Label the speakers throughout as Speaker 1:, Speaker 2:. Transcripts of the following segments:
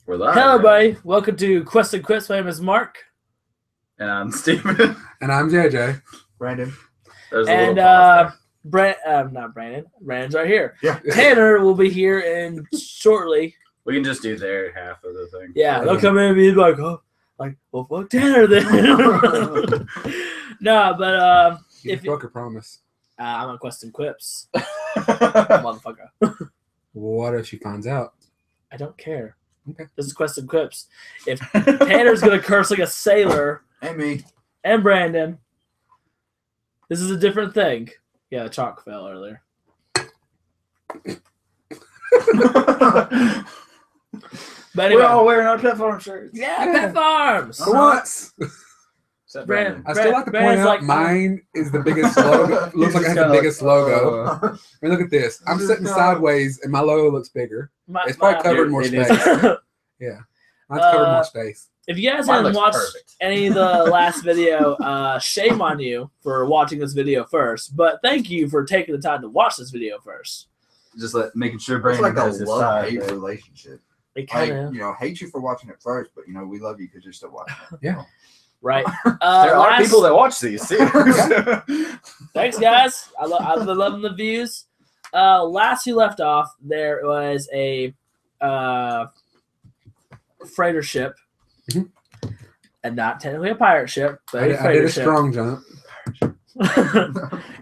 Speaker 1: We're live.
Speaker 2: Hello, everybody. Welcome to Quest and Quips. My name is Mark.
Speaker 1: And I'm Steven.
Speaker 3: And I'm JJ.
Speaker 4: Brandon.
Speaker 1: There's a
Speaker 2: And
Speaker 1: little pause
Speaker 2: not Brandon. Brandon's right here.
Speaker 4: Yeah.
Speaker 2: Tanner will be here in shortly.
Speaker 1: we can just do their half of the thing.
Speaker 2: Yeah, they'll come in and be like, well, fuck Tanner then. No, but
Speaker 3: You
Speaker 2: if
Speaker 3: broke a promise.
Speaker 2: I'm on Quest and Quips, motherfucker.
Speaker 3: What if she finds out?
Speaker 2: I don't care.
Speaker 3: Okay.
Speaker 2: This is Quest and Quips. If Tanner's gonna curse like a sailor,
Speaker 4: And me.
Speaker 2: and Brandon, this is a different thing. Yeah, the chalk fell earlier. But anyway,
Speaker 1: We're all wearing our Pet Farm shirts.
Speaker 2: yeah, Pet Farms.
Speaker 3: For once.
Speaker 1: Except
Speaker 2: Brandon.
Speaker 3: I still like to point
Speaker 2: Brandon's
Speaker 3: out
Speaker 2: like,
Speaker 3: mine is the biggest logo. Looks like it has the biggest logo. I mean, look at this. I'm sitting sideways and my logo looks bigger. It's probably covered more
Speaker 1: It is.
Speaker 3: space. Yeah. Mine's covered more space.
Speaker 2: If you guys
Speaker 1: Mine
Speaker 2: haven't
Speaker 1: looks
Speaker 2: watched
Speaker 1: perfect.
Speaker 2: any of the last video, shame on you for watching this video first. But thank you for taking the time to watch this video first.
Speaker 1: Just making sure
Speaker 4: It's
Speaker 1: Brandon
Speaker 4: like a
Speaker 1: has his side.
Speaker 4: love-hate relationship.
Speaker 2: It
Speaker 4: Like,
Speaker 2: kind of
Speaker 4: hate you for watching it first, but, we love you because you're still watching it.
Speaker 3: Yeah.
Speaker 2: right.
Speaker 1: There are
Speaker 2: Last-
Speaker 1: people that watch these too.
Speaker 2: Thanks, guys. I've been loving the views. Last we left off, there was a freighter ship,
Speaker 3: Mhm.
Speaker 2: and not technically a pirate ship, but
Speaker 3: I
Speaker 2: a
Speaker 3: did
Speaker 2: freighter
Speaker 3: a
Speaker 2: ship.
Speaker 3: strong jump.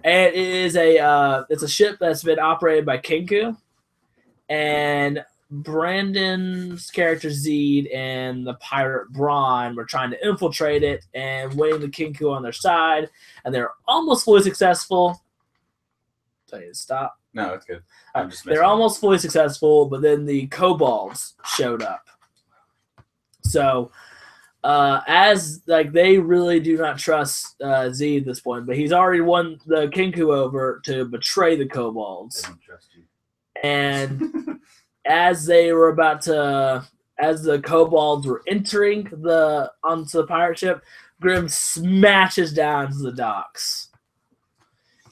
Speaker 2: And it is it's a ship that's been operated by Kenku, and Brandon's character Zed and the pirate Braun were trying to infiltrate it and winning the Kenku on their side, and they're almost fully successful. Tell you to stop.
Speaker 1: No, it's good. I'm just
Speaker 2: They're
Speaker 1: messing.
Speaker 2: almost fully successful, but then the kobolds showed up. So, as they really do not trust Z at this point, but he's already won the Kenku over to betray the
Speaker 1: They
Speaker 2: kobolds.
Speaker 1: don't trust you.
Speaker 2: And as they were as the kobolds were entering onto the pirate ship, Grim smashes down to the docks.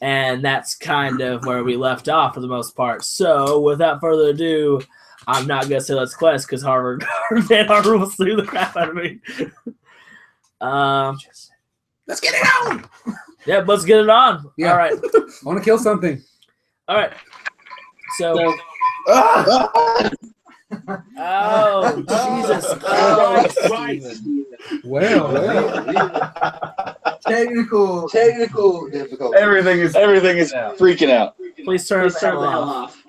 Speaker 2: And that's kind of where we left off for the most part. So, without further ado, I'm not going to say let's quest because Harvard will sue the crap out of me.
Speaker 3: Let's get it on!
Speaker 2: Yeah, let's get it on.
Speaker 3: Yeah.
Speaker 2: All right.
Speaker 3: I want to kill something.
Speaker 2: All right. So, oh, Jesus Christ.
Speaker 3: Well.
Speaker 4: Technical difficulty.
Speaker 1: Everything is
Speaker 5: freaking out.
Speaker 2: Please turn the hell off.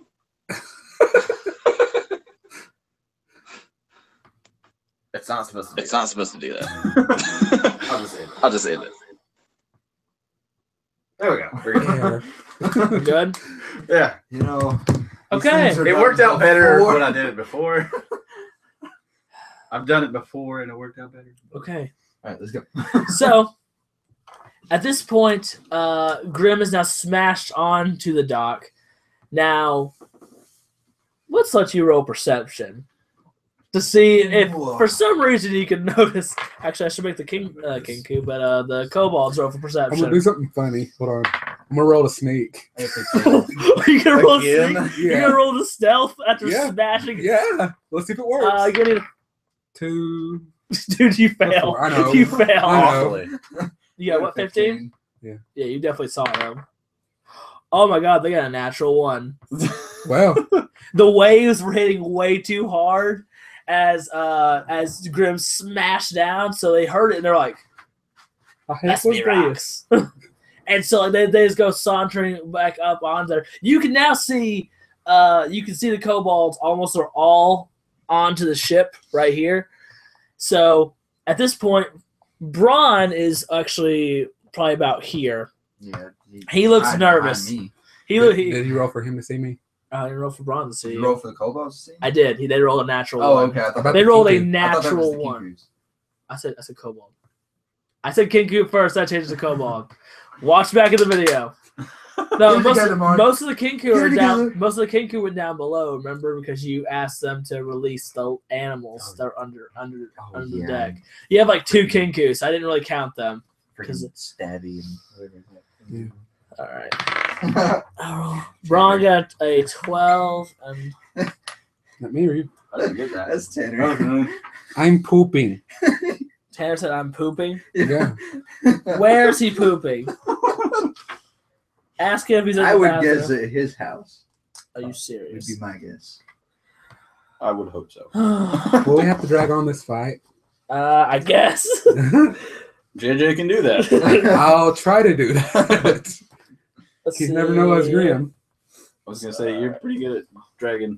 Speaker 1: It's not supposed to.
Speaker 5: It's not supposed to do that.
Speaker 1: I'll just say that.
Speaker 5: I'll just end it.
Speaker 1: There we go. We're good.
Speaker 3: Yeah.
Speaker 2: Good?
Speaker 1: Yeah.
Speaker 2: Okay.
Speaker 1: It worked out better when I did it before. I've done it before and it worked out better.
Speaker 2: Okay.
Speaker 4: All right, let's go.
Speaker 2: So, at this point, Grim is now smashed onto the dock. Now, let's let you roll perception to see if, for some reason, you can notice. Actually, I should make the Kenku, but the kobolds roll for
Speaker 3: I'm
Speaker 2: perception.
Speaker 3: going to do something funny. Hold on. I'm going to roll to sneak.
Speaker 2: You're gonna roll
Speaker 1: Again?
Speaker 2: sneak? You're gonna roll the stealth after
Speaker 3: Yeah.
Speaker 2: smashing.
Speaker 3: Yeah. Let's see if it works.
Speaker 2: Get it,
Speaker 3: 2.
Speaker 2: dude. You fail.
Speaker 3: I know.
Speaker 2: You fail.
Speaker 3: I know.
Speaker 1: Awfully.
Speaker 2: You got what? 15?
Speaker 3: Yeah.
Speaker 2: Yeah, you definitely saw them. Oh my God, they got a natural 1.
Speaker 3: Well.
Speaker 2: The waves were hitting way too hard as Grim smashed down, so they heard it and they're like, "That's me rocks." And so they just go sauntering back up on there. You can now see the kobolds almost are all onto the ship right here. So at this point, Braun is actually probably about here.
Speaker 4: Yeah.
Speaker 2: He looks
Speaker 4: hide
Speaker 2: nervous.
Speaker 4: behind me.
Speaker 3: Did you roll for him to see me?
Speaker 2: I didn't roll for Braun to see.
Speaker 4: Did you roll for the kobolds to see?
Speaker 2: I did. They rolled a natural
Speaker 4: Oh,
Speaker 2: 1.
Speaker 4: okay. I thought
Speaker 3: About
Speaker 2: They
Speaker 3: the
Speaker 2: rolled a
Speaker 3: Kenku.
Speaker 4: I thought that was
Speaker 2: natural
Speaker 4: the
Speaker 2: 1.
Speaker 4: Kenkus.
Speaker 2: I said kobold. I said Kenku first. I changed to kobold. Watch back in the video. No,
Speaker 4: Get it together, Mark.
Speaker 2: most of the Kenku
Speaker 4: Get
Speaker 2: are
Speaker 4: it
Speaker 2: down.
Speaker 4: together.
Speaker 2: Most of the Kenku were down below. Remember, because you asked them to release the animals that are under the
Speaker 4: yeah.
Speaker 2: deck. You have like 2 Kenku, so I didn't really count them.
Speaker 4: Freaking stabby and whatever.
Speaker 2: All right. Braun got a 12 and
Speaker 3: Not me or you?
Speaker 1: I didn't get that.
Speaker 4: That's Tanner.
Speaker 3: I'm pooping.
Speaker 2: Tanner said, "I'm pooping."
Speaker 3: Yeah.
Speaker 2: Where is he pooping? Ask him if he's in the
Speaker 4: I would
Speaker 2: bathroom.
Speaker 4: guess at his house.
Speaker 2: Are you
Speaker 4: Would
Speaker 2: serious?
Speaker 4: be my guess.
Speaker 5: I would hope so.
Speaker 3: Will we have to drag on this fight?
Speaker 2: I guess.
Speaker 5: JJ can do that.
Speaker 3: I'll try to do that.
Speaker 2: Let's
Speaker 3: You never know as
Speaker 2: see.
Speaker 3: Grim.
Speaker 5: I was gonna say you're pretty good at dragging.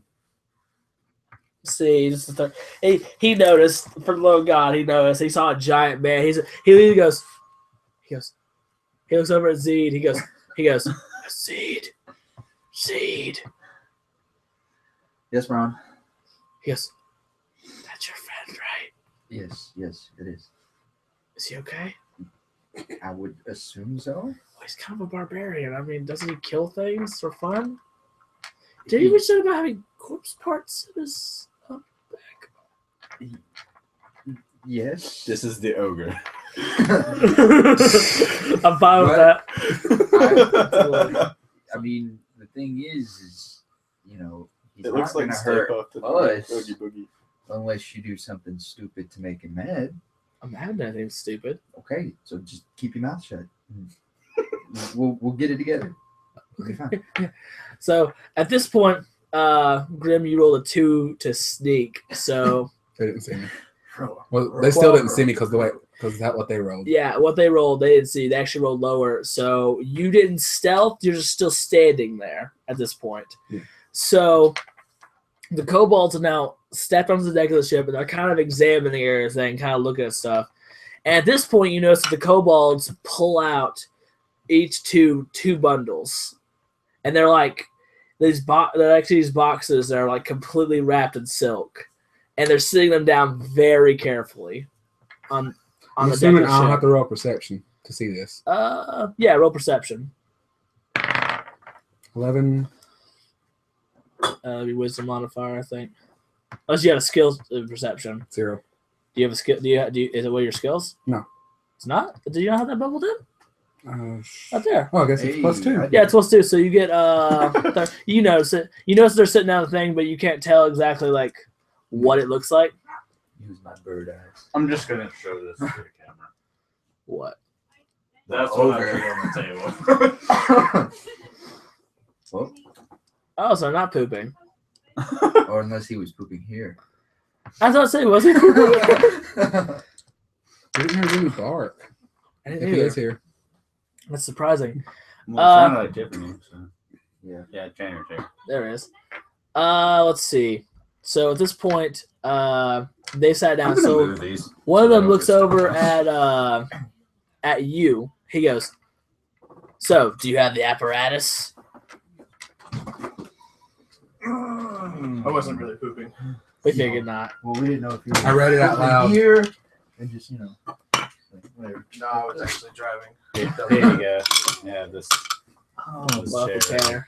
Speaker 2: See, just the third. He noticed for the love of God. He noticed. He saw a giant man. He goes. He looks over at Zed. He goes. Zed.
Speaker 4: Yes, Ron.
Speaker 2: He goes. That's your friend, right?
Speaker 4: Yes, it is.
Speaker 2: Is he okay?
Speaker 4: I would assume so.
Speaker 2: Well, he's kind of a barbarian. I mean, doesn't he kill things for fun? Did he mention about having corpse parts in his back?
Speaker 4: Yes.
Speaker 5: This is the ogre.
Speaker 2: I'm fine with that.
Speaker 4: I mean, the thing is, you know, he's
Speaker 5: It
Speaker 4: not
Speaker 5: looks like
Speaker 4: gonna
Speaker 5: Stay
Speaker 4: hurt
Speaker 5: Puft and
Speaker 4: us
Speaker 5: Oogie Boogie.
Speaker 4: unless you do something stupid to make him mad.
Speaker 2: I'm mad at anything stupid.
Speaker 4: Okay, so just keep your mouth shut. We'll get it together. It'll be fine.
Speaker 2: So at this point, Grim, you rolled a 2 to sneak. So
Speaker 3: They didn't see me. Well, they still didn't see me because that's what they rolled.
Speaker 2: yeah, what they rolled, they didn't see. They actually rolled lower. So you didn't stealth. You're just still standing there at this point.
Speaker 3: Yeah.
Speaker 2: So the kobolds have now stepped onto the deck of the ship and they're kind of examining everything, kind of looking at stuff. And at this point, you notice that the kobolds pull out each two bundles, and they're like they're actually these boxes that are like completely wrapped in silk, and they're sitting them down very carefully on
Speaker 3: I'm
Speaker 2: the deck
Speaker 3: assuming
Speaker 2: of the
Speaker 3: I'll
Speaker 2: ship.
Speaker 3: have to roll perception to see this.
Speaker 2: Yeah, roll perception.
Speaker 3: 11.
Speaker 2: Be wisdom modifier, I think. Unless you have a skill perception.
Speaker 3: 0.
Speaker 2: Do you have a skill? Is it one of your skills?
Speaker 3: No.
Speaker 2: It's not. Do you not have that bubbled in? Right there.
Speaker 3: Oh, I guess it's
Speaker 4: Hey,
Speaker 3: plus 2.
Speaker 4: I-
Speaker 2: Yeah, it's supposed to. So you get you notice it. You notice they're sitting down the thing, but you can't tell exactly like what it looks like.
Speaker 4: Use my bird eyes.
Speaker 1: I'm just gonna show this to the camera.
Speaker 2: What?
Speaker 1: That's
Speaker 4: The
Speaker 1: what I
Speaker 4: ogre.
Speaker 1: put on the table.
Speaker 4: Well,
Speaker 2: Oh, so not pooping.
Speaker 4: or unless he was pooping here.
Speaker 2: I thought say was he pooping?
Speaker 3: I didn't hear any bark.
Speaker 2: I
Speaker 3: If
Speaker 2: didn't
Speaker 3: he
Speaker 2: either.
Speaker 3: is here.
Speaker 2: That's surprising.
Speaker 1: Well, it sounded like Tiffany. So.
Speaker 4: Yeah.
Speaker 1: Yeah, Tanner too.
Speaker 2: There it is. Let's see. So at this point, they sat
Speaker 1: I'm
Speaker 2: down.
Speaker 1: gonna
Speaker 2: So
Speaker 1: move these.
Speaker 2: one of
Speaker 1: so
Speaker 2: them
Speaker 1: they
Speaker 2: looks
Speaker 1: don't
Speaker 2: over
Speaker 1: get
Speaker 2: at you. He goes, "So, do you have the apparatus?"
Speaker 6: I wasn't really pooping.
Speaker 2: We figured not.
Speaker 4: Well, we didn't know if you were
Speaker 3: I read it out loud.
Speaker 4: here and just, you know, like, whatever.
Speaker 6: No, I was actually driving.
Speaker 1: There you go. Yeah, this.
Speaker 4: Oh,
Speaker 1: this
Speaker 2: Welcome,
Speaker 1: chair.
Speaker 2: Tanner.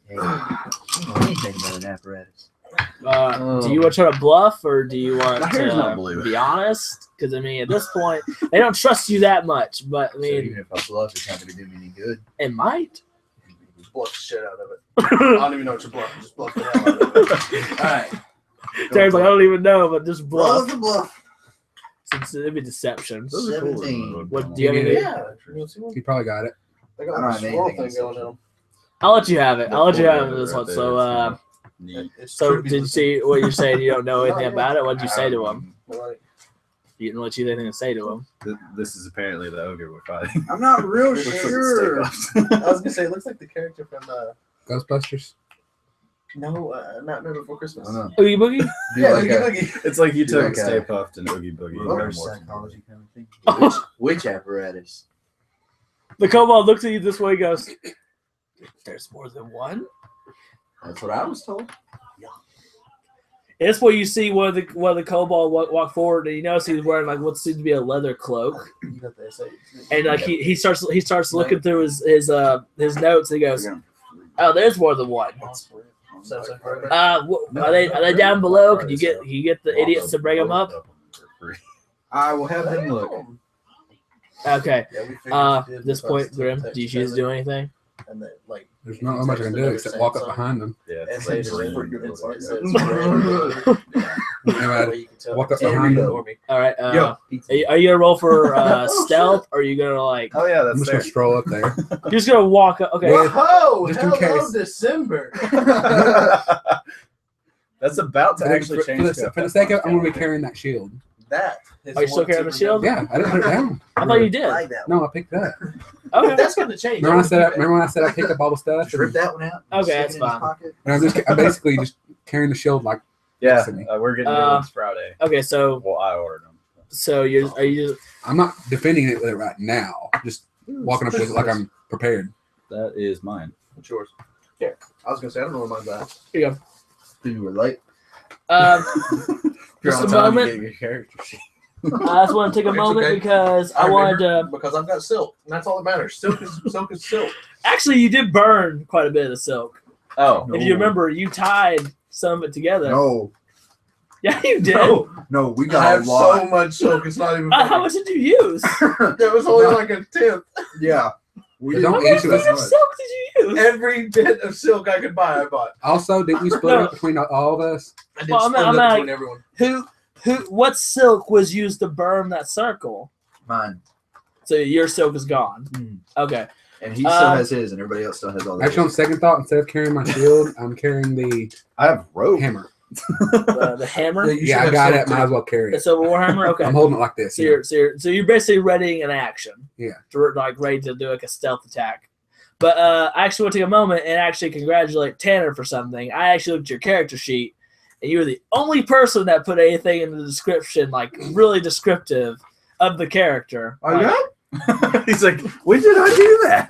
Speaker 4: hey, I don't know anything about an apparatus.
Speaker 2: Do you want to try to bluff or do you want
Speaker 1: My hair's not
Speaker 2: to
Speaker 1: blue.
Speaker 2: be honest? Because I mean, at this point, they don't trust you that much. But I
Speaker 4: So
Speaker 2: mean,
Speaker 4: even if I bluff, it's not going to do me any good.
Speaker 2: it might.
Speaker 6: Just bluff the shit out of it. I don't even know what you're bluffing. Just bluff the hell out of it.
Speaker 4: All right.
Speaker 2: Tanner's like, I don't even know, but just bluff.
Speaker 4: the bluff.
Speaker 2: Since it'd be deception. Those are cool.
Speaker 4: 17.
Speaker 2: What do you have?
Speaker 3: Yeah.
Speaker 2: Any?
Speaker 6: Yeah. You want to see one?
Speaker 3: He probably got it.
Speaker 6: They
Speaker 4: I
Speaker 6: got
Speaker 4: don't
Speaker 6: a
Speaker 4: have
Speaker 6: swirl
Speaker 4: anything
Speaker 6: thing going in them.
Speaker 2: I'll let you have it. I'll let you have it this
Speaker 1: Right
Speaker 2: one.
Speaker 1: there,
Speaker 2: So,
Speaker 1: neat.
Speaker 6: It's
Speaker 2: so
Speaker 6: trippy
Speaker 2: did you
Speaker 6: looking.
Speaker 2: see what you're saying? You don't know anything
Speaker 6: yeah.
Speaker 2: about it. What did you say to him?
Speaker 6: Like,
Speaker 2: You didn't let you anything to say to him.
Speaker 1: This is apparently the ogre we're fighting.
Speaker 4: I'm not real
Speaker 6: Looks like
Speaker 4: sure.
Speaker 6: I was gonna say it looks like the character from
Speaker 3: Ghostbusters.
Speaker 6: not Before Christmas.
Speaker 4: I don't know.
Speaker 2: Oogie Boogie?
Speaker 4: Do
Speaker 6: Yeah,
Speaker 4: like
Speaker 6: Oogie
Speaker 4: a
Speaker 6: Boogie.
Speaker 1: It's like you
Speaker 4: Do
Speaker 1: took
Speaker 4: like
Speaker 1: Stay
Speaker 4: a-
Speaker 1: Puft and Oogie Boogie. and
Speaker 4: reverse
Speaker 1: morphed them
Speaker 4: psychology kind of thing.
Speaker 2: Oh.
Speaker 4: Which apparatus?
Speaker 2: The kobold looks at you this way and goes, "There's more than one?"
Speaker 4: That's what I was told.
Speaker 2: And that's where you see one of the kobold walk forward, and you notice he's wearing like what seems to be a leather cloak,
Speaker 6: You got the essay.
Speaker 2: and like he starts looking through his notes, and he goes, "Oh, there's more than one.
Speaker 6: Sounds like right.
Speaker 2: Are they down below? Can you get the idiots to bring them up?"
Speaker 4: I will have them look.
Speaker 2: Okay.
Speaker 6: Yeah, we figured
Speaker 2: At
Speaker 6: you did
Speaker 2: this
Speaker 6: because
Speaker 2: point,
Speaker 6: the
Speaker 2: Grim,
Speaker 6: text
Speaker 2: do you choose to do anything?
Speaker 6: and then like
Speaker 3: There's not much I can do except walk up behind them.
Speaker 5: Yeah,
Speaker 6: and
Speaker 5: it's
Speaker 6: say
Speaker 5: like
Speaker 6: it's
Speaker 5: green.
Speaker 6: it's
Speaker 3: Anyway,
Speaker 6: you can tell
Speaker 3: walk up
Speaker 6: it's
Speaker 3: behind them.
Speaker 6: ignore me.
Speaker 2: All right.
Speaker 6: Yo,
Speaker 2: Are you gonna roll for stealth, or are you gonna like?
Speaker 5: Oh yeah,
Speaker 3: I'm
Speaker 5: that's
Speaker 3: just
Speaker 5: there.
Speaker 3: gonna stroll up there.
Speaker 2: You're just gonna walk up. Okay.
Speaker 3: Yeah.
Speaker 6: Whoa!
Speaker 3: Just in
Speaker 6: Hello,
Speaker 3: case.
Speaker 6: December.
Speaker 5: That's about to
Speaker 3: For
Speaker 5: actually
Speaker 3: the-
Speaker 5: change.
Speaker 3: for the, for the sake of it, I'm gonna be carrying that shield.
Speaker 6: That. is
Speaker 2: Are you still
Speaker 6: one
Speaker 2: carrying the
Speaker 6: super
Speaker 2: shield?
Speaker 6: good.
Speaker 3: Yeah, I didn't put it down.
Speaker 2: I thought you did.
Speaker 6: I like that.
Speaker 3: No, I picked it up.
Speaker 2: Okay.
Speaker 6: That's gonna change.
Speaker 3: Remember when I said I picked up all the stuff?
Speaker 4: Just rip that one out.
Speaker 2: Okay,
Speaker 4: stick
Speaker 2: that's
Speaker 4: it in his
Speaker 2: fine.
Speaker 4: pocket.
Speaker 3: And I'm basically just carrying the shield like
Speaker 5: Yeah,
Speaker 3: to me.
Speaker 5: we're getting new ones Friday.
Speaker 2: Okay. So
Speaker 5: Well, I ordered them.
Speaker 2: are you?
Speaker 3: I'm not defending it with it right now. Just walking up with it like I'm prepared.
Speaker 5: That is mine.
Speaker 6: What's yours? Yeah. I was gonna say I don't know where mine's at.
Speaker 2: Here you
Speaker 4: You were late.
Speaker 2: go.
Speaker 4: You're
Speaker 2: Just
Speaker 4: on
Speaker 2: a
Speaker 4: time to
Speaker 2: moment.
Speaker 5: Get your character sheet.
Speaker 2: I just want to take a
Speaker 6: It's
Speaker 2: moment
Speaker 6: okay.
Speaker 2: because I wanted
Speaker 6: remember
Speaker 2: to.
Speaker 6: because I've got silk, and that's all that matters. Silk is silk.
Speaker 2: Actually, you did burn quite a bit of silk.
Speaker 5: Oh,
Speaker 2: If you remember, you tied some of it together.
Speaker 4: No,
Speaker 2: Yeah, you did.
Speaker 4: no, we
Speaker 6: I
Speaker 4: got
Speaker 6: have
Speaker 4: a lot.
Speaker 6: so much silk. It's not even.
Speaker 2: How
Speaker 6: funny.
Speaker 2: much did you use?
Speaker 6: There was only like a tenth.
Speaker 4: Yeah, we
Speaker 3: Don't
Speaker 4: didn't
Speaker 3: each
Speaker 2: How
Speaker 3: of
Speaker 2: much
Speaker 3: us-
Speaker 2: silk did you use?
Speaker 6: Every bit of silk I could buy, I bought.
Speaker 3: Also, didn't you split it
Speaker 2: No.
Speaker 3: up between all of us?
Speaker 6: I did
Speaker 2: Well, I'm-
Speaker 6: split
Speaker 2: I'm
Speaker 6: it up
Speaker 2: like-
Speaker 6: between everyone.
Speaker 2: What silk was used to burn that circle?
Speaker 4: mine.
Speaker 2: So your silk is gone.
Speaker 4: Mm.
Speaker 2: Okay.
Speaker 4: And he still has his, and everybody else still has all theirs.
Speaker 3: Actually, on second thought, instead of carrying my shield, I'm carrying the
Speaker 5: I have rope.
Speaker 3: hammer.
Speaker 2: The hammer.
Speaker 6: you should
Speaker 3: Yeah, I
Speaker 6: have
Speaker 3: got
Speaker 6: silk
Speaker 3: it. Might
Speaker 6: too.
Speaker 3: as well carry
Speaker 2: The
Speaker 3: it.
Speaker 2: silver warhammer. Okay.
Speaker 3: I'm holding it like this.
Speaker 2: So you're basically readying an action.
Speaker 3: Yeah.
Speaker 2: Like ready to do like a stealth attack. But I actually want to take a moment and actually congratulate Tanner for something. I actually looked at your character sheet, and you were the only person that put anything in the description, like really descriptive of the character.
Speaker 6: Oh,
Speaker 2: Like,
Speaker 6: yeah?
Speaker 5: He's like, when did I do that?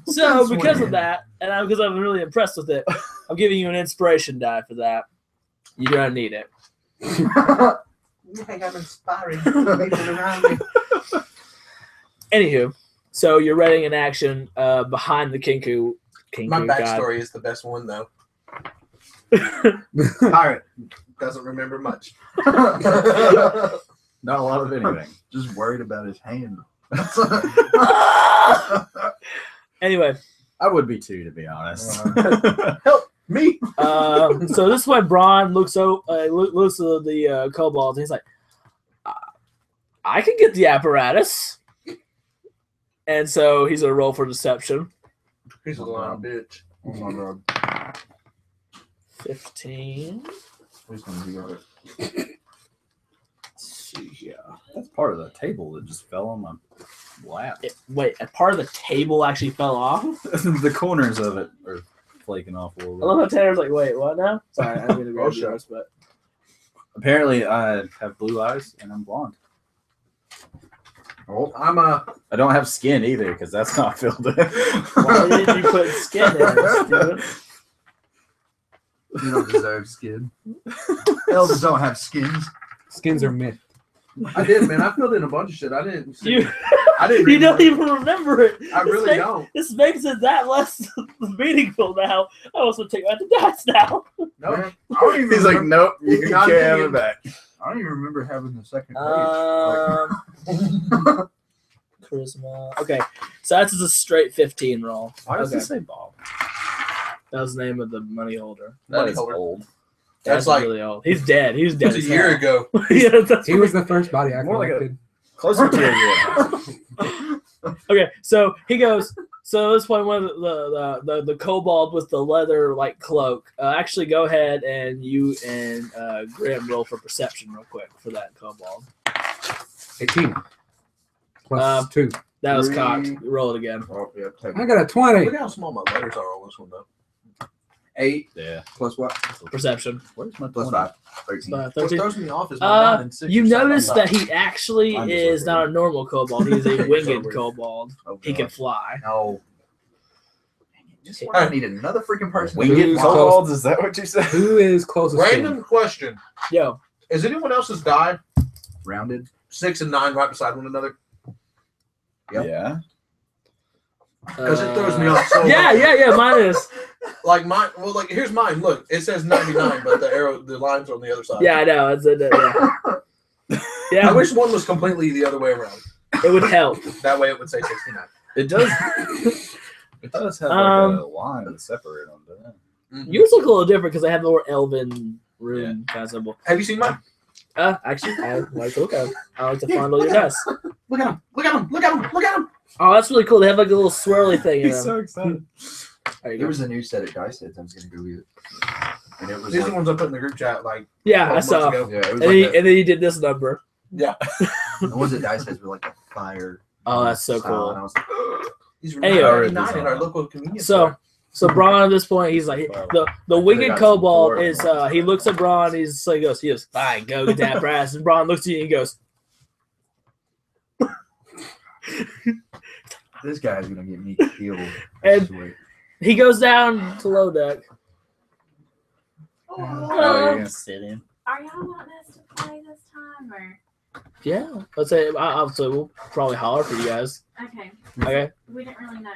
Speaker 2: So
Speaker 4: That's
Speaker 2: because of
Speaker 4: weird.
Speaker 2: that, and because I'm really impressed with it, I'm giving you an inspiration die for that. You're gonna need it.
Speaker 6: You think I'm inspiring people around me?
Speaker 2: Anywho, so you're readying an action behind the Kinku.
Speaker 6: My
Speaker 2: God.
Speaker 6: backstory is the best one, though.
Speaker 4: Pirate.
Speaker 6: Doesn't remember much.
Speaker 5: Not a lot of anything.
Speaker 4: Just worried about his hand.
Speaker 2: Anyway,
Speaker 5: I would be too, to be honest.
Speaker 6: Me?
Speaker 2: so this is why Braun looks at the kobold and he's like, I can get the apparatus. And so he's gonna roll for deception.
Speaker 6: He's a lying bitch.
Speaker 4: Oh my god.
Speaker 2: 15.
Speaker 4: Who's gonna be on it?
Speaker 5: Let's see here. That's part of the table that just fell on my lap.
Speaker 2: Wait, a part of the table actually fell off?
Speaker 5: The corners of it are flaking off a
Speaker 2: I
Speaker 5: little
Speaker 2: love
Speaker 5: bit.
Speaker 2: how Tanner's like, wait, what now? Sorry, I didn't mean to grab
Speaker 6: Oh, sure.
Speaker 2: yours, but
Speaker 5: Apparently, I have blue eyes and I'm blonde.
Speaker 4: Oh,
Speaker 6: I'm
Speaker 5: I don't have skin either because that's not filled in.
Speaker 2: why did you put skin in it, Steven?
Speaker 4: you don't deserve skin. Elves don't have skins.
Speaker 3: Skins are myth.
Speaker 6: I did, man. I filled in a bunch of shit. I didn't.
Speaker 2: You,
Speaker 6: I didn't.
Speaker 2: you don't even remember it.
Speaker 6: I
Speaker 2: This
Speaker 6: really
Speaker 2: makes-
Speaker 6: don't.
Speaker 2: This makes it that less meaningful now. I also take out the dice now.
Speaker 6: No.
Speaker 4: Man, I don't even
Speaker 5: He's like,
Speaker 4: remember,
Speaker 5: nope, you can
Speaker 6: Not
Speaker 5: carry it
Speaker 6: opinion.
Speaker 5: back.
Speaker 4: I don't even remember having the second page.
Speaker 2: Charisma. Okay, so that's just a straight 15 roll.
Speaker 5: Why does
Speaker 2: Okay.
Speaker 5: it say Bob?
Speaker 2: That was the name of the money holder.
Speaker 5: That
Speaker 6: Money
Speaker 5: is
Speaker 6: holder.
Speaker 5: old.
Speaker 6: That's like-
Speaker 2: really old. He's dead. He's dead.
Speaker 6: It's a
Speaker 2: as
Speaker 6: year
Speaker 2: hell.
Speaker 6: ago.
Speaker 2: Yeah, that's
Speaker 3: He was the first body I
Speaker 5: More like a-
Speaker 3: collected.
Speaker 5: Closer to a year.
Speaker 2: Okay, so he goes. So at this point, one of the kobold with the leather like cloak. Actually, go ahead and you and Grim roll for perception real quick for that kobold.
Speaker 3: 18. Plus 2.
Speaker 2: That was
Speaker 4: 3.
Speaker 2: cocked. Roll it again.
Speaker 4: Oh, yeah, take
Speaker 3: I
Speaker 4: it.
Speaker 3: got a 20.
Speaker 6: Look how small my letters are on this one, though.
Speaker 4: 8
Speaker 5: Yeah.
Speaker 4: plus what?
Speaker 2: Perception.
Speaker 5: Where's my
Speaker 4: Plus
Speaker 5: 20?
Speaker 4: 5. 13.
Speaker 6: What
Speaker 2: 13.
Speaker 6: throws me off is my 9 and 6.
Speaker 2: You
Speaker 6: are side by
Speaker 2: notice
Speaker 6: side.
Speaker 2: that he actually
Speaker 5: I'm just
Speaker 2: is
Speaker 5: looking.
Speaker 2: not a normal kobold. He's a winged
Speaker 6: Sorry.
Speaker 2: kobold.
Speaker 4: Oh,
Speaker 2: He can
Speaker 4: God.
Speaker 2: fly.
Speaker 4: No. Dang it, just when I need another freaking person. to
Speaker 5: Winged
Speaker 4: do
Speaker 3: Who's
Speaker 4: it.
Speaker 5: kobolds? Is that what you said?
Speaker 3: Who is closest to
Speaker 6: Random
Speaker 3: him?
Speaker 6: question.
Speaker 2: Yo,
Speaker 6: Is anyone else's die
Speaker 4: Rounded.
Speaker 6: 6 and 9 right beside one another?
Speaker 4: Yep.
Speaker 5: Yeah.
Speaker 6: Because it throws me off so
Speaker 2: Yeah,
Speaker 6: much.
Speaker 2: yeah. Mine is.
Speaker 6: Like mine. Well, like here's mine. Look, it says 99, but the lines are on the other side.
Speaker 2: Yeah, I know. Yeah. Yeah,
Speaker 6: I wish one was completely the other way around.
Speaker 2: it would help.
Speaker 6: That way, it would say 69.
Speaker 5: It does. It does have
Speaker 2: Um,
Speaker 5: a line to separate them, doesn't it?
Speaker 2: Yours look a little different because they have the more elven room kind of symbol.
Speaker 6: Have you seen mine?
Speaker 2: Actually, I like to look at them. I like to fondle your dice.
Speaker 6: Look at him! Look at him! Look at him! Look at him!
Speaker 2: Oh, that's really cool. They have like a little swirly thing in
Speaker 5: He's
Speaker 2: them.
Speaker 5: so excited.
Speaker 2: There you
Speaker 4: There
Speaker 2: go.
Speaker 4: was a new set of dice heads I was gonna go get. And it was
Speaker 6: These are the
Speaker 4: like,
Speaker 6: ones I put in the group chat like
Speaker 2: Yeah,
Speaker 6: 12
Speaker 2: I
Speaker 6: months
Speaker 2: saw.
Speaker 6: ago.
Speaker 4: yeah, it was
Speaker 2: And,
Speaker 4: like
Speaker 2: then you did this number.
Speaker 6: Yeah.
Speaker 4: the ones that dice heads were like a fire.
Speaker 2: Oh, that's so
Speaker 4: style,
Speaker 2: cool.
Speaker 4: and I was like,
Speaker 6: These were
Speaker 2: Anyway.
Speaker 6: $9.99 at our local convenience
Speaker 2: So,
Speaker 6: store.
Speaker 2: so Braun at this point, he's like the winged
Speaker 5: got some
Speaker 2: kobold
Speaker 5: door.
Speaker 2: is. He looks at Braun. He goes, fine, go get that brass. And Braun looks at you and he goes,
Speaker 4: this guy's gonna get me killed.
Speaker 2: And-
Speaker 4: Sweet.
Speaker 2: he goes down to low deck.
Speaker 5: Oh, you're gonna sit in?
Speaker 7: Are y'all wanting us to play this time or?
Speaker 2: Yeah, let's say obviously we'll probably holler for you guys.
Speaker 7: Okay,
Speaker 2: Okay,
Speaker 7: we didn't really know.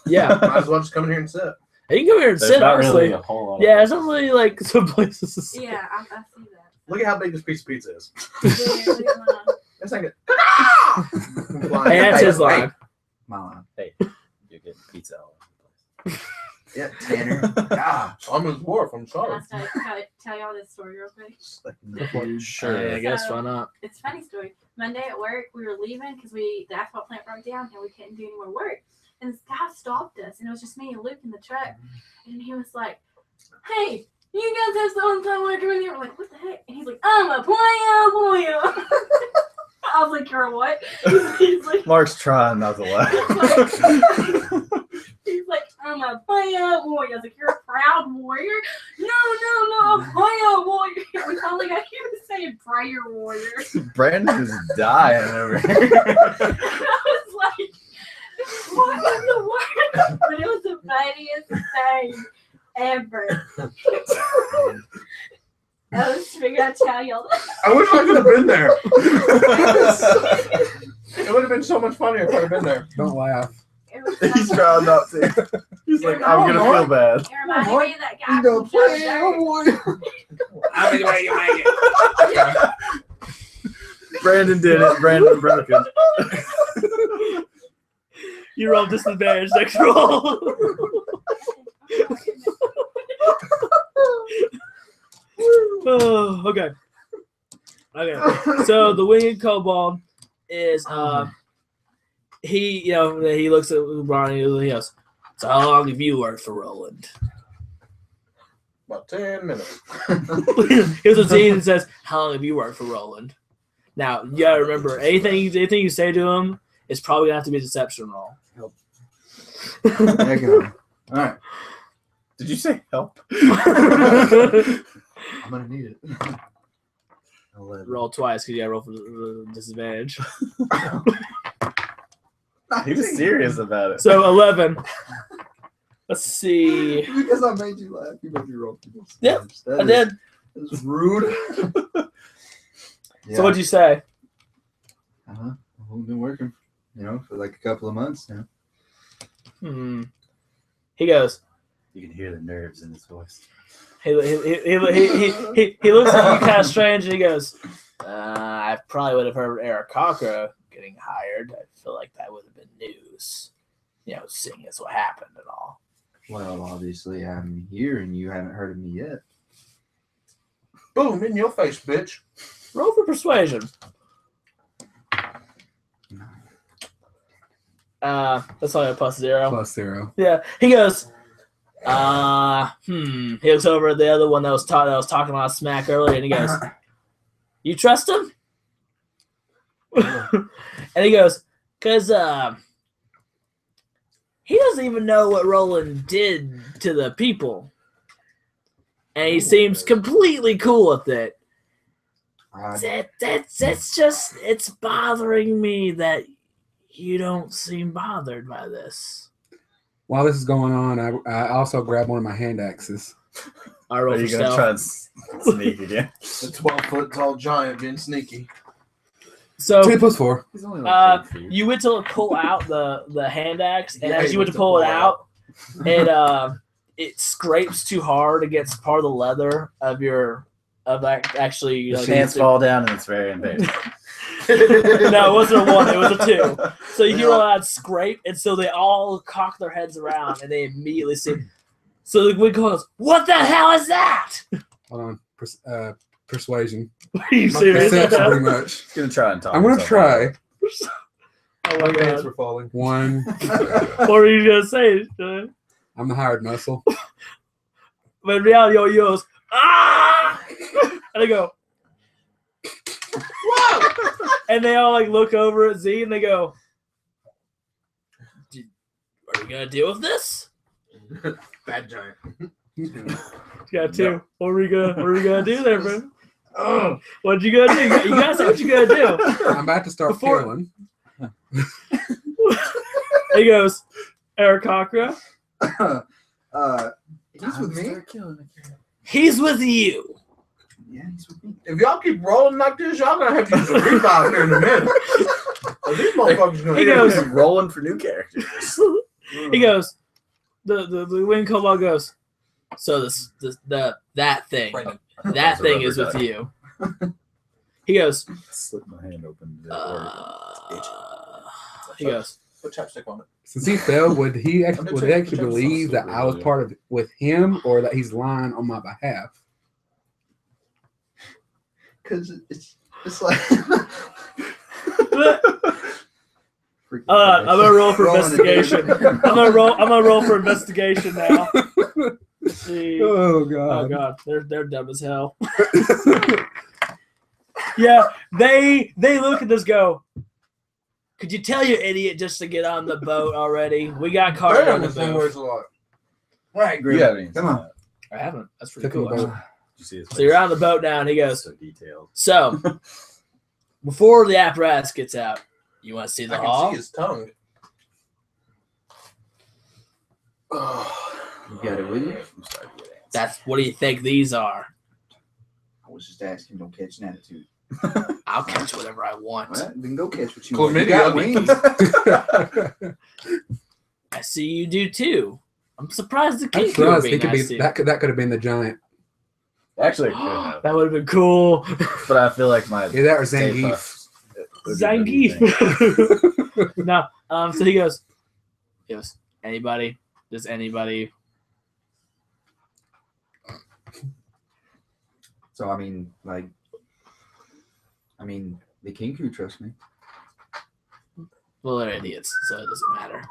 Speaker 2: yeah,
Speaker 6: Might as well just come in here and sit.
Speaker 2: you can come here and
Speaker 5: There's
Speaker 2: sit.
Speaker 5: not
Speaker 2: Honestly,
Speaker 5: really a whole lot.
Speaker 2: yeah, there's not really like some places to sit.
Speaker 7: Yeah, I see that.
Speaker 6: Look at how big this piece of pizza is.
Speaker 7: Yeah, look at mine.
Speaker 6: It's like a
Speaker 2: Hey, that's his line.
Speaker 4: My line.
Speaker 5: You're getting pizza all over the place.
Speaker 4: Yeah, Tanner. Ah,
Speaker 6: I'm his dwarf. I'm
Speaker 7: Can I
Speaker 6: sorry.
Speaker 7: tell y'all this story real quick?
Speaker 2: I guess why not?
Speaker 7: It's a funny story. Monday at work, we were leaving because the asphalt plant broke down and we couldn't do any more work. And this guy stopped us, and it was just me and Luke in the truck. And he was like, "Hey, you guys have some time working in here?" We're like, "What the heck?" And he's like, "I'm a player." I was like, "You're a what?" He's like,
Speaker 5: Mark's trying not to laugh.
Speaker 7: he's like, "I'm a player warrior." I was like, "You're a proud warrior?" No, a player warrior. We finally got you to say prayer warrior.
Speaker 5: Brandon is dying over here.
Speaker 7: I was like, what is the word? But it was the funniest thing ever. I was figuring out to tell y'all that.
Speaker 6: I wish I could have been there. It would have been so much funnier if I'd have been there.
Speaker 3: Don't laugh.
Speaker 7: It was
Speaker 5: He's
Speaker 7: so
Speaker 5: trying not to. He's like, I'm gonna feel bad.
Speaker 7: It reminded me of that guy
Speaker 4: you know,
Speaker 7: from Joe
Speaker 4: play,
Speaker 7: Dirt.
Speaker 4: oh boy.
Speaker 6: How many way you make it?
Speaker 5: Brandon did it. Brandon broke it.
Speaker 2: You roll disadvantage next roll. Oh, okay. Okay. So the winged kobold is he looks at LeBron and he goes, "So how long have you worked for Roland?"
Speaker 6: About 10 minutes.
Speaker 2: Here's a scene that says, "How long have you worked for Roland?" Now you gotta remember anything you say to him is probably gonna have to be a deception roll.
Speaker 4: Heck no. All right,
Speaker 5: Did you say help?
Speaker 4: I'm gonna need it. 11.
Speaker 2: Roll twice because you gotta roll for the disadvantage.
Speaker 5: He was serious about it.
Speaker 2: So 11. Let's see.
Speaker 4: Because I made you laugh, you made me roll people.
Speaker 2: Yep,
Speaker 4: That
Speaker 2: I
Speaker 4: is-
Speaker 2: did.
Speaker 4: That is rude. Yeah.
Speaker 2: So what'd you say?
Speaker 4: We've been working, for like a couple of months now.
Speaker 2: He goes.
Speaker 5: You can hear the nerves in his voice.
Speaker 2: He looks at you kind of strange, and he goes, "I probably would have heard Eric Cocker getting hired. I feel like that would have been news, seeing as what happened and all."
Speaker 4: Well, obviously I'm here and you haven't heard of me yet.
Speaker 6: Boom, in your face, bitch.
Speaker 2: Roll for persuasion. That's only a +0.
Speaker 3: +0.
Speaker 2: Yeah, he goes. He looks over at the other one that was talking about smack earlier, and he goes, "You trust him?" And he goes, "Cause he doesn't even know what Roland did to the people, and he seems completely cool with it. It's bothering me that you don't seem bothered by this."
Speaker 3: While this is going on, I also grab one of my hand axes.
Speaker 2: I roll
Speaker 5: Are
Speaker 2: for
Speaker 5: you gonna
Speaker 2: stealth.
Speaker 5: try and sneak again?
Speaker 6: The 12-foot tall giant being sneaky.
Speaker 2: So
Speaker 3: 2 + 4.
Speaker 5: He's only like 8 feet.
Speaker 2: you went to pull out the hand axe, and
Speaker 6: Yeah,
Speaker 2: as
Speaker 6: he
Speaker 2: you went
Speaker 6: went
Speaker 2: to
Speaker 6: to
Speaker 2: pull it
Speaker 6: pull it
Speaker 2: out, it scrapes too hard against part of the leather of actually.
Speaker 5: The pants fall down and it's very invasive.
Speaker 2: No, it wasn't a 1. It was a 2. So you hear a loud scrape, and so they all cock their heads around, and they immediately see. So the wind goes, "What the hell is that?"
Speaker 3: Hold on. Persuasion.
Speaker 2: Are you serious?
Speaker 3: Perception, pretty much.
Speaker 5: He's gonna try and talk.
Speaker 3: I'm gonna
Speaker 5: himself
Speaker 3: try.
Speaker 5: out.
Speaker 2: Oh
Speaker 6: My
Speaker 2: my
Speaker 6: pants
Speaker 2: god!
Speaker 6: were falling.
Speaker 3: 1.
Speaker 2: What were you gonna say? John?
Speaker 3: I'm the hired muscle.
Speaker 2: But in reality, all you goes, "Ah!" And they go, "Whoa!" And they all like look over at Z and they go, "Are you gonna deal with this?"
Speaker 6: Bad giant.
Speaker 2: Yeah, 2. What are we gonna do there, bro? What you gonna do? You gotta say what you gonna do.
Speaker 3: I'm about to start
Speaker 2: Before-
Speaker 3: killing.
Speaker 2: He goes, Aarakocra,
Speaker 4: He's with me.
Speaker 2: he's with you.
Speaker 4: Yeah, he's with me.
Speaker 6: If y'all keep rolling like this, y'all gonna have to use a revive here in a minute. Or these motherfuckers gonna
Speaker 2: He
Speaker 6: hit
Speaker 2: goes-
Speaker 6: me.
Speaker 5: Rolling for new characters.
Speaker 2: He goes, the wind cobalt goes, so that thing
Speaker 6: Brandon.
Speaker 2: that thing is with you. He goes,
Speaker 5: Slip my hand open.
Speaker 2: he goes,
Speaker 6: Put chapstick on it.
Speaker 3: Since he fell, would he
Speaker 6: I'm
Speaker 3: actually
Speaker 6: gonna check
Speaker 3: believe that I was part of it with him, or that he's lying on my behalf?
Speaker 4: Because it's like.
Speaker 2: I'm gonna roll for
Speaker 4: Rolling
Speaker 2: investigation.
Speaker 4: the
Speaker 2: I'm gonna roll for investigation now. Let's see.
Speaker 3: Oh
Speaker 2: Oh
Speaker 3: god!
Speaker 2: god, they're dumb as hell. Yeah, they look at this, go, could you tell your idiot just to get on the boat already? We got cargo
Speaker 6: They're
Speaker 2: on the
Speaker 6: this thing
Speaker 2: boat.
Speaker 6: weighs a lot.
Speaker 4: Right,
Speaker 5: You
Speaker 4: Grim.
Speaker 5: haven't
Speaker 4: Come on.
Speaker 2: I haven't. That's pretty
Speaker 3: Took him
Speaker 2: cool.
Speaker 3: a boat.
Speaker 2: actually.
Speaker 5: Did you see his
Speaker 2: So you're on the boat now, and he goes,
Speaker 5: so detailed.
Speaker 2: so before the apparatus gets out, you want to see
Speaker 6: I
Speaker 2: the
Speaker 6: can
Speaker 2: hall?
Speaker 6: see his tongue.
Speaker 4: You got it with you?
Speaker 5: I'm starting to get antsy.
Speaker 2: That's what do you think these are?
Speaker 4: I was just asking, don't catch an attitude.
Speaker 2: I'll catch whatever I want.
Speaker 4: Well, then go catch what you want. You
Speaker 6: Chlamydia.
Speaker 4: got wings.
Speaker 2: I see you do too. I'm surprised the
Speaker 3: I'm
Speaker 2: king could
Speaker 3: surprised
Speaker 2: be
Speaker 3: he could
Speaker 2: nice to
Speaker 3: be
Speaker 2: you.
Speaker 3: that could have been the giant.
Speaker 5: Actually, it could have.
Speaker 2: That would have been cool.
Speaker 5: But I feel like my
Speaker 3: Yeah, that or
Speaker 5: Stay
Speaker 3: Zangief.
Speaker 5: Puft would be the new thing.
Speaker 2: Zangief. No. So he goes, anybody? Does anybody?
Speaker 4: So I mean, the king crew trust me.
Speaker 2: Well, they're idiots, so it doesn't matter.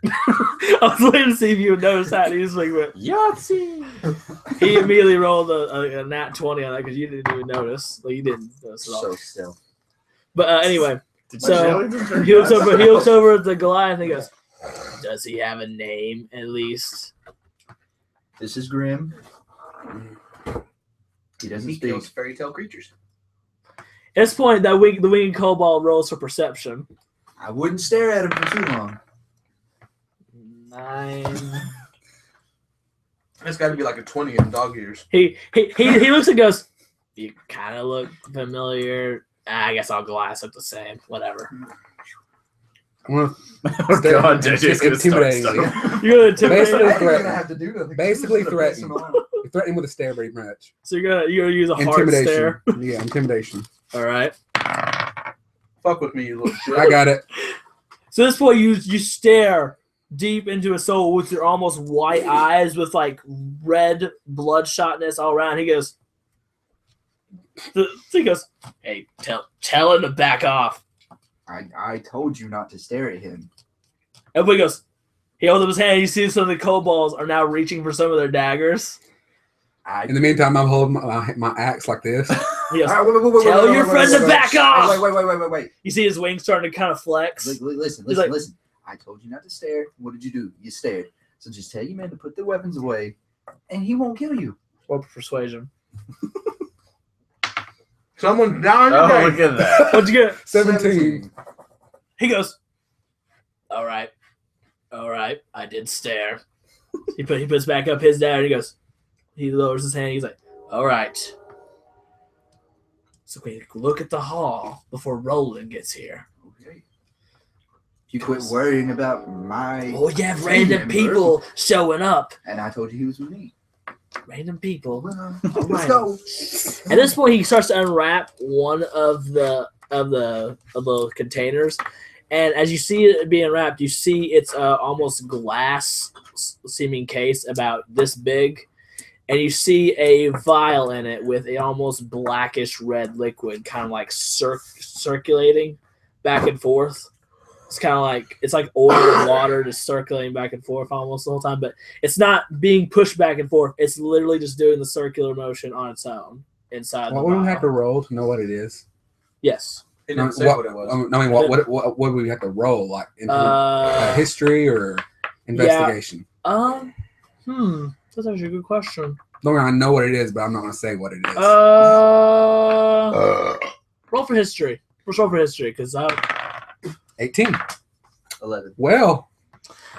Speaker 2: I was waiting to see if you would notice that. He was like,
Speaker 5: Yahtzee!
Speaker 2: he immediately rolled a nat 20 on that because you didn't even notice. Like you didn't notice at all.
Speaker 4: So still.
Speaker 2: But anyway,
Speaker 5: Did
Speaker 2: So,
Speaker 5: you
Speaker 2: he looks over at the Goliath and he goes, "Does he have a name at least?"
Speaker 4: This is Grim. He doesn't
Speaker 6: He
Speaker 4: speak.
Speaker 6: kills fairy tale creatures.
Speaker 2: At this point, the winged kobold rolls for perception.
Speaker 4: I wouldn't stare at him for too long.
Speaker 2: 9.
Speaker 6: It's got to be like a 20 in dog years.
Speaker 2: He looks and goes, "You kind of look familiar." I guess all Goliaths look the same. Whatever.
Speaker 3: I'm gonna
Speaker 5: Oh, God, JJ's
Speaker 3: just
Speaker 5: gonna start
Speaker 3: intimidating
Speaker 5: stuff.
Speaker 3: you.
Speaker 2: You're gonna intimidate
Speaker 3: Basically,
Speaker 2: him?
Speaker 4: I'm
Speaker 3: threaten.
Speaker 4: gonna have to do nothing.
Speaker 3: Basically
Speaker 4: I'm just gonna piss
Speaker 3: threaten.
Speaker 4: him off.
Speaker 3: You threaten with a stare pretty much.
Speaker 2: So you're gonna use a hard
Speaker 3: Intimidation.
Speaker 2: stare.
Speaker 3: Yeah, intimidation.
Speaker 2: All right.
Speaker 6: Fuck with me, you little shit.
Speaker 3: I got it.
Speaker 2: So at this point, you stare deep into his soul with your almost white eyes, with like red bloodshotness all around. He goes, "Hey, tell him to back off."
Speaker 4: I told you not to stare at him.
Speaker 2: Everybody goes. He holds up his hand. You see some of the kobolds are now reaching for some of their daggers.
Speaker 3: In the meantime, I'm holding my axe like this.
Speaker 2: He goes,
Speaker 4: All right, wait,
Speaker 2: "Tell
Speaker 4: wait,
Speaker 2: your
Speaker 4: wait,
Speaker 2: friend
Speaker 4: wait,
Speaker 2: to
Speaker 4: wait,
Speaker 2: back off."
Speaker 4: Wait.
Speaker 2: You see his wings starting to kind of flex.
Speaker 4: Listen.
Speaker 2: He's like-
Speaker 4: Listen. I told you not to stare. What did you do? You stared. So just tell your man to put the weapons away, and he won't kill you.
Speaker 2: Or persuasion.
Speaker 6: Someone's dying
Speaker 5: Oh,
Speaker 6: today.
Speaker 5: look at that.
Speaker 2: What'd you get?
Speaker 3: 17.
Speaker 2: He goes, all right, I did stare. He puts back up his dagger. And he lowers his hand. He's like, all right. So we look at the hall before Roland gets here.
Speaker 4: Okay. You quit worrying about my.
Speaker 2: Oh, you have
Speaker 4: team
Speaker 2: random
Speaker 4: member,
Speaker 2: people showing up.
Speaker 4: And I told you he was with me.
Speaker 2: Random people.
Speaker 4: Let's
Speaker 2: Alright.
Speaker 4: go.
Speaker 2: At this point, he starts to unwrap one of the containers, and as you see it being wrapped, you see it's almost glass seeming case about this big, and you see a vial in it with a almost blackish red liquid, kind of like circulating back and forth. It's like oil and water just circulating back and forth almost the whole time, but it's not being pushed back and forth. It's literally just doing the circular motion on its own inside the
Speaker 3: Well, we don't
Speaker 2: vial.
Speaker 3: have to roll to know what it is.
Speaker 2: Yes.
Speaker 6: He didn't say what it was.
Speaker 3: I mean, what would we have to roll? Like history or investigation?
Speaker 2: That's actually a good question.
Speaker 3: Don't I know what it is, but I'm not going to say what it is.
Speaker 2: Roll for history. Let's roll for history, because
Speaker 3: 18.
Speaker 4: 11.
Speaker 3: Well,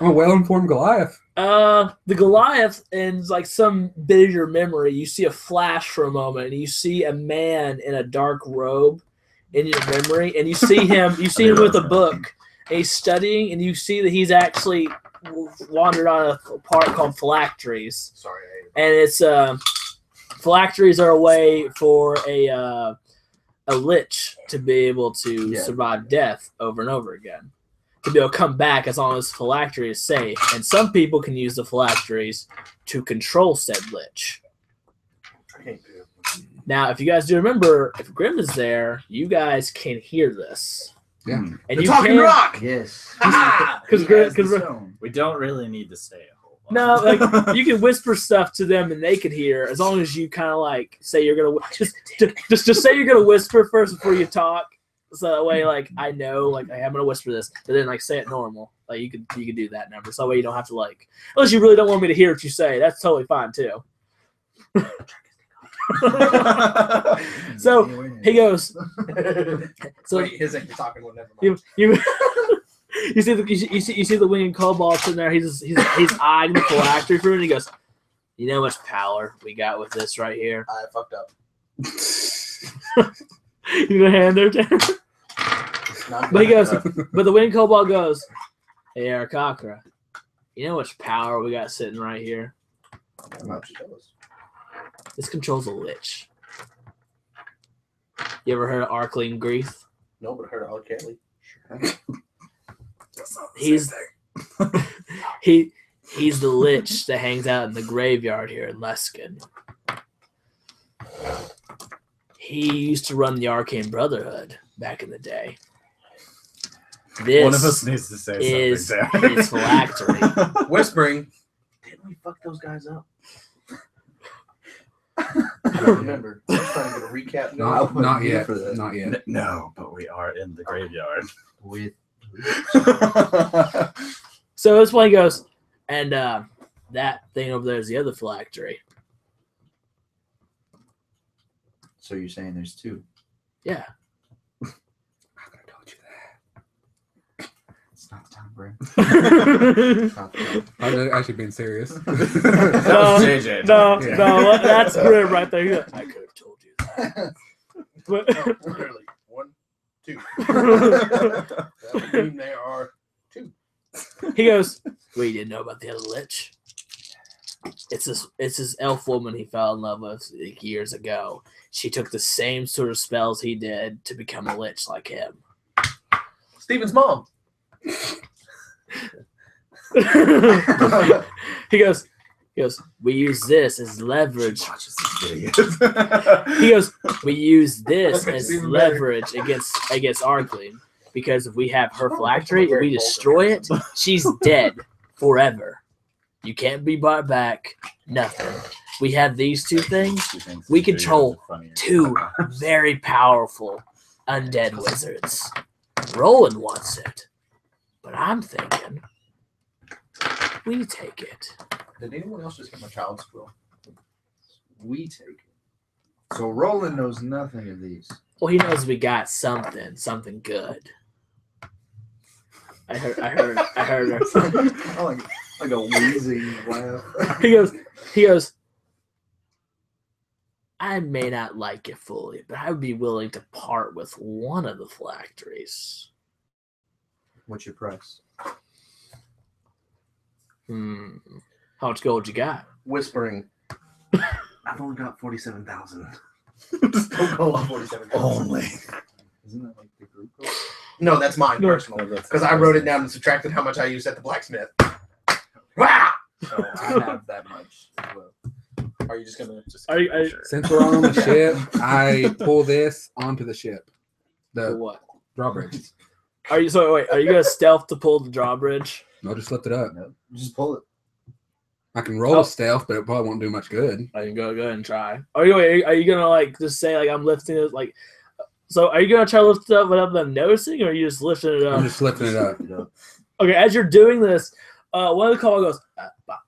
Speaker 3: I'm a well-informed Goliath.
Speaker 2: the Goliath, in like some bit of your memory, you see a flash for a moment, and you see a man in a dark robe in your memory, and you see him with a book, and he's studying, and you see that he's actually wandered on a part called phylacteries.
Speaker 6: Sorry.
Speaker 2: And it's phylacteries are a way for a lich to be able to survive death over and over again, to be able to come back as long as phylactery is safe. And some people can use the phylacteries to control said lich.
Speaker 6: I can't do it.
Speaker 2: Now, if you guys do remember, if Grim is there, you guys can hear this.
Speaker 3: Yeah.
Speaker 2: And
Speaker 6: The
Speaker 2: you
Speaker 6: talking
Speaker 2: can,
Speaker 6: rock.
Speaker 4: Yes.
Speaker 2: because
Speaker 4: He has the stone.
Speaker 5: We don't really need to say a whole lot.
Speaker 2: no, like you can whisper stuff to them and they can hear, as long as you kind of like say you're gonna just say you're gonna whisper first before you talk, so that way like I know like hey, I'm gonna whisper this, but then like say it normal. Like you could do that number, so that way you don't have to like, unless you really don't want me to hear what you say, that's totally fine too. So he goes. So
Speaker 6: Wait, his ain't talking one. Never mind.
Speaker 2: you you see the winged kobold sitting there. He's eyeing the phylactery for him, and he goes, "You know how much power we got with this right here."
Speaker 6: I fucked up.
Speaker 2: You gonna hand there, Tanner?
Speaker 6: Not
Speaker 2: But he goes,
Speaker 6: good.
Speaker 2: but the winged kobold goes, "Hey, Arakakra, you know how much power we got sitting right here?
Speaker 6: How much? Tell us.
Speaker 2: This controls a lich. You ever heard of Arkling Greeth?
Speaker 6: No, but I heard of R. Kelly.
Speaker 2: He's he's the lich that hangs out in the graveyard here in Leskin. He used to run the Arcane Brotherhood back in the day. This
Speaker 5: One of us needs to say
Speaker 2: is
Speaker 5: something.
Speaker 2: his phylactery.
Speaker 6: Whispering. Didn't we fuck those guys up? I don't remember. I'm trying to get a recap.
Speaker 3: Not,
Speaker 4: wasn't
Speaker 3: not
Speaker 4: here
Speaker 3: yet.
Speaker 4: for that.
Speaker 3: Not yet.
Speaker 5: No, but we are in the graveyard.
Speaker 4: With
Speaker 2: So this one he goes, and that thing over there is the other phylactery.
Speaker 4: so you're saying there's two?
Speaker 2: Yeah.
Speaker 3: I could have told you that.
Speaker 4: It's not the time, Brent.
Speaker 2: no,
Speaker 4: Not the time.
Speaker 3: I'm actually being serious.
Speaker 5: That was JJ.
Speaker 2: no,
Speaker 3: Yeah.
Speaker 2: that's Grim right there. He's like, I could have told you that. But,
Speaker 6: No, clearly. 1, 2. That would mean there are 2.
Speaker 2: he goes, we didn't know about the other lich. It's this elf woman he fell in love with like, years ago. She took the same sort of spells he did to become a lich like him.
Speaker 6: Steven's mom.
Speaker 2: he goes, we use this as leverage.
Speaker 5: Watches these videos.
Speaker 2: He goes, we use this
Speaker 6: That makes
Speaker 2: as
Speaker 6: it even better.
Speaker 2: leverage against Arkling, because if we have her phylactery and we destroy it, she's dead forever. You can't be brought back. Nothing. We have these two things. We control 2 very powerful undead wizards. Roland wants it, but I'm thinking we take it.
Speaker 6: Did anyone else just get my child's quill?
Speaker 4: We take it. So Roland knows nothing of these.
Speaker 2: Well, he knows we got something good. I heard her.
Speaker 4: I like a wheezing laugh.
Speaker 2: He goes, I may not like it fully, but I would be willing to part with one of the phylacteries.
Speaker 4: What's your price?
Speaker 2: How much gold you got?
Speaker 6: Whispering.
Speaker 1: I've only got 47,000.
Speaker 6: Just don't go on 47.
Speaker 5: Only.
Speaker 4: Isn't that like the group goal?
Speaker 6: No, that's mine
Speaker 2: No.
Speaker 6: personally. Because I wrote it down and subtracted how much I used at the blacksmith. Wow!
Speaker 4: So I have that much as well.
Speaker 6: Are you just gonna
Speaker 2: Are you
Speaker 3: Since we're on the ship, I pull this onto the ship.
Speaker 2: for
Speaker 3: The
Speaker 2: what?
Speaker 3: drawbridge.
Speaker 2: Are you wait? Are you gonna stealth to pull the drawbridge?
Speaker 3: No, just lift it up.
Speaker 4: No, just pull it.
Speaker 3: I can roll
Speaker 2: Oh.
Speaker 3: a stealth, but it probably won't do much good.
Speaker 2: I can go ahead and try. Are you gonna like just say like I'm lifting it like? So are you gonna try to lift it up without them noticing, or are you just lifting it
Speaker 3: I'm
Speaker 2: up?
Speaker 3: just lifting it up.
Speaker 2: Okay, as you're doing this, one of the call goes,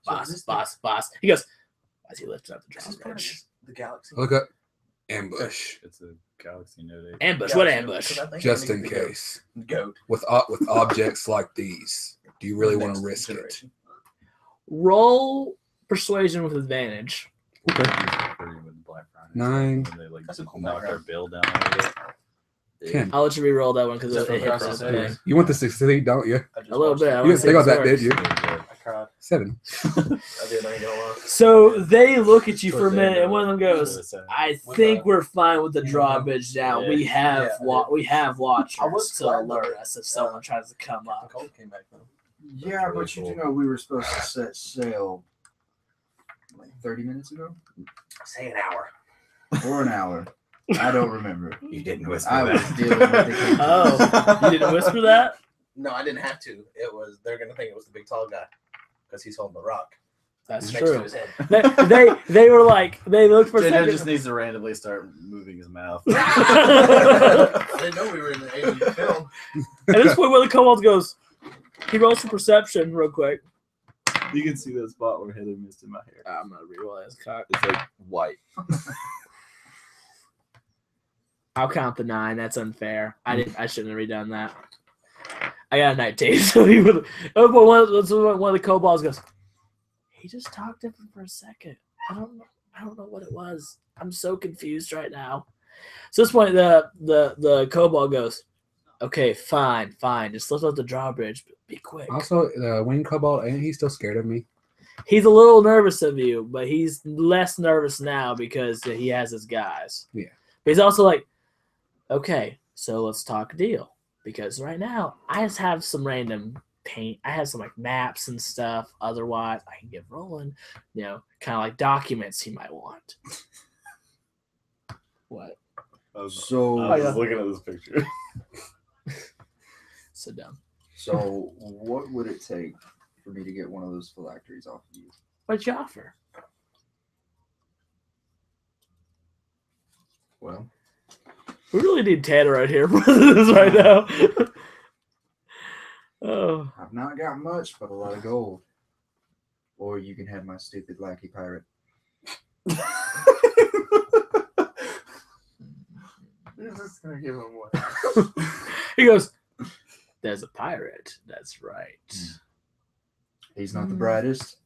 Speaker 2: boss. He goes, as he lifts up the drawbridge.
Speaker 6: the galaxy?
Speaker 3: Look up. Ambush.
Speaker 5: It's a Galaxy Note 8.
Speaker 2: Ambush. What ambush?
Speaker 3: Just in case.
Speaker 6: Goat.
Speaker 3: With objects like these, do you really want to risk it?
Speaker 2: Roll persuasion with advantage.
Speaker 5: With Black Friday.
Speaker 3: 9,
Speaker 5: When they like
Speaker 6: That's a cool
Speaker 5: knock their
Speaker 6: background.
Speaker 5: bill down a little bit.
Speaker 3: 10.
Speaker 2: I'll let you re-roll that one because
Speaker 5: Is that
Speaker 2: it
Speaker 5: from
Speaker 2: hit
Speaker 5: Cross
Speaker 2: that
Speaker 5: the
Speaker 2: thing.
Speaker 5: Seas?
Speaker 3: You want to succeed, don't you?
Speaker 6: I just
Speaker 2: A little
Speaker 6: watched
Speaker 2: bit.
Speaker 6: it.
Speaker 2: I
Speaker 3: You
Speaker 2: wanna
Speaker 3: didn't
Speaker 2: see
Speaker 3: think
Speaker 2: if
Speaker 3: about
Speaker 2: it
Speaker 3: that, did
Speaker 2: works.
Speaker 3: you?
Speaker 6: I cried.
Speaker 3: 7.
Speaker 6: I did. I ain't gonna lie.
Speaker 2: So they look at you for a
Speaker 5: Towards the end
Speaker 2: minute, and one of them
Speaker 5: it,
Speaker 2: goes,
Speaker 5: it's,
Speaker 2: "I
Speaker 6: With
Speaker 2: think
Speaker 6: the-
Speaker 2: we're fine with the drawbridge now.
Speaker 5: Yeah.
Speaker 2: We have
Speaker 6: Yeah,
Speaker 2: we have watchers
Speaker 6: I was
Speaker 2: to
Speaker 6: glad
Speaker 2: alert
Speaker 6: that,
Speaker 2: us if someone tries to come up."
Speaker 6: Cold came back though.
Speaker 4: Yeah, but you do know we were supposed to set sail like 30 minutes ago?
Speaker 6: Say an hour.
Speaker 4: Or an hour. I don't remember.
Speaker 5: You didn't whisper
Speaker 4: I was
Speaker 5: that.
Speaker 4: dealing with the
Speaker 2: Oh, you didn't whisper that?
Speaker 6: No, I didn't have to. It was. They're gonna think it was the big tall guy because he's holding the rock
Speaker 2: That's
Speaker 6: next to
Speaker 2: true.
Speaker 6: his head.
Speaker 2: They were like they looked for a
Speaker 5: JJ
Speaker 2: second.
Speaker 5: just needs to randomly start moving his mouth.
Speaker 6: I didn't know we were in the alien film.
Speaker 2: At this point, one of the kobolds goes, he rolls for perception real quick.
Speaker 5: You can see that spot where Heather missed in my hair.
Speaker 2: I'm gonna re-roll his cock.
Speaker 5: It's like white.
Speaker 2: I'll count the 9. That's unfair. I shouldn't have redone that. I got a 19. So he would. Oh, but one of the kobolds goes. He just talked to him for a second. I don't know what it was. I'm so confused right now. So at this point, the kobold goes, "Okay, fine. Just lift up the drawbridge, but be quick."
Speaker 3: Also, the winged cobalt, ain't he still scared of me?
Speaker 2: He's a little nervous of you, but he's less nervous now because he has his guys.
Speaker 3: Yeah.
Speaker 2: But he's also like, okay, so let's talk deal. Because right now, I just have some random paint. I have some like maps and stuff. Otherwise, I can get rolling. Kind of like documents he might want. What?
Speaker 5: I was
Speaker 4: So,
Speaker 5: looking at this picture.
Speaker 2: So dumb.
Speaker 4: so what would it take for me to get one of those phylacteries off of you?
Speaker 2: What'd you offer?
Speaker 4: Well,
Speaker 2: We really need Tanner right here for this right now. Oh.
Speaker 4: I've not got much, but a lot of gold. Or you can have my stupid lackey pirate.
Speaker 6: You're just gonna give him what?
Speaker 2: He goes, "There's a pirate. That's right."
Speaker 4: He's not the brightest,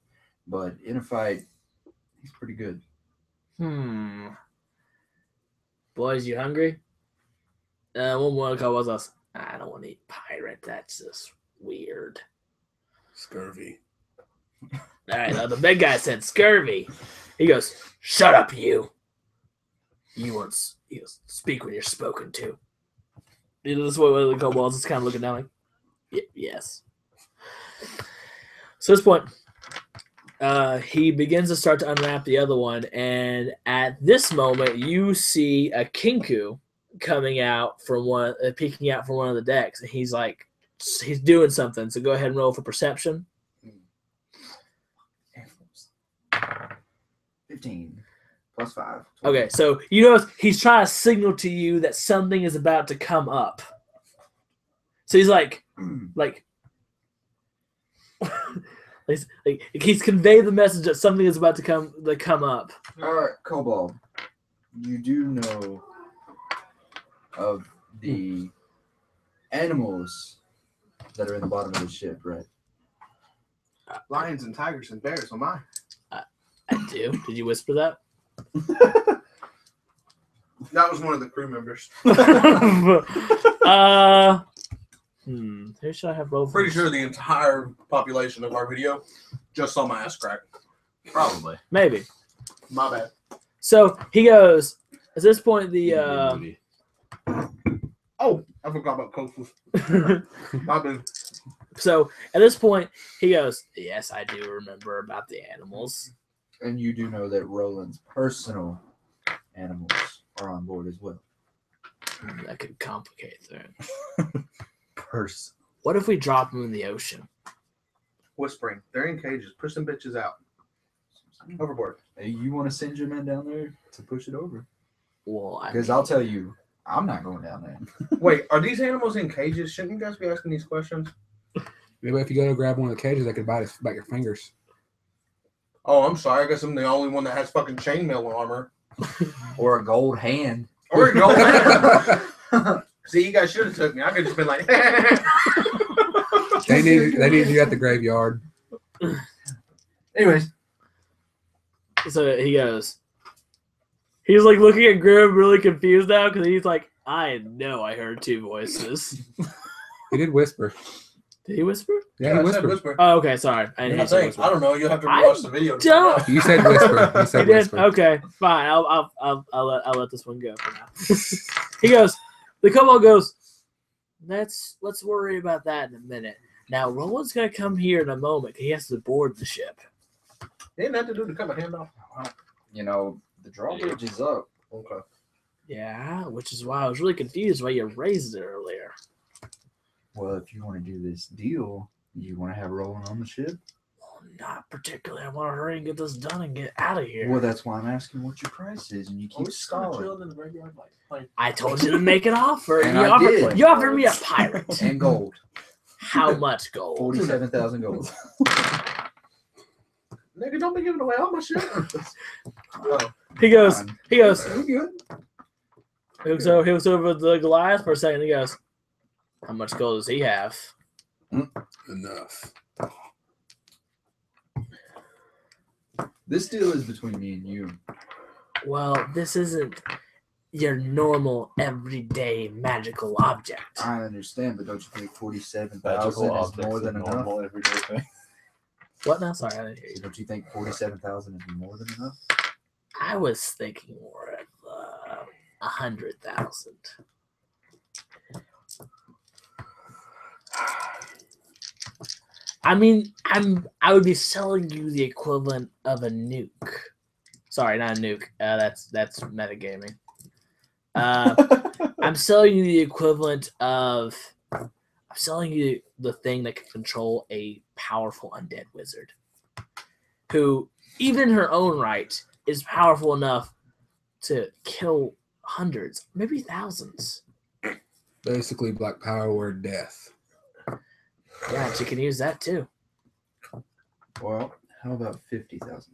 Speaker 4: but in a fight, he's pretty good.
Speaker 2: Boys, you hungry? One more call was us. I don't want to eat pirate. That's just weird.
Speaker 3: Scurvy.
Speaker 2: All right, now the big guy said scurvy. He goes, "Shut up, you. You goes, speak when you're spoken to." This way, one of the kobolds is kind of looking down like, yes. So at this point, he begins to start to unwrap the other one, and at this moment, you see a Kinku coming out from peeking out from one of the decks, and he's doing something. So go ahead and roll for perception.
Speaker 4: 15 plus 5.
Speaker 2: Okay, so you notice he's trying to signal to you that something is about to come up. So he's like he's conveyed the message that something is about to come up.
Speaker 4: All right, Kobold, you do know of the animals that are in the bottom of the ship, right?
Speaker 6: Lions and tigers and bears. Am I?
Speaker 2: I do. Did you whisper that?
Speaker 6: That was one of the crew members.
Speaker 2: Who should I have roll?
Speaker 6: Pretty sure the entire population of our video just saw my ass crack.
Speaker 5: Probably.
Speaker 2: Maybe.
Speaker 6: My bad.
Speaker 2: So he goes. At this point, the
Speaker 6: Oh, I forgot about coaches. My bad.
Speaker 2: so at this point he goes. Yes, I do remember about the animals.
Speaker 4: And you do know that Roland's personal animals are on board as well.
Speaker 2: That could complicate things.
Speaker 4: Person.
Speaker 2: What if we drop them in the ocean?
Speaker 6: Whispering. They're in cages. Push them bitches out. Overboard.
Speaker 4: Hey, you want to send your men down there to push it over?
Speaker 2: Well, I
Speaker 4: Because
Speaker 2: mean,
Speaker 4: I'll tell you, I'm not going down there.
Speaker 6: Wait, are these animals in cages? Shouldn't you guys be asking these questions?
Speaker 3: Maybe if you go to grab one of the cages, they could bite your fingers.
Speaker 6: Oh, I'm sorry. I guess I'm the only one that has fucking chainmail armor.
Speaker 4: Or a gold hand.
Speaker 6: Or a gold hand. See, you guys should have took me. I could have just been like,
Speaker 3: They need you at the graveyard.
Speaker 4: Anyways,
Speaker 2: so he goes. He's like looking at Grim, really confused now because he's like, I know I heard two voices.
Speaker 3: He did whisper.
Speaker 2: Did he whisper?
Speaker 3: Yeah, he
Speaker 6: I said
Speaker 3: whispered.
Speaker 6: whisper.
Speaker 2: Oh, okay, sorry. I didn't
Speaker 6: I
Speaker 2: hear you say
Speaker 6: think.
Speaker 2: whisper.
Speaker 6: I don't know. You'll have to
Speaker 2: I
Speaker 6: rewatch the video. to
Speaker 2: don't-
Speaker 6: find out.
Speaker 3: You said whisper. You
Speaker 2: He
Speaker 3: said
Speaker 2: did.
Speaker 3: whisper.
Speaker 2: Okay, fine. I'll let this one go for now. He goes. The kobold goes. Let's worry about that in a minute. Now Roland's gonna come here in a moment. He has to board the ship.
Speaker 6: They didn't have to do to cut my hand off.
Speaker 4: you know, the drawbridge is up.
Speaker 6: Okay.
Speaker 2: Yeah, which is why I was really confused why you raised it earlier.
Speaker 4: Well, if you want to do this deal, you want to have Roland on the ship?
Speaker 2: Well, not particularly. I want to hurry and get this done and get out of here.
Speaker 4: Well, that's why I'm asking what your price is, and you
Speaker 6: Are
Speaker 4: keep
Speaker 6: we just kind of
Speaker 4: stalling.
Speaker 6: chilling in the graveyard, like playing?
Speaker 2: I told you to make an offer.
Speaker 4: And
Speaker 2: you,
Speaker 4: I
Speaker 2: offered,
Speaker 4: did.
Speaker 2: you offered me a pirate.
Speaker 4: And gold.
Speaker 2: How much gold?
Speaker 4: 47,000 gold.
Speaker 6: Nigga, don't be giving away all my shit. Oh,
Speaker 2: He goes.
Speaker 4: Fine.
Speaker 2: He goes.
Speaker 4: We good.
Speaker 2: He looks over the Goliath for a second. He goes, "How much gold does he have?"
Speaker 3: Enough.
Speaker 4: This deal is between me and you.
Speaker 2: Well, this isn't your normal, everyday magical object.
Speaker 4: I understand, but don't you think 47,000
Speaker 5: Magical
Speaker 4: is
Speaker 5: objects
Speaker 4: more
Speaker 5: is
Speaker 4: than enough?
Speaker 5: normal everyday thing.
Speaker 2: What now? Sorry, I didn't hear you.
Speaker 4: Don't you think 47,000 is more than enough?
Speaker 2: I was thinking more of 100,000. I mean, I would be selling you the equivalent of a nuke. Sorry, not a nuke. That's metagaming. I'm selling you the equivalent of. I'm selling you the thing that can control a powerful undead wizard, who, even in her own right, is powerful enough to kill hundreds, maybe thousands.
Speaker 3: Basically, Black Power word death.
Speaker 2: Yeah, she can use that too.
Speaker 4: Well, how about 50,000?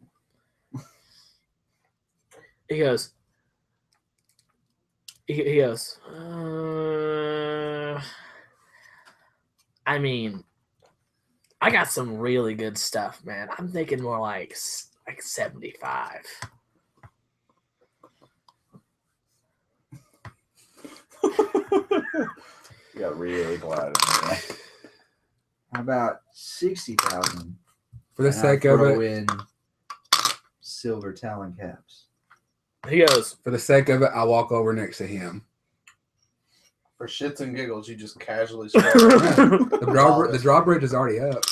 Speaker 2: He goes. He goes. I mean, I got some really good stuff, man. I'm thinking more like 75.
Speaker 5: You got really quiet.
Speaker 4: How about 60,000?
Speaker 3: For the
Speaker 4: And I
Speaker 3: sake of
Speaker 4: throw
Speaker 3: it,
Speaker 4: in silver talon caps.
Speaker 2: He goes.
Speaker 3: for the sake of it, I walk over next to him.
Speaker 6: For shits and giggles, you just casually
Speaker 2: he
Speaker 3: The drawbridge is already up.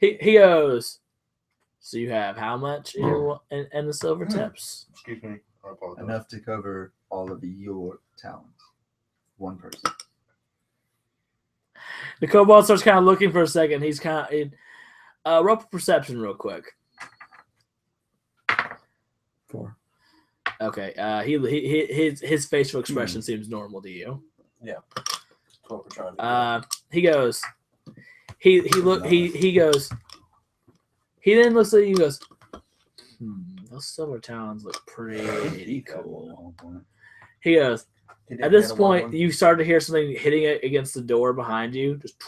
Speaker 2: goes. So you have how much in the silver tips?
Speaker 6: Excuse me. I apologize.
Speaker 4: Enough to cover all of your talents. One person.
Speaker 2: The kobold starts kind of looking for a second. He's kind of roll for perception real quick.
Speaker 3: 4.
Speaker 2: Okay. His facial expression seems normal to you.
Speaker 6: That's what we're trying to do.
Speaker 2: He goes. He goes. He then looks at you and goes, those silver talons look pretty cool. He goes,
Speaker 6: He did
Speaker 2: at this
Speaker 6: get a
Speaker 2: point,
Speaker 6: one.
Speaker 2: you start to hear something hitting it against the door behind you. Just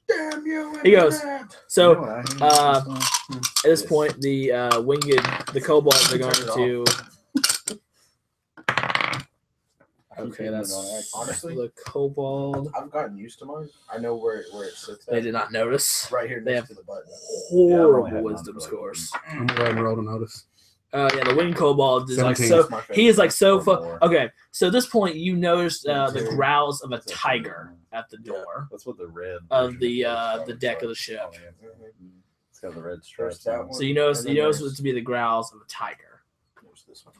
Speaker 6: Damn you!
Speaker 2: He goes,
Speaker 6: Internet!
Speaker 2: so
Speaker 4: You know what, I hate
Speaker 2: at this point, the the kobolds are going to. Okay, that's
Speaker 6: Honestly?
Speaker 2: the kobold.
Speaker 6: I've gotten used to mine. I know where it sits.
Speaker 2: They did not notice.
Speaker 6: Right here
Speaker 2: They
Speaker 6: next
Speaker 2: have
Speaker 6: to the button.
Speaker 2: horrible
Speaker 5: had
Speaker 2: wisdom
Speaker 5: none for, like,
Speaker 2: scores.
Speaker 3: I'm gonna go ahead and roll to notice.
Speaker 2: Yeah, the winged kobold is like
Speaker 3: 17.
Speaker 2: so.
Speaker 6: That's my favorite.
Speaker 2: He is like so.
Speaker 5: Or more.
Speaker 2: Okay, so at this point, you noticed the
Speaker 6: Military.
Speaker 2: growls of a
Speaker 5: That's
Speaker 2: tiger at the door.
Speaker 5: That's what the red
Speaker 2: Of
Speaker 5: version
Speaker 2: the,
Speaker 5: is.
Speaker 2: the deck of the ship.
Speaker 5: Oh, yeah. It's got the red stripes.
Speaker 6: that
Speaker 5: on it.
Speaker 6: one.
Speaker 2: So you notice
Speaker 6: And then
Speaker 2: it
Speaker 6: there's-
Speaker 2: to be the growls of a tiger.
Speaker 6: There's this one.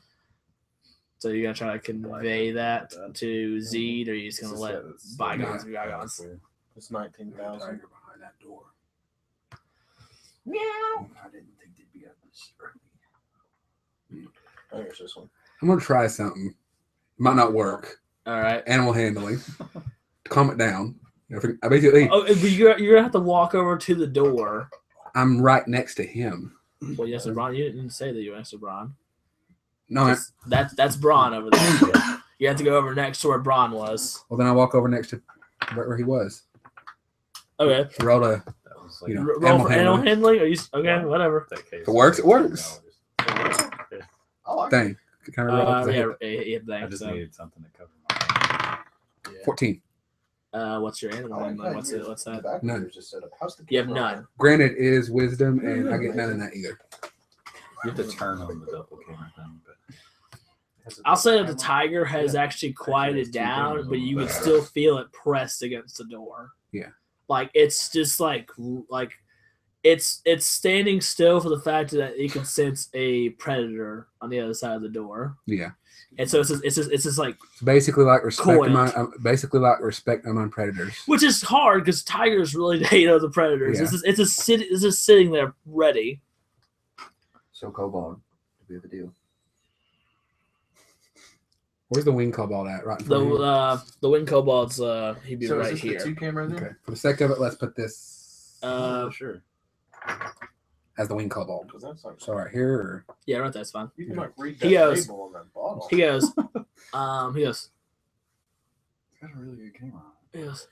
Speaker 2: So you're gonna try to convey that to Zed, or you're just gonna
Speaker 5: It's
Speaker 2: let
Speaker 5: got this-
Speaker 2: bygones be bygones?
Speaker 6: It's 19,000.
Speaker 3: Tiger behind that door.
Speaker 6: Meow.
Speaker 4: I didn't think they'd be up this early.
Speaker 6: Oh, here's this one.
Speaker 3: I'm gonna try something. Might not work.
Speaker 2: All right.
Speaker 3: Animal handling. Calm it down. I basically,
Speaker 2: Oh, but you're gonna have to walk over to the door.
Speaker 3: I'm right next to him.
Speaker 2: Well, yes, Braun. You didn't say that you were next to Braun.
Speaker 3: No,
Speaker 2: That's Braun over there. You have to go over next to where Braun was.
Speaker 3: well then I walk over next to where he was.
Speaker 2: Okay.
Speaker 3: Roll a.
Speaker 5: That was like
Speaker 3: You know,
Speaker 2: Roll
Speaker 3: animal
Speaker 2: for animal
Speaker 3: handling.
Speaker 2: handling. Are you okay? Whatever.
Speaker 5: that case.
Speaker 3: If it works, it works.
Speaker 6: I like it.
Speaker 3: Thing. Can I roll? 'Cause I
Speaker 2: Yeah.
Speaker 3: hit
Speaker 2: Yeah.
Speaker 5: I
Speaker 2: Thanks.
Speaker 5: just
Speaker 2: So,
Speaker 5: needed something to cover my.
Speaker 3: 14.
Speaker 2: what's your animal
Speaker 6: I like
Speaker 2: handling?
Speaker 6: how
Speaker 2: What's
Speaker 6: yours-
Speaker 2: it? What's
Speaker 6: the
Speaker 2: that?
Speaker 6: back
Speaker 3: None.
Speaker 6: yours just set up. How's the
Speaker 2: You have
Speaker 6: camera on
Speaker 2: none.
Speaker 3: Granted, it is wisdom, and I get none in that either.
Speaker 5: You have to turn on the double camera thing, but
Speaker 6: it?
Speaker 2: I'll say that the tiger has actually quieted down, but you can still feel it pressed against the door.
Speaker 3: Yeah.
Speaker 2: Like it's just like it's standing still for the fact that it can sense a predator on the other side of the door,
Speaker 3: Yeah.
Speaker 2: and so it's just like,
Speaker 3: It's basically like respect
Speaker 2: Coiled.
Speaker 3: among predators.
Speaker 2: which is hard because tigers really hate other predators.
Speaker 3: Yeah.
Speaker 2: It's just sitting there ready.
Speaker 4: So Kobold, we have a deal.
Speaker 3: Where's the wing kobold at? Right in
Speaker 2: The
Speaker 3: front of him?
Speaker 2: the wind kobold's he'd be
Speaker 6: So
Speaker 2: right
Speaker 6: is this
Speaker 2: here.
Speaker 6: the 2 camera then?
Speaker 3: Okay. For the sake of it, let's put this
Speaker 5: sure.
Speaker 3: as the wing kobold.
Speaker 6: Because that's like,
Speaker 3: So right here, or
Speaker 2: Yeah, right. That's fine.
Speaker 6: you can like read
Speaker 2: He
Speaker 6: that
Speaker 2: goes-
Speaker 6: label on that bottle.
Speaker 2: He goes.
Speaker 5: It's got a really good camera.
Speaker 2: Yes.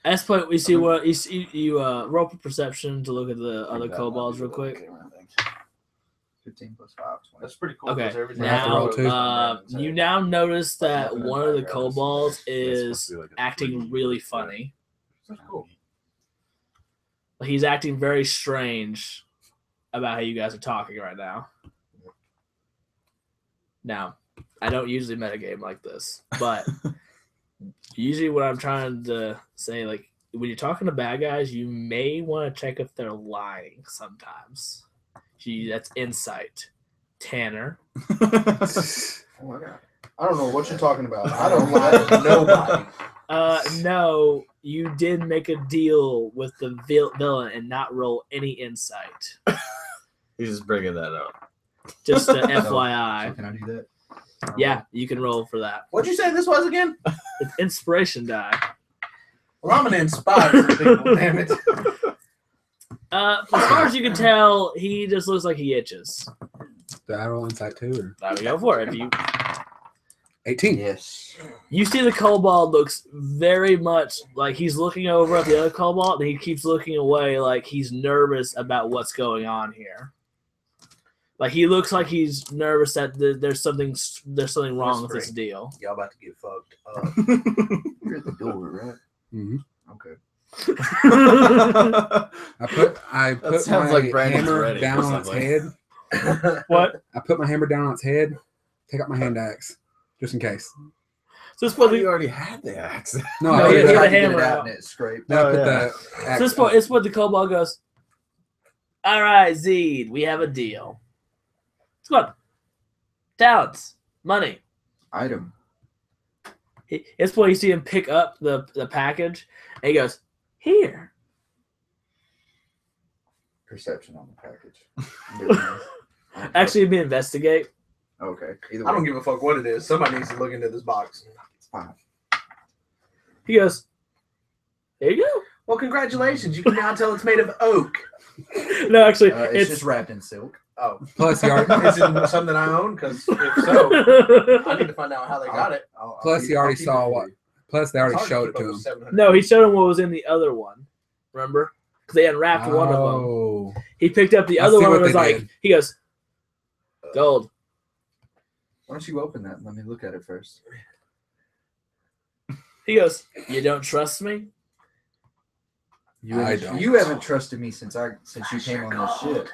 Speaker 2: At this point, we see what you roll for perception to look at the other
Speaker 5: That might
Speaker 2: kobolds
Speaker 5: be
Speaker 2: real
Speaker 5: the
Speaker 2: quick.
Speaker 5: camera, I think.
Speaker 4: 15 plus 5, 20.
Speaker 6: That's pretty cool.
Speaker 2: Okay.
Speaker 6: 'cause everything
Speaker 3: have to roll
Speaker 6: else
Speaker 3: too.
Speaker 6: goes on there and
Speaker 2: You
Speaker 6: say-
Speaker 2: now notice that
Speaker 6: Nothing in
Speaker 2: one of the
Speaker 6: background.
Speaker 2: kobolds
Speaker 5: It's supposed
Speaker 2: is
Speaker 5: to be like a
Speaker 2: acting
Speaker 5: 3D
Speaker 2: really
Speaker 5: effect.
Speaker 2: funny.
Speaker 6: That's cool.
Speaker 2: He's acting very strange about how you guys are talking right now. Now, I don't usually metagame like this, but usually what I'm trying to say, like, when you're talking to bad guys, you may want to check if they're lying sometimes. That's insight. Tanner.
Speaker 6: Oh my god. I don't know what you're talking about. I don't lie to nobody.
Speaker 2: No, you did make a deal with the villain and not roll any insight.
Speaker 5: He's just bringing that up.
Speaker 2: Just
Speaker 4: So
Speaker 2: FYI.
Speaker 4: can I do that?
Speaker 2: Yeah, you can roll for that.
Speaker 6: What'd you say this was again?
Speaker 2: It's inspiration die.
Speaker 6: Well, I'm gonna inspire people, damn it.
Speaker 2: As far as you can tell, he just looks like he itches.
Speaker 3: do I roll insight too, or
Speaker 2: There we go for it. If
Speaker 3: 18?
Speaker 4: Yes.
Speaker 2: you see the kobold looks very much like he's looking over at the other kobold, and he keeps looking away like he's nervous about what's going on here. Like he looks like he's nervous that there's something wrong with this deal.
Speaker 6: Y'all about to get fucked up.
Speaker 4: You're at the door, right?
Speaker 3: Mm-hmm.
Speaker 4: Okay.
Speaker 3: I put
Speaker 5: That sounds
Speaker 3: my
Speaker 5: like Brandon's
Speaker 3: hammer
Speaker 5: ready
Speaker 3: down
Speaker 5: for
Speaker 3: on its
Speaker 5: something.
Speaker 3: head.
Speaker 2: What?
Speaker 3: I put my hammer down on its head. Take out my hand axe, just in case.
Speaker 2: So this
Speaker 5: Well,
Speaker 2: point,
Speaker 5: you already had the axe.
Speaker 3: No,
Speaker 2: No,
Speaker 3: I
Speaker 2: he
Speaker 3: put
Speaker 2: had
Speaker 3: that-
Speaker 2: a hammer
Speaker 4: Get it
Speaker 2: out.
Speaker 4: and it scraped.
Speaker 3: then I
Speaker 5: Oh,
Speaker 3: put
Speaker 5: yeah.
Speaker 3: the
Speaker 2: so
Speaker 3: axe
Speaker 2: this point, it's what the kobold goes. All right, Zed, we have a deal. Come on, talents, money.
Speaker 4: Item.
Speaker 2: At this point, you see him pick up the package, and he goes, "Here."
Speaker 4: Perception on the package.
Speaker 2: Actually, me investigate.
Speaker 4: Okay. Either way.
Speaker 6: I don't give a fuck what it is. Somebody needs to look into this box.
Speaker 4: It's 5.
Speaker 2: He goes, "There you go."
Speaker 6: Well, congratulations. You can now tell it's made of oak.
Speaker 2: No, actually,
Speaker 4: It's
Speaker 2: it's
Speaker 4: just wrapped in silk.
Speaker 6: Oh.
Speaker 3: plus he already
Speaker 6: Is it something I own? Because if so, I need to find out how they got it.
Speaker 3: Plus, he already
Speaker 4: keep
Speaker 3: saw
Speaker 4: it for
Speaker 3: what-
Speaker 4: you.
Speaker 3: plus they already
Speaker 6: It's hard
Speaker 3: showed it
Speaker 6: keep
Speaker 3: to
Speaker 6: up
Speaker 3: him.
Speaker 6: with 700.
Speaker 2: No, he showed him what was in the other one. Remember? Because they unwrapped one of them.
Speaker 3: Oh,
Speaker 2: He picked up the
Speaker 3: I
Speaker 2: other
Speaker 3: see
Speaker 2: one and
Speaker 3: what
Speaker 2: was
Speaker 3: they
Speaker 2: like,
Speaker 3: did.
Speaker 2: he goes, "Gold."
Speaker 4: Why don't you open that and let me look at it first?
Speaker 2: He goes, "You don't trust me?"
Speaker 3: I don't.
Speaker 4: You haven't trusted me since you came on this ship.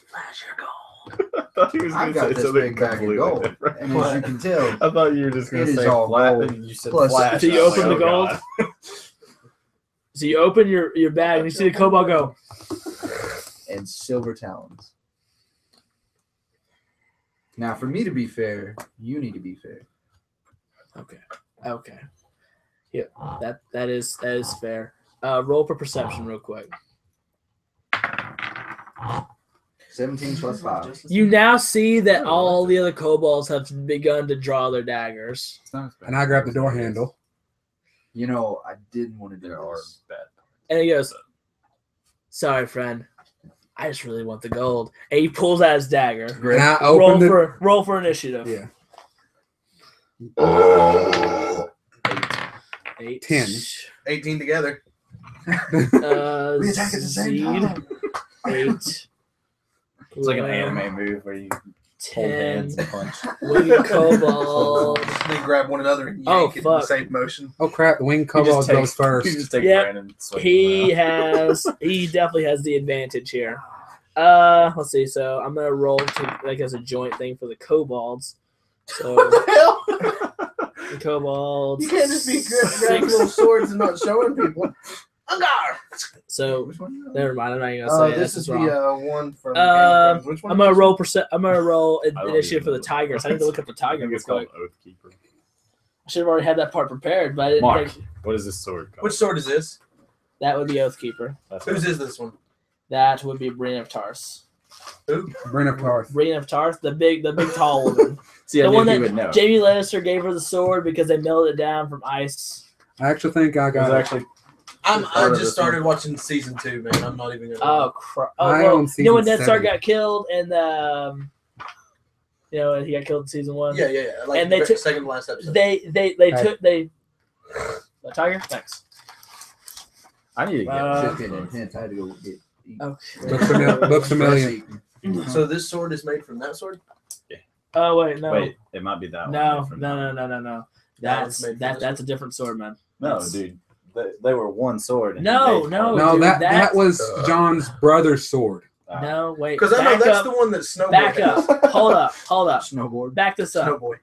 Speaker 2: Flash your gold.
Speaker 5: I thought he was
Speaker 4: I've
Speaker 5: gonna
Speaker 4: got
Speaker 5: say
Speaker 4: this
Speaker 5: something
Speaker 4: big bag of
Speaker 5: completely
Speaker 4: gold,
Speaker 5: different.
Speaker 4: and as you can tell,
Speaker 5: I thought you were just gonna
Speaker 4: It is
Speaker 5: say
Speaker 4: all
Speaker 5: flat,
Speaker 4: gold.
Speaker 5: and you said
Speaker 4: Plus-
Speaker 5: flash.
Speaker 2: So you
Speaker 5: I was
Speaker 2: open
Speaker 5: like,
Speaker 2: the
Speaker 5: oh,
Speaker 2: gold?
Speaker 5: God.
Speaker 2: So you open your bag and you see the kobold go.
Speaker 4: and silver talons. Now, for me to be fair, you need to be fair.
Speaker 2: Okay. Yeah, that is fair. Roll for perception real quick.
Speaker 4: 17 plus 5.
Speaker 2: You now see that all the other kobolds have begun to draw their daggers.
Speaker 3: And I grab the door handle.
Speaker 4: You know, I didn't want to do
Speaker 5: There are
Speaker 4: this.
Speaker 5: bad.
Speaker 2: And he goes, "Sorry, friend. I just really want the gold." And he pulls out his dagger.
Speaker 3: And I opened it.
Speaker 2: Roll for initiative.
Speaker 3: Yeah.
Speaker 2: 8.
Speaker 3: 10.
Speaker 6: 18 together.
Speaker 4: We attack at the same
Speaker 2: Zed,
Speaker 4: time.
Speaker 2: 8.
Speaker 5: It's like an
Speaker 2: Lamb,
Speaker 5: anime move where you hold
Speaker 2: 10.
Speaker 5: hands and punch.
Speaker 2: Winged kobold.
Speaker 6: They grab one another and
Speaker 2: Oh,
Speaker 6: yank it in the
Speaker 2: fuck.
Speaker 6: same motion.
Speaker 3: Oh crap! The winged
Speaker 5: You
Speaker 3: kobold
Speaker 5: just take-
Speaker 3: goes first.
Speaker 5: You just take
Speaker 2: Yeah.
Speaker 5: Brandon and swing
Speaker 2: He
Speaker 5: him
Speaker 2: he definitely has the advantage here. Let's see. So I'm gonna roll to like as a joint thing for the kobolds. So
Speaker 6: What the hell?
Speaker 2: the kobolds.
Speaker 6: You can't just be grabbing little swords and not showing people. Angar!
Speaker 2: So
Speaker 4: Which one?
Speaker 2: never mind. I'm not even gonna say it.
Speaker 6: This is
Speaker 2: wrong.
Speaker 6: the one from.
Speaker 2: Um,
Speaker 6: Game of Thrones. Which one?
Speaker 2: I'm gonna roll I'm gonna roll
Speaker 5: I don't
Speaker 2: initiative
Speaker 5: even
Speaker 2: for the
Speaker 5: know.
Speaker 2: tigers. I need to look up the
Speaker 5: I
Speaker 2: tiger
Speaker 5: think
Speaker 2: real
Speaker 5: it's called
Speaker 2: quick.
Speaker 5: Oathkeeper.
Speaker 2: I should have already had that part prepared, but I didn't
Speaker 5: Mark,
Speaker 2: think
Speaker 5: what is this sword called?
Speaker 6: Which sword is this?
Speaker 2: that would be Oathkeeper.
Speaker 5: That's
Speaker 6: Whose
Speaker 5: what-
Speaker 6: is this one?
Speaker 2: That would be Brienne of Tarth.
Speaker 3: Bren of Tarth.
Speaker 2: Brienne of Tarth, the big tall woman.
Speaker 5: See, I
Speaker 2: The
Speaker 5: knew
Speaker 2: one
Speaker 5: he
Speaker 2: that
Speaker 5: would know.
Speaker 2: Jamie Lannister gave her the sword because they melted it down from ice.
Speaker 3: I actually think I
Speaker 5: It was
Speaker 3: got it.
Speaker 5: actually
Speaker 6: I
Speaker 5: part of
Speaker 6: just
Speaker 5: this
Speaker 6: started watching season 2, man. I'm not even gonna.
Speaker 2: Oh crap! Oh,
Speaker 3: I
Speaker 2: well,
Speaker 3: own
Speaker 2: you know when
Speaker 3: season
Speaker 2: Ned Stark
Speaker 3: 7.
Speaker 2: got killed and he got killed in season 1.
Speaker 6: yeah. Like
Speaker 2: And they
Speaker 6: the
Speaker 2: took-
Speaker 6: second to last episode.
Speaker 2: They took the tiger. Thanks.
Speaker 5: I need to get
Speaker 4: 15 and 10. I had to go get.
Speaker 2: Okay.
Speaker 3: Books a million.
Speaker 6: So this sword is made from that sword.
Speaker 2: Oh wait, no,
Speaker 5: Wait, it might be that one.
Speaker 2: no.
Speaker 5: from-
Speaker 2: That's
Speaker 6: That one's made from this
Speaker 2: that's a different sword, man.
Speaker 5: No,
Speaker 2: That's-
Speaker 5: dude. They were one sword. and he
Speaker 2: No,
Speaker 5: made
Speaker 2: no.
Speaker 5: part.
Speaker 3: No,
Speaker 2: dude,
Speaker 3: that
Speaker 2: that's-
Speaker 3: was John's brother's sword.
Speaker 2: No, wait.
Speaker 6: Because I know
Speaker 2: back
Speaker 6: that's
Speaker 2: up.
Speaker 6: the one that Snowboy
Speaker 2: Back
Speaker 6: has.
Speaker 2: up. Hold up.
Speaker 4: Snowboard.
Speaker 2: Back this up.
Speaker 6: Snowboy.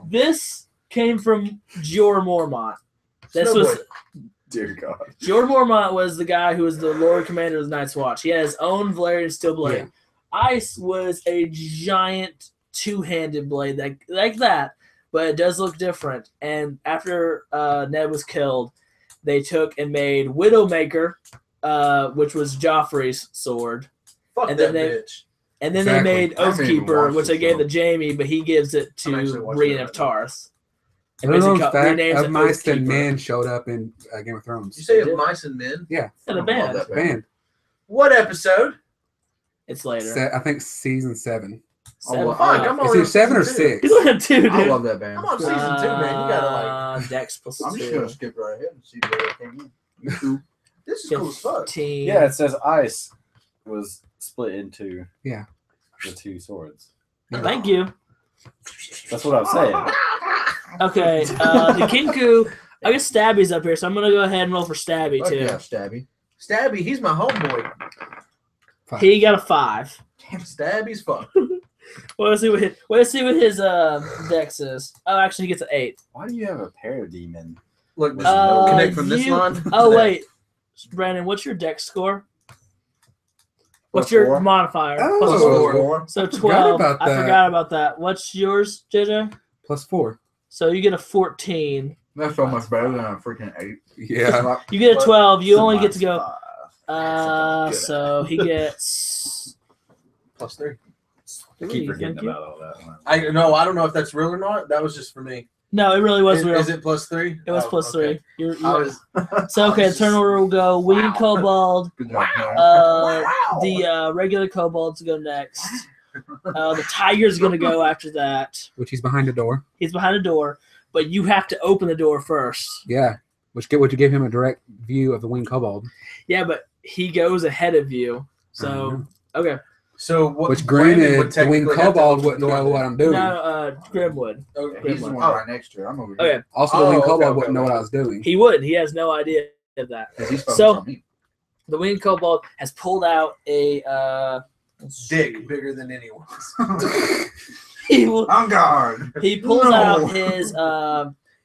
Speaker 2: This came from Jorah Mormont. This was
Speaker 5: Dear God.
Speaker 2: Jorah Mormont was the guy who was the Lord Commander of the Night's Watch. He had his own Valyrian steel blade.
Speaker 3: Yeah.
Speaker 2: Ice was a giant two-handed blade like that, but it does look different. And after Ned was killed, they took and made Widowmaker, which was Joffrey's sword.
Speaker 6: Fuck
Speaker 2: And
Speaker 6: that
Speaker 2: then
Speaker 6: bitch.
Speaker 2: And then
Speaker 3: Exactly.
Speaker 2: they made
Speaker 4: I haven't even
Speaker 2: Oathkeeper,
Speaker 4: watched
Speaker 2: which
Speaker 4: the
Speaker 2: they gave
Speaker 4: show.
Speaker 2: to Jamie, but he gives it
Speaker 6: I'm actually
Speaker 2: to
Speaker 6: watching
Speaker 2: Brienne
Speaker 6: it
Speaker 2: of
Speaker 6: right now.
Speaker 2: Tarth. And
Speaker 3: Little
Speaker 2: basically
Speaker 3: known fact
Speaker 2: renames
Speaker 3: of
Speaker 2: it
Speaker 3: mice and
Speaker 2: Oathkeeper.
Speaker 3: men showed up in Game of Thrones.
Speaker 6: You say
Speaker 2: They
Speaker 6: of
Speaker 2: did.
Speaker 6: mice and men?
Speaker 2: And the
Speaker 4: I love
Speaker 2: band.
Speaker 4: that
Speaker 3: Band.
Speaker 6: What episode?
Speaker 2: It's later.
Speaker 3: I think season 7.
Speaker 2: Seven.
Speaker 4: well,
Speaker 6: Fuck,
Speaker 4: Oh,
Speaker 6: I'm
Speaker 3: Is
Speaker 6: already
Speaker 3: it 7 or
Speaker 6: on season
Speaker 3: 6?
Speaker 2: He's on two, dude.
Speaker 4: I love that band.
Speaker 6: I'm on season 2, man. You gotta like.
Speaker 2: Dex plus
Speaker 4: I'm just
Speaker 2: 2.
Speaker 4: gonna skip right ahead and see where it came in.
Speaker 6: This is cool as fuck.
Speaker 2: 15.
Speaker 5: Yeah, it says ice was split into
Speaker 3: Yeah.
Speaker 5: the two swords.
Speaker 2: Thank you.
Speaker 5: That's what I'm saying.
Speaker 2: Okay, the Kinku. I guess Stabby's up here, so I'm gonna go ahead and roll for Stabby
Speaker 4: Fuck
Speaker 2: too.
Speaker 4: yeah, Stabby.
Speaker 6: Stabby, he's my homeboy.
Speaker 2: He got a 5.
Speaker 6: Damn, Stabby's fuck.
Speaker 2: Well, let's see what his Dex is. Oh, actually, he gets an 8.
Speaker 5: Why do you have a parademon?
Speaker 6: Look, this
Speaker 2: Uh,
Speaker 6: connect from this
Speaker 2: you-
Speaker 6: line.
Speaker 2: Oh
Speaker 6: to that.
Speaker 2: wait, Brandon, what's your Dex score? What's
Speaker 5: Plus
Speaker 2: your
Speaker 5: 4?
Speaker 2: modifier?
Speaker 3: Oh.
Speaker 2: Plus
Speaker 4: Plus
Speaker 2: 4.
Speaker 4: 4.
Speaker 2: So
Speaker 3: forgot
Speaker 2: 12.
Speaker 3: about
Speaker 2: I
Speaker 3: that.
Speaker 2: forgot about that. What's yours, JJ?
Speaker 3: Plus 4.
Speaker 2: So you get a 14.
Speaker 4: That's so much better than a freaking 8.
Speaker 3: Yeah.
Speaker 2: You get a
Speaker 6: What?
Speaker 2: 12. You
Speaker 5: So
Speaker 2: only get to
Speaker 5: mine's
Speaker 2: go.
Speaker 5: 5. Good
Speaker 2: So he gets.
Speaker 6: Plus 3.
Speaker 5: I keep forgetting about all that one.
Speaker 6: I don't know if that's real or not. That was just for me.
Speaker 2: No, it really was
Speaker 6: Is,
Speaker 2: real.
Speaker 6: is it plus 3?
Speaker 2: It was
Speaker 6: Oh,
Speaker 2: plus
Speaker 6: okay.
Speaker 2: 3.
Speaker 6: I was.
Speaker 2: So okay, the turn order will go Winged Kobold.
Speaker 4: Good job, man.
Speaker 2: The regular kobolds go next. The tiger's gonna go after that.
Speaker 3: Which he's behind the door.
Speaker 2: He's behind a door, but you have to open the door first.
Speaker 3: Yeah. Which would give him a direct view of the winged kobold.
Speaker 2: Yeah, but he goes ahead of you. So okay,
Speaker 6: So what?
Speaker 3: Which
Speaker 6: Brandon
Speaker 3: granted,
Speaker 6: would
Speaker 3: the winged
Speaker 6: technically have to
Speaker 3: kobold
Speaker 6: open
Speaker 3: wouldn't
Speaker 6: the door
Speaker 3: know
Speaker 6: then.
Speaker 3: what I'm doing.
Speaker 2: No, Grim would.
Speaker 6: Okay.
Speaker 4: He's the one right next to it. I'm over here.
Speaker 2: Okay,
Speaker 3: Also, the winged
Speaker 6: Oh,
Speaker 3: kobold
Speaker 6: okay,
Speaker 3: wouldn't know
Speaker 6: okay.
Speaker 3: what I was doing.
Speaker 2: he would. He has no idea of that.
Speaker 4: Because he's focused
Speaker 2: So-
Speaker 4: on me.
Speaker 2: The winged kobold has pulled out a let's
Speaker 6: Dick
Speaker 2: see.
Speaker 6: bigger than anyone's.
Speaker 2: He will-
Speaker 4: On guard.
Speaker 2: he pulls
Speaker 6: No.
Speaker 2: out his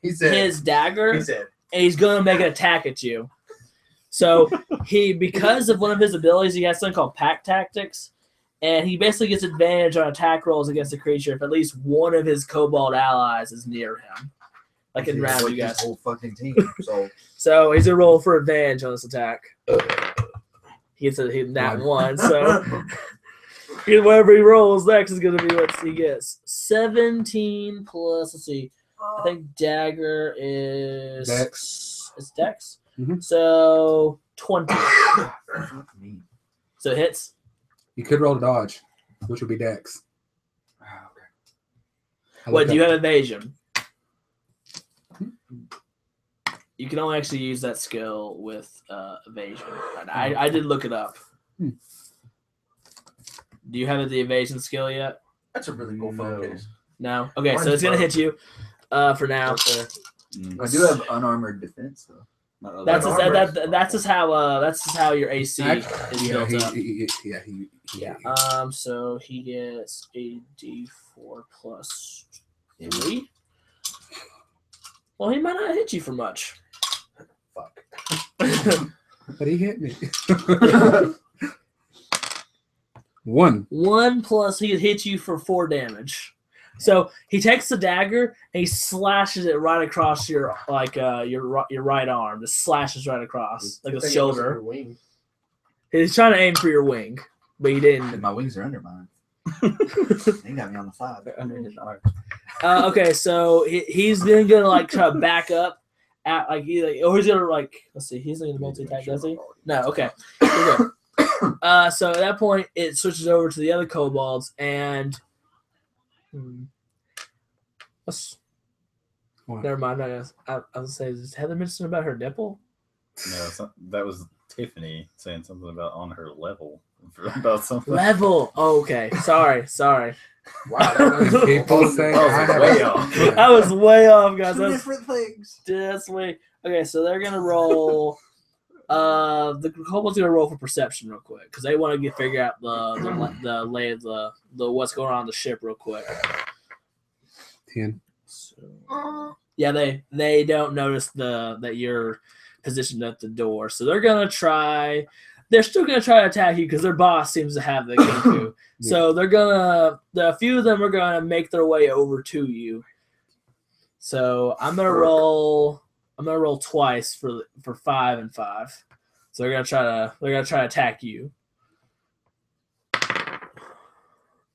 Speaker 4: He said.
Speaker 2: his dagger.
Speaker 6: He said,
Speaker 2: And he's gonna make an attack at you. So because of one of his abilities, he has something called Pack Tactics, and he basically gets advantage on attack rolls against the creature if at least one of his kobold allies is near him, like in round
Speaker 4: Like
Speaker 2: you
Speaker 4: this
Speaker 2: guys.
Speaker 4: whole fucking team. So
Speaker 2: So he's gonna roll for advantage on this attack. He gets a nat one, so whatever he rolls next is gonna be what he gets. 17 plus. Let's see. I think dagger is
Speaker 3: Dex.
Speaker 2: It's Dex.
Speaker 3: Mhm.
Speaker 2: So 20.
Speaker 4: me.
Speaker 2: So it hits.
Speaker 3: You could roll to dodge, which would be Dex.
Speaker 4: Ah, okay.
Speaker 3: I
Speaker 2: What
Speaker 3: looked
Speaker 2: do you
Speaker 3: up-
Speaker 2: have evasion? You can only actually use that skill with evasion. And I did look it up.
Speaker 3: Hmm.
Speaker 2: Do you have the evasion skill yet?
Speaker 6: "That's a really cool phone
Speaker 4: No.
Speaker 6: case."
Speaker 2: No. Okay, so
Speaker 6: Mine's
Speaker 2: it's gonna
Speaker 6: broke.
Speaker 2: hit you for now.
Speaker 5: Mm,
Speaker 4: I do have unarmored defense though.
Speaker 5: not really.
Speaker 2: That's
Speaker 6: Like
Speaker 2: just,
Speaker 6: armor.
Speaker 2: that's just how your AC is
Speaker 3: Yeah,
Speaker 2: built up.
Speaker 3: he
Speaker 2: So he gets a D4 plus 3. Well, he might not hit you for much.
Speaker 6: Fuck.
Speaker 3: but he hit me. 1.
Speaker 2: 1 plus he hits you for 4 damage. So he takes the dagger and he slashes it right across your your right arm. Just slashes right across like
Speaker 6: I
Speaker 2: the
Speaker 6: think it wasn't
Speaker 2: shoulder.
Speaker 6: your wing.
Speaker 2: He's trying to aim for your wing, but he didn't.
Speaker 4: My wings are under mine. They got me on the side.
Speaker 5: They're under his arm.
Speaker 2: Okay, so he's then gonna like try to back up at like or he's gonna like let's see, he's gonna multi attack, does he? No, okay. We're good. So at that point it switches over to the other kobolds and
Speaker 3: What?
Speaker 2: never mind. I was gonna say, did Heather mention about her nipple?
Speaker 5: No, that was Tiffany saying something about on her level about something.
Speaker 2: Level. Oh, okay. Sorry.
Speaker 6: Wow. That was
Speaker 3: People say
Speaker 5: That was
Speaker 3: I have
Speaker 5: way
Speaker 3: a-
Speaker 5: off.
Speaker 2: I was way off, guys.
Speaker 4: Two
Speaker 2: That's
Speaker 4: different things.
Speaker 2: way. Okay, so they're gonna roll. The kobold's gonna roll for perception real quick because they want to figure out the lay of the what's going on the ship real quick.
Speaker 3: 10.
Speaker 2: So, yeah, they don't notice that you're positioned at the door, so they're gonna try. They're still gonna try to attack you because their boss seems to have the Goku. So they're gonna. A few of them are gonna make their way over to you. So I'm gonna roll. I'm gonna roll twice for 5 and 5. So they're gonna try to attack you.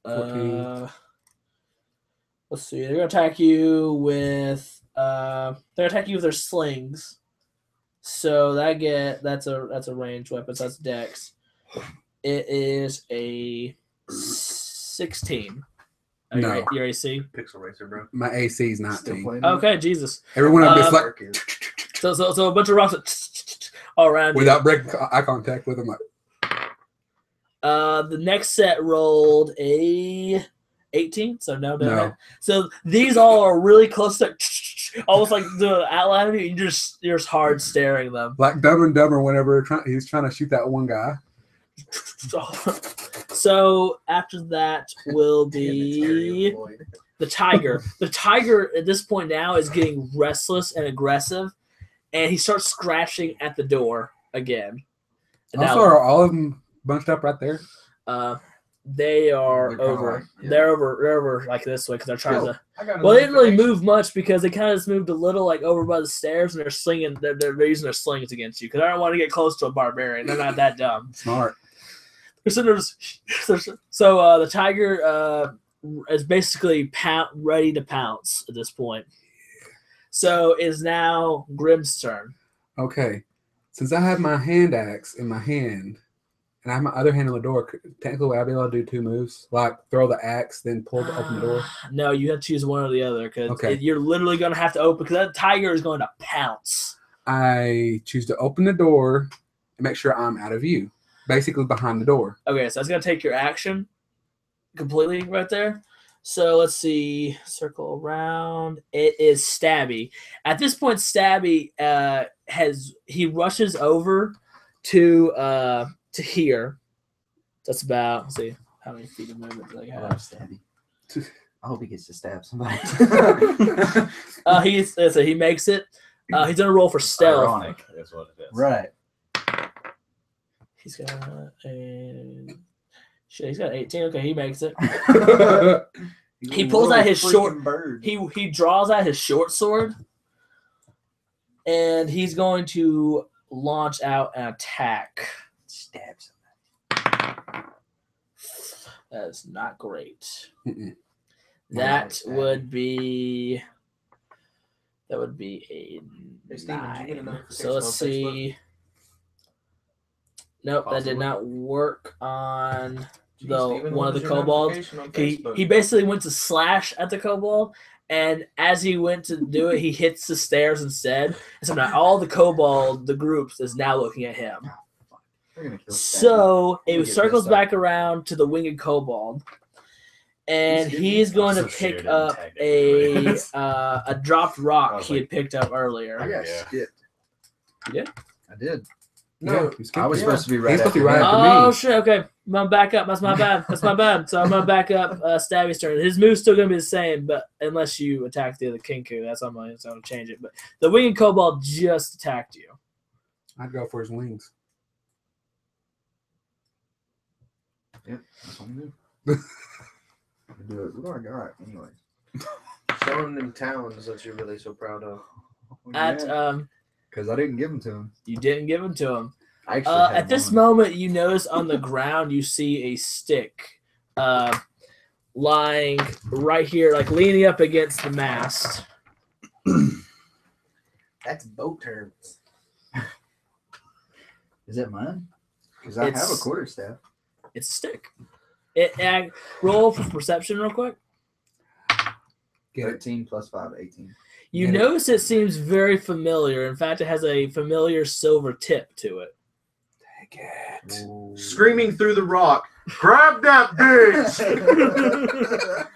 Speaker 3: 14.
Speaker 2: Let's see. They're gonna attack you with their slings. So that's a ranged weapon. So that's Dex. It is a 16.
Speaker 3: No.
Speaker 2: Your AC.
Speaker 6: Pixel Racer, bro.
Speaker 3: My AC is
Speaker 4: Still
Speaker 3: 19.
Speaker 4: playing.
Speaker 2: Okay, Jesus.
Speaker 3: Everyone of this like
Speaker 6: Fuck you.
Speaker 2: So a bunch of rocks all around you.
Speaker 3: without breaking eye contact with them. Like,
Speaker 2: The next set rolled a 18, so no.
Speaker 3: No.
Speaker 2: So these all are really close to almost like the outline of you. You're just hard staring them.
Speaker 3: like Dumb and Dumber whenever he's trying to shoot that one guy.
Speaker 2: So after that will be the tiger. The tiger at this point now is getting restless and aggressive, and he starts scratching at the door again. And
Speaker 3: Also,
Speaker 2: now,
Speaker 3: are all of them bunched up right there?
Speaker 2: they are
Speaker 4: They're kinda
Speaker 2: over.
Speaker 4: like- yeah.
Speaker 2: They're over like this way because they're trying to.
Speaker 6: I got
Speaker 2: Well, they didn't really move much because they kind of just moved a little like over by the stairs, and they're slinging. They're using their slings against you because I don't want to get close to a barbarian. They're not that dumb.
Speaker 3: Smart.
Speaker 2: So the tiger is basically ready to pounce at this point. So it is now Grim's turn.
Speaker 3: Okay. Since I have my hand axe in my hand and I have my other hand on the door, technically would I be able to do 2 moves? Like throw the axe, then pull to open the door?
Speaker 2: No, you have to choose one or the other because
Speaker 3: Okay.
Speaker 2: you're literally going to have to open because that tiger is going to pounce.
Speaker 3: I choose to open the door and make sure I'm out of view. Basically behind the door.
Speaker 2: Okay, so that's going to take your action. completely right there. So let's see. Circle around. It is Stabby. At this point, Stabby he rushes over to here. That's about, let's see how many feet of movement do I
Speaker 4: I love
Speaker 2: have.
Speaker 4: Stabby. I hope he gets to stab somebody.
Speaker 2: He makes it. He's gonna roll for stealth.
Speaker 5: Ironic is what it is.
Speaker 4: Right.
Speaker 2: He's got he's got 18. Okay, he makes it. He pulls out his short
Speaker 4: bird.
Speaker 2: He draws out his short sword, and he's going to launch out an attack.
Speaker 4: Stabs him.
Speaker 2: That is not great.
Speaker 3: Mm-mm.
Speaker 2: That would be a
Speaker 6: Hey, Steven, did you get
Speaker 2: 9.
Speaker 6: enough
Speaker 2: So let's
Speaker 6: text on Facebook?
Speaker 2: see. Nope, that did
Speaker 6: Possibly.
Speaker 2: not work on
Speaker 6: Gee,
Speaker 2: the
Speaker 6: Steven,
Speaker 2: one
Speaker 6: what
Speaker 2: of the
Speaker 6: was your
Speaker 2: kobolds.
Speaker 6: notification on
Speaker 2: He
Speaker 6: Facebook?
Speaker 2: basically went to slash at the kobold, and as he went to do it, he hits the stairs instead. And so now all the groups is now looking at him.
Speaker 4: They're gonna kill Stabby.
Speaker 2: So
Speaker 6: We'll
Speaker 2: it
Speaker 6: get
Speaker 2: circles
Speaker 6: this up.
Speaker 2: back around to the winged kobold, and
Speaker 4: He's
Speaker 2: he's going to
Speaker 5: Also shared
Speaker 2: pick
Speaker 5: it
Speaker 2: up
Speaker 5: technically.
Speaker 2: a dropped rock
Speaker 5: I was
Speaker 2: he had picked up
Speaker 4: I
Speaker 2: earlier.
Speaker 4: got
Speaker 5: Yeah.
Speaker 4: skipped.
Speaker 2: You did?
Speaker 4: I did.
Speaker 6: No,
Speaker 3: he's
Speaker 4: I was
Speaker 6: Yeah.
Speaker 4: supposed to be right.
Speaker 3: He's supposed to be
Speaker 4: after
Speaker 3: right
Speaker 4: him.
Speaker 3: after
Speaker 2: Oh
Speaker 3: me.
Speaker 2: shit! Okay, I'm gonna back up. That's my bad. That's my bad. So I'm gonna back up. Stabby's turn. His move's still gonna be the same, but unless you attack the other Kinku, that's on my. So I'm gonna change it. But the winged kobold just attacked you.
Speaker 3: I'd go for his wings.
Speaker 4: That's what I'm gonna do. Do it. What do I got? Anyways.
Speaker 6: showing them talons that you're really so proud of.
Speaker 4: Because I didn't give them to him.
Speaker 2: You didn't give him to him.
Speaker 4: I actually had
Speaker 2: At this
Speaker 4: one.
Speaker 2: moment, you notice on the ground you see a stick lying right here, like leaning up against the mast.
Speaker 6: That's boat terms.
Speaker 4: Is that mine? Because I have a
Speaker 2: It's-
Speaker 4: quarterstaff.
Speaker 2: It's a stick. Roll for perception real quick.
Speaker 3: Get it.
Speaker 4: 13 plus 5, 18.
Speaker 2: You
Speaker 3: Get it.
Speaker 2: notice it seems very familiar. In fact, it has a familiar silver tip to it.
Speaker 3: Take it.
Speaker 6: Screaming through the rock. Grab that bitch!
Speaker 3: That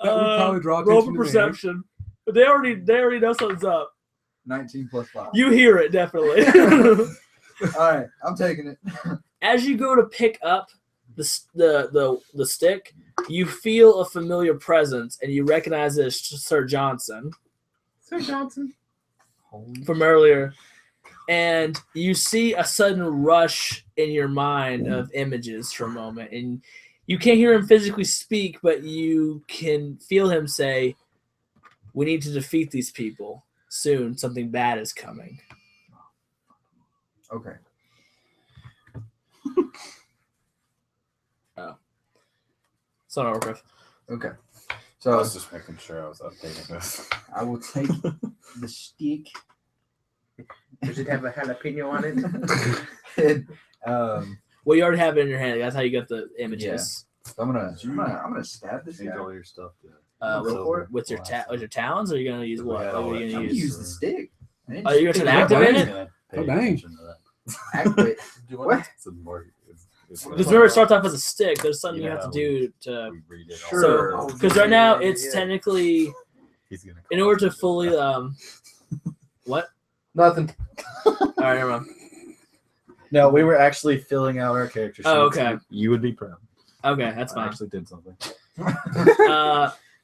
Speaker 3: would probably draw
Speaker 2: roll
Speaker 3: attention
Speaker 2: for
Speaker 3: to me.
Speaker 2: perception. But they already know something's up.
Speaker 4: 19 plus 5.
Speaker 2: You hear it definitely.
Speaker 4: All right, I'm taking it.
Speaker 2: As you go to pick up the stick, you feel a familiar presence, and you recognize it as Sir Johnson
Speaker 6: Sir Johnson.
Speaker 2: from earlier. And you see a sudden rush in your mind of images for a moment, and you can't hear him physically speak, but you can feel him say, "We need to defeat these people soon. Something bad is coming."
Speaker 4: Okay.
Speaker 2: It's not Warcraft.
Speaker 4: Okay.
Speaker 5: I
Speaker 4: So
Speaker 5: was just making sure I was updating this.
Speaker 4: I will take the stick.
Speaker 6: Does it have a jalapeno on it?
Speaker 4: and,
Speaker 2: Well, you already have it in your hand. That's how you got the images.
Speaker 4: so I'm gonna stab this
Speaker 5: Change
Speaker 4: guy.
Speaker 5: all your stuff to
Speaker 4: Go for it.
Speaker 2: With your talons, or are you gonna use what? What are you
Speaker 4: I'm
Speaker 2: gonna
Speaker 4: gonna
Speaker 2: use?
Speaker 4: use the stick.
Speaker 2: Oh, you're gonna
Speaker 3: Yeah,
Speaker 2: activate
Speaker 3: dang.
Speaker 2: it?
Speaker 3: Oh, dang.
Speaker 4: Activate. What?
Speaker 5: It's more, it's
Speaker 2: Because remember, it starts off as a stick. There's something you have to do to.
Speaker 5: we read it all.
Speaker 6: Sure.
Speaker 2: So, because right now it's
Speaker 6: Yeah.
Speaker 2: technically
Speaker 5: He's gonna
Speaker 2: in order to fully what?
Speaker 6: Nothing.
Speaker 2: All right, never mind.
Speaker 5: No, we were actually filling out our character sheets.
Speaker 2: Oh, okay.
Speaker 5: You would be proud.
Speaker 2: Okay, that's
Speaker 5: I
Speaker 2: fine.
Speaker 5: actually did something.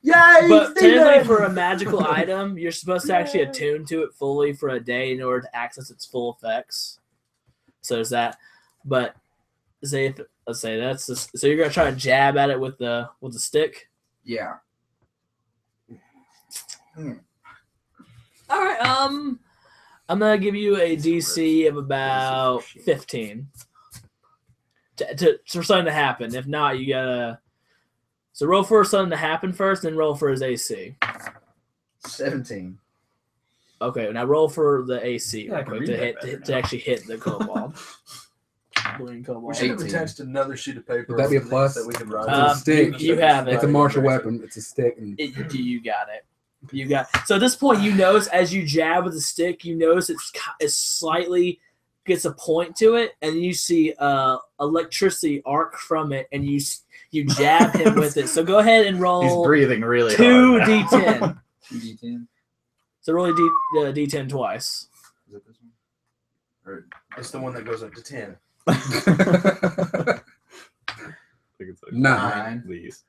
Speaker 6: Yay!
Speaker 2: But technically, for a magical item, you're supposed to actually attune to it fully for a day in order to access its full effects. So there's that. But let's say that's just, so you're gonna try to jab at it with the stick.
Speaker 4: Yeah.
Speaker 2: All right. I'm gonna give you a DC of about 15 for something to happen. If not, you gotta roll for something to happen first, then roll for his AC.
Speaker 4: 17.
Speaker 2: Okay, now roll for the AC
Speaker 5: Yeah, I
Speaker 2: real
Speaker 5: can
Speaker 2: quick
Speaker 5: read
Speaker 2: to
Speaker 5: that
Speaker 2: hit
Speaker 5: better
Speaker 2: to
Speaker 5: now.
Speaker 2: actually hit the kobold. Green
Speaker 6: We
Speaker 2: kobold.
Speaker 6: should have
Speaker 4: 18.
Speaker 6: attached another sheet of paper.
Speaker 3: Would that be a
Speaker 6: with
Speaker 3: plus?
Speaker 6: That we could write.
Speaker 3: It's a stick.
Speaker 2: You have it.
Speaker 3: It's a martial weapon. It's a stick. And
Speaker 2: You got it. You got. So at this point, you notice as you jab with the stick, you notice it's slightly gets a point to it, and you see electricity arc from it, and you You jab him with it. So go ahead and
Speaker 5: He's
Speaker 2: roll
Speaker 5: breathing really
Speaker 2: 2
Speaker 5: hard.
Speaker 2: d10.
Speaker 4: 2d10.
Speaker 2: So roll a d10 twice.
Speaker 4: Is it this one? Or
Speaker 6: It's the one that goes up to 10.
Speaker 5: I think it's like
Speaker 3: 9.
Speaker 5: These.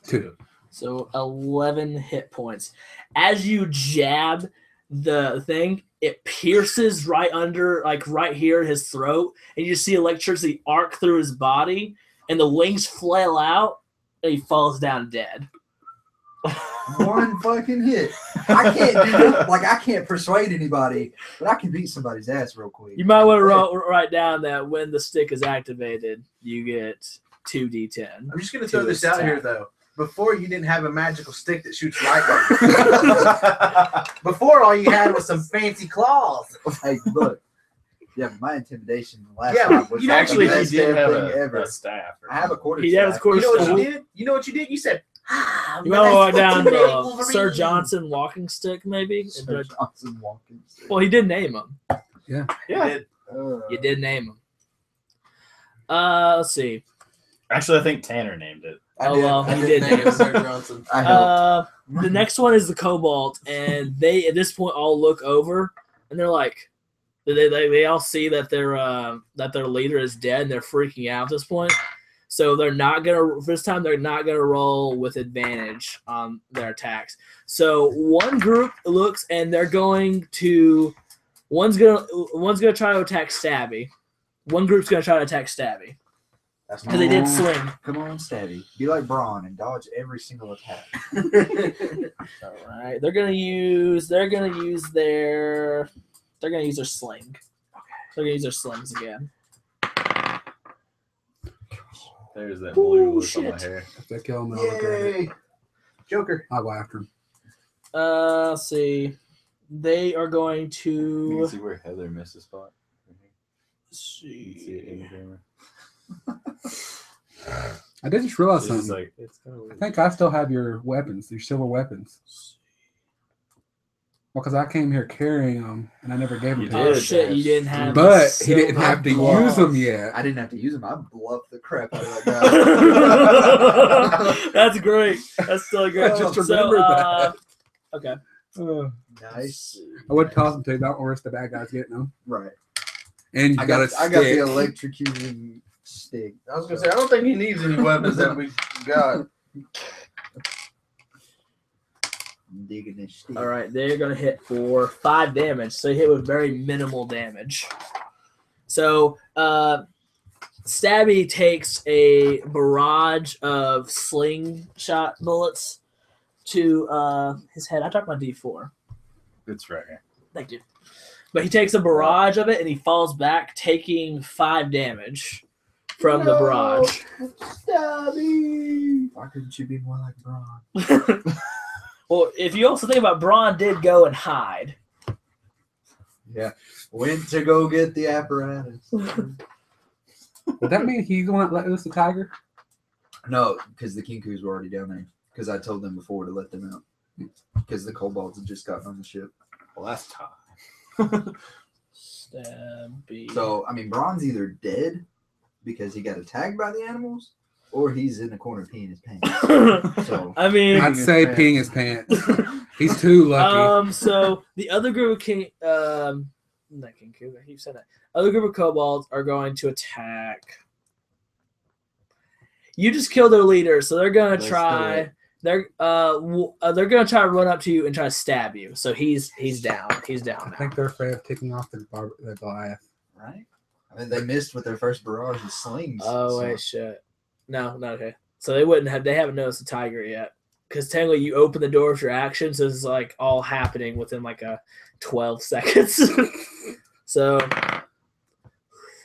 Speaker 3: 2.
Speaker 2: So 11 hit points. As you jab the thing, it pierces right under, like right here in his throat, and you see electricity arc through his body, and the wings flail out, and he falls down dead.
Speaker 4: one fucking hit. I can't do that. Like, I can't persuade anybody, but I can beat somebody's ass real quick.
Speaker 2: You might want to write down that when the stick is activated, you get 2d10.
Speaker 6: I'm just going to throw
Speaker 2: To
Speaker 6: this out
Speaker 2: attack.
Speaker 6: here, though. Before, you didn't have a magical stick that shoots lightning. Before, all you had was some fancy claws.
Speaker 4: Hey, look. Yeah, but my intimidation last
Speaker 6: Yeah,
Speaker 4: time was
Speaker 6: you know,
Speaker 5: Actually,
Speaker 4: the
Speaker 5: he
Speaker 4: best
Speaker 5: did
Speaker 4: damn
Speaker 5: have
Speaker 4: thing ever.
Speaker 5: a staff.
Speaker 4: I have a quarter
Speaker 2: He has
Speaker 4: staff.
Speaker 2: quarter
Speaker 6: You know what
Speaker 2: staff.
Speaker 6: you did? You know what you did? You said,
Speaker 2: You might want to write down
Speaker 6: intimidate
Speaker 2: Sir
Speaker 6: Wolverine.
Speaker 2: Johnson walking stick, maybe?
Speaker 4: Sir Johnson walking.
Speaker 2: Well, he did name him.
Speaker 6: Yeah.
Speaker 2: You did name him. Let's see.
Speaker 5: Actually, I think Tanner named it.
Speaker 2: Oh, well,
Speaker 6: I
Speaker 2: he
Speaker 6: did
Speaker 2: did
Speaker 6: name
Speaker 2: name
Speaker 6: it
Speaker 2: it.
Speaker 6: Sir Johnson.
Speaker 4: I helped.
Speaker 2: The next one is the Cobalt, and they at this point all look over, and they're like, they all see that their leader is dead, and they're freaking out at this point. So they're not gonna this time. They're not gonna roll with advantage on their attacks. So one group looks, and they're going to one's gonna try to attack Stabby. One group's gonna try to attack Stabby
Speaker 6: That's
Speaker 2: because they did swing.
Speaker 4: Come on, Stabby. Be like Braun and dodge every single attack.
Speaker 2: All right, they're gonna use their sling. They're gonna use their slings again.
Speaker 5: There's that
Speaker 2: Ooh,
Speaker 5: blue look on my
Speaker 2: shit.
Speaker 5: hair.
Speaker 3: If they kill him, I'll look at it.
Speaker 6: Yay. Joker.
Speaker 3: I'll go after him.
Speaker 2: Let's see. They are going
Speaker 5: You
Speaker 2: to
Speaker 5: can see where Heather missed a spot.
Speaker 2: let's
Speaker 5: You can see it in the
Speaker 2: see.
Speaker 5: camera.
Speaker 3: I did just realize
Speaker 5: It's just
Speaker 3: something.
Speaker 5: like, it's kind of
Speaker 3: I
Speaker 5: weird.
Speaker 3: think I still have your weapons, your silver weapons. Well, because I came here carrying them, and I never gave them
Speaker 5: You
Speaker 3: to
Speaker 2: Oh
Speaker 3: you.
Speaker 5: did.
Speaker 2: shit! You didn't have.
Speaker 3: But
Speaker 2: the
Speaker 3: he didn't
Speaker 2: silver
Speaker 3: have to
Speaker 2: glove.
Speaker 3: use them yet.
Speaker 4: I didn't have to use them. I bluffed the crap out of that guy.
Speaker 2: That's great. That's still great.
Speaker 3: Just
Speaker 2: So,
Speaker 3: remember that.
Speaker 2: Okay.
Speaker 4: Nice.
Speaker 3: I would toss them to you. Don't worry, the bad guys getting them.
Speaker 4: Right.
Speaker 3: And you
Speaker 4: I
Speaker 3: got
Speaker 4: got
Speaker 3: a
Speaker 4: the
Speaker 3: stick.
Speaker 4: electrocuting stick.
Speaker 6: I was going to say, I don't think he needs any weapons that we got.
Speaker 4: I'm digging this stick.
Speaker 2: All right. They're gonna hit for 5 damage. So they hit with very minimal damage. So Stabby takes a barrage of slingshot bullets to his head. I dropped my D4.
Speaker 5: It's right here.
Speaker 2: Thank you. But he takes a barrage of it and he falls back, taking 5 damage from the barrage.
Speaker 4: Stabby! Why couldn't you be more like Braun?
Speaker 2: Well, if you also think about Braun did go and hide.
Speaker 4: Yeah. Went to go get the apparatus.
Speaker 3: Would that mean he's the one that let loose the tiger?
Speaker 4: No, because the Kinkus were already down there. Because I told them before to let them out. Because the kobolds had just gotten on the ship.
Speaker 5: Well, that's time.
Speaker 2: Stabby.
Speaker 4: So, I mean, Braun's either dead because he got attacked by the animals, or he's in the corner peeing his pants. So,
Speaker 2: I mean,
Speaker 3: I'd say peeing his pants. He's too lucky.
Speaker 2: So the other group of not King Cooper, I keep saying that. Other group of kobolds are going to attack. You just killed their leader, so they're gonna
Speaker 4: Let's do
Speaker 2: try.
Speaker 4: it.
Speaker 2: They're gonna try to run up to you and try to stab you. So he's down. He's
Speaker 3: I
Speaker 2: down now.
Speaker 3: think they're afraid of taking off the Goliath.
Speaker 4: right? I mean, they missed with their first barrage of slings.
Speaker 2: Oh
Speaker 4: so-
Speaker 2: wait, shit. No, not okay. So they wouldn't have. They haven't noticed the tiger yet, because technically you open the door with your actions. So it's like all happening within like a 12 seconds. So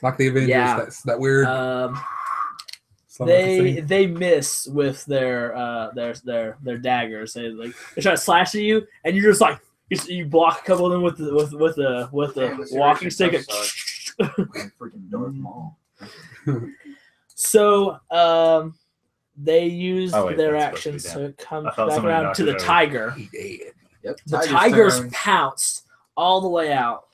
Speaker 3: Like the Avengers,
Speaker 2: Yeah.
Speaker 3: that's that weird. slow motion scene.
Speaker 2: they miss with their daggers. They try to slash at you, and you're just like you block a couple of them with the
Speaker 6: Damn, the
Speaker 2: walking
Speaker 6: serious
Speaker 2: stick.
Speaker 6: stuff
Speaker 4: Like freaking Darth Maul.
Speaker 2: So they use
Speaker 5: Oh, wait,
Speaker 2: their
Speaker 5: that's supposed
Speaker 2: actions
Speaker 5: to be
Speaker 2: to come
Speaker 5: I thought
Speaker 2: back
Speaker 5: somebody
Speaker 2: around
Speaker 5: knocked
Speaker 2: to
Speaker 5: it
Speaker 2: the
Speaker 5: over.
Speaker 2: tiger.
Speaker 3: He dead.
Speaker 4: Yep.
Speaker 2: The
Speaker 4: Tiger's
Speaker 2: tiger's
Speaker 4: turn.
Speaker 2: pounced all the way out,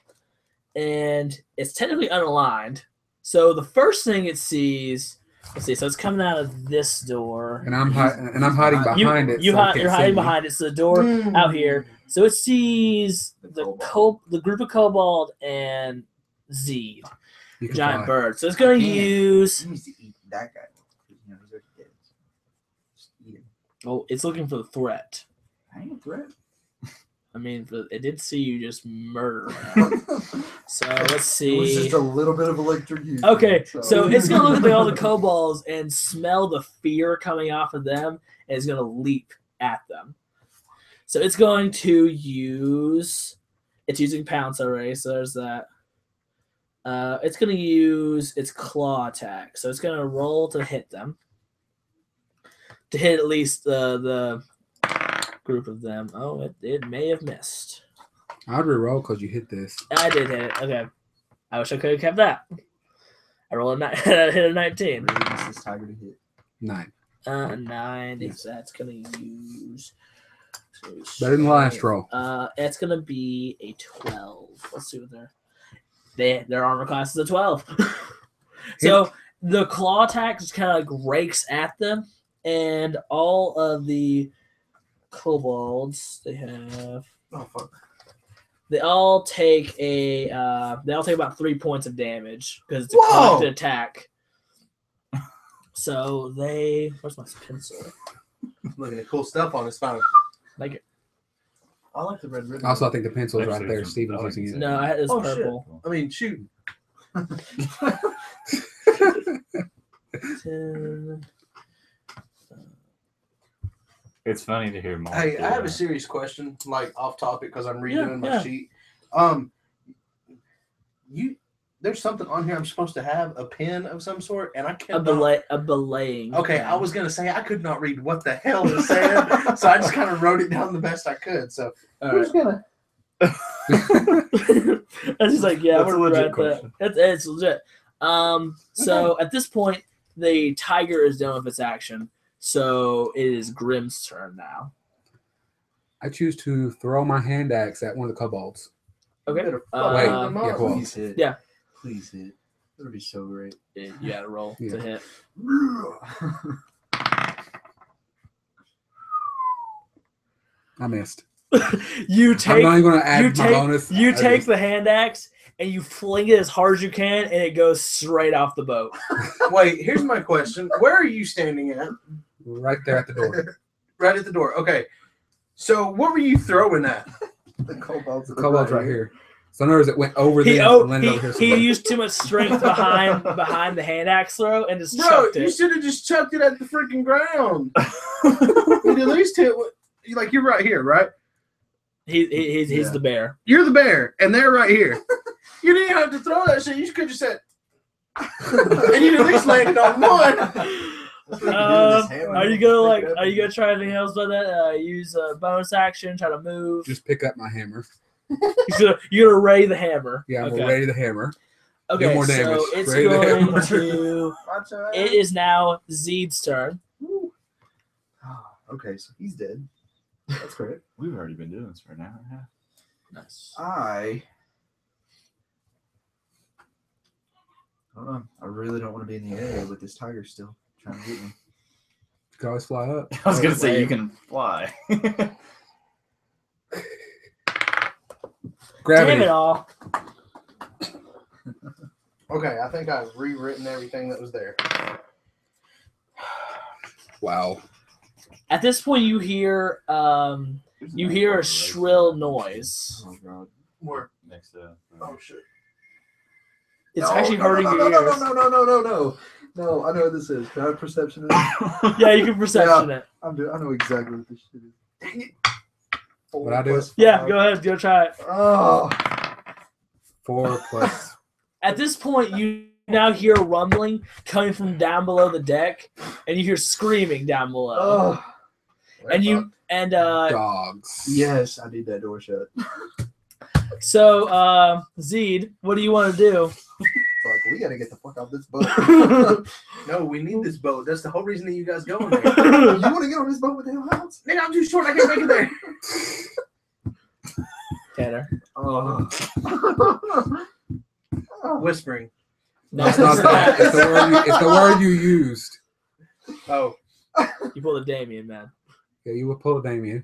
Speaker 2: and it's technically unaligned. So the first thing it sees Let's see. So it's coming out of this door.
Speaker 3: And I'm hiding behind it.
Speaker 2: You're
Speaker 3: so it can't
Speaker 2: hiding
Speaker 3: see me.
Speaker 2: behind it. So the door out here. So it sees the group of kobold and Zed,
Speaker 3: You can
Speaker 2: giant
Speaker 3: fly.
Speaker 2: bird. So it's going to
Speaker 4: Damn.
Speaker 2: use.
Speaker 4: He needs to eat that guy. You know, he's already dead. Just eat him.
Speaker 2: Oh, it's looking for the threat.
Speaker 4: I ain't a threat.
Speaker 2: I mean, it did see you just murder him. So let's
Speaker 4: It was
Speaker 2: see.
Speaker 4: just a little bit of electrocution.
Speaker 2: Okay, so it's gonna look at all the kobolds and smell the fear coming off of them, and it's gonna leap at them. So it's going to use. It's using pounce already, so there's that. It's gonna use its claw attack, so it's gonna roll to hit them. To hit at least the group of them. Oh, it may have missed.
Speaker 3: I'd reroll because you hit this.
Speaker 2: I did hit it. Okay. I wish I could have kept that. I rolled a hit a 19.
Speaker 4: Really needs this tiger to hit.
Speaker 3: 9.
Speaker 2: 9 is that's gonna use.
Speaker 3: Better than the last roll.
Speaker 2: It's gonna be a 12. Let's see what their armor class is a 12. So the claw attack just kind of like rakes at them, and all of the kobolds they have.
Speaker 6: Oh fuck.
Speaker 2: They all take about 3 points of damage because it's a
Speaker 6: Whoa!
Speaker 2: collected attack. So where's my pencil?
Speaker 6: Looking at cool stuff on his phone.
Speaker 2: Like it.
Speaker 4: I like the red ribbon.
Speaker 3: Also, I think the pencil's right
Speaker 5: Actually,
Speaker 3: there.
Speaker 5: it's-
Speaker 3: Steven's
Speaker 5: I like
Speaker 3: using it.
Speaker 2: No, I had this
Speaker 6: Oh, shit.
Speaker 2: purple.
Speaker 6: I mean, shoot.
Speaker 2: 10.
Speaker 5: It's funny to hear Mark.
Speaker 6: Hey,
Speaker 5: do
Speaker 6: I have a
Speaker 5: that.
Speaker 6: serious question, like off topic, because I'm redoing my
Speaker 2: yeah.
Speaker 6: sheet. There's something on here I'm supposed to have a pen of some sort, and I
Speaker 2: A
Speaker 6: can't.
Speaker 2: belaying.
Speaker 6: Okay, I was gonna say I could not read what the hell it said, so I just kind of wrote it down the best I could. So
Speaker 2: All
Speaker 6: who's
Speaker 2: right.
Speaker 6: gonna?
Speaker 2: I was just like, yeah,
Speaker 5: That's
Speaker 2: we're
Speaker 5: a legit
Speaker 2: right
Speaker 5: question.
Speaker 2: It's legit. So at this point, the tiger is done with its action, so it is Grim's turn now.
Speaker 3: I choose to throw my hand axe at one of the kobolds.
Speaker 2: Okay.
Speaker 6: Better
Speaker 3: Wait,
Speaker 6: fuck them
Speaker 3: yeah,
Speaker 6: up.
Speaker 3: go on.
Speaker 4: Please hit.
Speaker 2: Yeah.
Speaker 4: Please hit. That would be so great.
Speaker 2: You gotta roll
Speaker 3: Yeah.
Speaker 2: to hit.
Speaker 3: I missed.
Speaker 2: You
Speaker 3: I'm
Speaker 2: take
Speaker 3: not even going to add
Speaker 2: you
Speaker 3: my
Speaker 2: take
Speaker 3: bonus.
Speaker 2: you
Speaker 3: I
Speaker 2: take
Speaker 3: just-
Speaker 2: the hand axe and you fling it as hard as you can, and it goes straight off the boat.
Speaker 6: Wait, here's my question. Where are you standing at?
Speaker 3: right there at the door.
Speaker 6: Right at the door. Okay. So what were you throwing at?
Speaker 4: The kobolds.
Speaker 3: The kobold's right here. So in other words, it went over
Speaker 2: He
Speaker 3: there and landed over here.
Speaker 2: he
Speaker 3: somewhere.
Speaker 2: used too much strength behind the hand axe throw and just
Speaker 6: Bro,
Speaker 2: chucked
Speaker 6: you
Speaker 2: it.
Speaker 6: should have just chucked it at the freaking ground. You'd at least hit. Like you're right here, right?
Speaker 2: He's
Speaker 4: Yeah.
Speaker 2: the bear.
Speaker 6: You're the bear, and they're right here. You didn't have to throw that shit. You could just said, and you'd at least landed on one.
Speaker 2: Are you gonna try anything else with that? Use a bonus action, try to move.
Speaker 3: Just pick up my hammer.
Speaker 2: You're gonna ray the hammer.
Speaker 3: Yeah, I'm
Speaker 2: okay.
Speaker 3: ready the hammer.
Speaker 2: Okay,
Speaker 3: more damage.
Speaker 2: so it's
Speaker 3: Ray the
Speaker 2: going
Speaker 3: hammer.
Speaker 2: to.
Speaker 4: Watch out.
Speaker 2: It is now Zed's turn.
Speaker 4: Okay, so he's dead. That's great.
Speaker 5: We've already been doing this for an hour and a half.
Speaker 2: Nice.
Speaker 4: I don't know. I really don't want to be in the area with this tiger still trying to get me.
Speaker 3: You can always fly up.
Speaker 5: I was gonna say
Speaker 2: wait.
Speaker 5: you can fly.
Speaker 3: Gravity.
Speaker 2: Damn it all.
Speaker 6: Okay, I think I've rewritten everything that was there.
Speaker 3: Wow.
Speaker 2: At this point, you hear a shrill noise.
Speaker 4: Oh god.
Speaker 6: Where?
Speaker 5: next to.
Speaker 6: Oh shit!
Speaker 2: It's actually hurting your ears.
Speaker 4: No, I know what this is. Can I have perception?
Speaker 2: Yeah, you can perception it.
Speaker 4: I know exactly what this shit is. Dang it.
Speaker 3: What I do?
Speaker 2: Yeah, go ahead, go try it.
Speaker 4: Oh.
Speaker 3: 4 plus.
Speaker 2: At this point, you now hear rumbling coming from down below the deck, and you hear screaming down below.
Speaker 4: Oh.
Speaker 2: And
Speaker 3: Dogs.
Speaker 4: Yes, I need that door shut.
Speaker 2: so Zed, what do you want to do?
Speaker 4: Fuck, we gotta get the fuck out of this boat.
Speaker 6: No, we need this boat. That's the whole reason that you guys going there.
Speaker 4: You want to get on this boat with the hell house?
Speaker 6: Nigga, I'm too short. I can't make it there.
Speaker 2: Tanner.
Speaker 4: Oh.
Speaker 6: Whispering.
Speaker 2: No,
Speaker 3: That's not that. It's the word you used.
Speaker 2: Oh, you pulled a Damien, man.
Speaker 3: Yeah, you would pull a Damien.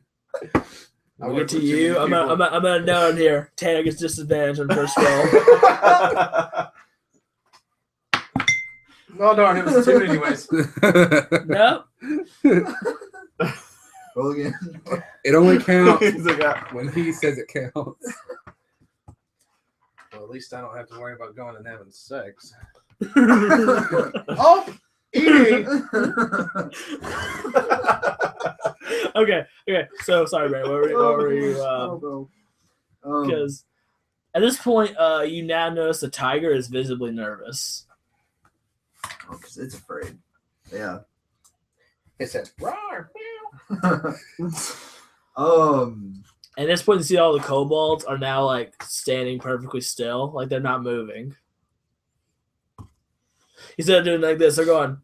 Speaker 2: I'll get to you. I'm gonna note here. Tanner gets disadvantage on first roll.
Speaker 6: Oh darn, it was 2 anyways.
Speaker 2: Nope.
Speaker 4: Roll again.
Speaker 3: It only counts
Speaker 5: He's like, "Ah."
Speaker 3: when he says it counts.
Speaker 6: Well, at least I don't have to worry about going and having sex.
Speaker 2: Oh, eating. Okay. So sorry, Ray. What were you? Because at this point, you now notice the tiger is visibly nervous.
Speaker 4: Oh, because it's afraid. Yeah.
Speaker 6: It says, "Roar."
Speaker 2: At this point, you see all the kobolds are now like standing perfectly still, like they're not moving. Instead of doing like this, they're going.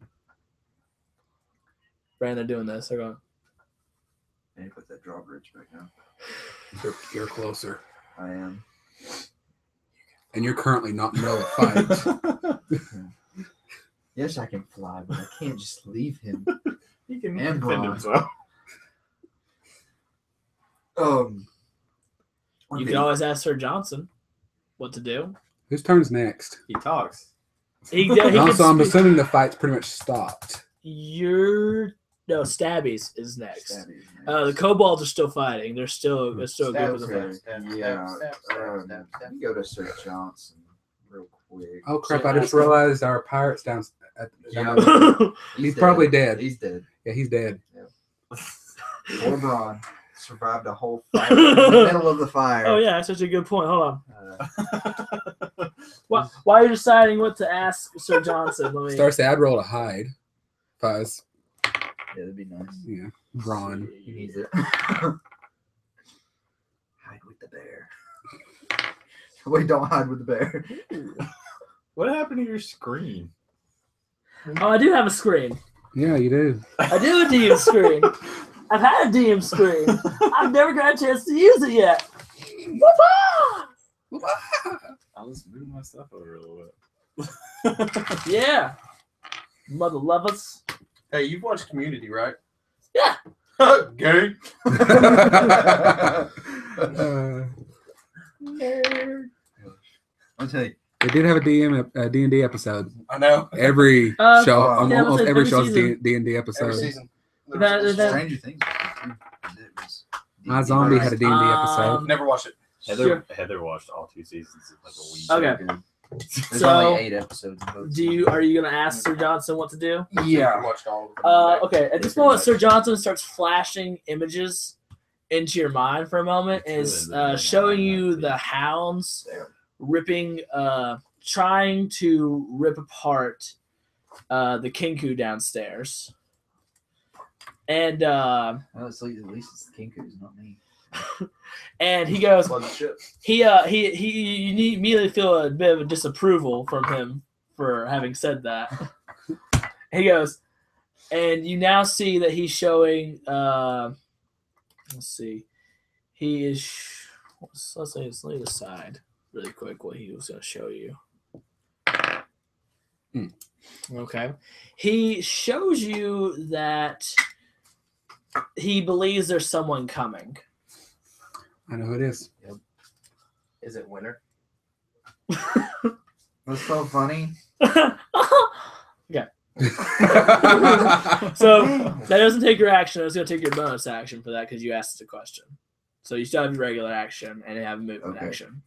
Speaker 2: Brand, they're doing this. They're going.
Speaker 4: And you put that drawbridge back down.
Speaker 3: You're closer.
Speaker 4: I am.
Speaker 3: And you're currently not in the middle of a fight.
Speaker 4: Yes, I can fly, but I can't just leave him.
Speaker 5: He can
Speaker 4: And
Speaker 5: defend
Speaker 4: Braun.
Speaker 5: himself.
Speaker 2: You
Speaker 4: okay.
Speaker 2: can always ask Sir Johnson what to do.
Speaker 3: Whose turn's next?
Speaker 5: He talks.
Speaker 2: He can
Speaker 3: Also, I'm
Speaker 2: speak-
Speaker 3: assuming the fight's pretty much stopped.
Speaker 2: Stabbies is next.
Speaker 4: Stabby,
Speaker 2: The kobolds are still fighting. They're still a group of
Speaker 6: Stab,
Speaker 2: them.
Speaker 6: stab, stab,
Speaker 4: Yeah,
Speaker 6: stab, stab, stab,
Speaker 4: Let me go to Sir Johnson real quick.
Speaker 3: Oh crap!
Speaker 2: So
Speaker 3: I just
Speaker 2: that's-
Speaker 3: realized our pirate's down.
Speaker 4: Yeah.
Speaker 3: He's probably dead.
Speaker 4: He's dead.
Speaker 3: Yeah, he's dead.
Speaker 4: Poor Braun survived a whole fight in the middle of the fire.
Speaker 2: Oh yeah, that's such a good point. Hold on.
Speaker 4: Uh,
Speaker 2: Why are you deciding what to ask Sir Johnson? Let me.
Speaker 3: Starts the I'd roll to hide. Fuzz.
Speaker 4: yeah, that'd be nice.
Speaker 3: Yeah. Braun.
Speaker 4: He needs it. Hide with the bear. Wait, don't hide with the bear.
Speaker 5: What happened to your screen?
Speaker 2: Oh, I do have a screen.
Speaker 3: Yeah, you do.
Speaker 2: I do have a DM screen. I've had a DM screen. I've never got a chance to use it yet. Whoop-ah!
Speaker 5: I was moving my stuff over a little bit.
Speaker 2: Yeah. Mother lovers.
Speaker 6: Hey, you've watched Community, right?
Speaker 2: Yeah.
Speaker 6: Gay.
Speaker 4: I'll tell you.
Speaker 3: They did have a D&D episode.
Speaker 6: I know.
Speaker 3: Every
Speaker 2: Uh,
Speaker 3: show,
Speaker 4: yeah,
Speaker 3: almost
Speaker 2: every
Speaker 3: every show is
Speaker 2: season.
Speaker 3: D&D
Speaker 6: Every
Speaker 3: episode.
Speaker 6: season.
Speaker 2: That-
Speaker 4: Stranger Things. It was
Speaker 3: My zombie had a D&D episode.
Speaker 6: Never watched it.
Speaker 5: Heather watched all 2 seasons in like a week.
Speaker 2: Okay.
Speaker 4: There's
Speaker 2: So,
Speaker 4: only 8 episodes. in both
Speaker 2: Are you gonna ask Sir Johnson what to do?
Speaker 6: I
Speaker 4: Yeah.
Speaker 6: watched all of them.
Speaker 2: Okay. At this moment, Sir Johnson starts flashing images into your mind for a moment, and is showing you the hounds ripping, trying to rip apart the Kinku downstairs, and
Speaker 4: Well, at least it's the Kinkus, not me.
Speaker 2: and he goes.
Speaker 6: Flood the ship.
Speaker 2: You immediately feel a bit of a disapproval from him for having said that. He goes, and you now see that he's showing. Let's see, he is. Let's lay aside really quick what he was going to show you. Okay, he shows you that he believes there's someone coming.
Speaker 3: I know who it is.
Speaker 6: Is it winter?
Speaker 4: That's so funny.
Speaker 2: So that doesn't take your action. It's going to take your bonus action for that because you asked the question. So you still have your regular action and you have movement
Speaker 4: Okay.
Speaker 2: action.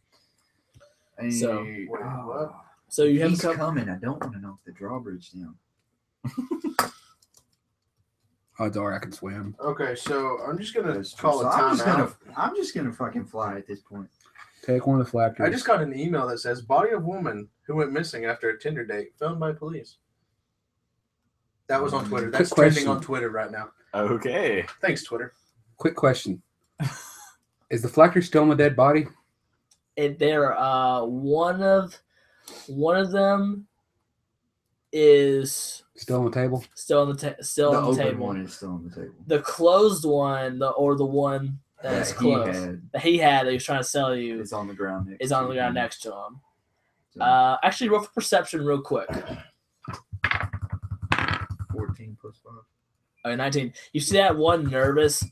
Speaker 4: And
Speaker 2: So-
Speaker 4: wow.
Speaker 2: So you have
Speaker 4: He's
Speaker 2: come.
Speaker 4: coming. I don't want to knock the drawbridge down.
Speaker 3: Odds are I can swim.
Speaker 6: Okay, so I'm just gonna
Speaker 4: That's true.
Speaker 6: call
Speaker 4: So
Speaker 6: a
Speaker 4: I'm just gonna fucking fly at this point.
Speaker 3: Take one of the flactors.
Speaker 6: I just got an email that says body of woman who went missing after a Tinder date found by police. That was on Twitter.
Speaker 3: Quick
Speaker 6: That's trending
Speaker 3: question.
Speaker 6: on Twitter right now.
Speaker 5: Okay.
Speaker 6: Thanks, Twitter.
Speaker 3: Quick question. Is the flactor still in the dead body?
Speaker 2: They're one of them is
Speaker 3: Still on the table?
Speaker 2: still on the
Speaker 4: The open
Speaker 2: table.
Speaker 4: one is still on the table.
Speaker 2: The closed one, the one that is
Speaker 4: That he
Speaker 2: closed
Speaker 4: had.
Speaker 2: that he had that he was trying to sell you
Speaker 4: It's on the ground. Next
Speaker 2: is on
Speaker 4: to
Speaker 2: the ground
Speaker 4: him.
Speaker 2: next to him. Actually, roll for perception real quick.
Speaker 4: 14 plus 5.
Speaker 2: Okay, 19. You see that one nervous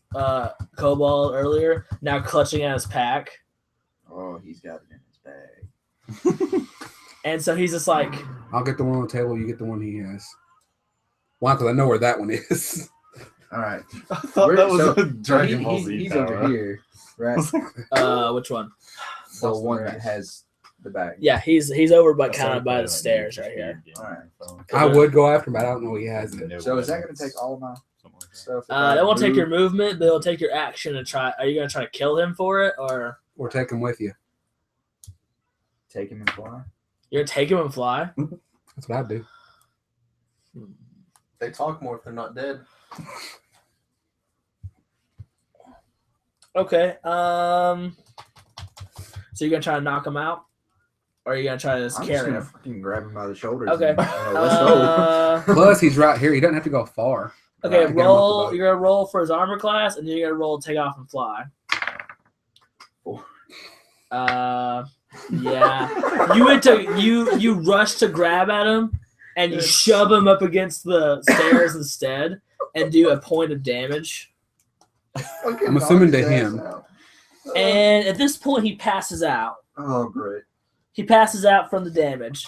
Speaker 2: kobold earlier now clutching at his pack,
Speaker 4: Oh, he's got it in his bag.
Speaker 2: and so he's just like,
Speaker 3: I'll get the one on the table. You get the one he has. Why? Because I know where that one is.
Speaker 4: All right.
Speaker 5: I thought that was
Speaker 4: So-
Speaker 5: a Dragon Ball Z
Speaker 4: He's
Speaker 5: power.
Speaker 4: over here, right?
Speaker 2: which one?
Speaker 4: The one that has the bag.
Speaker 2: Yeah, he's over, but
Speaker 5: That's
Speaker 2: kind
Speaker 5: like
Speaker 2: of by the
Speaker 5: like
Speaker 2: stairs
Speaker 5: Need for
Speaker 2: right here.
Speaker 5: Speed,
Speaker 4: All right. So,
Speaker 3: I would go after him, but I don't know he has it.
Speaker 4: so is that going to take all of my
Speaker 5: Something like that.
Speaker 4: stuff?
Speaker 2: That won't take your movement, but it'll take your action to try. Are you gonna try to kill him for it, or
Speaker 3: Or take him with you.
Speaker 4: Take him and fly.
Speaker 2: you're gonna take him and fly?
Speaker 3: That's what I do.
Speaker 6: They talk more if they're not dead.
Speaker 2: Okay. So you're gonna try to knock him out, or are you gonna try to just
Speaker 4: I'm just
Speaker 2: carry
Speaker 4: going to
Speaker 2: him?
Speaker 4: fucking grab him by the shoulders.
Speaker 2: Okay.
Speaker 4: And, let's go.
Speaker 3: Plus, he's right here. He doesn't have to go far.
Speaker 2: Okay,
Speaker 3: Get him off the
Speaker 2: roll.
Speaker 3: boat.
Speaker 2: You're gonna roll for his armor class, and then you're gonna roll take off and fly.
Speaker 4: 4.
Speaker 2: Yeah. You rush to grab at him, and you shove him up against the stairs instead, and do a point of damage.
Speaker 3: I'm assuming to him.
Speaker 2: And at this point, he passes out.
Speaker 4: Oh, great.
Speaker 2: He passes out from the damage.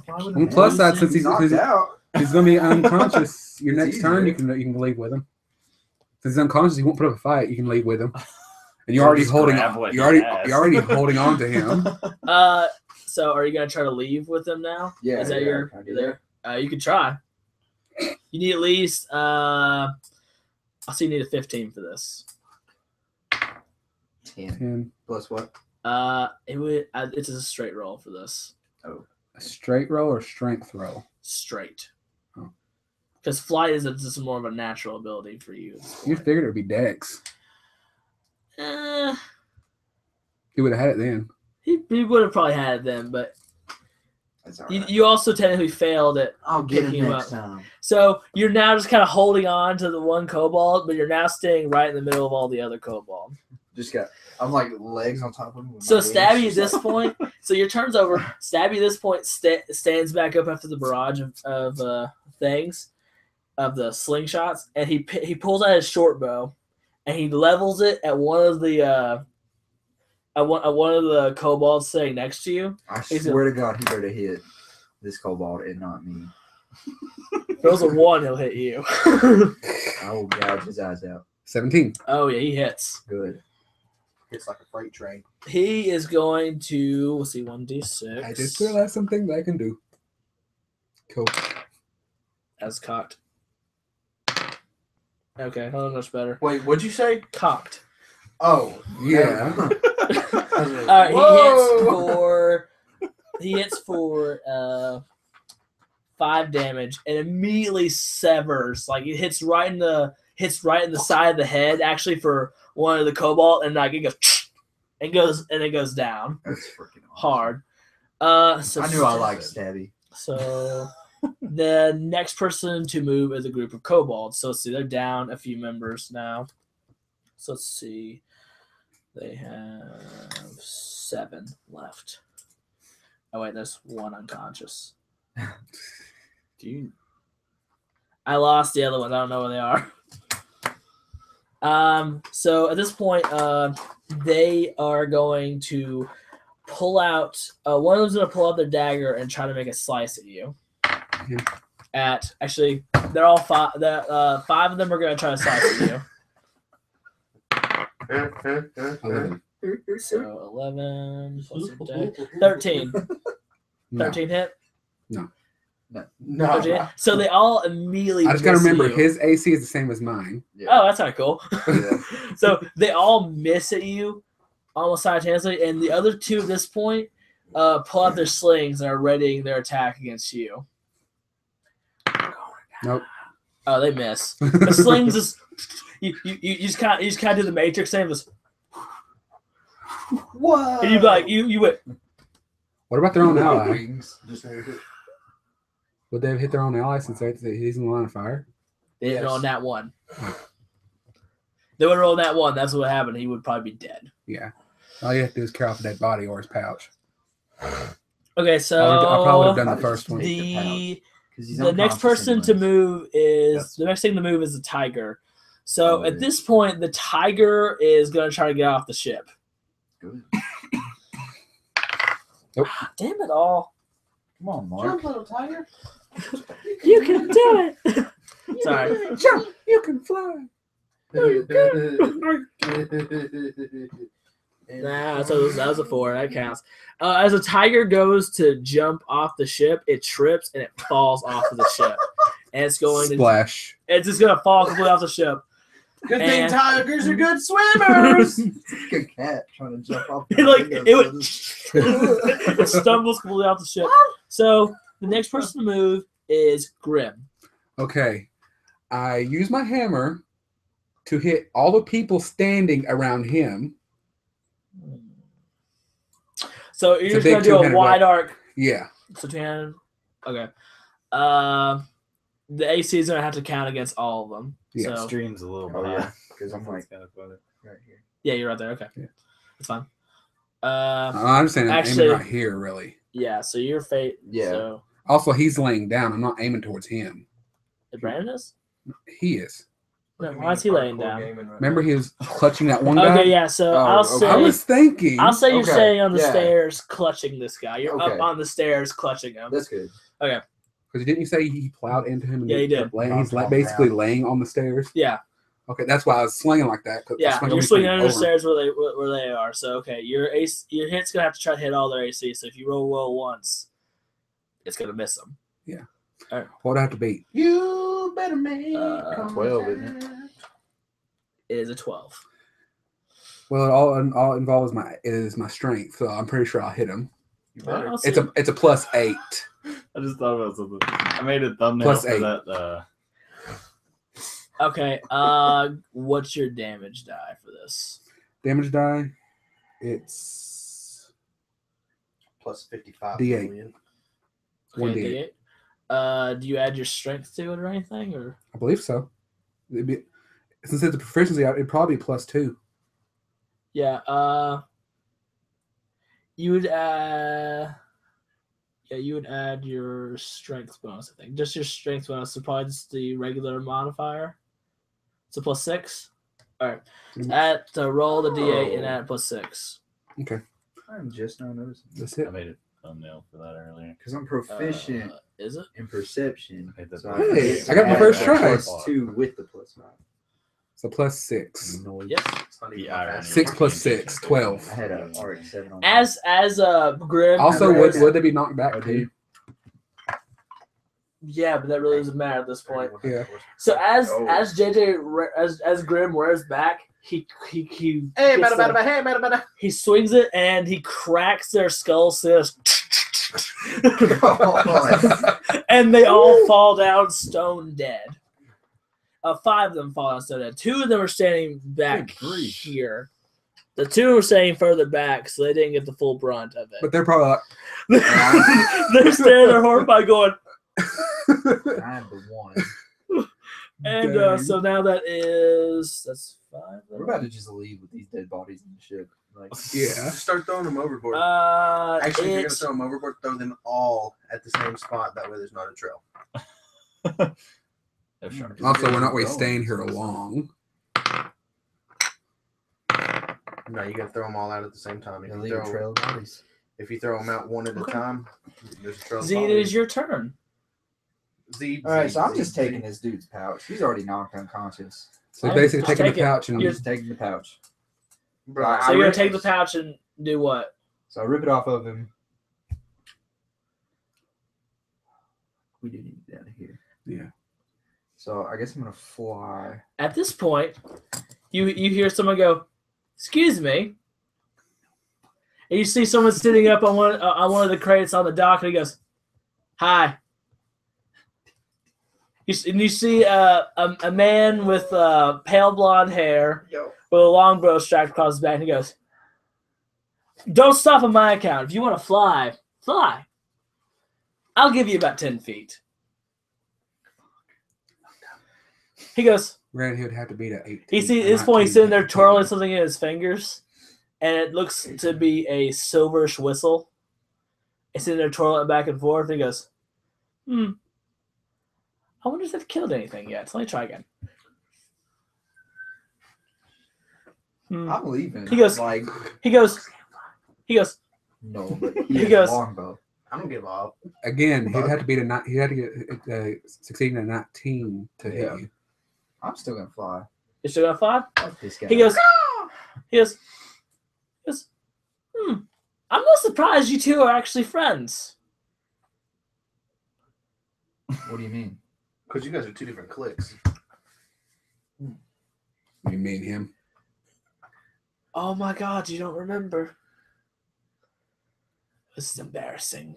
Speaker 3: And plus that, since he's
Speaker 4: knocked out.
Speaker 3: going to be unconscious, your
Speaker 4: It's
Speaker 3: next turn
Speaker 4: easier.
Speaker 3: you can leave with him. Since he's unconscious, he won't put up a fight. You can leave with him, and you're
Speaker 5: So
Speaker 3: already
Speaker 5: just
Speaker 3: holding.
Speaker 5: grab what
Speaker 3: You're
Speaker 5: he
Speaker 3: already
Speaker 5: has.
Speaker 3: you're already holding on to him.
Speaker 2: So are you gonna try to leave with him now?
Speaker 4: Yeah.
Speaker 2: Is that
Speaker 4: yeah,
Speaker 2: your?
Speaker 4: can I do
Speaker 2: There? You can try. You need at least. I'll see. You need a 15 for this.
Speaker 4: that? 10
Speaker 3: 10.
Speaker 4: plus what?
Speaker 2: It would. It's a straight roll for this.
Speaker 3: A straight roll or strength roll?
Speaker 2: Straight.
Speaker 3: Oh.
Speaker 2: Because flight is just more of a natural ability for you. at this
Speaker 3: You
Speaker 2: point.
Speaker 3: figured it would be Dex.
Speaker 2: Eh,
Speaker 3: He would have had it then.
Speaker 2: he would have probably had it then, but
Speaker 4: That's all
Speaker 2: you,
Speaker 4: right.
Speaker 2: you also technically failed it.
Speaker 4: I'll get
Speaker 2: picking
Speaker 4: him
Speaker 2: him
Speaker 4: next
Speaker 2: up.
Speaker 4: time.
Speaker 2: So you're now just kind of holding on to the one kobold, but you're now staying right in the middle of all the other kobold.
Speaker 4: Just got. I'm like legs on top of him. with
Speaker 2: So
Speaker 4: my wings,
Speaker 2: Stabby at
Speaker 4: just
Speaker 2: this
Speaker 4: like-
Speaker 2: point, so your turn's over. Stabby at this point stands back up after the barrage of things, of the slingshots, and he pulls out his short bow, and he levels it at one of the kobolds sitting next to you.
Speaker 4: I
Speaker 2: He's
Speaker 4: swear to God, he better hit this kobold and not me.
Speaker 2: If it was a 1, he'll hit you.
Speaker 4: I will gouge his eyes out.
Speaker 3: 17.
Speaker 2: Oh yeah, he hits.
Speaker 4: Good.
Speaker 6: It's like a freight train.
Speaker 2: He is going to let's see, 1d6.
Speaker 3: I just realized something that I can do. Cool.
Speaker 2: As cocked. Okay, hold on, much better.
Speaker 6: Wait, what'd you say?
Speaker 2: Cocked.
Speaker 6: Oh,
Speaker 3: Yeah.
Speaker 2: All right, he hits for 5 damage and immediately severs. Like it hits right in the side of the head, actually, for one of the cobalt, and like it goes down
Speaker 4: That's freaking awesome.
Speaker 2: hard. So
Speaker 4: I knew I liked Stabby.
Speaker 2: So the next person to move is a group of kobolds. So let's see, they're down a few members now. So let's see. They have 7 left. Oh wait, there's 1 unconscious.
Speaker 5: Do you?
Speaker 2: I lost the other ones. I don't know where they are. So at this point, they are going to pull out. One of them's going to pull out their dagger and try to make a slice at you. Actually, they're all 5. 5 of them are going to try to slice at you.
Speaker 3: 11.
Speaker 2: So 11 plus your dag- 13.
Speaker 3: No.
Speaker 2: 13 hit.
Speaker 6: no.
Speaker 2: 13 hit. So they all immediately.
Speaker 3: I just got to
Speaker 2: miss
Speaker 3: remember
Speaker 2: you.
Speaker 3: his AC is the same as mine.
Speaker 2: Oh, that's not cool.
Speaker 4: Yeah.
Speaker 2: So they all miss at you almost simultaneously, and the other 2 at this point pull out their slings and are readying their attack against you.
Speaker 3: Nope.
Speaker 2: Oh, they miss. The slings is you just kind of do the Matrix thing. Just,
Speaker 4: What?
Speaker 2: and you be like you went.
Speaker 3: What about their own ally?
Speaker 4: Wings. Just
Speaker 3: Would they have hit their own ally since he's in the line of fire?
Speaker 2: They didn't
Speaker 6: Yes.
Speaker 2: roll on that one. They would roll on that one. That's what happened. He would probably be dead.
Speaker 3: Yeah. All you have to do is carry off a dead body or his pouch.
Speaker 2: Okay, so
Speaker 3: I probably would have done the
Speaker 4: I'd
Speaker 3: first
Speaker 4: just
Speaker 3: one.
Speaker 4: take the pouch.
Speaker 2: the
Speaker 4: 'Cause he's
Speaker 2: the next
Speaker 4: unconscious
Speaker 2: person to
Speaker 4: anyways.
Speaker 2: move is
Speaker 5: Yes.
Speaker 2: the next thing to move is the tiger. So
Speaker 4: Oh,
Speaker 2: at
Speaker 4: yeah.
Speaker 2: this point, the tiger is going to try to get off the ship.
Speaker 4: Good.
Speaker 2: Damn it all!
Speaker 4: Come on, Mark.
Speaker 6: Jump, little tiger.
Speaker 2: You can do it. Sorry.
Speaker 3: Jump, you can fly.
Speaker 2: Nah, so that was a 4. That counts. As a tiger goes to jump off the ship, it trips and it falls off of the ship, and it's going to
Speaker 3: Splash.
Speaker 2: it's just going to fall completely off the ship.
Speaker 6: Good thing
Speaker 2: And-
Speaker 6: tigers are good swimmers.
Speaker 4: It's like a cat trying to jump off.
Speaker 2: It, like
Speaker 4: window,
Speaker 2: it would,
Speaker 4: brother.
Speaker 2: it stumbles completely off the ship. So the next person to move is Grim.
Speaker 3: Okay. I use my hammer to hit all the people standing around him.
Speaker 2: So
Speaker 3: It's a
Speaker 2: you're just
Speaker 3: big
Speaker 2: gonna do a
Speaker 3: two-handed
Speaker 2: wide arc.
Speaker 3: Yeah.
Speaker 2: So two-handed. Okay. The AC is gonna have to count against all of them.
Speaker 3: Yeah.
Speaker 2: So
Speaker 5: Stream's a little
Speaker 4: Oh,
Speaker 5: bit
Speaker 4: yeah.
Speaker 5: high.
Speaker 4: Because I'm like
Speaker 5: kind of funny.
Speaker 4: right here.
Speaker 2: yeah, you're right there. Okay,
Speaker 3: Yeah.
Speaker 2: that's fine.
Speaker 3: I understand. I'm
Speaker 2: actually-
Speaker 3: aiming right here, really.
Speaker 2: Yeah. So your fate.
Speaker 4: Yeah.
Speaker 2: So
Speaker 3: Also, he's laying down. I'm not aiming towards him.
Speaker 2: Brandon is.
Speaker 3: He is.
Speaker 2: No, why is he laying down?
Speaker 3: Remember, he was clutching that one guy.
Speaker 2: Okay, yeah. So
Speaker 4: Oh,
Speaker 2: I'll
Speaker 4: okay.
Speaker 2: say
Speaker 3: I was thinking.
Speaker 2: I'll say you're
Speaker 4: Okay,
Speaker 2: staying on the
Speaker 4: yeah.
Speaker 2: stairs, clutching this guy. You're
Speaker 4: Okay.
Speaker 2: up on the stairs, clutching him.
Speaker 4: That's good.
Speaker 3: Because didn't you say he plowed into him? And
Speaker 2: Yeah, he did.
Speaker 3: He's like basically laying on the stairs.
Speaker 2: Yeah,
Speaker 3: Okay, that's why I was slinging like that. 'cause I
Speaker 2: yeah.
Speaker 3: was
Speaker 2: You're swinging under the
Speaker 3: over.
Speaker 2: stairs where they are. So okay, your hit's gonna have to try to hit all their AC. So if you roll well once, it's gonna miss them.
Speaker 3: What would I have to beat?
Speaker 6: You better make
Speaker 5: 12, isn't
Speaker 6: contact.
Speaker 2: It is a 12.
Speaker 3: Well, it all involves my strength, so I'm pretty sure I'll hit him.
Speaker 4: You
Speaker 2: Well,
Speaker 4: better.
Speaker 2: I'll see.
Speaker 3: It's a +8.
Speaker 5: I just thought about something. I made a thumbnail
Speaker 3: Plus
Speaker 5: for
Speaker 3: 8.
Speaker 5: that.
Speaker 2: Okay. What's your damage die for this?
Speaker 3: Damage die. It's
Speaker 6: Plus 55
Speaker 3: D8.
Speaker 6: million.
Speaker 3: One
Speaker 2: Okay,
Speaker 3: D8.
Speaker 2: D8. Do you add your strength to it or anything, or
Speaker 3: I believe so. Since it's a proficiency, it'd probably be +2.
Speaker 2: yeah? You would you would add your strength bonus. I think just your strength bonus. So probably just the regular modifier. It's a +6. All right. Add to roll the D8 and add +6.
Speaker 4: I'm just now noticing.
Speaker 3: That's
Speaker 5: I
Speaker 3: it.
Speaker 5: made a thumbnail for that earlier.
Speaker 4: Because I'm proficient
Speaker 2: Is it?
Speaker 4: in perception.
Speaker 5: I hit the
Speaker 4: So
Speaker 3: Hey,
Speaker 4: get
Speaker 3: I got my
Speaker 4: add
Speaker 3: first
Speaker 4: a
Speaker 3: try.
Speaker 4: +2 with the +5.
Speaker 3: So +6.
Speaker 2: Yep.
Speaker 6: It's not even
Speaker 5: The
Speaker 6: my
Speaker 5: irony.
Speaker 6: fast
Speaker 3: 6
Speaker 6: one.
Speaker 3: plus 6, 12.
Speaker 4: I had a already 7 on
Speaker 2: As Grim.
Speaker 3: Also,
Speaker 2: wears-
Speaker 3: would they be knocked back
Speaker 4: Oh,
Speaker 3: too?
Speaker 4: dude.
Speaker 2: yeah, but that really doesn't matter at this point.
Speaker 3: Yeah.
Speaker 2: So as
Speaker 4: Oh.
Speaker 2: as Grim wears back, he
Speaker 6: Hey,
Speaker 2: gets
Speaker 6: bada,
Speaker 2: the-
Speaker 6: bada, bada, hey, bada, bada.
Speaker 2: he swings it and he cracks their skull says and they all fall down stone dead. 5 of them fall down stone dead. 2 of them are standing back
Speaker 5: Good grief.
Speaker 2: here. The 2 are standing further back, so they didn't get the full brunt of it.
Speaker 3: But they're probably like,
Speaker 2: They're standing there horrified going,
Speaker 4: I have the 1.
Speaker 2: and
Speaker 3: Dang.
Speaker 2: so now that's 5.
Speaker 4: We're about to just leave with these dead bodies in the ship. Like,
Speaker 3: yeah.
Speaker 6: Just start throwing them overboard.
Speaker 2: Uh,
Speaker 6: Actually, if you're gonna
Speaker 2: it's-
Speaker 6: throw them overboard, throw them all at the same spot. That way, there's not a trail.
Speaker 5: They're sharp.
Speaker 3: Also, we're not staying here long.
Speaker 6: No, you gotta throw them all out at the same time. If
Speaker 4: they'll
Speaker 6: you
Speaker 4: leave a
Speaker 6: throw,
Speaker 4: trail of bodies.
Speaker 6: if you throw them out one at a
Speaker 2: Okay.
Speaker 6: time, there's a trail. of
Speaker 2: Z, it
Speaker 6: bodies.
Speaker 2: is your turn.
Speaker 6: Z.
Speaker 4: All right,
Speaker 6: Z,
Speaker 4: so I'm
Speaker 6: Z,
Speaker 4: just
Speaker 6: Z.
Speaker 4: taking this dude's pouch. He's already knocked unconscious.
Speaker 3: So
Speaker 2: Fine,
Speaker 3: basically
Speaker 2: just
Speaker 3: taking the
Speaker 2: take it.
Speaker 3: pouch and
Speaker 4: I'm just taking the pouch.
Speaker 6: Bro,
Speaker 4: I
Speaker 2: So you're gonna
Speaker 4: rip-
Speaker 2: take the pouch and do what?
Speaker 4: So I rip it off of him. We do need to get out of here.
Speaker 3: Yeah.
Speaker 4: So I guess I'm gonna fly.
Speaker 2: At this point, you hear someone go, "Excuse me," and you see someone sitting up on one of the crates on the dock, and he goes, "Hi." You see a man with pale blonde hair
Speaker 6: Yo.
Speaker 2: with a long bow strapped across his back, and he goes, "Don't stop on my account. If you want to fly, fly. I'll give you about 10 feet." He goes,
Speaker 3: Granted, he would have to beat at 18.
Speaker 2: he sees at this point he's sitting there twirling something in his fingers, and it looks to be a silverish whistle. It's sitting there twirling it back and forth. And he goes, I wonder if they've killed anything yet. So let me try again.
Speaker 4: I'm leaving.
Speaker 2: He goes-
Speaker 4: like,
Speaker 2: He goes,
Speaker 4: no, but
Speaker 2: He
Speaker 4: has
Speaker 2: goes-
Speaker 4: a longbow.
Speaker 6: I don't give up.
Speaker 3: Again, he'd have to be he had to get succeed in a 19 to hit
Speaker 4: Yeah.
Speaker 3: you.
Speaker 4: I'm still gonna fly.
Speaker 2: you're still gonna fly?
Speaker 4: Fuck this guy.
Speaker 2: He goes, I'm not surprised you two are actually friends.
Speaker 4: What do you mean?
Speaker 6: Because you guys are two different cliques.
Speaker 3: You mean him?
Speaker 2: Oh my god, you don't remember. This is embarrassing.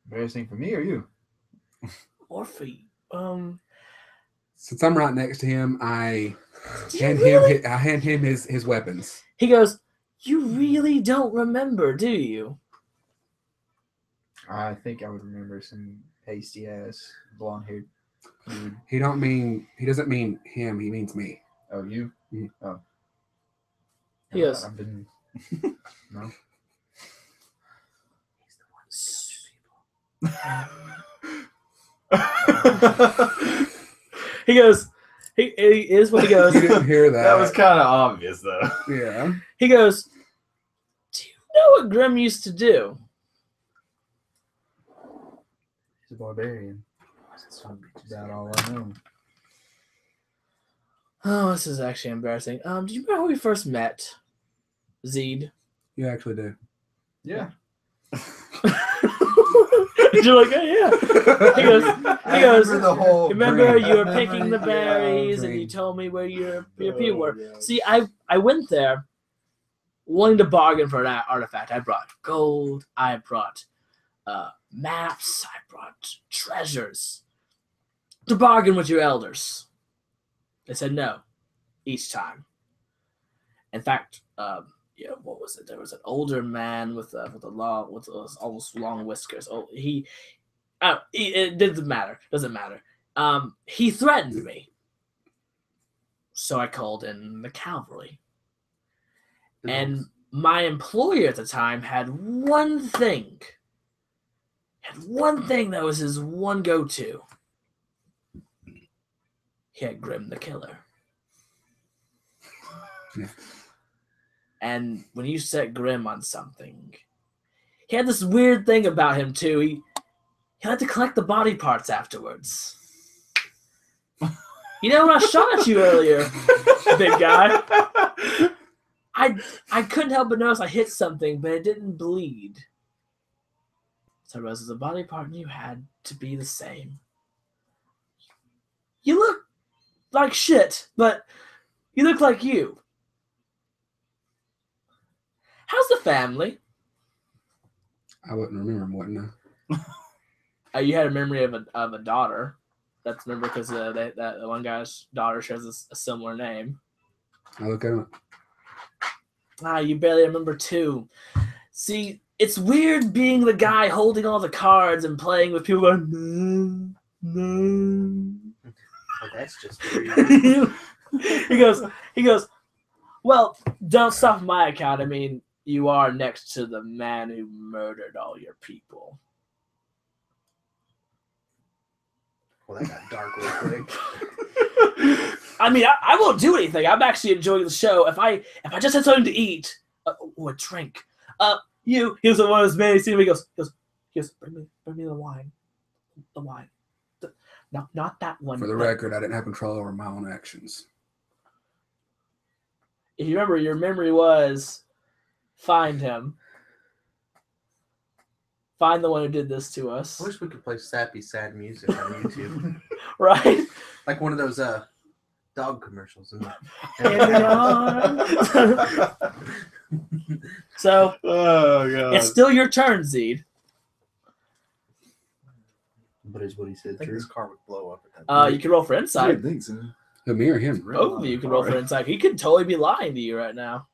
Speaker 4: Embarrassing for me or you?
Speaker 2: Or for you.
Speaker 3: Since I'm right next to him, I
Speaker 2: Do you
Speaker 3: hand
Speaker 2: really?
Speaker 3: him his weapons.
Speaker 2: He goes, you really don't remember, do you?
Speaker 4: I think I would remember some pasty ass blonde haired dude.
Speaker 3: He doesn't mean him. He means me.
Speaker 4: Oh, you?
Speaker 3: Mhm.
Speaker 4: Oh.
Speaker 2: He goes,
Speaker 4: I've been. No.
Speaker 2: he goes, he is what he goes.
Speaker 3: You didn't hear that.
Speaker 5: That was kind of obvious, though.
Speaker 3: yeah.
Speaker 2: He goes, do you know what Grim used to do?
Speaker 4: He's a barbarian. That's about all I know.
Speaker 2: Oh, this is actually embarrassing. Do you remember how we first met? Zed?
Speaker 3: You actually do.
Speaker 4: Yeah.
Speaker 2: You're like, oh yeah. He goes,
Speaker 4: I
Speaker 2: goes,
Speaker 4: remember the whole.
Speaker 2: remember
Speaker 3: drink.
Speaker 2: you were
Speaker 4: Memory,
Speaker 2: picking the
Speaker 4: yeah,
Speaker 2: berries and you
Speaker 3: drink.
Speaker 2: told me where your people were.
Speaker 5: yeah.
Speaker 2: See, I went there wanting to bargain for an artifact. I brought gold. I brought maps. I brought treasures to bargain with your elders. They said no each time. In fact, what was it? There was an older man with almost long whiskers. Oh, it didn't matter. Doesn't matter. He threatened me, so I called in the cavalry. And my employer at the time had one thing. That was his one go-to. He had Grim the Killer.
Speaker 3: Yeah.
Speaker 2: And when you set Grim on something, he had this weird thing about him too. He had to collect the body parts afterwards. You know, when I shot at you earlier, big guy, I couldn't help but notice I hit something, but it didn't bleed. So I realized the body part and you had to be the same. You look like shit, but you look like you. How's the family?
Speaker 3: I wouldn't remember what now.
Speaker 2: You had a memory of a daughter. That's remember because that one guy's daughter shares a similar name.
Speaker 3: I look at him.
Speaker 2: You barely remember two. See, it's weird being the guy holding all the cards and playing with people going, no.
Speaker 6: Oh, that's just weird.
Speaker 2: He goes, well, don't stop my account. I mean, you are next to the man who murdered all your people.
Speaker 6: Well, that got dark real quick.
Speaker 2: I mean, I won't do anything. I'm actually enjoying the show. If I just had something to eat or a drink, he was the one who's made. He goes, bring me the wine, not that one.
Speaker 3: For the record, I didn't have control over my own actions.
Speaker 2: If you remember, your memory was find him, find the one who did this to us,
Speaker 6: I wish we could play sappy, sad music on YouTube.
Speaker 2: right?
Speaker 6: Like one of those dog commercials.
Speaker 2: Carry on. So
Speaker 5: Oh god.
Speaker 2: it's still your turn, Zed.
Speaker 4: But is what he
Speaker 6: I
Speaker 4: said
Speaker 6: think
Speaker 4: true?
Speaker 6: this car would blow up at that
Speaker 2: You can roll for
Speaker 5: I
Speaker 2: insight.
Speaker 5: didn't think so.
Speaker 3: Who, me or him?
Speaker 2: Both of you can roll for insight. He could totally be lying to you right now.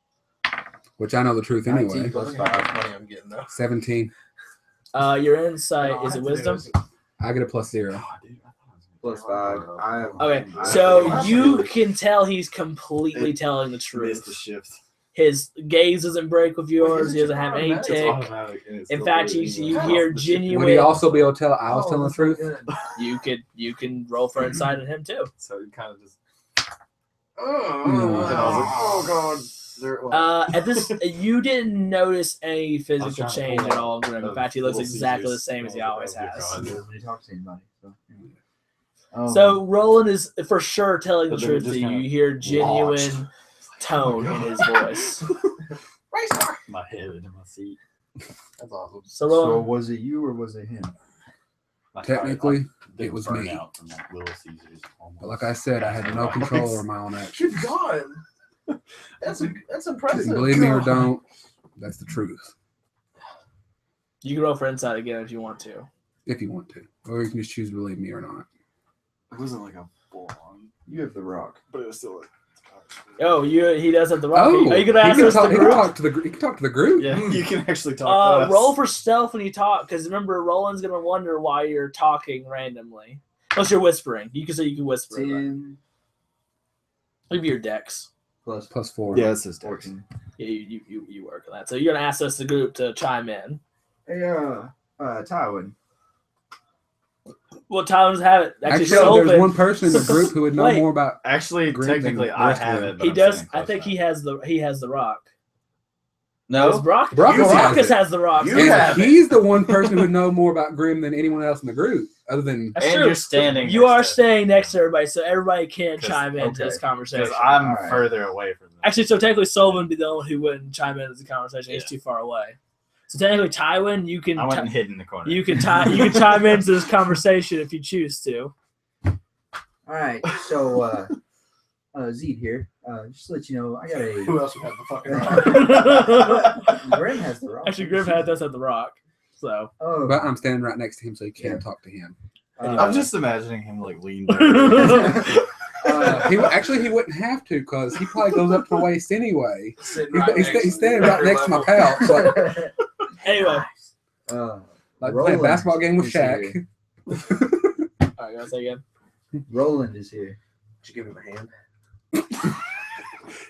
Speaker 3: Which I know the truth anyway.
Speaker 4: 19 plus
Speaker 6: Look how much
Speaker 4: 5.
Speaker 6: money I'm getting though.
Speaker 3: 17.
Speaker 2: Your insight is it wisdom?
Speaker 3: I get a +0.
Speaker 5: Oh, dude, I thought I was
Speaker 4: Plus 5.
Speaker 2: Okay, so you can tell he's completely telling the
Speaker 5: missed the
Speaker 2: truth.
Speaker 5: shift.
Speaker 2: His gaze doesn't break with yours. He doesn't have any
Speaker 6: It's
Speaker 2: tick.
Speaker 5: automatic, and it's
Speaker 2: In
Speaker 5: still
Speaker 2: fact,
Speaker 5: really
Speaker 2: you
Speaker 5: well.
Speaker 2: hear
Speaker 3: Would he
Speaker 2: genuine.
Speaker 3: also be able to tell I was telling the truth?
Speaker 2: You can roll for insight on him too.
Speaker 5: So it kind of just.
Speaker 4: Oh god.
Speaker 2: At this, you didn't notice any physical
Speaker 5: trying to
Speaker 2: change
Speaker 5: pull
Speaker 2: at all in Grim. In
Speaker 5: the
Speaker 2: fact, he looks
Speaker 5: Little
Speaker 2: exactly the
Speaker 5: Caesars.
Speaker 2: same as he
Speaker 5: Oh,
Speaker 2: always
Speaker 5: oh,
Speaker 2: has.
Speaker 5: God.
Speaker 4: When you talk to anybody.
Speaker 2: So Roland is for sure telling the
Speaker 5: But they're
Speaker 2: truth to
Speaker 5: just
Speaker 2: you.
Speaker 5: kinda
Speaker 2: You hear genuine
Speaker 5: launched.
Speaker 2: tone in his voice.
Speaker 5: My head into my seat.
Speaker 6: That's awesome.
Speaker 2: So
Speaker 4: So
Speaker 2: Roland,
Speaker 4: was it you or was it him?
Speaker 3: Technically,
Speaker 5: it
Speaker 3: it was
Speaker 5: burn
Speaker 3: me.
Speaker 5: out from like Little Caesars.
Speaker 3: But like I said, I had no control over my own actions.
Speaker 6: Good God. That's impressive.
Speaker 3: Believe me or don't, that's the truth.
Speaker 2: you can roll for insight again if you want to.
Speaker 3: If you want to, or you can just choose to believe me or not.
Speaker 5: It wasn't like a full on,
Speaker 4: You have the rock.
Speaker 5: but it was still like.
Speaker 2: Oh, he does have the rock.
Speaker 3: Oh,
Speaker 2: Are you gonna ask
Speaker 3: he can
Speaker 2: us
Speaker 3: talk,
Speaker 2: the
Speaker 3: he can
Speaker 2: group?
Speaker 3: talk to the he can talk to the group.
Speaker 5: Yeah, you can actually talk to us.
Speaker 2: Roll for stealth when you talk, because remember, Roland's gonna wonder why you're talking randomly. Unless you're whispering, you can say you can whisper.
Speaker 4: 10
Speaker 2: Maybe your dex.
Speaker 4: plus
Speaker 3: +4.
Speaker 5: Yeah, it's his dex.
Speaker 4: 14.
Speaker 2: Yeah, you work on that. So you're gonna ask us the group to chime in.
Speaker 4: Hey, Tywin.
Speaker 2: What times have it?
Speaker 3: Actually,
Speaker 2: Sullivan,
Speaker 3: there's one person in the group who would know
Speaker 2: Wait.
Speaker 3: more about.
Speaker 5: Actually,
Speaker 3: Green than
Speaker 5: technically,
Speaker 3: the
Speaker 5: I
Speaker 3: rest of
Speaker 5: have
Speaker 3: them.
Speaker 5: it. But
Speaker 2: he
Speaker 5: I'm
Speaker 2: does.
Speaker 5: saying
Speaker 2: I think
Speaker 5: close
Speaker 2: he has the rock.
Speaker 1: No,
Speaker 2: Brock.
Speaker 3: Brockus has it.
Speaker 2: has the rock.
Speaker 1: You
Speaker 3: And
Speaker 1: have it.
Speaker 3: he's the one person who would know more about Grim than anyone else in the group, other than
Speaker 2: That's
Speaker 1: and
Speaker 2: true.
Speaker 1: you're standing.
Speaker 2: You are
Speaker 1: next to it.
Speaker 2: staying next to everybody, so everybody can
Speaker 5: 'Cause-
Speaker 2: chime into this
Speaker 4: okay.
Speaker 2: conversation.
Speaker 5: because I'm
Speaker 4: Alright.
Speaker 5: further away from them.
Speaker 2: Actually, so technically, Sullivan would be the one who wouldn't chime into the conversation. He's
Speaker 5: Yeah.
Speaker 2: too far away. So technically, Tywin, you can
Speaker 1: I went and hid in the corner.
Speaker 2: you can chime into this conversation if you choose to.
Speaker 4: All right, so Zed here. Just to let you know, I got
Speaker 6: Who
Speaker 4: a.
Speaker 6: else would have the fucking rock?
Speaker 4: Grim has the rock.
Speaker 2: Actually, Grim does have the rock. So
Speaker 4: Oh,
Speaker 3: but I'm standing right next to him, so you can't
Speaker 4: Yeah.
Speaker 3: talk to him.
Speaker 5: I'm just imagining him like lean down.
Speaker 3: He wouldn't have to, because he probably goes up to the waist anyway.
Speaker 6: Sitting
Speaker 3: He's standing right next to my pouch, like
Speaker 2: anyway,
Speaker 3: playing a
Speaker 4: Roland
Speaker 3: basketball game with
Speaker 4: is
Speaker 3: Shaq.
Speaker 4: here.
Speaker 2: all right, go say again.
Speaker 4: Roland is here.
Speaker 6: Did you give him a hand?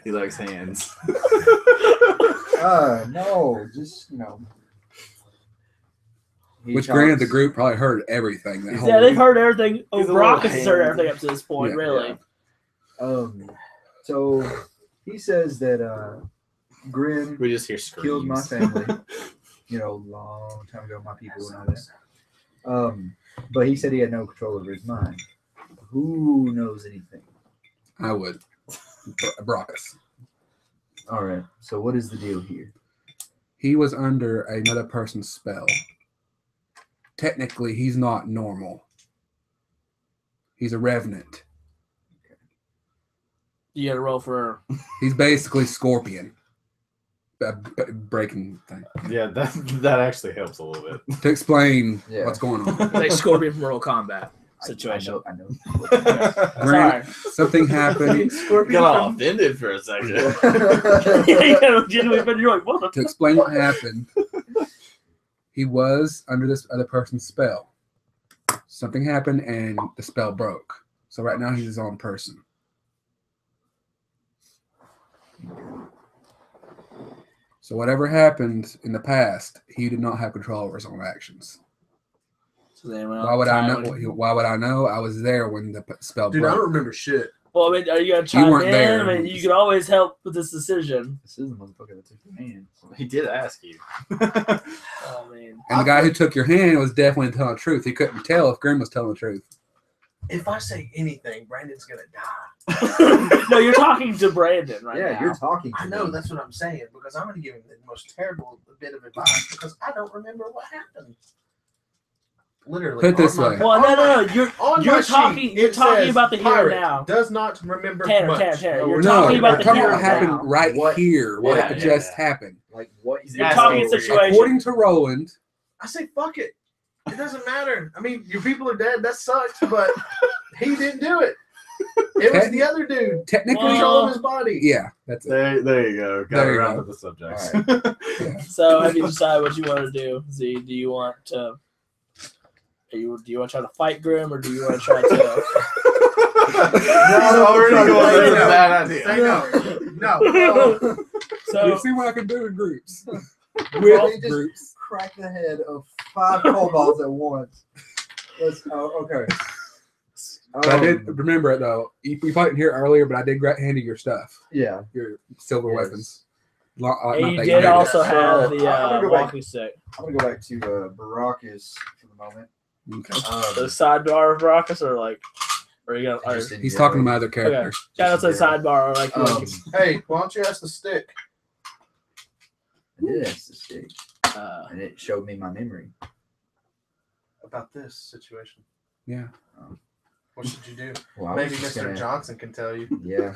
Speaker 5: He likes hands.
Speaker 4: No, just He
Speaker 3: Which, granted, the
Speaker 4: talks-
Speaker 3: group probably heard everything. That whole
Speaker 2: Yeah, they've heard everything. Oh,
Speaker 5: He's a
Speaker 2: Brock
Speaker 5: little
Speaker 2: has heard
Speaker 5: hand.
Speaker 2: everything up to this point.
Speaker 3: Yeah.
Speaker 2: Really.
Speaker 4: So he says that Grim
Speaker 5: We just hear screams.
Speaker 4: killed my family. Long time ago, my people and all that. But he said he had no control over his mind. Who knows anything?
Speaker 3: I would. Brockus.
Speaker 4: All right. So what is the deal here?
Speaker 3: He was under another person's spell. Technically, he's not normal. He's a revenant.
Speaker 2: You got to roll for.
Speaker 3: He's basically Scorpion. Breaking thing.
Speaker 5: Yeah, that actually helps a little bit.
Speaker 3: To explain
Speaker 4: Yeah.
Speaker 3: what's going on.
Speaker 2: Like Scorpion from Mortal Kombat situation.
Speaker 4: I know.
Speaker 3: Grant, something happened.
Speaker 2: Scorpion
Speaker 5: Got all
Speaker 2: from.
Speaker 5: offended for a second.
Speaker 2: Yeah, you got genuinely offended. You're like, what?
Speaker 3: To explain what happened, he was under this other person's spell. Something happened and the spell broke. So right now he's his own person. So whatever happened in the past, he did not have control over his own actions.
Speaker 2: So then went
Speaker 3: Why
Speaker 2: on
Speaker 3: would I
Speaker 2: time
Speaker 3: know?
Speaker 2: when-
Speaker 3: Why would I know? I was there when the spell
Speaker 6: Dude, I don't
Speaker 3: broke.
Speaker 6: remember shit.
Speaker 2: Well, I mean, are you gonna chime
Speaker 3: weren't
Speaker 2: in?
Speaker 3: there.
Speaker 2: I mean, you can always help with this decision.
Speaker 4: This is the motherfucker that took your hand.
Speaker 5: He did ask you.
Speaker 2: Oh man.
Speaker 3: And the guy who took your hand was definitely telling the truth. He couldn't tell if Grim was telling the truth.
Speaker 6: If I say anything, Brandon's gonna die.
Speaker 2: No, you're talking to Brandon right
Speaker 4: Yeah,
Speaker 2: now.
Speaker 4: you're talking to
Speaker 6: I know
Speaker 4: me.
Speaker 6: that's what I'm saying because I'm gonna give him the most terrible bit of advice because I don't remember what happened. Literally.
Speaker 3: Put it this
Speaker 6: on my-
Speaker 3: way.
Speaker 2: Well,
Speaker 6: on
Speaker 2: no,
Speaker 6: my-
Speaker 2: You're
Speaker 6: on
Speaker 2: you're
Speaker 6: my
Speaker 2: talking.
Speaker 6: sheet,
Speaker 2: You're
Speaker 6: it
Speaker 2: talking
Speaker 6: says
Speaker 2: about the here and
Speaker 6: pirate
Speaker 2: now.
Speaker 6: Does not remember
Speaker 2: Tanner,
Speaker 6: much.
Speaker 2: Tanner,
Speaker 6: No,
Speaker 2: you're
Speaker 6: we're
Speaker 3: No,
Speaker 2: talking about
Speaker 3: we're
Speaker 2: the
Speaker 3: talking
Speaker 2: here
Speaker 3: about what
Speaker 2: and
Speaker 3: happened
Speaker 2: now.
Speaker 3: right
Speaker 4: What-
Speaker 3: here. What
Speaker 5: Yeah,
Speaker 3: just
Speaker 5: yeah.
Speaker 3: happened.
Speaker 4: Like what?
Speaker 2: You're talking in situation.
Speaker 3: According to Roland,
Speaker 6: I say fuck it. It doesn't matter. I mean, your people are dead. That sucks, but he didn't do it. It was the other dude.
Speaker 3: technically,
Speaker 2: Well,
Speaker 6: Controlling his body.
Speaker 3: yeah, that's it.
Speaker 5: There you go. Got
Speaker 3: There you
Speaker 5: around
Speaker 3: go.
Speaker 5: to the subject.
Speaker 4: All
Speaker 2: So, have you decided what you want to do? Z, do you want to? Do you want to try to fight Grim, or do you want to try to?
Speaker 5: He's already going, that's a bad idea.
Speaker 6: Say no. No.
Speaker 2: So So-
Speaker 3: you see what I can do in groups.
Speaker 4: Really
Speaker 3: With
Speaker 4: just
Speaker 3: groups.
Speaker 4: crack the head of 5 kobolds at once. Okay.
Speaker 3: But I did remember it though. We fought here earlier, but I did hand you your stuff,
Speaker 4: Yeah.
Speaker 3: your silver
Speaker 4: Yes.
Speaker 3: weapons.
Speaker 2: And you
Speaker 3: that
Speaker 2: did
Speaker 3: did.
Speaker 2: also
Speaker 4: So,
Speaker 2: have the
Speaker 4: I'm gonna go back.
Speaker 2: walking stick.
Speaker 4: I'm gonna go back to Baracus for the moment.
Speaker 3: Okay.
Speaker 2: The sidebar of Baracus, or like, or you got? Or,
Speaker 4: Just in
Speaker 3: He's talking to
Speaker 4: general.
Speaker 3: my other character.
Speaker 2: shout out to the sidebar, or like,
Speaker 6: Hey, why don't you ask the stick?
Speaker 4: I did ask the stick,
Speaker 2: uh,
Speaker 4: and it showed me my memory.
Speaker 6: About this situation.
Speaker 3: Yeah.
Speaker 6: What should you do?
Speaker 4: Well, I was
Speaker 6: Maybe
Speaker 4: just
Speaker 6: Mr.
Speaker 4: gonna-
Speaker 6: Johnson can tell you.
Speaker 4: Yeah,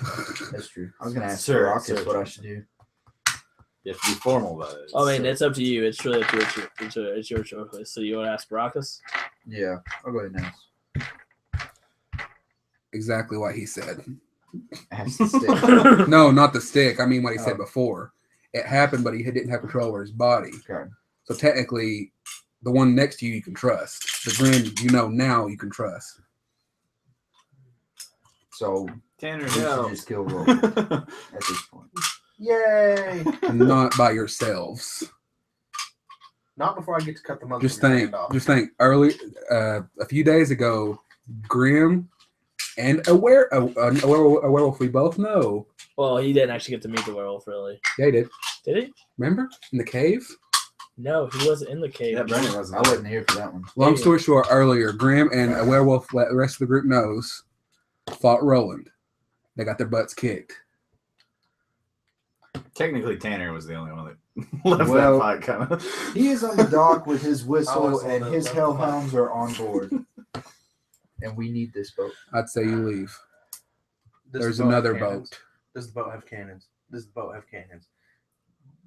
Speaker 4: that's true. I was gonna ask
Speaker 5: Sir,
Speaker 4: Baracus
Speaker 5: sir.
Speaker 4: what I should do.
Speaker 5: You have to be formal about it.
Speaker 2: I mean, it's up to you. It's really up to it's your choice. So you want to ask Baracus?
Speaker 4: Yeah, I'll go ahead and ask.
Speaker 3: Exactly what he said.
Speaker 4: Ask the stick.
Speaker 3: No, not the stick. I mean what he said
Speaker 4: Oh.
Speaker 3: before. It happened, but he didn't have control over his body.
Speaker 4: Okay.
Speaker 3: So technically, the one next to you can trust. The Grim, now you can trust.
Speaker 4: So
Speaker 5: Tanner,
Speaker 4: we should
Speaker 5: no.
Speaker 4: just kill Roll at this point.
Speaker 6: Yay!
Speaker 3: Not by yourselves.
Speaker 6: Not before I get to cut the mother
Speaker 3: Just think. Early, a few days ago, Grim and a werewolf we both know.
Speaker 2: Well, he didn't actually get to meet the werewolf, really.
Speaker 3: Yeah, he did.
Speaker 2: Did he?
Speaker 3: Remember in the cave?
Speaker 2: No, he wasn't in the cave.
Speaker 5: Yeah, Brendan
Speaker 4: I
Speaker 5: wasn't.
Speaker 4: wasn't here for that one.
Speaker 3: Long
Speaker 2: Yeah.
Speaker 3: story short, earlier, Grim and a werewolf, let the rest of the group knows, fought Roland. They got their butts kicked.
Speaker 5: Technically, Tanner was the only one that left
Speaker 4: Well,
Speaker 5: that fight, kind of.
Speaker 4: He is on the dock with his
Speaker 6: I
Speaker 4: whistle,
Speaker 6: was on
Speaker 4: and
Speaker 6: the-
Speaker 4: his
Speaker 6: the-
Speaker 4: hellhounds are on board. And we need this boat.
Speaker 3: I'd say you leave.
Speaker 6: Does
Speaker 3: There's
Speaker 6: the boat have
Speaker 3: another
Speaker 6: cannons?
Speaker 3: boat.
Speaker 6: Does the boat have cannons? Does the boat have cannons?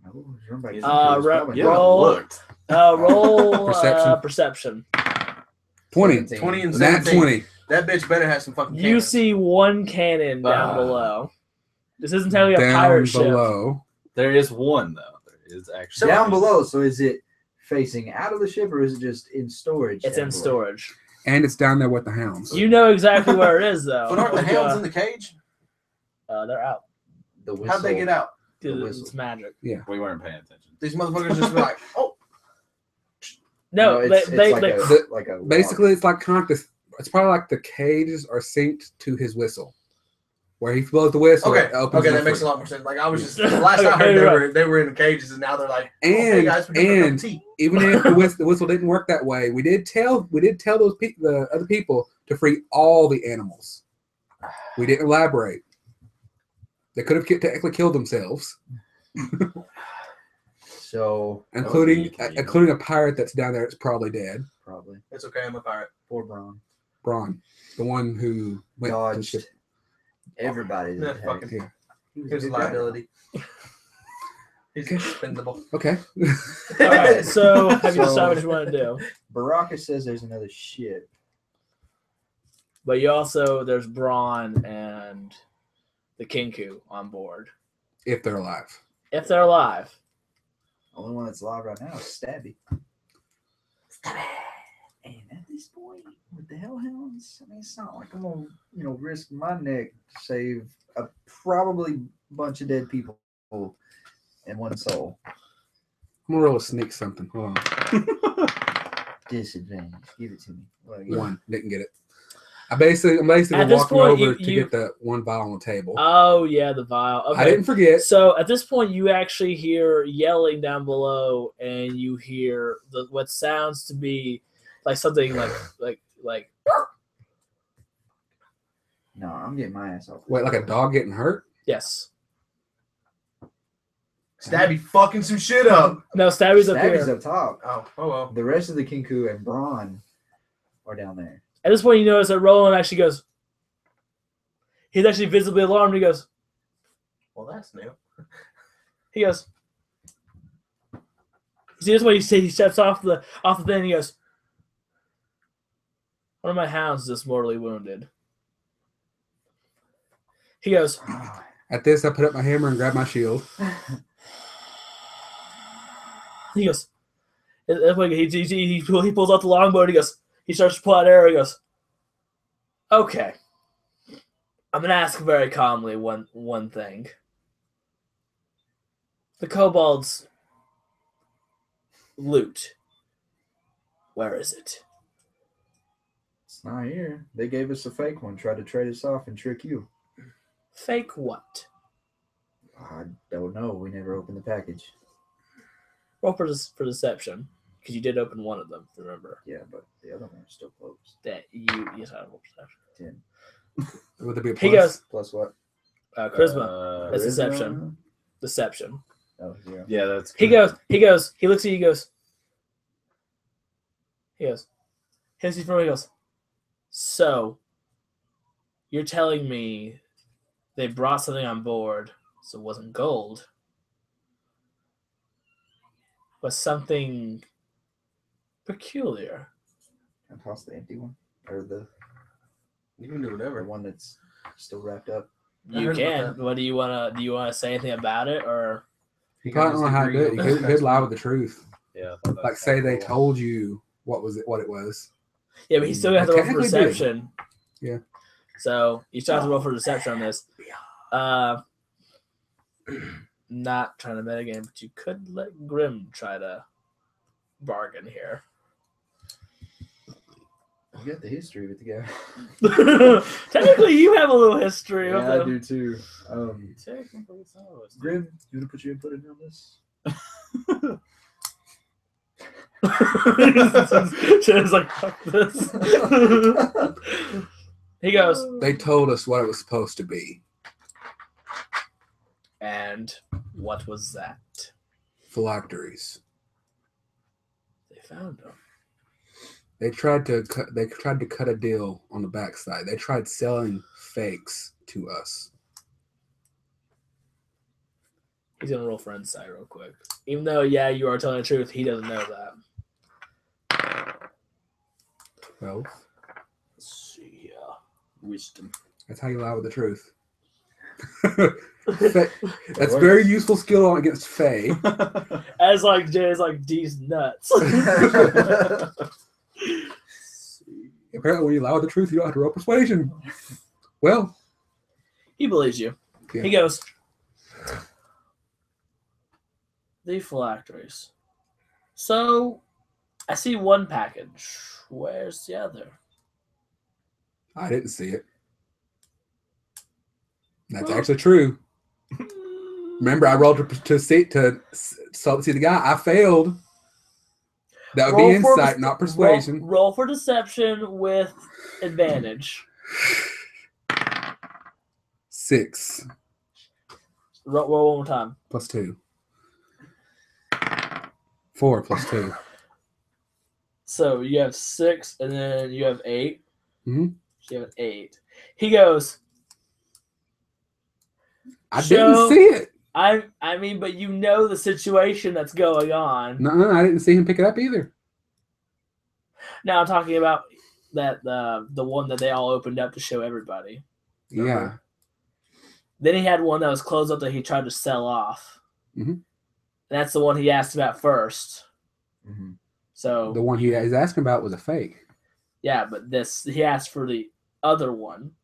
Speaker 4: Oh, everybody-
Speaker 2: Roll-
Speaker 5: Yeah,
Speaker 2: Roll-
Speaker 5: looked.
Speaker 2: Roll
Speaker 3: Perception.
Speaker 2: perception.
Speaker 3: 20.
Speaker 4: 17.
Speaker 6: 20 and
Speaker 3: Nat
Speaker 6: 17.
Speaker 3: 20.
Speaker 6: That bitch better have some fucking
Speaker 2: You
Speaker 6: cannons.
Speaker 2: see one cannon down
Speaker 5: Ah.
Speaker 2: below. This isn't telling you a
Speaker 3: Down
Speaker 2: pirate ship.
Speaker 3: below.
Speaker 5: There is one, though. There is actually.
Speaker 4: Down below. So is it facing out of the ship, or is it just in storage?
Speaker 2: It's
Speaker 4: down
Speaker 2: in
Speaker 4: below?
Speaker 2: storage.
Speaker 3: And it's down there with the hounds.
Speaker 2: You know exactly where it is, though.
Speaker 6: But aren't the
Speaker 2: Like,
Speaker 6: hounds in the cage?
Speaker 2: They're out.
Speaker 4: The whistle.
Speaker 6: How'd they get out?
Speaker 2: Dude,
Speaker 4: The
Speaker 2: it's
Speaker 4: whistle.
Speaker 2: magic.
Speaker 5: We weren't paying attention.
Speaker 6: These motherfuckers just be like, oh,
Speaker 2: No,
Speaker 4: it's
Speaker 2: they
Speaker 4: like, a
Speaker 3: Basically, it's like kind of like this. It's probably like the cages are synced to his whistle. Where he blows the whistle,
Speaker 6: okay,
Speaker 3: it opens
Speaker 6: okay,
Speaker 3: them
Speaker 6: that makes a
Speaker 3: free.
Speaker 6: lot more sense. Like I was just last I heard they were in the cages, and now they're like, oh, hey
Speaker 3: And
Speaker 6: guys, we're drinking
Speaker 3: and
Speaker 6: tea.
Speaker 3: even if the whistle didn't work that way, we did tell those the other people to free all the animals. We didn't elaborate. They could have technically killed themselves,
Speaker 4: So
Speaker 3: including
Speaker 5: you can-
Speaker 3: including a pirate that's down there that's probably dead.
Speaker 4: probably
Speaker 6: It's okay, I'm a pirate.
Speaker 4: poor Braun
Speaker 3: Braun, the one who went to the
Speaker 4: dodged
Speaker 3: ship.
Speaker 4: everybody.
Speaker 6: Yeah,
Speaker 4: That
Speaker 6: fucking-
Speaker 3: Yeah.
Speaker 4: He was
Speaker 6: Here's a
Speaker 4: good guy.
Speaker 6: liability. He's expendable.
Speaker 3: Okay.
Speaker 2: All right, so have you
Speaker 4: So-
Speaker 2: decided what you want to do?
Speaker 4: Baraka says there's another ship.
Speaker 2: But you also there's Braun and the Kinku on board
Speaker 3: If they're alive.
Speaker 2: if they're alive.
Speaker 4: Only one that's alive right now is Stabby. And at this point, with the Hellhounds, I mean, it's not like I'm gonna, risk my neck to save a probably bunch of dead people and one soul.
Speaker 3: I'm gonna roll a sneak something. Hold on.
Speaker 4: Disadvantage. Give it to me. What do I get?
Speaker 3: One. Didn't get it. I'm basically
Speaker 2: At this
Speaker 3: walking
Speaker 2: point,
Speaker 3: over
Speaker 2: you-
Speaker 3: to get the one vial on the table.
Speaker 2: Oh yeah, the vial. Okay.
Speaker 3: I didn't forget.
Speaker 2: So at this point, you actually hear yelling down below, and you hear what sounds to be like something like.
Speaker 4: No, I'm getting my ass off.
Speaker 3: Wait, like a dog getting hurt?
Speaker 2: Yes.
Speaker 6: Stabby fucking some shit up.
Speaker 2: No, Stabby's up
Speaker 4: Stabby's
Speaker 2: here.
Speaker 4: up top.
Speaker 6: Oh well.
Speaker 4: The rest of the Kinku and Braun are down there.
Speaker 2: At this point, you notice that Roland actually goes. He's actually visibly alarmed. He goes.
Speaker 6: Well, that's new.
Speaker 2: He goes. See, this way he steps off the thing. And he goes. One of my hounds is mortally wounded. He goes.
Speaker 3: At this, I put up my hammer and grab my shield.
Speaker 2: He goes. That's why he pulls out the longbow. And he goes. He starts to pull out an arrow. He goes. Okay. I'm gonna ask very calmly one thing. the kobolds' loot. Where is it?
Speaker 4: It's not here. They gave us a fake one, tried to trade us off and trick you.
Speaker 2: Fake what?
Speaker 4: I don't know. We never opened the package.
Speaker 2: Roll for deception, because you did open one of them. Remember
Speaker 4: Yeah, but the other one's still closed.
Speaker 2: that you yes, I roll perception.
Speaker 4: 10.
Speaker 3: Would there be a
Speaker 2: He
Speaker 3: plus?
Speaker 2: goes
Speaker 4: Plus what?
Speaker 2: charisma. That's
Speaker 4: Charisma?
Speaker 2: deception. Deception.
Speaker 4: Oh, 0.
Speaker 5: Yeah, that's
Speaker 2: He
Speaker 5: good.
Speaker 2: goes. He looks at you. He goes. He goes. He goes. So, you're telling me they brought something on board, so it wasn't gold, but something peculiar.
Speaker 4: Can I toss the empty one? Or the
Speaker 6: You can do whatever.
Speaker 4: one that's still wrapped up?
Speaker 6: I
Speaker 2: You
Speaker 6: heard about
Speaker 2: can.
Speaker 6: that.
Speaker 2: What do you wanna? Do you wanna say anything about it, or
Speaker 3: You probably don't know how to do it. You could lie with the truth.
Speaker 5: Yeah. I thought
Speaker 3: Like
Speaker 5: that's
Speaker 3: say they
Speaker 5: cool.
Speaker 3: told you what it was.
Speaker 2: yeah? But he still has to roll for
Speaker 3: Technically did.
Speaker 2: deception.
Speaker 3: Yeah.
Speaker 2: So you still have to roll for deception on this. Not trying to metagame, but you could let Grim try to bargain here.
Speaker 4: You got the history with the guy.
Speaker 2: Technically, you have a little history
Speaker 4: Yeah, I
Speaker 2: with him.
Speaker 4: do too.
Speaker 5: Technically, so it's-
Speaker 4: Grim, you want to put your input in on this?
Speaker 2: She's like, fuck this. He goes,
Speaker 3: They told us what it was supposed to be.
Speaker 2: and what was that?
Speaker 3: Phylacteries.
Speaker 2: They found him.
Speaker 3: They tried to cut a deal on the backside. They tried selling fakes to us.
Speaker 2: He's gonna roll for insight real quick. Even though, yeah, you are telling the truth, he doesn't know that.
Speaker 3: 12.
Speaker 2: Let's see,
Speaker 5: Wisdom.
Speaker 3: That's how you lie with the truth. That's very useful skill against Fae.
Speaker 2: as like Jay's like D's nuts.
Speaker 3: Apparently, when you lie with the truth, you don't have to roll persuasion. Well,
Speaker 2: He believes you.
Speaker 3: Yeah.
Speaker 2: He goes, the phylacteries. So, I see one package. Where's the other?
Speaker 3: I didn't see it. That's
Speaker 2: Well-
Speaker 3: actually true. Remember, I rolled to see the guy. I failed. That would be
Speaker 2: Roll for
Speaker 3: insight, not persuasion.
Speaker 2: Roll for deception with advantage.
Speaker 3: 6
Speaker 2: Roll one more time.
Speaker 3: plus 2. 4 plus 2.
Speaker 2: So you have 6, and then you have 8.
Speaker 3: Mhm.
Speaker 2: So you have an 8. He goes,
Speaker 3: I
Speaker 2: So-
Speaker 3: didn't see it.
Speaker 2: I mean, but you know the situation that's going on.
Speaker 3: No, I didn't see him pick it up either.
Speaker 2: Now I'm talking about that the one that they all opened up to show everybody.
Speaker 3: Yeah.
Speaker 2: Then he had one that was closed up that he tried to sell off.
Speaker 3: Mhm.
Speaker 2: That's the one he asked about first.
Speaker 4: Mhm.
Speaker 2: So
Speaker 3: The one he was asking about was a fake.
Speaker 2: yeah, but this he asked for the other one.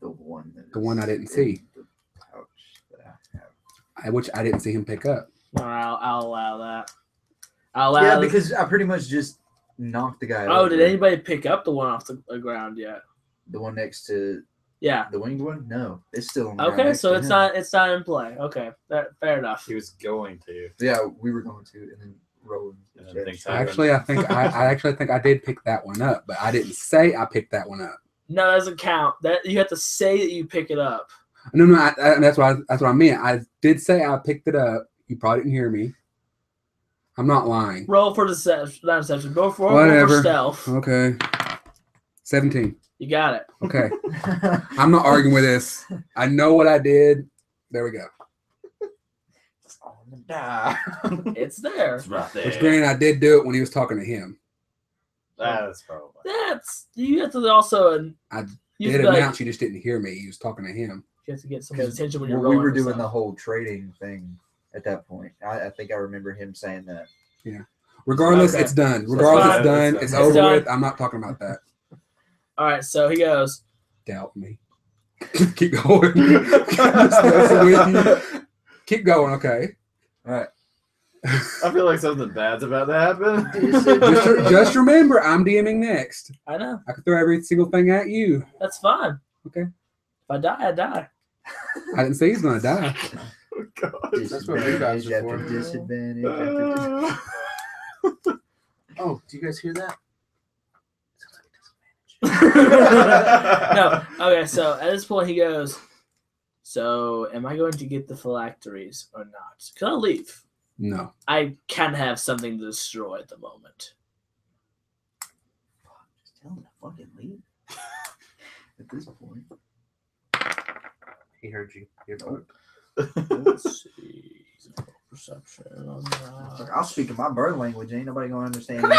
Speaker 4: The one that
Speaker 3: The one
Speaker 4: is
Speaker 3: I didn't
Speaker 4: in
Speaker 3: see.
Speaker 4: the pouch that I have.
Speaker 3: Which I didn't see him pick up.
Speaker 2: All right, I'll allow that. I'll allow.
Speaker 4: Yeah, because I pretty much just knocked the guy
Speaker 2: oh,
Speaker 4: over.
Speaker 2: did anybody pick up the one off the ground yet?
Speaker 4: The one next to
Speaker 2: Yeah.
Speaker 4: the winged one? No, it's still on the ground
Speaker 2: Okay,
Speaker 4: next
Speaker 2: so
Speaker 4: to
Speaker 2: it's
Speaker 4: him.
Speaker 2: not in play. Okay, fair enough.
Speaker 5: He was going to.
Speaker 4: Yeah, we were going to, and then Roland.
Speaker 5: And then things
Speaker 4: Yeah.
Speaker 5: happened.
Speaker 3: Actually, I actually think I did pick that one up, but I didn't say I picked that one up.
Speaker 2: No, that doesn't count. That you have to say that you pick it up.
Speaker 3: No, that's what I meant. I did say I picked it up. You probably didn't hear me. I'm not lying.
Speaker 2: Roll for deception, not deception. Roll for
Speaker 3: Whatever.
Speaker 2: stealth.
Speaker 3: Okay. 17.
Speaker 2: You got it.
Speaker 3: Okay. I'm not arguing with this. I know what I did. There we go.
Speaker 4: It's on the die.
Speaker 2: It's there.
Speaker 5: It's right there.
Speaker 3: Which granted, I did do it when he was talking to him.
Speaker 5: That's probably.
Speaker 2: That's you have to also.
Speaker 3: I
Speaker 2: you
Speaker 3: Did
Speaker 2: have to, like,
Speaker 3: announce, you just didn't hear me. He was talking to him.
Speaker 2: you have to get someone's attention when you're
Speaker 4: Well, we
Speaker 2: rolling.
Speaker 4: were
Speaker 2: for
Speaker 4: doing the
Speaker 2: stuff.
Speaker 4: whole trading thing at that point. I think I remember him saying that.
Speaker 3: Regardless,
Speaker 2: Okay.
Speaker 3: it's done.
Speaker 2: So
Speaker 3: Regardless,
Speaker 2: fine.
Speaker 3: it's done.
Speaker 5: It's
Speaker 3: It's
Speaker 5: done.
Speaker 3: over
Speaker 2: It's
Speaker 3: with.
Speaker 2: done.
Speaker 3: I'm not talking about that.
Speaker 2: All right, so he goes.
Speaker 3: Doubt me. Keep going. Just messing with you. Keep going, okay.
Speaker 5: I feel like something bad's about to happen.
Speaker 3: Just remember, I'm DMing next.
Speaker 2: I know.
Speaker 3: I can throw every single thing at you.
Speaker 2: That's fine.
Speaker 3: Okay.
Speaker 2: If I die, I die.
Speaker 3: I didn't say he's gonna die.
Speaker 5: Oh, God.
Speaker 6: That's what you guys
Speaker 4: Disadvantage
Speaker 6: are
Speaker 4: after
Speaker 6: for.
Speaker 4: disadvantage after disadvantage.
Speaker 6: Oh, do you guys hear that?
Speaker 2: No. Okay, so at this point he goes, so am I going to get the phylacteries or not? Can I leave?
Speaker 3: No.
Speaker 2: I can have something to destroy at the moment.
Speaker 4: Just tell him to fucking leave. At this point.
Speaker 6: He heard you. You're fucked.
Speaker 2: Let's see. Perception on that.
Speaker 4: Look, I'll speak in my bird language. Ain't nobody gonna understand me.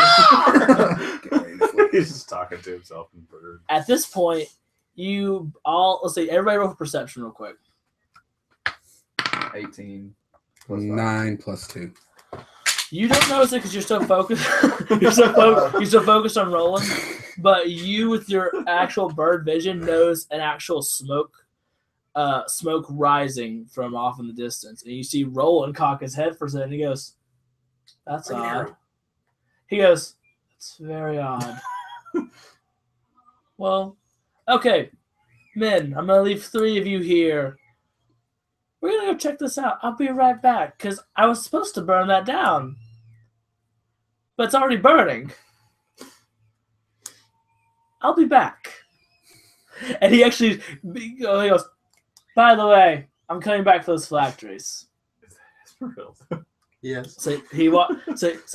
Speaker 5: He's just talking to himself in bird.
Speaker 2: At this point, you all, let's see, everybody roll for perception real quick.
Speaker 1: 18.
Speaker 3: 9 plus 2.
Speaker 2: You don't notice it because you're so focused. you're so focused on rolling. But you, with your actual bird vision, knows an actual smoke rising from off in the distance, and you see Roland cock his head for a second. He goes, "That's odd." He goes, "That's very odd." Well, okay, men, I'm gonna leave 3 of you here. We're gonna go check this out. I'll be right back because I was supposed to burn that down, but it's already burning. I'll be back. And he actually he goes, by the way, I'm coming back for those phylacteries.
Speaker 5: For real.
Speaker 6: Yes.
Speaker 2: So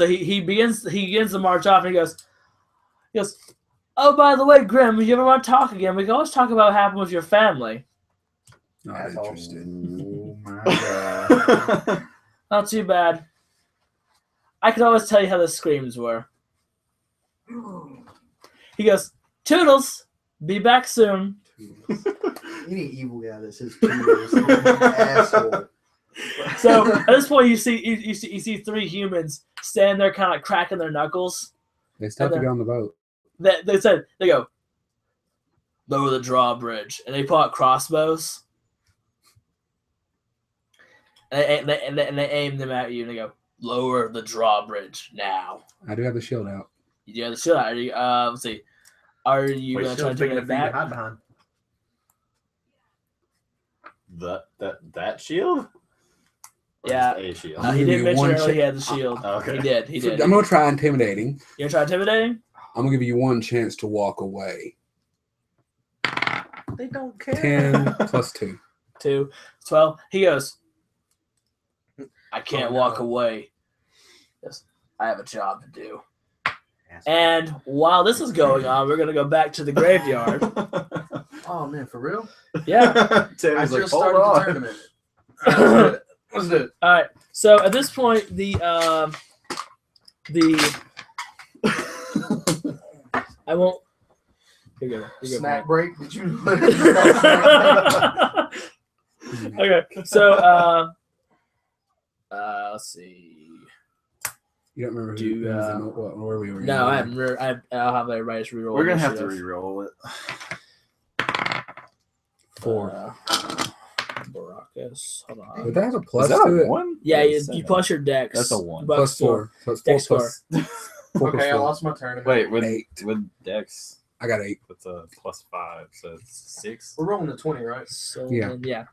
Speaker 2: he begins the march off, and he goes, oh, by the way, Grim, if you ever want to talk again, we can always talk about what happened with your family.
Speaker 3: Not
Speaker 6: Asshole.
Speaker 3: interested.
Speaker 4: Oh my god.
Speaker 2: Not too bad. I could always tell you how the screams were. He goes, Toodles, be back soon.
Speaker 4: Any evil guy that says Toodles is an asshole.
Speaker 2: So at this point, you see 3 humans standing there, kind of like cracking their knuckles.
Speaker 3: They still have to
Speaker 2: And
Speaker 3: get on the boat.
Speaker 2: They go, lower the drawbridge, and they pull out crossbows, and they aim them at you, and they go, lower the drawbridge now.
Speaker 3: I do have the shield out.
Speaker 2: You do have the shield out. Are you, let's see. Are you
Speaker 6: Wait,
Speaker 2: going to
Speaker 6: still
Speaker 2: try to
Speaker 6: big
Speaker 2: take
Speaker 6: enough
Speaker 2: it
Speaker 6: for you to
Speaker 2: back?
Speaker 6: hide behind.
Speaker 5: That shield? Or
Speaker 2: Yeah.
Speaker 5: just a shield.
Speaker 2: He
Speaker 3: Give
Speaker 2: did
Speaker 3: me
Speaker 2: mention
Speaker 3: one
Speaker 2: earlier he
Speaker 3: check.
Speaker 2: had the shield.
Speaker 5: Okay.
Speaker 2: He did.
Speaker 3: I'm gonna try intimidating.
Speaker 2: You gonna try intimidating?
Speaker 3: I'm gonna give you one chance to walk away.
Speaker 6: They don't care.
Speaker 3: 10 plus 2.
Speaker 2: 2, 12. He goes, I can't
Speaker 6: Oh,
Speaker 2: walk
Speaker 6: no.
Speaker 2: away. Yes, I have a job to do.
Speaker 6: Asshole.
Speaker 2: And while this is going on, we're gonna go back to the graveyard.
Speaker 6: Oh man, for real?
Speaker 2: Yeah.
Speaker 6: I
Speaker 5: Tammy's like,
Speaker 6: just
Speaker 5: hold
Speaker 6: started the
Speaker 5: on.
Speaker 6: tournament. Let's do it. Let's do it.
Speaker 2: All right. So at this point, I won't. Here you go.
Speaker 6: Snack break. Did you?
Speaker 2: Okay. So let's see.
Speaker 3: You don't remember
Speaker 2: Do,
Speaker 3: where we were?
Speaker 2: No, I haven't. I'll have everybody just reroll.
Speaker 5: We're gonna have to
Speaker 2: initiative.
Speaker 5: re-roll it.
Speaker 3: 4.
Speaker 2: Baracus. Hold
Speaker 3: Would
Speaker 2: on.
Speaker 3: that have a plus
Speaker 5: Is that
Speaker 3: to
Speaker 5: a
Speaker 3: it?
Speaker 5: 1?
Speaker 2: Yeah,
Speaker 5: Or
Speaker 2: you
Speaker 5: 7?
Speaker 2: plus your dex.
Speaker 5: That's a 1.
Speaker 3: Plus 4. So it's 4
Speaker 2: Dex
Speaker 3: plus 4
Speaker 6: Okay,
Speaker 3: plus
Speaker 6: I
Speaker 3: 4.
Speaker 6: lost my tournament.
Speaker 5: Wait, with
Speaker 3: 8.
Speaker 5: Dex,
Speaker 3: I got 8.
Speaker 5: that's a plus 5, so it's 6.
Speaker 6: We're rolling a 20, right?
Speaker 2: So
Speaker 3: Yeah.
Speaker 2: then, yeah.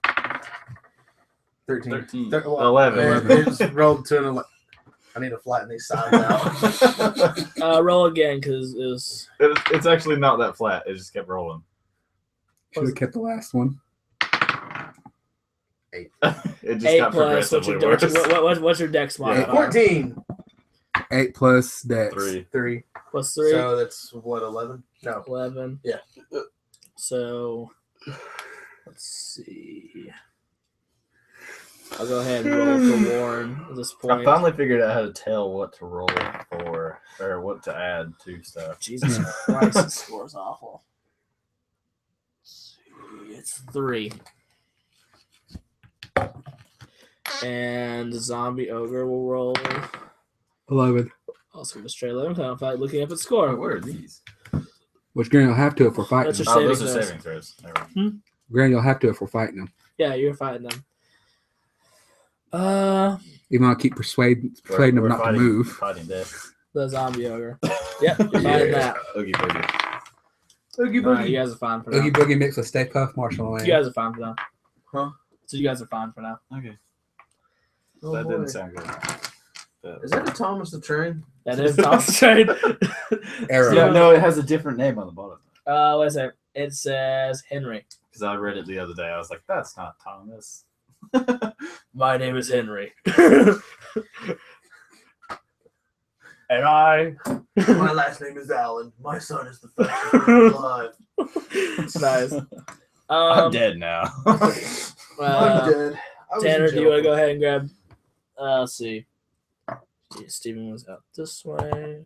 Speaker 6: 13.
Speaker 5: 13.
Speaker 6: Well,
Speaker 5: 11.
Speaker 6: man, it just rolled to an 11. I need to flatten these sides out.
Speaker 2: Roll again because it was.
Speaker 5: It's actually not that flat. It just kept rolling.
Speaker 3: Should have kept the last one.
Speaker 5: It just
Speaker 2: 8
Speaker 5: got
Speaker 2: plus. What's
Speaker 5: progressively
Speaker 2: your,
Speaker 5: worse.
Speaker 2: what's your dex modifier?
Speaker 6: 14.
Speaker 3: 8 plus dex.
Speaker 5: 3.
Speaker 6: 3.
Speaker 2: Plus 3.
Speaker 6: So that's what, 11? No.
Speaker 2: 11.
Speaker 6: Yeah.
Speaker 2: So let's see. I'll go ahead and roll for Warren at this
Speaker 5: I
Speaker 2: point.
Speaker 5: finally figured out how to tell what to roll for, or what to add to stuff.
Speaker 2: Jesus Christ, this score's awful. Let's see, it's 3. And the zombie ogre will roll.
Speaker 3: 11.
Speaker 2: Also, the straight 11. I'm looking up at
Speaker 5: Oh,
Speaker 2: score.
Speaker 5: where are these?
Speaker 3: Which Granny will have to if we're fighting
Speaker 2: That's
Speaker 3: them.
Speaker 2: your
Speaker 5: Oh, those
Speaker 2: saving
Speaker 5: are
Speaker 2: throws.
Speaker 5: saving throws. Never mind.
Speaker 3: Granny will have to if we're fighting them.
Speaker 2: Yeah, you're fighting them.
Speaker 3: Even though I keep persuading them
Speaker 5: We're
Speaker 3: not to
Speaker 5: fighting-
Speaker 3: move.
Speaker 5: Fighting death.
Speaker 2: The zombie ogre. Yep, you're fighting that.
Speaker 5: Oogie boogie.
Speaker 6: Oogie
Speaker 2: All right,
Speaker 6: boogie.
Speaker 2: you guys are fine for now.
Speaker 3: Oogie Boogie mixed with Stay Puft Marshmallow.
Speaker 2: You guys are fine for now.
Speaker 6: Huh?
Speaker 2: So you guys are fine for now.
Speaker 5: Okay.
Speaker 6: Oh,
Speaker 5: that
Speaker 6: boy.
Speaker 5: didn't sound good.
Speaker 6: Is that a Thomas the Train?
Speaker 2: That is Thomas Train.
Speaker 3: Arrow.
Speaker 5: Yeah, no, it has a different name on the bottom.
Speaker 2: Wait a second. It says Henry.
Speaker 5: Because I read it the other day. I was like, that's not Thomas.
Speaker 2: My name is Henry. And I.
Speaker 6: My last name is Alan. My son is the fastest man alive.
Speaker 2: Nice.
Speaker 5: I'm dead now.
Speaker 6: I'm dead. I was
Speaker 2: Tanner,
Speaker 6: in
Speaker 2: do you want to
Speaker 6: jail.
Speaker 2: go ahead and grab? Let's see. Steven was out this way.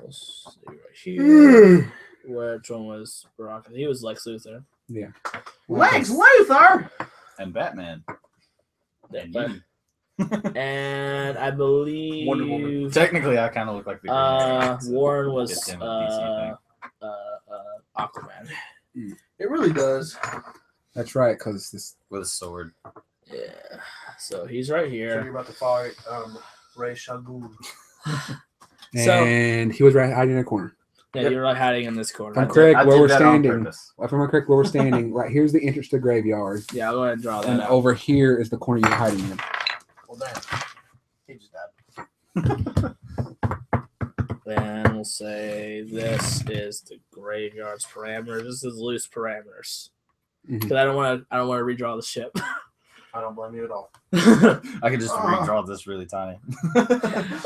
Speaker 2: Let's see right here. Which one was Barack? He was Lex Luthor.
Speaker 6: Lex Luthor.
Speaker 5: And Batman. And
Speaker 2: But-
Speaker 5: you.
Speaker 2: And I believe
Speaker 6: Wonder Woman.
Speaker 5: Technically, I kind of look like the Green Lantern, so
Speaker 2: Warren was
Speaker 5: it's him, a DC thing.
Speaker 2: Aquaman.
Speaker 6: It really does.
Speaker 3: That's right, because this.
Speaker 5: With a sword.
Speaker 2: Yeah. So he's right
Speaker 6: So
Speaker 2: here.
Speaker 6: you're about to fight Ray Shagul.
Speaker 2: So-
Speaker 3: And he was right hiding in a corner.
Speaker 2: Yeah, you're like hiding in this corner.
Speaker 3: I'm correct.
Speaker 5: I
Speaker 3: Where
Speaker 5: did
Speaker 3: we're
Speaker 5: that on
Speaker 3: standing.
Speaker 5: purpose.
Speaker 3: If I'm correct, where we're standing, right here's the entrance to the graveyard,
Speaker 2: Yeah, I'll go ahead and draw that
Speaker 3: and
Speaker 2: out.
Speaker 3: over here is the corner you're hiding in.
Speaker 6: Well, damn. He just died.
Speaker 2: Then we'll say this is the graveyard's parameters. This is loose parameters.
Speaker 3: Mhm.
Speaker 2: Because I don't want to redraw the ship.
Speaker 6: I don't blame you at all.
Speaker 5: I could just redraw this really tiny.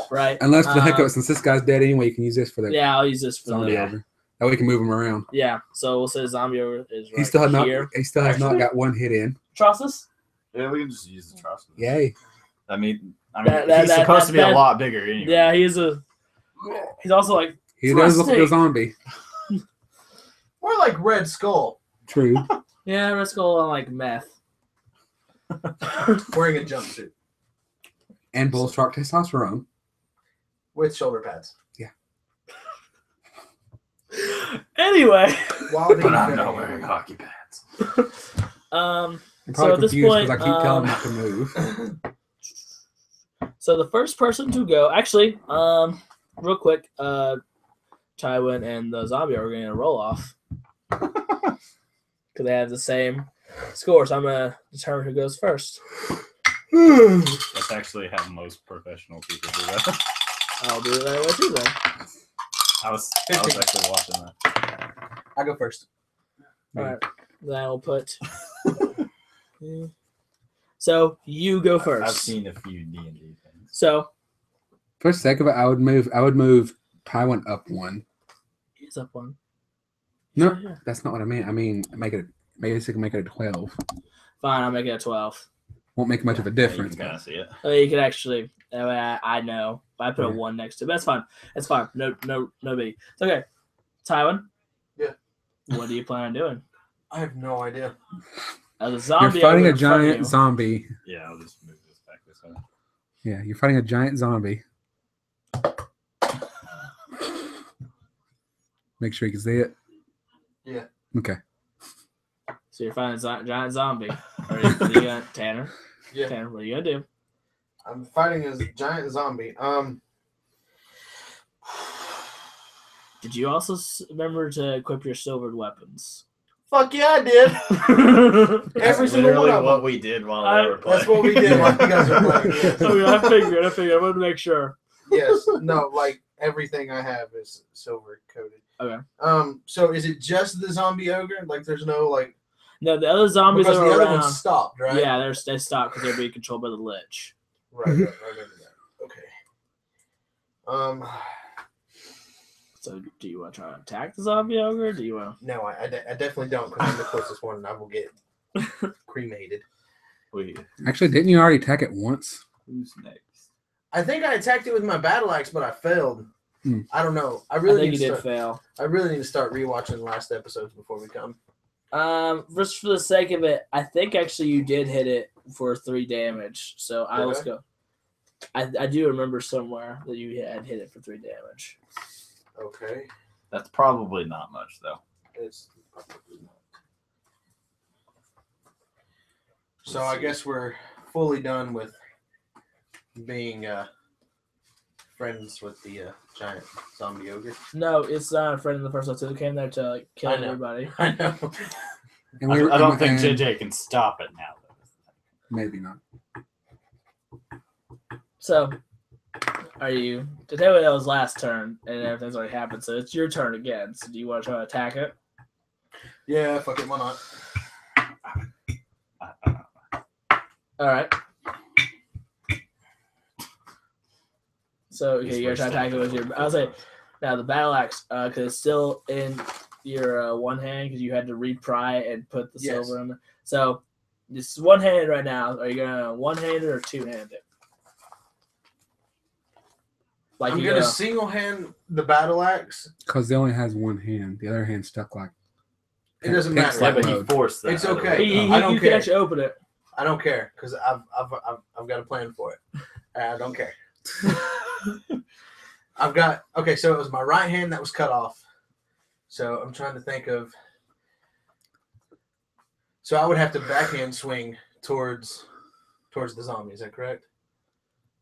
Speaker 2: Right.
Speaker 3: Unless for the heck of
Speaker 2: Um,
Speaker 3: it, since this guy's dead anyway, you can use this for the
Speaker 2: Yeah, I'll use this for
Speaker 3: zombie
Speaker 2: the.
Speaker 3: ogre. That way we can move him around.
Speaker 2: Yeah, so we'll say zombie ogre is right
Speaker 3: He still has not.
Speaker 2: here.
Speaker 3: He still has not
Speaker 2: Actually-
Speaker 3: got one hit in.
Speaker 2: Trossus?
Speaker 5: Yeah, we can just use the trust.
Speaker 3: Yay!
Speaker 5: I mean,
Speaker 2: That-
Speaker 5: he's supposed to be
Speaker 2: that-
Speaker 5: a lot bigger anyway.
Speaker 2: Yeah, he's also like
Speaker 3: He does look like a
Speaker 2: Thrusting.
Speaker 3: zombie.
Speaker 6: More like Red Skull
Speaker 3: True.
Speaker 2: yeah, let's go on like meth.
Speaker 6: wearing a jumpsuit
Speaker 3: And Bullshark testosterone.
Speaker 6: with shoulder pads.
Speaker 2: Anyway,
Speaker 6: While
Speaker 5: But
Speaker 6: being
Speaker 5: I'm
Speaker 6: very
Speaker 5: not wearing
Speaker 6: angry.
Speaker 5: hockey pads.
Speaker 3: I'm
Speaker 2: so
Speaker 3: probably
Speaker 2: at this
Speaker 3: confused
Speaker 2: point,
Speaker 3: because I keep telling him not to move.
Speaker 2: so the first person to go, actually, real quick, Tywin and the zombie are going to roll off because they have the same score. So I'm gonna determine who goes first.
Speaker 5: That's actually how most professional people do that.
Speaker 2: I'll do it that way too then.
Speaker 5: I was actually watching that.
Speaker 6: I go first.
Speaker 2: All right, then I'll put. So you go first.
Speaker 5: I've seen a few D&D things.
Speaker 2: So
Speaker 3: For the sake of it, I would move Tywin up one.
Speaker 2: he's up one.
Speaker 3: No,
Speaker 2: Yeah.
Speaker 3: that's not what I mean. I mean, make it a 12.
Speaker 2: Fine, I'll make it a 12.
Speaker 3: Won't make much of a
Speaker 5: Yeah,
Speaker 3: difference.
Speaker 5: you can kind of see it.
Speaker 2: You can actually. That way I know. If I put a
Speaker 3: Yeah.
Speaker 2: 1 next to it, that's fine. It's fine. No biggie. It's okay. Tywin.
Speaker 6: Yeah.
Speaker 2: What do you plan on doing?
Speaker 6: I have no idea.
Speaker 2: The
Speaker 3: You're
Speaker 2: zombie
Speaker 3: fighting
Speaker 2: over
Speaker 3: a
Speaker 2: in front of
Speaker 3: giant
Speaker 2: you.
Speaker 3: zombie.
Speaker 5: Yeah, I'll just move this back this way.
Speaker 3: Yeah, you're fighting a giant zombie. Make sure you can see it.
Speaker 6: Yeah.
Speaker 3: Okay.
Speaker 2: So you're fighting a giant zombie. What are you gonna, Tanner?
Speaker 6: Yeah.
Speaker 2: Tanner, what are you gonna do?
Speaker 6: I'm fighting a giant zombie.
Speaker 2: Did you also remember to equip your silvered weapons?
Speaker 6: Fuck yeah, I did.
Speaker 5: That's
Speaker 6: Every single
Speaker 5: literally
Speaker 6: one of
Speaker 5: what
Speaker 6: them.
Speaker 5: we did while
Speaker 2: I-
Speaker 5: they were playing.
Speaker 6: That's what we did while you guys were playing. Yes.
Speaker 2: I figured. I wanted to make sure.
Speaker 6: Yes. No, like everything I have is silver coated.
Speaker 2: Okay.
Speaker 6: So is it just the zombie ogre? Like, there's no like
Speaker 2: No, the other zombies
Speaker 6: because
Speaker 2: that
Speaker 6: the
Speaker 2: were
Speaker 6: other
Speaker 2: around.
Speaker 6: one stopped, right?
Speaker 2: Yeah, they stopped because they're being controlled by the Lich.
Speaker 6: Right. I remember that. Okay.
Speaker 2: So, do you want to try to attack the zombie ogre? Or do you want?
Speaker 6: No, I definitely don't because I'm the closest one, and I will get cremated.
Speaker 5: Wait,
Speaker 3: Actually, didn't you already attack it once?
Speaker 5: who's next?
Speaker 6: I think I attacked it with my battle axe, but I failed.
Speaker 3: Hmm.
Speaker 6: I don't know. I
Speaker 2: I
Speaker 6: really
Speaker 2: think
Speaker 6: need
Speaker 2: you
Speaker 6: to
Speaker 2: did
Speaker 6: start,
Speaker 2: fail.
Speaker 6: I really need to start rewatching the last episodes before we come.
Speaker 2: Just for the sake of it, I think actually you did hit it for 3 damage. So I was
Speaker 6: Okay.
Speaker 2: go. I do remember somewhere that you had hit it for 3 damage.
Speaker 6: Okay.
Speaker 5: That's probably not much, though.
Speaker 6: It's probably not. So I guess we're fully done with being friends with the giant zombie ogre.
Speaker 2: No, it's not a friend in the first episode. It came there to like kill
Speaker 6: I know.
Speaker 2: everybody.
Speaker 6: I know.
Speaker 3: And
Speaker 5: I don't think
Speaker 3: and
Speaker 5: JJ can stop it now.
Speaker 3: Maybe not.
Speaker 2: So, are you? Today that was last turn, and everything's already happened. So it's your turn again. So do you want to try to attack it?
Speaker 6: Yeah, fuck it, why not?
Speaker 2: All right. So okay, you're trying to attack it with your. I'll say now the battle axe, because it's still in your one hand because you had to repry and put the
Speaker 6: Yes.
Speaker 2: silver in. There. So it's one handed right now. Are you gonna one handed or two handed? Like
Speaker 6: I'm
Speaker 2: you
Speaker 6: gonna
Speaker 2: gonna,
Speaker 6: single hand the battle axe.
Speaker 3: Because they only has one hand. The other hand's stuck like.
Speaker 6: It doesn't
Speaker 3: Pink
Speaker 6: matter.
Speaker 5: Yeah,
Speaker 3: slip
Speaker 5: but he
Speaker 3: mode.
Speaker 5: forced that.
Speaker 6: It's
Speaker 5: other
Speaker 6: okay.
Speaker 5: way.
Speaker 6: I don't
Speaker 2: you can
Speaker 6: care.
Speaker 2: actually open it.
Speaker 6: I don't care because I've got a plan for it. I don't care. I've got okay. So it was my right hand that was cut off. So I'm trying to think of. So I would have to backhand swing towards the zombie. Is that correct?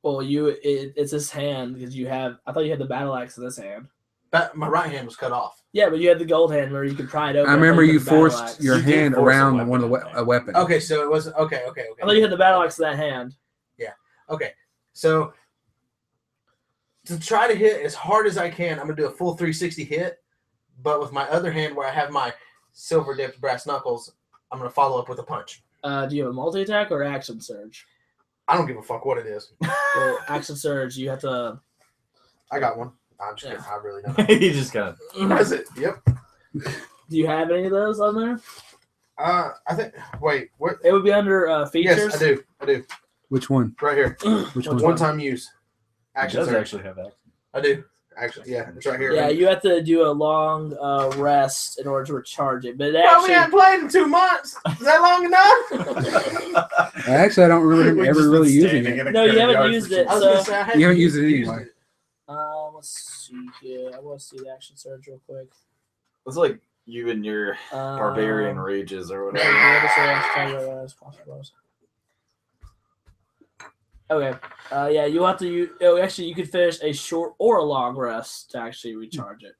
Speaker 2: Well, it's this hand because you have. I thought you had the battle axe in this hand.
Speaker 6: My right hand was cut off.
Speaker 2: Yeah, but you had the gold hand where you could pry it open.
Speaker 3: I remember
Speaker 2: thought
Speaker 3: you
Speaker 2: had the battle
Speaker 3: forced
Speaker 2: axe.
Speaker 3: your
Speaker 5: You did
Speaker 3: hand
Speaker 5: force a
Speaker 3: around
Speaker 5: weapon
Speaker 3: one of the
Speaker 5: in there.
Speaker 3: a weapon.
Speaker 6: Okay, so it was okay.
Speaker 2: I thought you had the battle axe in that hand.
Speaker 6: Okay, so to try to hit as hard as I can, I'm gonna do a full 360 hit, but with my other hand where I have my silver dipped brass knuckles, I'm gonna follow up with a punch.
Speaker 2: Do you have a multi attack or action surge?
Speaker 6: I don't give a fuck what it is.
Speaker 2: Well, action surge, you have to.
Speaker 6: I got one. I'm just kidding. I really don't.
Speaker 5: He just got.
Speaker 6: That's it. Yep.
Speaker 2: Do you have any of those on there?
Speaker 6: I think. Wait. What?
Speaker 2: It would be under features.
Speaker 6: Yes, I do. I do.
Speaker 3: Which one?
Speaker 6: Right here.
Speaker 3: Which one?
Speaker 6: One time use.
Speaker 5: He
Speaker 6: Action
Speaker 5: does
Speaker 6: surge.
Speaker 5: actually have that.
Speaker 6: I do. Actually, yeah, it's right here.
Speaker 2: Yeah, you have to do a long rest in order to recharge it. But it
Speaker 6: Well, we
Speaker 2: actually,
Speaker 6: haven't played in 2 months. Is that long enough?
Speaker 3: Actually, I don't remember
Speaker 5: We've
Speaker 3: ever
Speaker 5: just been
Speaker 3: really using
Speaker 5: standing
Speaker 3: it.
Speaker 5: in a
Speaker 2: No, you haven't
Speaker 5: graveyard
Speaker 2: used
Speaker 5: for
Speaker 2: it,
Speaker 6: I was
Speaker 2: so-
Speaker 6: gonna say I
Speaker 3: You haven't
Speaker 6: used
Speaker 3: used it anyway.
Speaker 2: let's see here. I want to see the action surge real quick.
Speaker 5: It's like you and your barbarian rages or whatever.
Speaker 2: Okay. Yeah, you have to use. Actually, you could finish a short or a long rest to actually recharge it.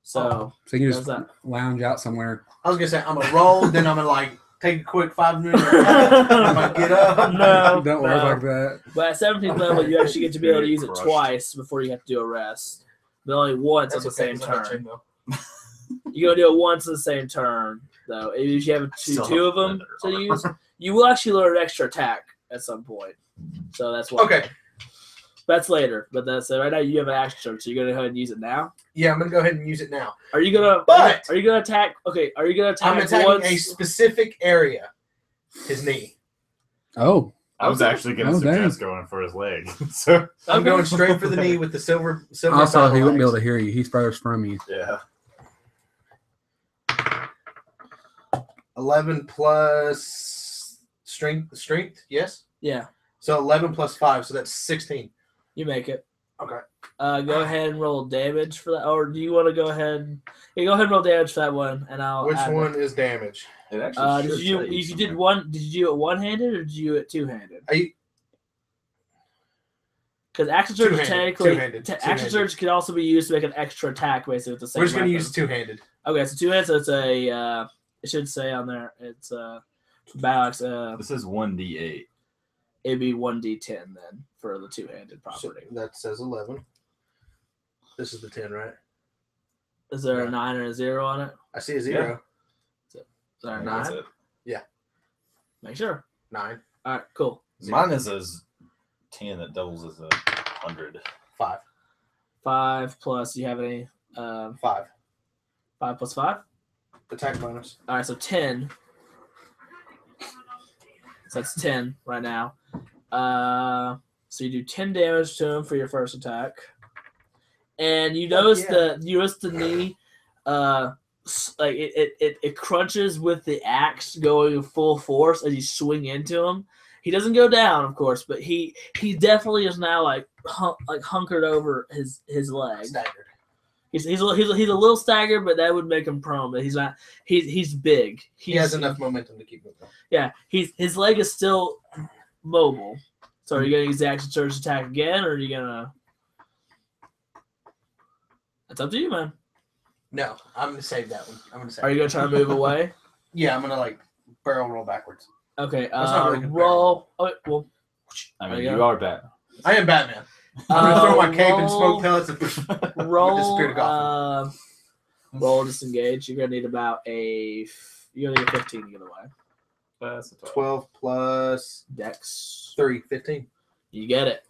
Speaker 2: So
Speaker 3: So you can
Speaker 2: does
Speaker 3: just
Speaker 2: that.
Speaker 3: lounge out somewhere.
Speaker 6: I was gonna say I'm gonna roll, then I'm gonna like take a quick 5 minutes. I'm gonna get up.
Speaker 2: No.
Speaker 3: Don't work
Speaker 2: no.
Speaker 3: like that.
Speaker 2: But at 17th level, you actually get to be able to use it
Speaker 5: Crushed.
Speaker 2: twice before you have to do a rest. But only once on
Speaker 6: That's
Speaker 2: the
Speaker 6: okay,
Speaker 2: same
Speaker 6: 'cause I'm not
Speaker 2: turn.
Speaker 6: cheating, though.
Speaker 2: You're gonna do it once in the same turn, though. If you have
Speaker 5: Still
Speaker 2: two of
Speaker 5: have
Speaker 2: them
Speaker 5: feather
Speaker 2: to
Speaker 5: armor.
Speaker 2: use, you will actually learn an extra attack at some point. So that's what.
Speaker 6: Okay.
Speaker 2: That's later, but that's right now. You have an action surge, so you're gonna go ahead and use it now.
Speaker 6: Yeah, I'm gonna go ahead and use it now.
Speaker 2: Are you gonna?
Speaker 6: But-
Speaker 2: are you gonna attack? Okay, are you gonna attack
Speaker 6: I'm attacking
Speaker 2: once?
Speaker 6: a specific area. His knee.
Speaker 3: Oh,
Speaker 5: I was actually going to
Speaker 3: Oh, dang.
Speaker 5: suggest going for his leg. So
Speaker 6: I'm
Speaker 2: Okay.
Speaker 6: going straight for the knee with the silver.
Speaker 3: also
Speaker 6: battle
Speaker 3: he wouldn't be able
Speaker 6: axe.
Speaker 3: to hear you. He's furthest from you.
Speaker 5: yeah,
Speaker 6: 11 plus strength. Yes.
Speaker 2: Yeah,
Speaker 6: So 11 plus 5, so that's 16.
Speaker 2: you make it.
Speaker 6: Okay.
Speaker 2: Go ahead and roll damage for that, or do you want to go ahead? Yeah, go ahead and roll damage for that one, and I'll.
Speaker 6: Which
Speaker 2: add
Speaker 6: one is damage?
Speaker 5: it actually.
Speaker 2: Did
Speaker 5: should
Speaker 2: you?
Speaker 5: tell
Speaker 2: If you
Speaker 5: somewhere.
Speaker 2: did one, did you do it one-handed or did you do it two-handed? Because action surge
Speaker 6: Two-handed,
Speaker 2: technically,
Speaker 6: two-handed,
Speaker 2: action
Speaker 6: two-handed.
Speaker 2: surge can also be used to make an extra attack, basically with the same.
Speaker 6: We're just gonna
Speaker 2: weapon.
Speaker 6: use two-handed.
Speaker 2: Okay, so two-handed. So it's a. It should say on there. It's battle axe.
Speaker 5: This is 1d8.
Speaker 2: It'd be 1d10 then for the two-handed
Speaker 6: So
Speaker 2: property.
Speaker 6: that says 11. This is the 10, right?
Speaker 2: Is there
Speaker 6: yeah.
Speaker 2: a 9 or a 0 on it?
Speaker 6: I see a 0.
Speaker 2: Is there a
Speaker 5: That's
Speaker 2: 9?
Speaker 5: it.
Speaker 2: Make sure.
Speaker 6: 9.
Speaker 2: All right, cool.
Speaker 5: Mine is a 10 that doubles as a 100.
Speaker 6: 5.
Speaker 2: 5 plus. You have any?
Speaker 6: 5.
Speaker 2: 5 plus 5.
Speaker 6: Attack bonus.
Speaker 2: All right, so 10. So that's 10 right now. So you do 10 damage to him for your first attack, and you notice
Speaker 6: yeah.
Speaker 2: the knee, like it crunches with the axe going full force as you swing into him. He doesn't go down, of course, but he definitely is now like hunkered over his leg.
Speaker 6: Staggered.
Speaker 2: He's a little staggered, but that would make him prone. But he's not. He's big.
Speaker 6: He has enough momentum to keep moving.
Speaker 2: Yeah, his leg is still mobile, So are you gonna use the action surge attack again, or are you gonna? It's up to you, man.
Speaker 6: No, I'm gonna save that one. I'm gonna save.
Speaker 2: Are you gonna try to move away?
Speaker 6: Yeah, I'm gonna like barrel roll backwards.
Speaker 2: Okay.
Speaker 6: not really good
Speaker 2: Roll. Oh, well.
Speaker 5: I
Speaker 2: There
Speaker 5: mean,
Speaker 2: you
Speaker 5: you
Speaker 2: go.
Speaker 5: are Batman.
Speaker 6: I am Batman. I'm gonna throw my cape and
Speaker 2: roll-
Speaker 6: smoke pellets and
Speaker 2: Roll.
Speaker 6: with the spirit of Gotham.
Speaker 2: Roll disengage. You're gonna need about a. You're gonna need a 15 to get away.
Speaker 5: That's a
Speaker 6: 12 plus
Speaker 2: Dex.
Speaker 6: 3, 15.
Speaker 2: You get it.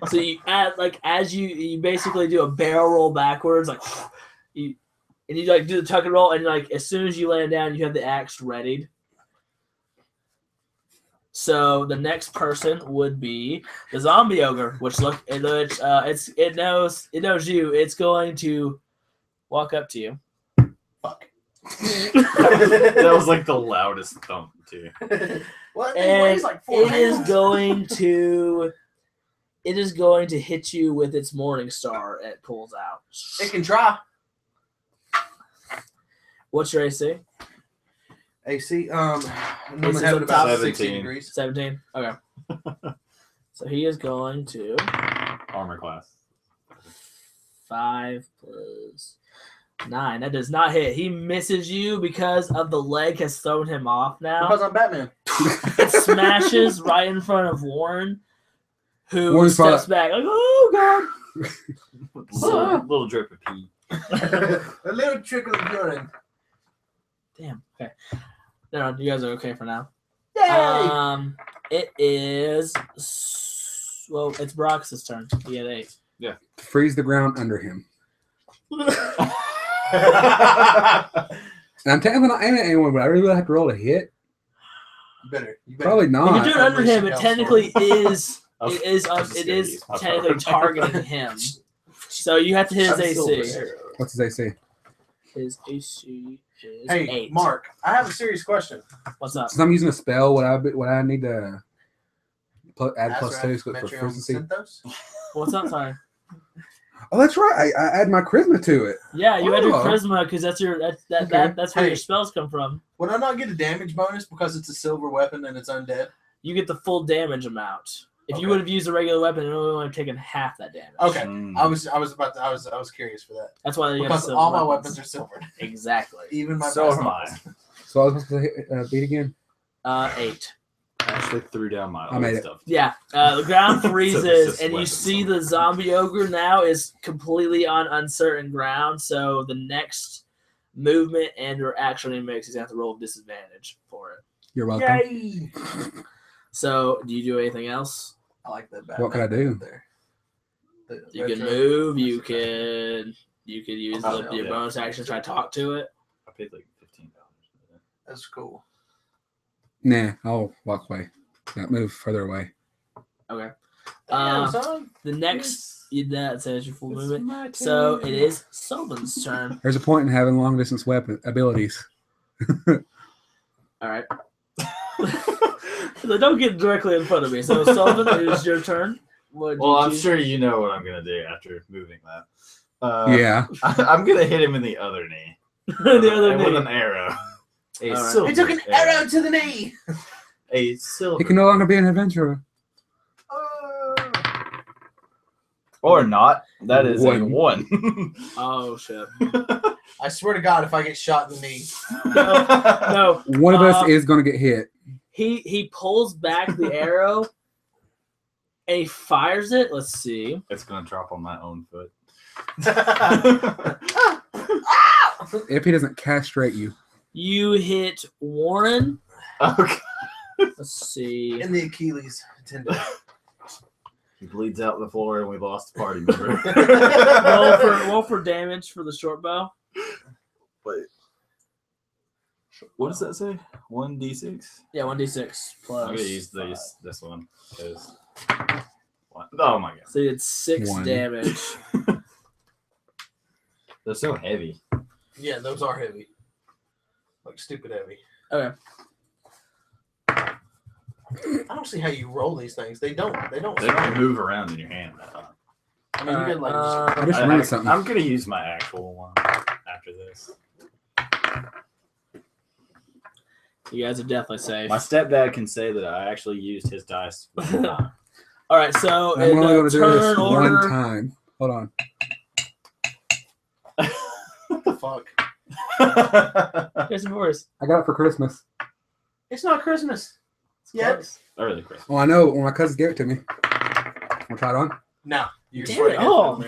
Speaker 2: So you add like as you basically do a barrel roll backwards, like you like do the tuck and roll, and like as soon as you land down, you have the axe readied. So the next person would be the zombie ogre, which it knows you. It's going to walk up to you.
Speaker 6: Fuck.
Speaker 5: That was like the loudest thump too.
Speaker 6: What?
Speaker 2: And
Speaker 6: weighs like 4
Speaker 2: it is
Speaker 6: pounds.
Speaker 2: going to hit you with its morning star. It pulls out.
Speaker 6: It can try.
Speaker 2: What's your AC?
Speaker 6: AC. I'm gonna
Speaker 2: This is
Speaker 6: have
Speaker 2: up
Speaker 6: it about
Speaker 5: top.
Speaker 6: 16
Speaker 5: 17.
Speaker 6: degrees.
Speaker 2: 17. Okay. So he is going to
Speaker 5: Armor class.
Speaker 2: 5 plus 9. That does not hit. He misses you because of the leg has thrown him off now.
Speaker 6: Because I'm Batman.
Speaker 2: It smashes right in front of Warren, who
Speaker 3: Warren's
Speaker 2: steps
Speaker 3: probably-
Speaker 2: back like, oh god.
Speaker 5: Little drip of pee.
Speaker 6: A little trickle of urine.
Speaker 2: Damn. Okay. No, you guys are okay for now.
Speaker 6: Yay!
Speaker 2: It is. Well, it's Brock's turn. He had 8.
Speaker 3: Freeze the ground under him. And I'm technically not aiming at anyone, but I really have to roll a hit.
Speaker 6: Better. You better.
Speaker 3: Probably
Speaker 2: You
Speaker 3: not.
Speaker 2: can do it under him. It technically is.
Speaker 5: I was-
Speaker 2: It is.
Speaker 5: I was just
Speaker 2: It
Speaker 5: gonna
Speaker 2: is
Speaker 5: use my
Speaker 2: technically
Speaker 5: power.
Speaker 2: targeting him. So you have to hit his
Speaker 6: I'm silver
Speaker 2: AC.
Speaker 6: arrow.
Speaker 3: What's his AC?
Speaker 2: His AC is
Speaker 6: Hey,
Speaker 2: 8.
Speaker 6: Mark, I have a serious question.
Speaker 2: What's up?
Speaker 3: Since I'm using a spell, would I need to add plus
Speaker 6: Azrael,
Speaker 3: 2 for
Speaker 6: Metro,
Speaker 3: proficiency?
Speaker 6: Synthos?
Speaker 2: What's up? Sorry.
Speaker 3: Oh, that's right. I add my charisma to it.
Speaker 2: Yeah, you had your
Speaker 3: Oh.
Speaker 2: charisma because that's your
Speaker 3: Okay.
Speaker 2: that's where
Speaker 6: Hey.
Speaker 2: your spells come from.
Speaker 6: Would I not get a damage bonus because it's a silver weapon and it's undead?
Speaker 2: You get the full damage amount. If you
Speaker 6: Okay.
Speaker 2: would have used a regular weapon, it only would have taken half that damage.
Speaker 6: Okay.
Speaker 5: Mm.
Speaker 6: I was curious for that.
Speaker 2: That's why you have
Speaker 6: Because
Speaker 2: silver
Speaker 6: all my
Speaker 2: weapons.
Speaker 6: weapons are silvered.
Speaker 2: Exactly.
Speaker 6: Even my
Speaker 5: So
Speaker 6: brass
Speaker 5: am I.
Speaker 6: knuckles.
Speaker 3: So I was supposed to beat again.
Speaker 2: 8.
Speaker 5: I actually threw down my
Speaker 3: I made
Speaker 5: old
Speaker 3: it.
Speaker 5: stuff.
Speaker 2: Yeah, the ground
Speaker 5: So
Speaker 2: freezes,
Speaker 5: it's just
Speaker 2: and you
Speaker 5: weapons.
Speaker 2: see the zombie ogre now is completely on uncertain ground. So the next movement and or action he makes, he's gonna have to roll disadvantage for it.
Speaker 3: You're welcome.
Speaker 6: Yay!
Speaker 2: So, do you do anything else?
Speaker 6: I like that.
Speaker 3: What can I do?
Speaker 6: There. The
Speaker 2: You can
Speaker 6: retro-
Speaker 2: move. You could use
Speaker 6: Oh,
Speaker 2: your
Speaker 5: yeah.
Speaker 2: bonus action to try to talk to it.
Speaker 5: I paid like $15 for that.
Speaker 6: That's cool.
Speaker 3: Nah, I'll walk away. Not move further away.
Speaker 2: Okay.
Speaker 6: Damn, son.
Speaker 2: The next that says your full
Speaker 5: It's
Speaker 2: movement.
Speaker 5: my
Speaker 2: So
Speaker 5: turn.
Speaker 2: it is Sullivan's turn.
Speaker 3: There's a point in having long distance weapon abilities.
Speaker 2: All right. So don't get directly in front of me. So Sullivan, it is your turn. What
Speaker 5: Well,
Speaker 2: did
Speaker 5: I'm
Speaker 2: you-
Speaker 5: sure you know what I'm gonna do after moving that.
Speaker 3: Yeah.
Speaker 5: I'm gonna hit him in the other knee.
Speaker 2: the other
Speaker 5: And with
Speaker 2: knee.
Speaker 5: an arrow. A
Speaker 2: All right.
Speaker 5: silver
Speaker 6: He took an arrow to the knee.
Speaker 5: A silver.
Speaker 3: He can no longer be an adventurer.
Speaker 5: Or not. That is a
Speaker 3: One.
Speaker 5: 1.
Speaker 2: Oh shit.
Speaker 6: I swear to God, if I get shot in the knee,
Speaker 2: No,
Speaker 3: One of us
Speaker 2: Uh,
Speaker 3: is going to get hit.
Speaker 2: he pulls back the arrow and he fires it. Let's see.
Speaker 5: It's gonna drop on my own foot.
Speaker 3: If he doesn't castrate you.
Speaker 2: You hit Warren.
Speaker 5: Okay.
Speaker 2: Let's see.
Speaker 6: in the Achilles tendon.
Speaker 5: He bleeds out the floor and we lost a party member.
Speaker 2: Roll for damage for the short bow.
Speaker 5: Wait. What does that say? 1d6?
Speaker 2: Yeah, 1d6 plus.
Speaker 5: I'm gonna use this one because. Oh my god,
Speaker 2: So you did 6
Speaker 3: One.
Speaker 2: damage.
Speaker 5: they're so heavy.
Speaker 6: Yeah, those are heavy. Like stupid heavy.
Speaker 2: Okay.
Speaker 6: I don't see how you roll these things. They don't.
Speaker 5: They don't move around in your hand.
Speaker 6: I mean, you could like.
Speaker 3: I just remembered something.
Speaker 5: I'm gonna use my actual one after this.
Speaker 2: You guys are definitely safe.
Speaker 5: My stepdad can say that I actually used his dice.
Speaker 2: All All right, so
Speaker 3: I'm
Speaker 2: in
Speaker 3: only
Speaker 2: the
Speaker 3: going to do this
Speaker 2: turn
Speaker 3: one
Speaker 2: order,
Speaker 3: time. Hold on.
Speaker 6: What the fuck?
Speaker 2: Jason Voorhees.
Speaker 3: I got it for Christmas.
Speaker 6: It's not Christmas yet.
Speaker 5: Early Christmas.
Speaker 3: Oh, I know. When my cousins gave it to me. Want to try it on?
Speaker 6: No. You
Speaker 2: Damn
Speaker 6: swear
Speaker 2: it,
Speaker 6: to God,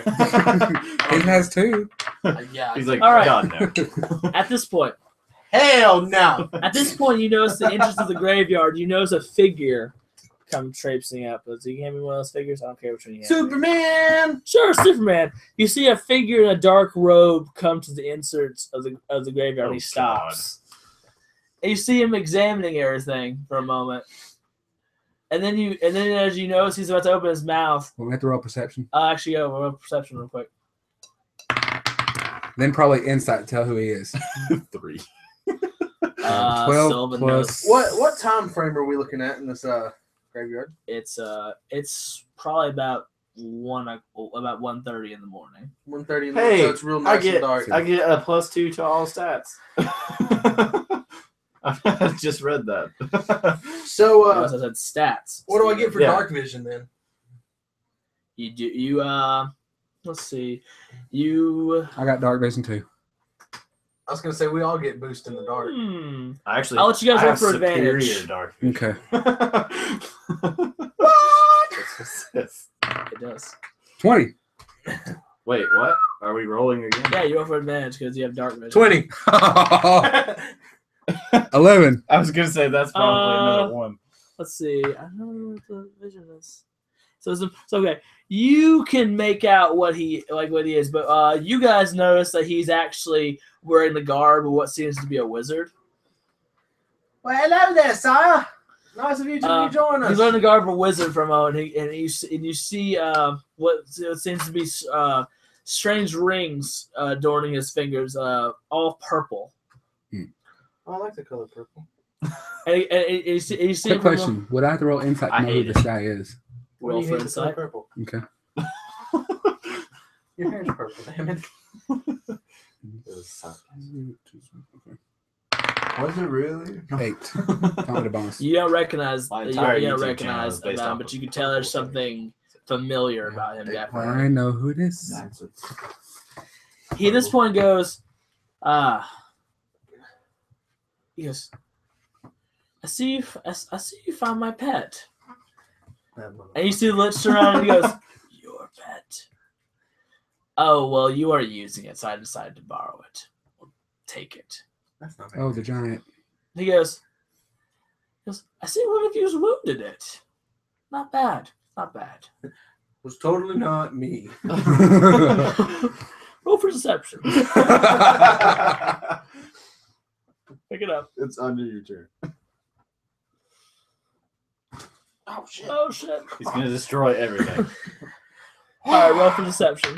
Speaker 2: oh.
Speaker 3: He has two.
Speaker 6: Yeah.
Speaker 5: He's like,
Speaker 2: All right.
Speaker 5: God no.
Speaker 2: At this point,
Speaker 6: Hell no.
Speaker 2: you notice the entrance of the graveyard. You notice a figure come traipsing up. So you hand me one of those figures? I don't care which one you have.
Speaker 6: Superman.
Speaker 2: Sure, Superman. You see a figure in a dark robe come to the inserts of the graveyard.
Speaker 5: Oh,
Speaker 2: He stops. And you see him examining everything for a moment. And then as you notice he's about to open his mouth.
Speaker 3: We have to roll perception.
Speaker 2: Actually, go roll perception real quick.
Speaker 3: Then probably insight to tell who he is.
Speaker 5: 3.
Speaker 3: 12
Speaker 2: Sylvan
Speaker 3: plus.
Speaker 2: knows.
Speaker 6: What time frame are we looking at in this graveyard?
Speaker 2: It's probably about 1:30 in the morning.
Speaker 6: 1:30 in the
Speaker 5: Hey,
Speaker 6: so it's real nice and dark.
Speaker 5: I get a +2 to all stats. I just read that.
Speaker 6: So
Speaker 2: As I said, stats.
Speaker 6: what do I get for
Speaker 5: Yeah.
Speaker 6: dark vision then?
Speaker 2: Let's see. You
Speaker 3: I got dark vision too.
Speaker 6: I was gonna say we all get boost in the dark.
Speaker 5: Actually,
Speaker 2: I'll let you guys
Speaker 5: I
Speaker 2: roll
Speaker 5: have
Speaker 2: for
Speaker 5: superior
Speaker 2: advantage.
Speaker 5: dark vision.
Speaker 3: Okay.
Speaker 5: Yes.
Speaker 2: It does.
Speaker 3: 20.
Speaker 5: Wait, what? Are we rolling again?
Speaker 2: Yeah, you roll for advantage because you have dark vision.
Speaker 6: 20.
Speaker 3: 11.
Speaker 5: I was gonna say that's probably another one.
Speaker 2: Let's see. I don't know what the vision is. So okay. You can make out what he is, but you guys notice that he's actually wearing the garb of what seems to be a wizard.
Speaker 6: Well, hello there, sire. Nice of you to join us.
Speaker 2: He's wearing the garb of a wizard for a moment, and you see what seems to be strange rings adorning his fingers, all purple.
Speaker 6: Oh, I like the color purple.
Speaker 2: And you see
Speaker 3: Quick
Speaker 2: him from
Speaker 3: question. Would I have to roll insight
Speaker 5: I
Speaker 3: to know who
Speaker 5: hate
Speaker 3: this guy is?
Speaker 2: Roll
Speaker 6: You
Speaker 2: for
Speaker 6: hate the color
Speaker 2: insight.
Speaker 6: purple.
Speaker 3: Okay.
Speaker 6: Your hair's purple, damn it.
Speaker 5: Was it really?
Speaker 3: 8. Count with a bonus.
Speaker 2: You don't recognize.
Speaker 5: My
Speaker 2: You
Speaker 5: entire
Speaker 2: don't
Speaker 5: YouTube channel
Speaker 2: recognize
Speaker 5: is based
Speaker 2: about him,
Speaker 5: off
Speaker 2: but
Speaker 5: of
Speaker 2: you can tell there's
Speaker 5: purple.
Speaker 2: something familiar about him. Definitely.
Speaker 3: I know who it is.
Speaker 2: He at this point goes, he goes, I see you found my pet. And you see the lips around and he goes, your pet. Oh, well, you are using it, so I decided to borrow it. Well, take it.
Speaker 6: That's not
Speaker 3: Oh, the giant.
Speaker 2: He goes, I see one of you's wounded it. Not bad. Not bad.
Speaker 6: was totally not me.
Speaker 2: Roll for deception. Pick it up.
Speaker 5: It's under your turn.
Speaker 6: Oh shit.
Speaker 2: Oh, shit.
Speaker 5: He's gonna destroy everything.
Speaker 2: All right, roll for deception.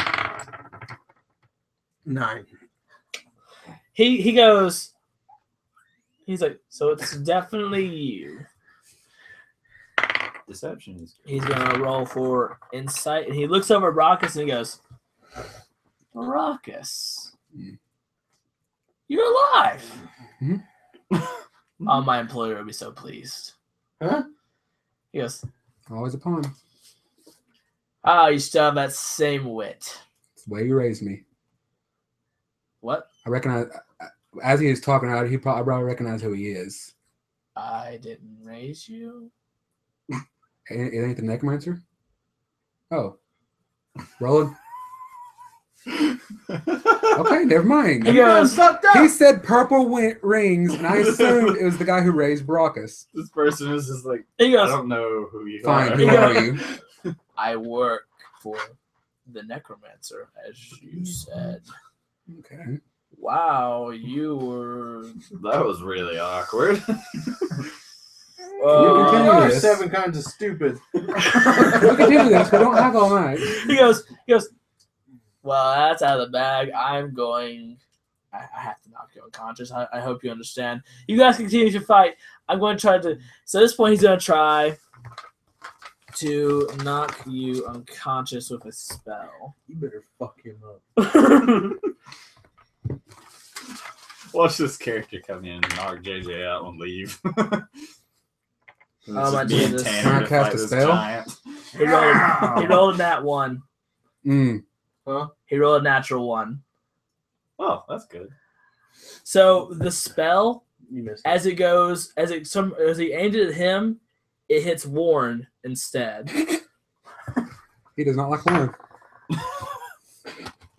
Speaker 6: 9.
Speaker 2: He goes, he's like, so it's definitely you.
Speaker 5: Deception is good.
Speaker 2: He's going to roll for insight. And he looks over at Brockus and he goes, Brockus, you're alive.
Speaker 3: Mhm.
Speaker 2: Oh, my employer would be so pleased.
Speaker 6: Huh?
Speaker 2: He goes,
Speaker 3: Always a pawn.
Speaker 2: you still have that same wit.
Speaker 3: It's the way you raised me.
Speaker 2: What?
Speaker 3: I recognize, as he is talking out, I probably recognize who he is.
Speaker 2: I didn't raise you?
Speaker 3: It ain't the necromancer? Oh. Rolling. Okay, never mind.
Speaker 2: He goes,
Speaker 6: Fucked up.
Speaker 3: He said purple rings, and I assumed it was the guy who raised Brockus.
Speaker 5: This person is just like,
Speaker 2: he
Speaker 5: I
Speaker 2: goes,
Speaker 5: don't know who you
Speaker 3: Fine,
Speaker 5: are.
Speaker 3: who are you?
Speaker 2: I work for the necromancer, as you said.
Speaker 3: Okay.
Speaker 2: Wow, you were.
Speaker 5: That was really awkward.
Speaker 3: We'll
Speaker 6: There
Speaker 3: continue
Speaker 6: are
Speaker 3: this.
Speaker 6: 7 kinds of stupid.
Speaker 3: We'll continue this. We don't have all night.
Speaker 2: He goes, well, that's out of the bag. I'm going. I have to knock you unconscious. I hope you understand. You guys continue to fight. I'm going to try to. So at this point, he's going to try to knock you unconscious with a spell.
Speaker 6: You better fuck him up.
Speaker 5: Watch this character come in, knock JJ out, and leave.
Speaker 2: Oh, my
Speaker 5: Me and
Speaker 2: Jesus.
Speaker 5: Tanner
Speaker 3: Can I
Speaker 5: to
Speaker 3: cast
Speaker 5: fight
Speaker 3: a
Speaker 5: this
Speaker 3: spell?
Speaker 5: giant.
Speaker 2: He rolled a nat 1.
Speaker 3: Mm.
Speaker 2: He rolled a natural 1.
Speaker 5: Oh, that's good.
Speaker 2: So the spell,
Speaker 6: You missed.
Speaker 2: as it goes, as he aimed it at him, it hits Warren instead.
Speaker 3: He does not like Warren.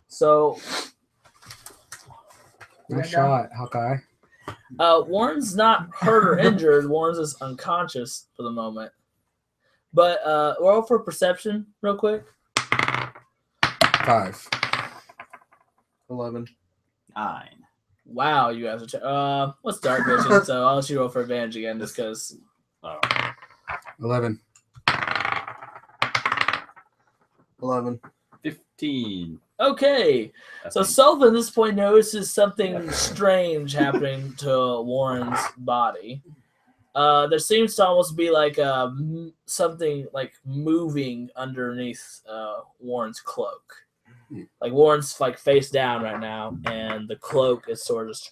Speaker 2: So
Speaker 3: Nice shot, Hawkeye.
Speaker 2: Warren's not hurt or injured. Warren's just unconscious for the moment. But roll for perception real quick.
Speaker 3: 5.
Speaker 6: 11.
Speaker 5: 9.
Speaker 2: Wow, you guys are. What's dark vision? So I'll let you roll for advantage again, just because.
Speaker 5: Oh.
Speaker 3: 11.
Speaker 6: 11.
Speaker 5: 15.
Speaker 2: Okay,
Speaker 5: I
Speaker 2: so
Speaker 5: think.
Speaker 2: Sullivan at this point notices something strange happening to Warren's body. There seems to almost be like something like moving underneath Warren's cloak. Like Warren's like face down right now, and the cloak is sort of just.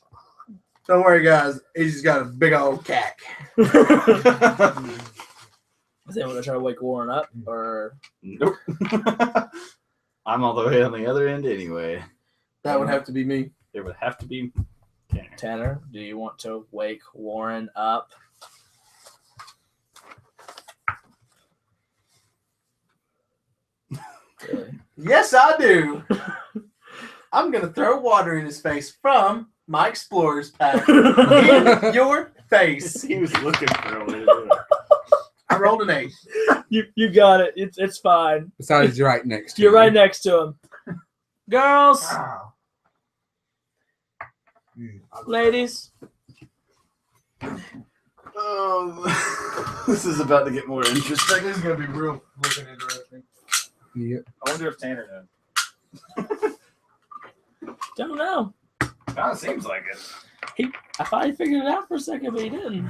Speaker 6: Don't worry, guys. He's just got a big old cack.
Speaker 2: Is anyone gonna try to wake Warren up, or
Speaker 5: Nope. I'm all the way on the other end anyway.
Speaker 6: That would have to be me.
Speaker 5: It would have to be Tanner.
Speaker 2: Tanner? Do you want to wake Warren up? Really?
Speaker 6: Yes, I do. I'm gonna throw water in his face from my explorer's pack. In your face.
Speaker 5: He was looking for a way to do it.
Speaker 6: I rolled an 8.
Speaker 2: You got it. It's fine.
Speaker 3: Besides, you're right next to
Speaker 2: You're
Speaker 3: him.
Speaker 2: right next to him. Girls, ladies,
Speaker 5: This is about to get more interesting.
Speaker 6: This is gonna be real looking interesting.
Speaker 3: Yep.
Speaker 5: I wonder if Tanner knows.
Speaker 2: don't know.
Speaker 5: Kind of seems like it.
Speaker 2: I thought he figured it out for a second, but he didn't.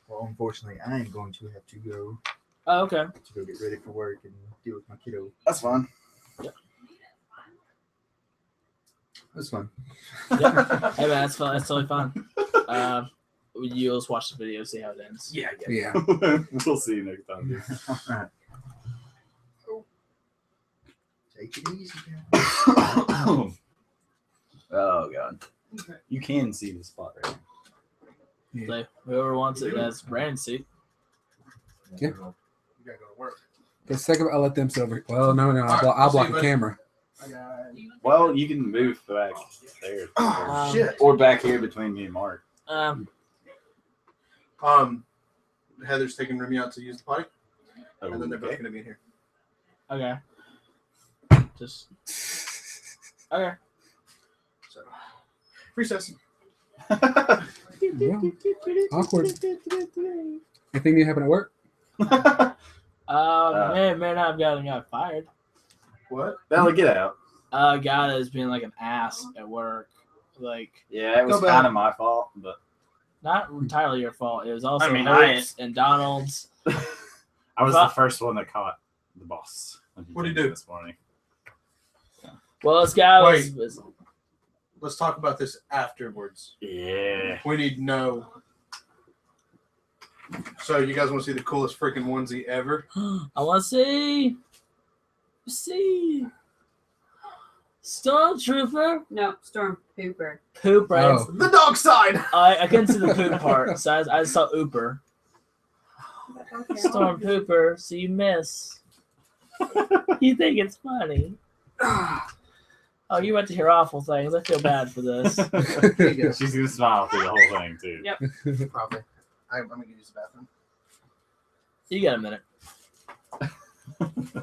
Speaker 4: Well, unfortunately, I am going to have to go
Speaker 2: Okay.
Speaker 4: get ready for work and deal with my kiddo.
Speaker 5: That's fine.
Speaker 4: That's fun.
Speaker 2: Hey man, that's fun. That's totally fine. You'll just watch the video, see how it ends.
Speaker 6: Yeah.
Speaker 3: Yeah.
Speaker 5: We'll see you next time. Dude.
Speaker 4: All right. Take it easy, guys.
Speaker 5: Oh god. You can see the spot right now.
Speaker 2: So whoever wants it, that's Brandon's seat.
Speaker 3: Yeah.
Speaker 6: You gotta go to work.
Speaker 3: For a second, I'll let them sit over. Well, no, I'll block the camera.
Speaker 5: Well, you can move back there.
Speaker 6: Oh, shit.
Speaker 5: Or back here between me and Mark.
Speaker 6: Heather's taking Remy out to use the potty, and then they're both
Speaker 5: Okay.
Speaker 6: gonna be in here.
Speaker 2: Okay. Just. Okay.
Speaker 6: So, recess.
Speaker 3: Yeah. Awkward. Anything new happen at work?
Speaker 2: May not have got fired.
Speaker 6: What?
Speaker 5: Bella, get out.
Speaker 2: A guy that's being like an ass at work. Like,
Speaker 5: Yeah, it was
Speaker 6: Go back.
Speaker 5: kind of my fault, but
Speaker 2: not entirely your fault. It was also
Speaker 5: I mean,
Speaker 2: Hope's and Donald's.
Speaker 5: I was the first one that caught the boss.
Speaker 6: What did he do?
Speaker 5: This morning?
Speaker 2: Well, this guy
Speaker 6: Wait.
Speaker 2: was
Speaker 6: Let's talk about this afterwards.
Speaker 5: Yeah.
Speaker 6: We need to know. So, you guys want to see the coolest freaking onesie ever?
Speaker 2: I want to see Stormtrooper
Speaker 7: No, Storm Pooper.
Speaker 2: poop right.
Speaker 3: Oh.
Speaker 6: The dog side.
Speaker 2: I couldn't see the poop part, so I saw Ooper. Storm Pooper, so you miss. You think it's funny? Oh, you went to hear awful things. I feel bad for this.
Speaker 6: There you go.
Speaker 5: She's gonna smile through the whole thing too.
Speaker 7: Yep.
Speaker 6: Probably. I'm gonna use the bathroom.
Speaker 2: You got a minute.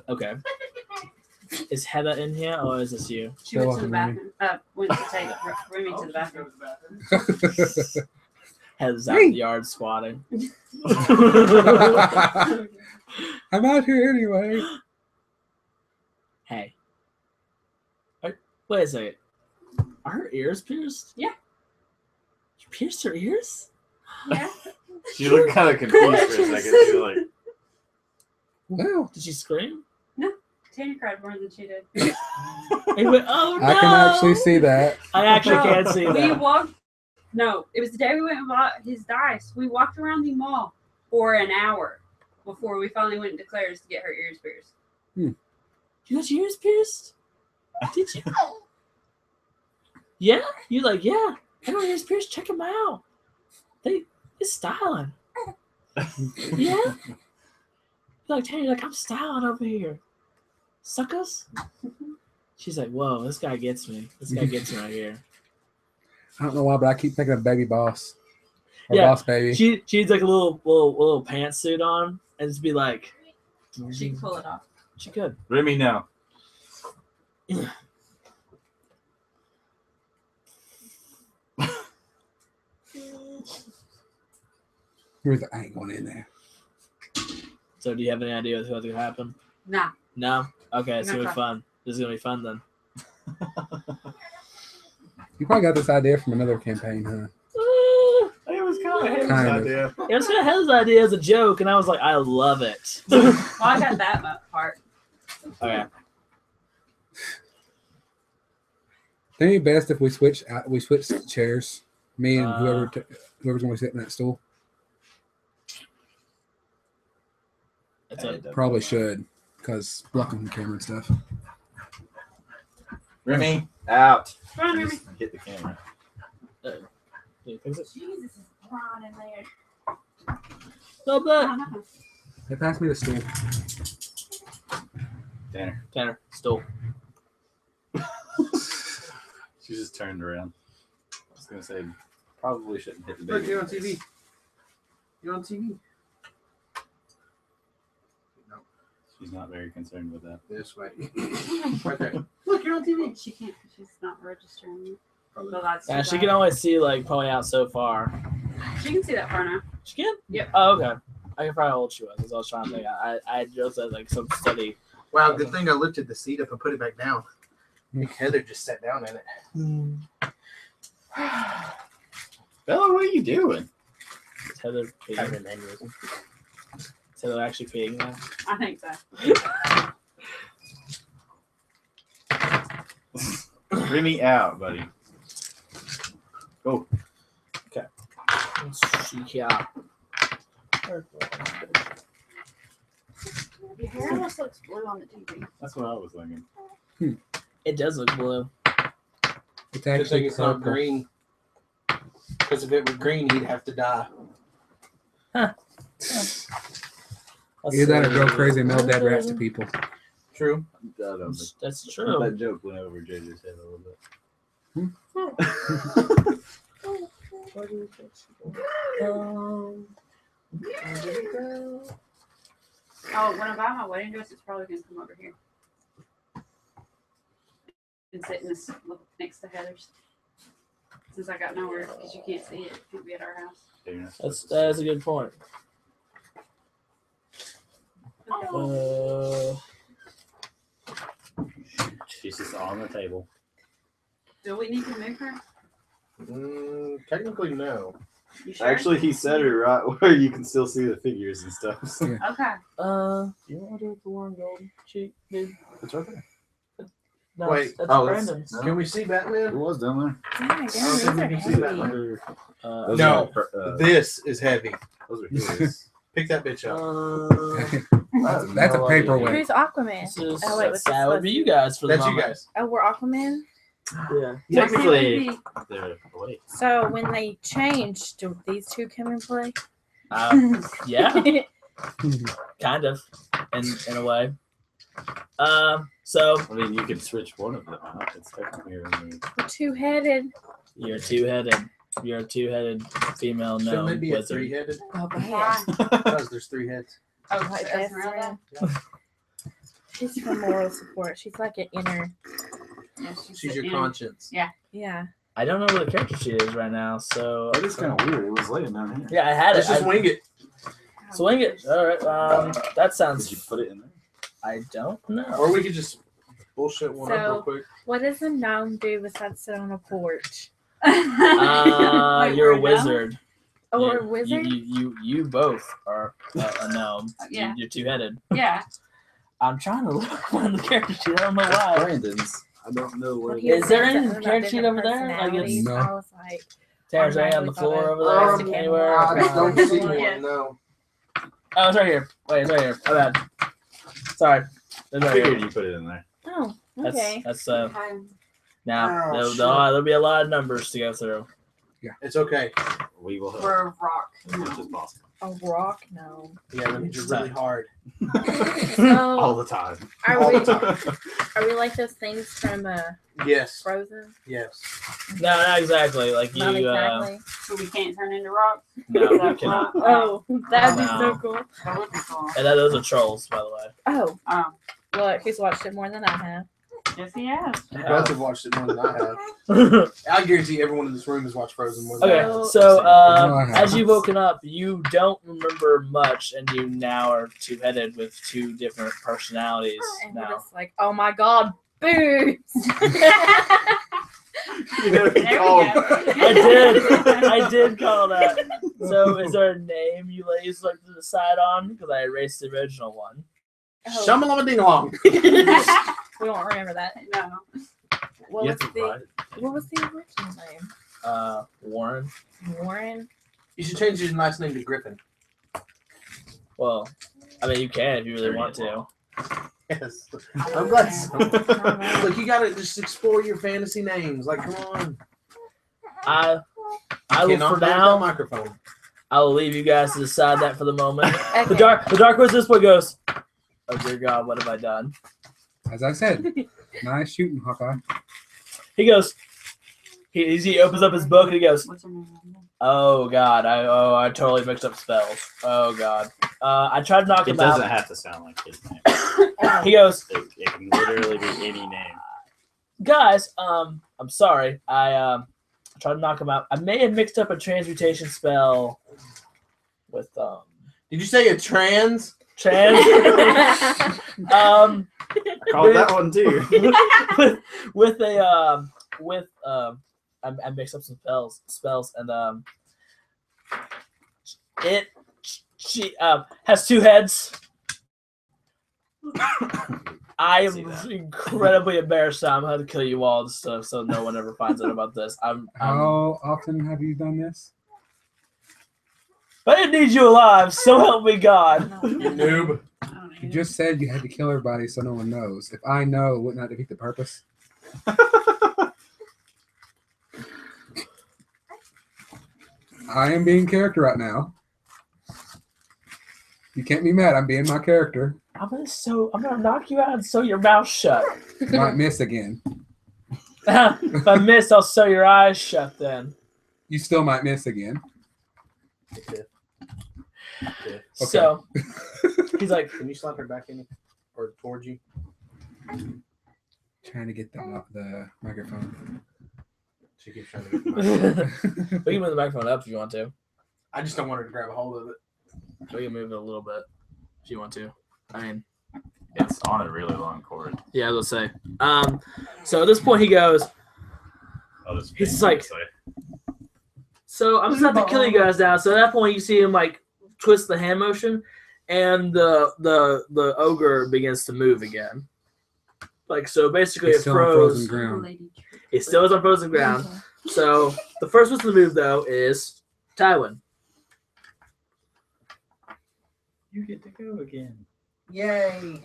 Speaker 2: Okay. Is Heather in here or is this you?
Speaker 7: She went to the
Speaker 3: Welcome,
Speaker 7: bathroom. Went to take Remy to the bathroom.
Speaker 2: Heather's out in the yard squatting.
Speaker 3: I'm out here anyway.
Speaker 2: Hey. Wait a second. Are her ears pierced?
Speaker 7: Yeah.
Speaker 2: You pierced her ears?
Speaker 7: Yeah.
Speaker 5: She looked kind of confused for a second. She was like,
Speaker 3: Well,
Speaker 2: Did she scream?
Speaker 7: Tanya cried more than she did.
Speaker 2: He went, oh no!
Speaker 3: I can actually see that.
Speaker 2: I actually can't see
Speaker 7: We
Speaker 2: that.
Speaker 7: walked. No, it was the day we went and bought his dice. We walked around the mall for an hour
Speaker 8: before we finally went to Claire's to get her ears pierced.
Speaker 2: You got your ears pierced? Did you? Yeah? You like, yeah. I got my ears pierced. Check them out. It's styling. Yeah? You're like, Tanny, like, I'm styling over here. Suckers? She's like, whoa, this guy gets me. This guy gets me right here.
Speaker 3: I don't know why, but I keep thinking of Baby Boss. Or
Speaker 2: Yeah.
Speaker 3: Boss Baby.
Speaker 2: She needs like a little pantsuit on and just be like,
Speaker 8: She can pull it off.
Speaker 2: she could.
Speaker 1: Remy, no.
Speaker 3: I ain't going in there.
Speaker 2: So do you have any idea what's going to happen?
Speaker 8: Nah.
Speaker 2: No? Okay, it's
Speaker 8: No
Speaker 2: going to be
Speaker 8: try.
Speaker 2: fun. This is going to be fun then.
Speaker 3: You probably got this idea from another campaign, huh?
Speaker 1: It was kind of Heather's
Speaker 3: Kind of.
Speaker 1: idea.
Speaker 2: It was kind of Heather's idea as a joke, and I was like, I love it.
Speaker 8: Well, I got that part.
Speaker 2: Okay.
Speaker 3: Think it'd be best if we switch chairs. Me and
Speaker 2: Uh,
Speaker 3: whoever's going to sit in that stool.
Speaker 2: It's a,
Speaker 3: Probably should, because blocking the camera and stuff.
Speaker 1: Remy, out.
Speaker 8: Come on, Remy.
Speaker 1: Just hit the camera.
Speaker 2: can you fix it?
Speaker 7: Jesus is brown in there.
Speaker 2: Stop that.
Speaker 3: Hey, pass me the stool.
Speaker 1: Tanner.
Speaker 2: Tanner, stool.
Speaker 1: She just turned around. I was going to say, probably shouldn't hit the
Speaker 6: Look,
Speaker 1: baby.
Speaker 6: you're on TV. You're on TV. No,
Speaker 1: She's not very concerned with that.
Speaker 6: this way. Right there. Look, you're on TV.
Speaker 8: She can't. She's not registering. So that's
Speaker 2: Yeah,
Speaker 8: too
Speaker 2: she
Speaker 8: bad.
Speaker 2: can only see like probably out so far.
Speaker 8: She can see that far now.
Speaker 2: She can?
Speaker 8: Yep.
Speaker 2: Oh, okay. I can probably how old she was. That's what I was trying to think. I just had like some study.
Speaker 6: Wow, good thing I lifted the seat up and put it back down. I think Heather just sat down in it.
Speaker 1: Bella, what are you doing?
Speaker 2: Is Heather peeing?
Speaker 6: Having an aneurysm.
Speaker 2: Is Heather actually peeing now?
Speaker 8: I think so.
Speaker 1: Remy, out, buddy. Go.
Speaker 2: Yeah.
Speaker 8: Your hair almost looks blue on the TV.
Speaker 1: That's what I was thinking.
Speaker 2: It does look blue.
Speaker 3: It's
Speaker 6: Good
Speaker 3: actually
Speaker 6: thing it's not
Speaker 3: purple.
Speaker 6: green. Because if it were green, he'd have to die.
Speaker 3: Either that or go crazy and mail dead rats to people.
Speaker 6: True.
Speaker 2: That's true.
Speaker 1: That joke went over JJ's head a little bit.
Speaker 8: Oh, when I buy my wedding dress, it's probably gonna come over here and sit in this next to Heather's. Since I got nowhere, because you can't see it, it can't be at our house.
Speaker 2: That's a good point.
Speaker 1: She's just on the table.
Speaker 8: Do we need to move her?
Speaker 6: Technically, no.
Speaker 8: You sure?
Speaker 1: Actually, he said it right where you can still see the figures and stuff.
Speaker 8: Okay.
Speaker 2: You want to do it for one golden cheek, dude?
Speaker 1: It's right there.
Speaker 2: No,
Speaker 6: Wait,
Speaker 2: that's
Speaker 1: oh, that's-
Speaker 2: Brandon's.
Speaker 1: no.
Speaker 6: Can we see
Speaker 1: It
Speaker 6: Batman?
Speaker 1: was down there.
Speaker 7: Oh my god,
Speaker 6: I don't
Speaker 7: those
Speaker 6: think
Speaker 7: are
Speaker 6: we can see that
Speaker 7: heavy.
Speaker 6: one.
Speaker 1: Those
Speaker 6: No.
Speaker 1: are,
Speaker 6: This is heavy.
Speaker 1: those are his.
Speaker 6: Pick that bitch up.
Speaker 3: That's a
Speaker 1: No idea.
Speaker 3: paperweight.
Speaker 7: Who's Aquaman?
Speaker 2: This is,
Speaker 7: Oh, wait, what's this
Speaker 2: that would be you guys for the
Speaker 6: That's you
Speaker 2: moment.
Speaker 6: guys.
Speaker 7: Oh, we're Aquaman.
Speaker 2: Yeah.
Speaker 1: Technically, they're wait.
Speaker 7: So when they changed, do these two come in play?
Speaker 2: Yeah, kind of, in a way. So
Speaker 1: I mean, you could switch one of them out. It's technically
Speaker 7: Two-headed.
Speaker 2: you're two-headed. You're a two-headed female
Speaker 6: Shouldn't
Speaker 2: gnome
Speaker 6: they be a
Speaker 2: wizard.
Speaker 6: three-headed?
Speaker 7: Oh,
Speaker 8: Why?
Speaker 6: Because there's three heads.
Speaker 8: Oh,
Speaker 7: Like
Speaker 8: so
Speaker 7: this,
Speaker 8: Esmeralda?
Speaker 7: She's for moral support. She's like an inner.
Speaker 8: Yeah,
Speaker 6: She's your
Speaker 8: in-
Speaker 6: conscience.
Speaker 7: Yeah.
Speaker 2: I don't know what the character sheet is right now, so
Speaker 1: That is kind of weird. It was laying down here.
Speaker 2: yeah, I had
Speaker 6: Let's
Speaker 2: it.
Speaker 6: just wing it.
Speaker 2: Swing it. All right. That sounds.
Speaker 1: Did you put it in there?
Speaker 2: I don't know.
Speaker 6: Or we could just bullshit one up
Speaker 7: So-
Speaker 6: real quick.
Speaker 7: What does a gnome do besides sit on a porch?
Speaker 8: Wait,
Speaker 2: You're
Speaker 8: we're
Speaker 2: a wizard.
Speaker 7: Oh,
Speaker 2: You-
Speaker 7: we're a wizard?
Speaker 2: You both are a gnome.
Speaker 8: Yeah.
Speaker 2: You're two-headed.
Speaker 8: Yeah.
Speaker 2: I'm trying to look find the character sheet. I don't know why.
Speaker 1: Brandon's. I don't know where.
Speaker 7: He
Speaker 2: Is there
Speaker 7: said
Speaker 2: any
Speaker 7: something about
Speaker 2: character sheet
Speaker 7: different
Speaker 2: over there? Like it's
Speaker 7: personalities.
Speaker 3: No.
Speaker 7: I was like,
Speaker 2: Tara's right on the floor over there.
Speaker 7: Um,
Speaker 2: Anywhere.
Speaker 6: I don't see
Speaker 8: Yeah.
Speaker 6: one, no.
Speaker 2: Oh, it's right here. Wait, it's right here. My bad. Sorry. It's
Speaker 1: I
Speaker 2: right
Speaker 1: figured
Speaker 2: here.
Speaker 1: you put it in there.
Speaker 9: Oh,
Speaker 2: That's
Speaker 9: okay.
Speaker 7: Okay.
Speaker 2: now
Speaker 6: Oh,
Speaker 2: there'll be a lot of numbers to go through.
Speaker 6: It's okay.
Speaker 1: We will help
Speaker 7: We're a rock.
Speaker 1: as much as possible.
Speaker 9: A rock? No.
Speaker 6: Yeah, that means you're really hard.
Speaker 1: All
Speaker 9: So,
Speaker 1: the time.
Speaker 9: are we like those things from
Speaker 6: Yes.
Speaker 9: Frozen?
Speaker 6: Yes.
Speaker 2: No, not exactly. Like
Speaker 9: Not
Speaker 2: you.
Speaker 9: exactly.
Speaker 8: So we can't turn into rocks.
Speaker 2: No, you cannot.
Speaker 9: Oh, that'd be
Speaker 2: No.
Speaker 9: so cool.
Speaker 8: That would be cool.
Speaker 2: And those are trolls, by the way.
Speaker 9: Oh,
Speaker 8: Oh,
Speaker 9: look, he's watched it more than I have.
Speaker 8: yes, he has.
Speaker 6: You both have watched it more than I have. I guarantee everyone in this room has watched Frozen more than I
Speaker 2: Okay,
Speaker 6: have.
Speaker 2: so
Speaker 3: No, I haven't.
Speaker 2: as you've woken up, you don't remember much, and you now are two-headed with two different personalities.
Speaker 9: And we're
Speaker 2: Now,
Speaker 9: just like, oh my god, boobs!
Speaker 1: You know,
Speaker 8: There we
Speaker 1: call
Speaker 8: go.
Speaker 2: I did call that. So, is there a name you ladies like to decide on? Because I erased the original one.
Speaker 9: Oh,
Speaker 6: Shamalama ding along.
Speaker 9: we won't remember that.
Speaker 8: No.
Speaker 9: What
Speaker 1: You
Speaker 9: was
Speaker 1: have to write
Speaker 9: the
Speaker 1: it.
Speaker 9: What was the original name?
Speaker 2: Warren.
Speaker 9: Warren.
Speaker 6: You should change your last name to Griffin.
Speaker 2: Well, I mean, you can if you really want to.
Speaker 6: Yes. I'm glad. Look, you gotta just explore your fantasy names. Like, come on.
Speaker 2: I will
Speaker 6: Cannot
Speaker 2: for
Speaker 6: move that
Speaker 2: now.
Speaker 6: microphone.
Speaker 2: I will leave you guys to decide that for the moment. The
Speaker 9: Okay.
Speaker 2: dark horse this boy goes. Oh dear God, what have I done?
Speaker 3: As I said, nice shooting, Hawkeye.
Speaker 2: He goes. He opens up his book and he goes.
Speaker 8: What's her name?
Speaker 2: Oh God, I totally mixed up spells. Oh God, I tried to knock
Speaker 1: It
Speaker 2: him
Speaker 1: doesn't
Speaker 2: out.
Speaker 1: have to sound like his name.
Speaker 2: He goes,
Speaker 1: It can literally be any name.
Speaker 2: guys, I'm sorry. I tried to knock him out. I may have mixed up a transmutation spell with
Speaker 6: Did you say a trans?
Speaker 2: trans.
Speaker 1: I called that one too.
Speaker 2: I mixed up some spells and she has two heads. I
Speaker 1: see
Speaker 2: am
Speaker 1: that.
Speaker 2: incredibly embarrassed that I'm going to kill you all so no one ever finds out about this.
Speaker 3: How often have you done this?
Speaker 2: I didn't need you alive, so help me God.
Speaker 6: You noob.
Speaker 8: I don't know.
Speaker 3: You just said you had to kill everybody so no one knows. If I know, wouldn't that defeat the purpose? I am being character right now. You can't be mad. I'm being my character.
Speaker 2: I'm gonna knock you out and sew your mouth shut.
Speaker 3: Might miss again.
Speaker 2: If I miss, I'll sew your eyes shut then.
Speaker 3: You still might miss again.
Speaker 2: So he's like,
Speaker 6: Can you slap her back in or towards you?
Speaker 3: Trying to get the microphone.
Speaker 6: She keeps trying to get the microphone.
Speaker 2: we can move the microphone up if you want to.
Speaker 6: I just don't want her to grab a hold of it.
Speaker 2: We can move it a little bit if you want to. I mean,
Speaker 1: It's on a really long cord.
Speaker 2: yeah, let's say. So at this point he goes,
Speaker 1: I'll just
Speaker 2: He's
Speaker 1: fix
Speaker 2: like-
Speaker 1: it this way.
Speaker 2: so I'm just about to kill you guys now. So at that point you see him like twist the hand motion and the ogre begins to move again. Like so basically
Speaker 3: He's
Speaker 2: it
Speaker 3: still on
Speaker 2: froze.
Speaker 3: frozen ground.
Speaker 8: Lady.
Speaker 2: It still is on frozen ground. So the first one to move though is Tywin.
Speaker 5: You get to go again.
Speaker 6: Yay.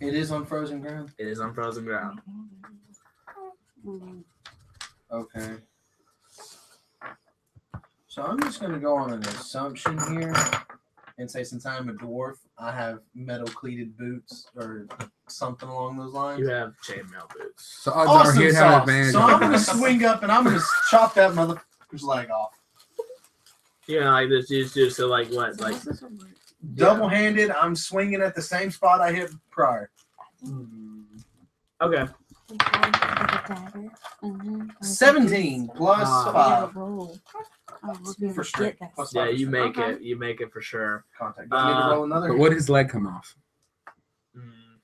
Speaker 6: It is on frozen ground.
Speaker 2: It is on frozen ground.
Speaker 8: Mm.
Speaker 6: Okay. So I'm just gonna go on an assumption here and say since I'm a dwarf, I have metal cleated boots or something along those lines.
Speaker 2: You have chainmail boots.
Speaker 3: So odds are
Speaker 6: Awesome
Speaker 3: he'd have
Speaker 6: sauce.
Speaker 3: advantage.
Speaker 6: So
Speaker 3: on
Speaker 6: I'm gonna
Speaker 3: that.
Speaker 6: swing up and I'm gonna chop that motherfucker's leg off.
Speaker 2: Yeah, like this just so like what? Like
Speaker 6: Double handed, I'm swinging at the same spot I hit prior.
Speaker 2: okay.
Speaker 6: 17 plus
Speaker 2: Ah.
Speaker 6: 5
Speaker 8: Oh,
Speaker 6: for strength. Plus
Speaker 2: Yeah,
Speaker 6: 5
Speaker 2: you
Speaker 6: for
Speaker 2: make
Speaker 8: Okay.
Speaker 2: it. You make it for sure.
Speaker 6: contact. Do I need to roll another?
Speaker 3: But would his leg come off?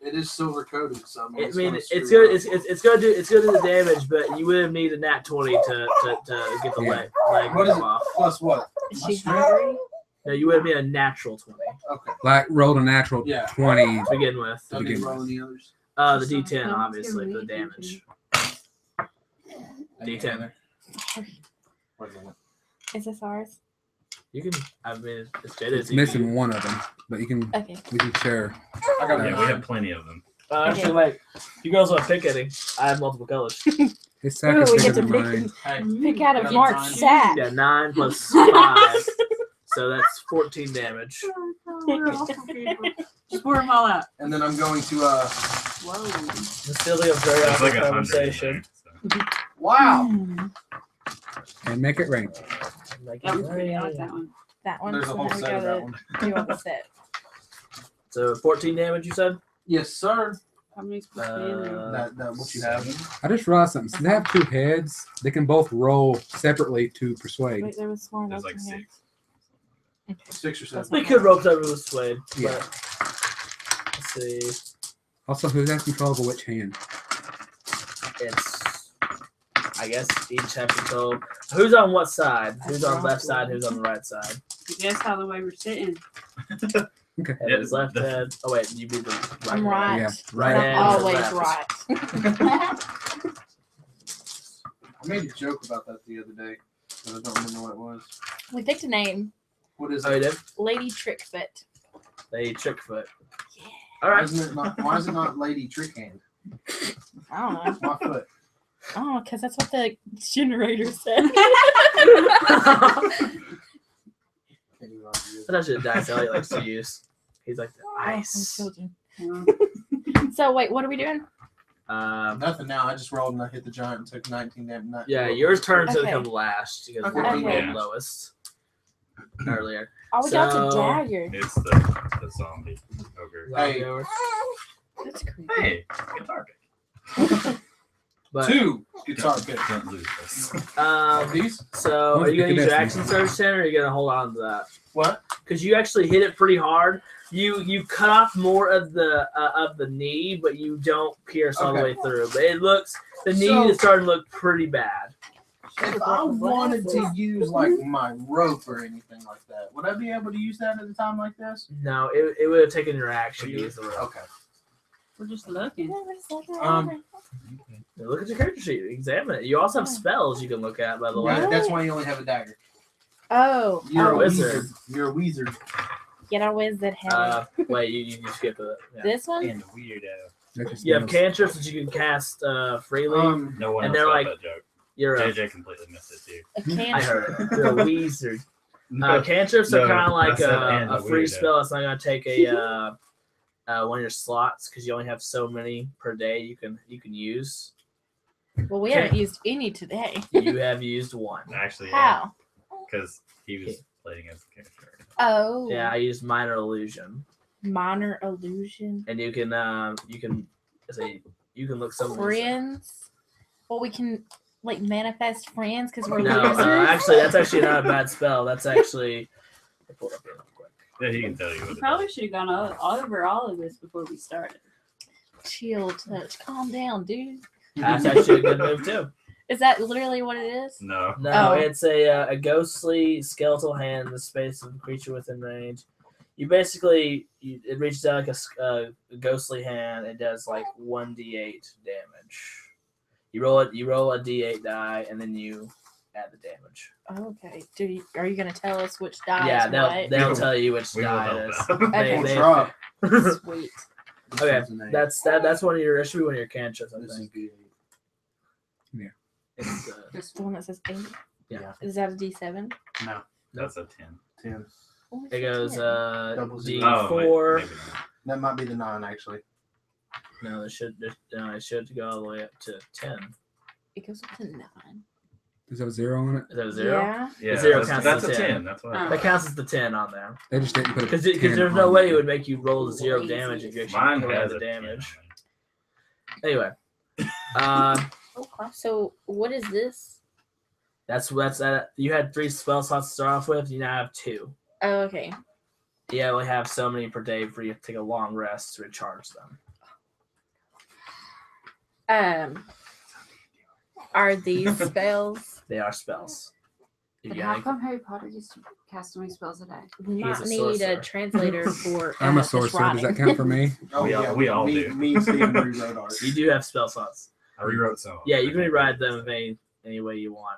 Speaker 6: It is silver coated, so
Speaker 2: I
Speaker 6: it's
Speaker 2: mean,
Speaker 6: gonna
Speaker 2: it's
Speaker 6: screw
Speaker 2: good.
Speaker 6: up.
Speaker 2: It's gonna do the damage, but you would need a nat 20 to get the
Speaker 3: Yeah.
Speaker 2: leg
Speaker 6: What is it?
Speaker 2: off.
Speaker 6: Plus what?
Speaker 9: Is
Speaker 6: My
Speaker 9: she
Speaker 6: strength?
Speaker 9: hungry?
Speaker 2: No, you would need a natural 20
Speaker 6: Okay.
Speaker 3: Like rolled a natural
Speaker 6: Yeah.
Speaker 3: 20.
Speaker 2: to begin with.
Speaker 6: Don't need to roll any others.
Speaker 2: The D10 obviously for the damage. D10.
Speaker 6: Wait a minute.
Speaker 9: Is this ours?
Speaker 2: You can. I mean, it's Jada's.
Speaker 3: It's missing one of them, but you can.
Speaker 9: Okay.
Speaker 3: We can share.
Speaker 6: I got
Speaker 1: Yeah, we have plenty of them.
Speaker 2: Actually, wait. You girls want to pick any? I have multiple colors.
Speaker 3: His sack
Speaker 9: Ooh,
Speaker 3: is
Speaker 9: we
Speaker 3: bigger
Speaker 9: get to
Speaker 3: than
Speaker 9: pick,
Speaker 3: mine.
Speaker 6: Hey,
Speaker 9: pick out of
Speaker 6: Got
Speaker 9: Mark's
Speaker 6: time?
Speaker 9: sack.
Speaker 2: Yeah, 9 plus 5. So that's 14 damage.
Speaker 8: Just pour them all out.
Speaker 6: and then I'm going to
Speaker 8: Whoa.
Speaker 2: It's still like a very
Speaker 1: It's
Speaker 2: awkward
Speaker 1: like 100 in
Speaker 2: conversation.
Speaker 1: there, so.
Speaker 6: wow.
Speaker 3: And make it rain.
Speaker 2: Like,
Speaker 8: That was pretty. I like that one.
Speaker 9: That one.
Speaker 6: There's a
Speaker 9: so
Speaker 6: whole
Speaker 9: now we
Speaker 6: set of that
Speaker 9: gotta
Speaker 6: one.
Speaker 9: do all the set.
Speaker 2: So 14 damage, you said?
Speaker 6: Yes, sir.
Speaker 8: How many supposed to be in there?
Speaker 6: That what you have.
Speaker 3: I just realized something. Since they have 2 heads, they can both roll separately to persuade.
Speaker 9: Wait, there was more
Speaker 1: There's
Speaker 9: notes
Speaker 1: like
Speaker 9: in here.
Speaker 1: 6.
Speaker 6: 6 or 7.
Speaker 2: We could rope that with Swade.
Speaker 3: Yeah.
Speaker 2: But let's see.
Speaker 3: Also, who has control over which hand?
Speaker 2: It's, I guess, each have control. Who's on what side? Who's on the left side? Who's on the right side?
Speaker 8: Guess how the way we're sitting.
Speaker 3: Okay.
Speaker 2: And his left hand. Oh, wait, you be the right
Speaker 9: I'm
Speaker 2: hand.
Speaker 9: right.
Speaker 3: Yeah,
Speaker 2: Right
Speaker 9: I'm
Speaker 2: hand.
Speaker 9: always
Speaker 2: left.
Speaker 9: right.
Speaker 6: I made a joke about that the other day, but I don't remember what it was.
Speaker 9: We picked a name.
Speaker 6: What is
Speaker 2: Oh, you
Speaker 6: it?
Speaker 2: did?
Speaker 9: Lady Trickfoot.
Speaker 2: They trickfoot.
Speaker 9: Yeah.
Speaker 2: All
Speaker 6: Why
Speaker 2: right.
Speaker 6: is it not Lady Trick Hand?
Speaker 9: I don't know.
Speaker 6: My foot.
Speaker 9: Oh, because that's what the generator said.
Speaker 6: Can't even argue.
Speaker 2: That's actually a dice Elliot likes to use. He's like, nice.
Speaker 9: Children.
Speaker 8: Yeah.
Speaker 9: So wait, what are we doing?
Speaker 6: Nothing now. I just rolled and I hit the giant and took 19 damage.
Speaker 2: Yeah, yours turns to
Speaker 9: Okay.
Speaker 2: come last because
Speaker 6: Okay.
Speaker 2: we rolled
Speaker 1: Okay.
Speaker 2: lowest earlier.
Speaker 9: Oh, we got
Speaker 2: So-
Speaker 9: the dagger.
Speaker 1: It's the zombie ogre.
Speaker 6: Hey.
Speaker 9: That's creepy.
Speaker 1: Hey, guitar pick.
Speaker 2: But
Speaker 6: 2 guitar pick.
Speaker 1: Don't lose this.
Speaker 6: These?
Speaker 2: So
Speaker 3: Who's
Speaker 2: are you gonna use your
Speaker 3: picking
Speaker 2: action
Speaker 3: this
Speaker 2: surge 10 or are you gonna hold on to that?
Speaker 6: What?
Speaker 2: Because you actually hit it pretty hard. You cut off more of the knee, but you don't pierce all the
Speaker 6: Okay.
Speaker 2: way through. But it looks the knee
Speaker 6: So-
Speaker 2: is starting to look pretty bad.
Speaker 6: If I wanted to use like my rope or anything like that, would I be able to use that at a time like this?
Speaker 2: No, it would have taken your action to use the rope.
Speaker 6: Okay.
Speaker 8: We're just looking.
Speaker 2: Look at your character sheet. Examine it. You also have spells you can look at, by the way.
Speaker 6: Right, that's why you only have a dagger.
Speaker 9: Oh,
Speaker 2: You're a
Speaker 9: oh,
Speaker 2: wizard.
Speaker 6: You're a wizard.
Speaker 9: get a wizard head.
Speaker 2: Wait, you skip it. Yeah.
Speaker 9: This one?
Speaker 1: And a weirdo.
Speaker 3: That just
Speaker 2: You have
Speaker 3: knows.
Speaker 2: cantrips that you can cast freely.
Speaker 1: No one
Speaker 2: And
Speaker 1: else
Speaker 2: they're
Speaker 1: got
Speaker 2: like-
Speaker 1: that joke.
Speaker 2: You're a,
Speaker 1: JJ completely missed it too.
Speaker 9: A
Speaker 2: I
Speaker 9: can.
Speaker 2: heard it. You're a wizard. Cantrips are
Speaker 1: No,
Speaker 2: kind of like
Speaker 1: I said and
Speaker 2: a
Speaker 1: a
Speaker 2: free
Speaker 1: weirdo.
Speaker 2: spell. It's not gonna take a one of your slots because you only have so many per day you can use.
Speaker 9: Well, we haven't used any today.
Speaker 2: You have used one.
Speaker 1: Actually, yeah,
Speaker 9: How?
Speaker 1: because he was playing as a character.
Speaker 9: Oh.
Speaker 2: Yeah, I used minor illusion,
Speaker 9: Minor illusion.
Speaker 2: and you can say you can look some
Speaker 9: Friends. Well, we can like manifest friends because we're
Speaker 2: No,
Speaker 9: losers.
Speaker 2: actually, that's actually not a bad spell. That's actually. I'll pull it up here real quick.
Speaker 1: Yeah, he can tell you what
Speaker 8: We
Speaker 1: it
Speaker 8: probably
Speaker 1: is.
Speaker 8: should have gone over all of this before we started.
Speaker 9: Chill, touch, calm down, dude.
Speaker 2: That's actually a good move too.
Speaker 9: Is that literally what it is?
Speaker 1: No.
Speaker 2: No,
Speaker 9: Oh.
Speaker 2: it's a ghostly skeletal hand in the space of a creature within range. You basically it reaches out like a ghostly hand. It does like 1d8 damage. You roll it. You roll a d8 die, and then you add the damage.
Speaker 9: Okay. Are you gonna tell us which die
Speaker 2: Yeah,
Speaker 9: is
Speaker 2: they'll
Speaker 9: what?
Speaker 2: they'll tell you which
Speaker 1: We will
Speaker 2: die
Speaker 1: help
Speaker 2: it is.
Speaker 1: out.
Speaker 2: They-
Speaker 9: Okay.
Speaker 2: they-
Speaker 6: Drop.
Speaker 9: Sweet.
Speaker 2: Okay, that's one of your. That should be one of your cantrips. I
Speaker 6: This is
Speaker 2: think.
Speaker 6: good.
Speaker 2: It's,
Speaker 9: This the one that says 8.
Speaker 2: Yeah.
Speaker 9: Is that a D7?
Speaker 6: No.
Speaker 1: That's a 10.
Speaker 6: 10.
Speaker 9: Oh,
Speaker 2: it goes
Speaker 6: Double
Speaker 2: d4.
Speaker 6: zero.
Speaker 1: Oh, wait, maybe not.
Speaker 6: That might be the 9 actually.
Speaker 2: No, it should go all the way up to 10.
Speaker 9: It goes up to 9.
Speaker 3: Does that have a 0 on it?
Speaker 2: Is that a 0?
Speaker 9: Yeah.
Speaker 1: Yeah,
Speaker 2: Zero
Speaker 1: that's,
Speaker 2: counts
Speaker 1: that's
Speaker 2: as
Speaker 1: a
Speaker 2: a
Speaker 1: 10.
Speaker 2: 10.
Speaker 1: That's
Speaker 8: Oh.
Speaker 1: what
Speaker 2: That counts as the 10 on there.
Speaker 3: They just didn't put a
Speaker 2: Because
Speaker 3: 10
Speaker 2: there's no
Speaker 3: on
Speaker 2: way
Speaker 3: there.
Speaker 2: it would make you roll 0
Speaker 9: Crazy.
Speaker 2: damage if you actually
Speaker 1: Mine
Speaker 2: roll
Speaker 1: has
Speaker 2: the
Speaker 1: a 10
Speaker 2: damage.
Speaker 1: on
Speaker 2: Anyway, um,
Speaker 9: Okay. So what is this?
Speaker 2: that's you had 3 spell slots to start off with. You now have 2.
Speaker 9: Oh, okay.
Speaker 2: You only have so many per day for you to take a long rest to recharge them.
Speaker 9: Are these spells?
Speaker 2: They are spells. You
Speaker 8: But
Speaker 2: got
Speaker 8: how
Speaker 2: any-
Speaker 8: come Harry Potter used to cast so many spells a day?
Speaker 9: We
Speaker 2: He is
Speaker 9: might
Speaker 2: a
Speaker 9: need
Speaker 2: sorcerer.
Speaker 9: a translator for.
Speaker 3: I'm a
Speaker 9: this
Speaker 3: sorcerer. Does that
Speaker 9: writing.
Speaker 3: count for me?
Speaker 6: Oh
Speaker 1: We all-
Speaker 6: yeah,
Speaker 1: we all
Speaker 6: me,
Speaker 1: do.
Speaker 6: Me and Steve rewrote ours.
Speaker 2: You do have spell slots.
Speaker 1: I rewrote some.
Speaker 2: Yeah, you can rewrite them any way you want.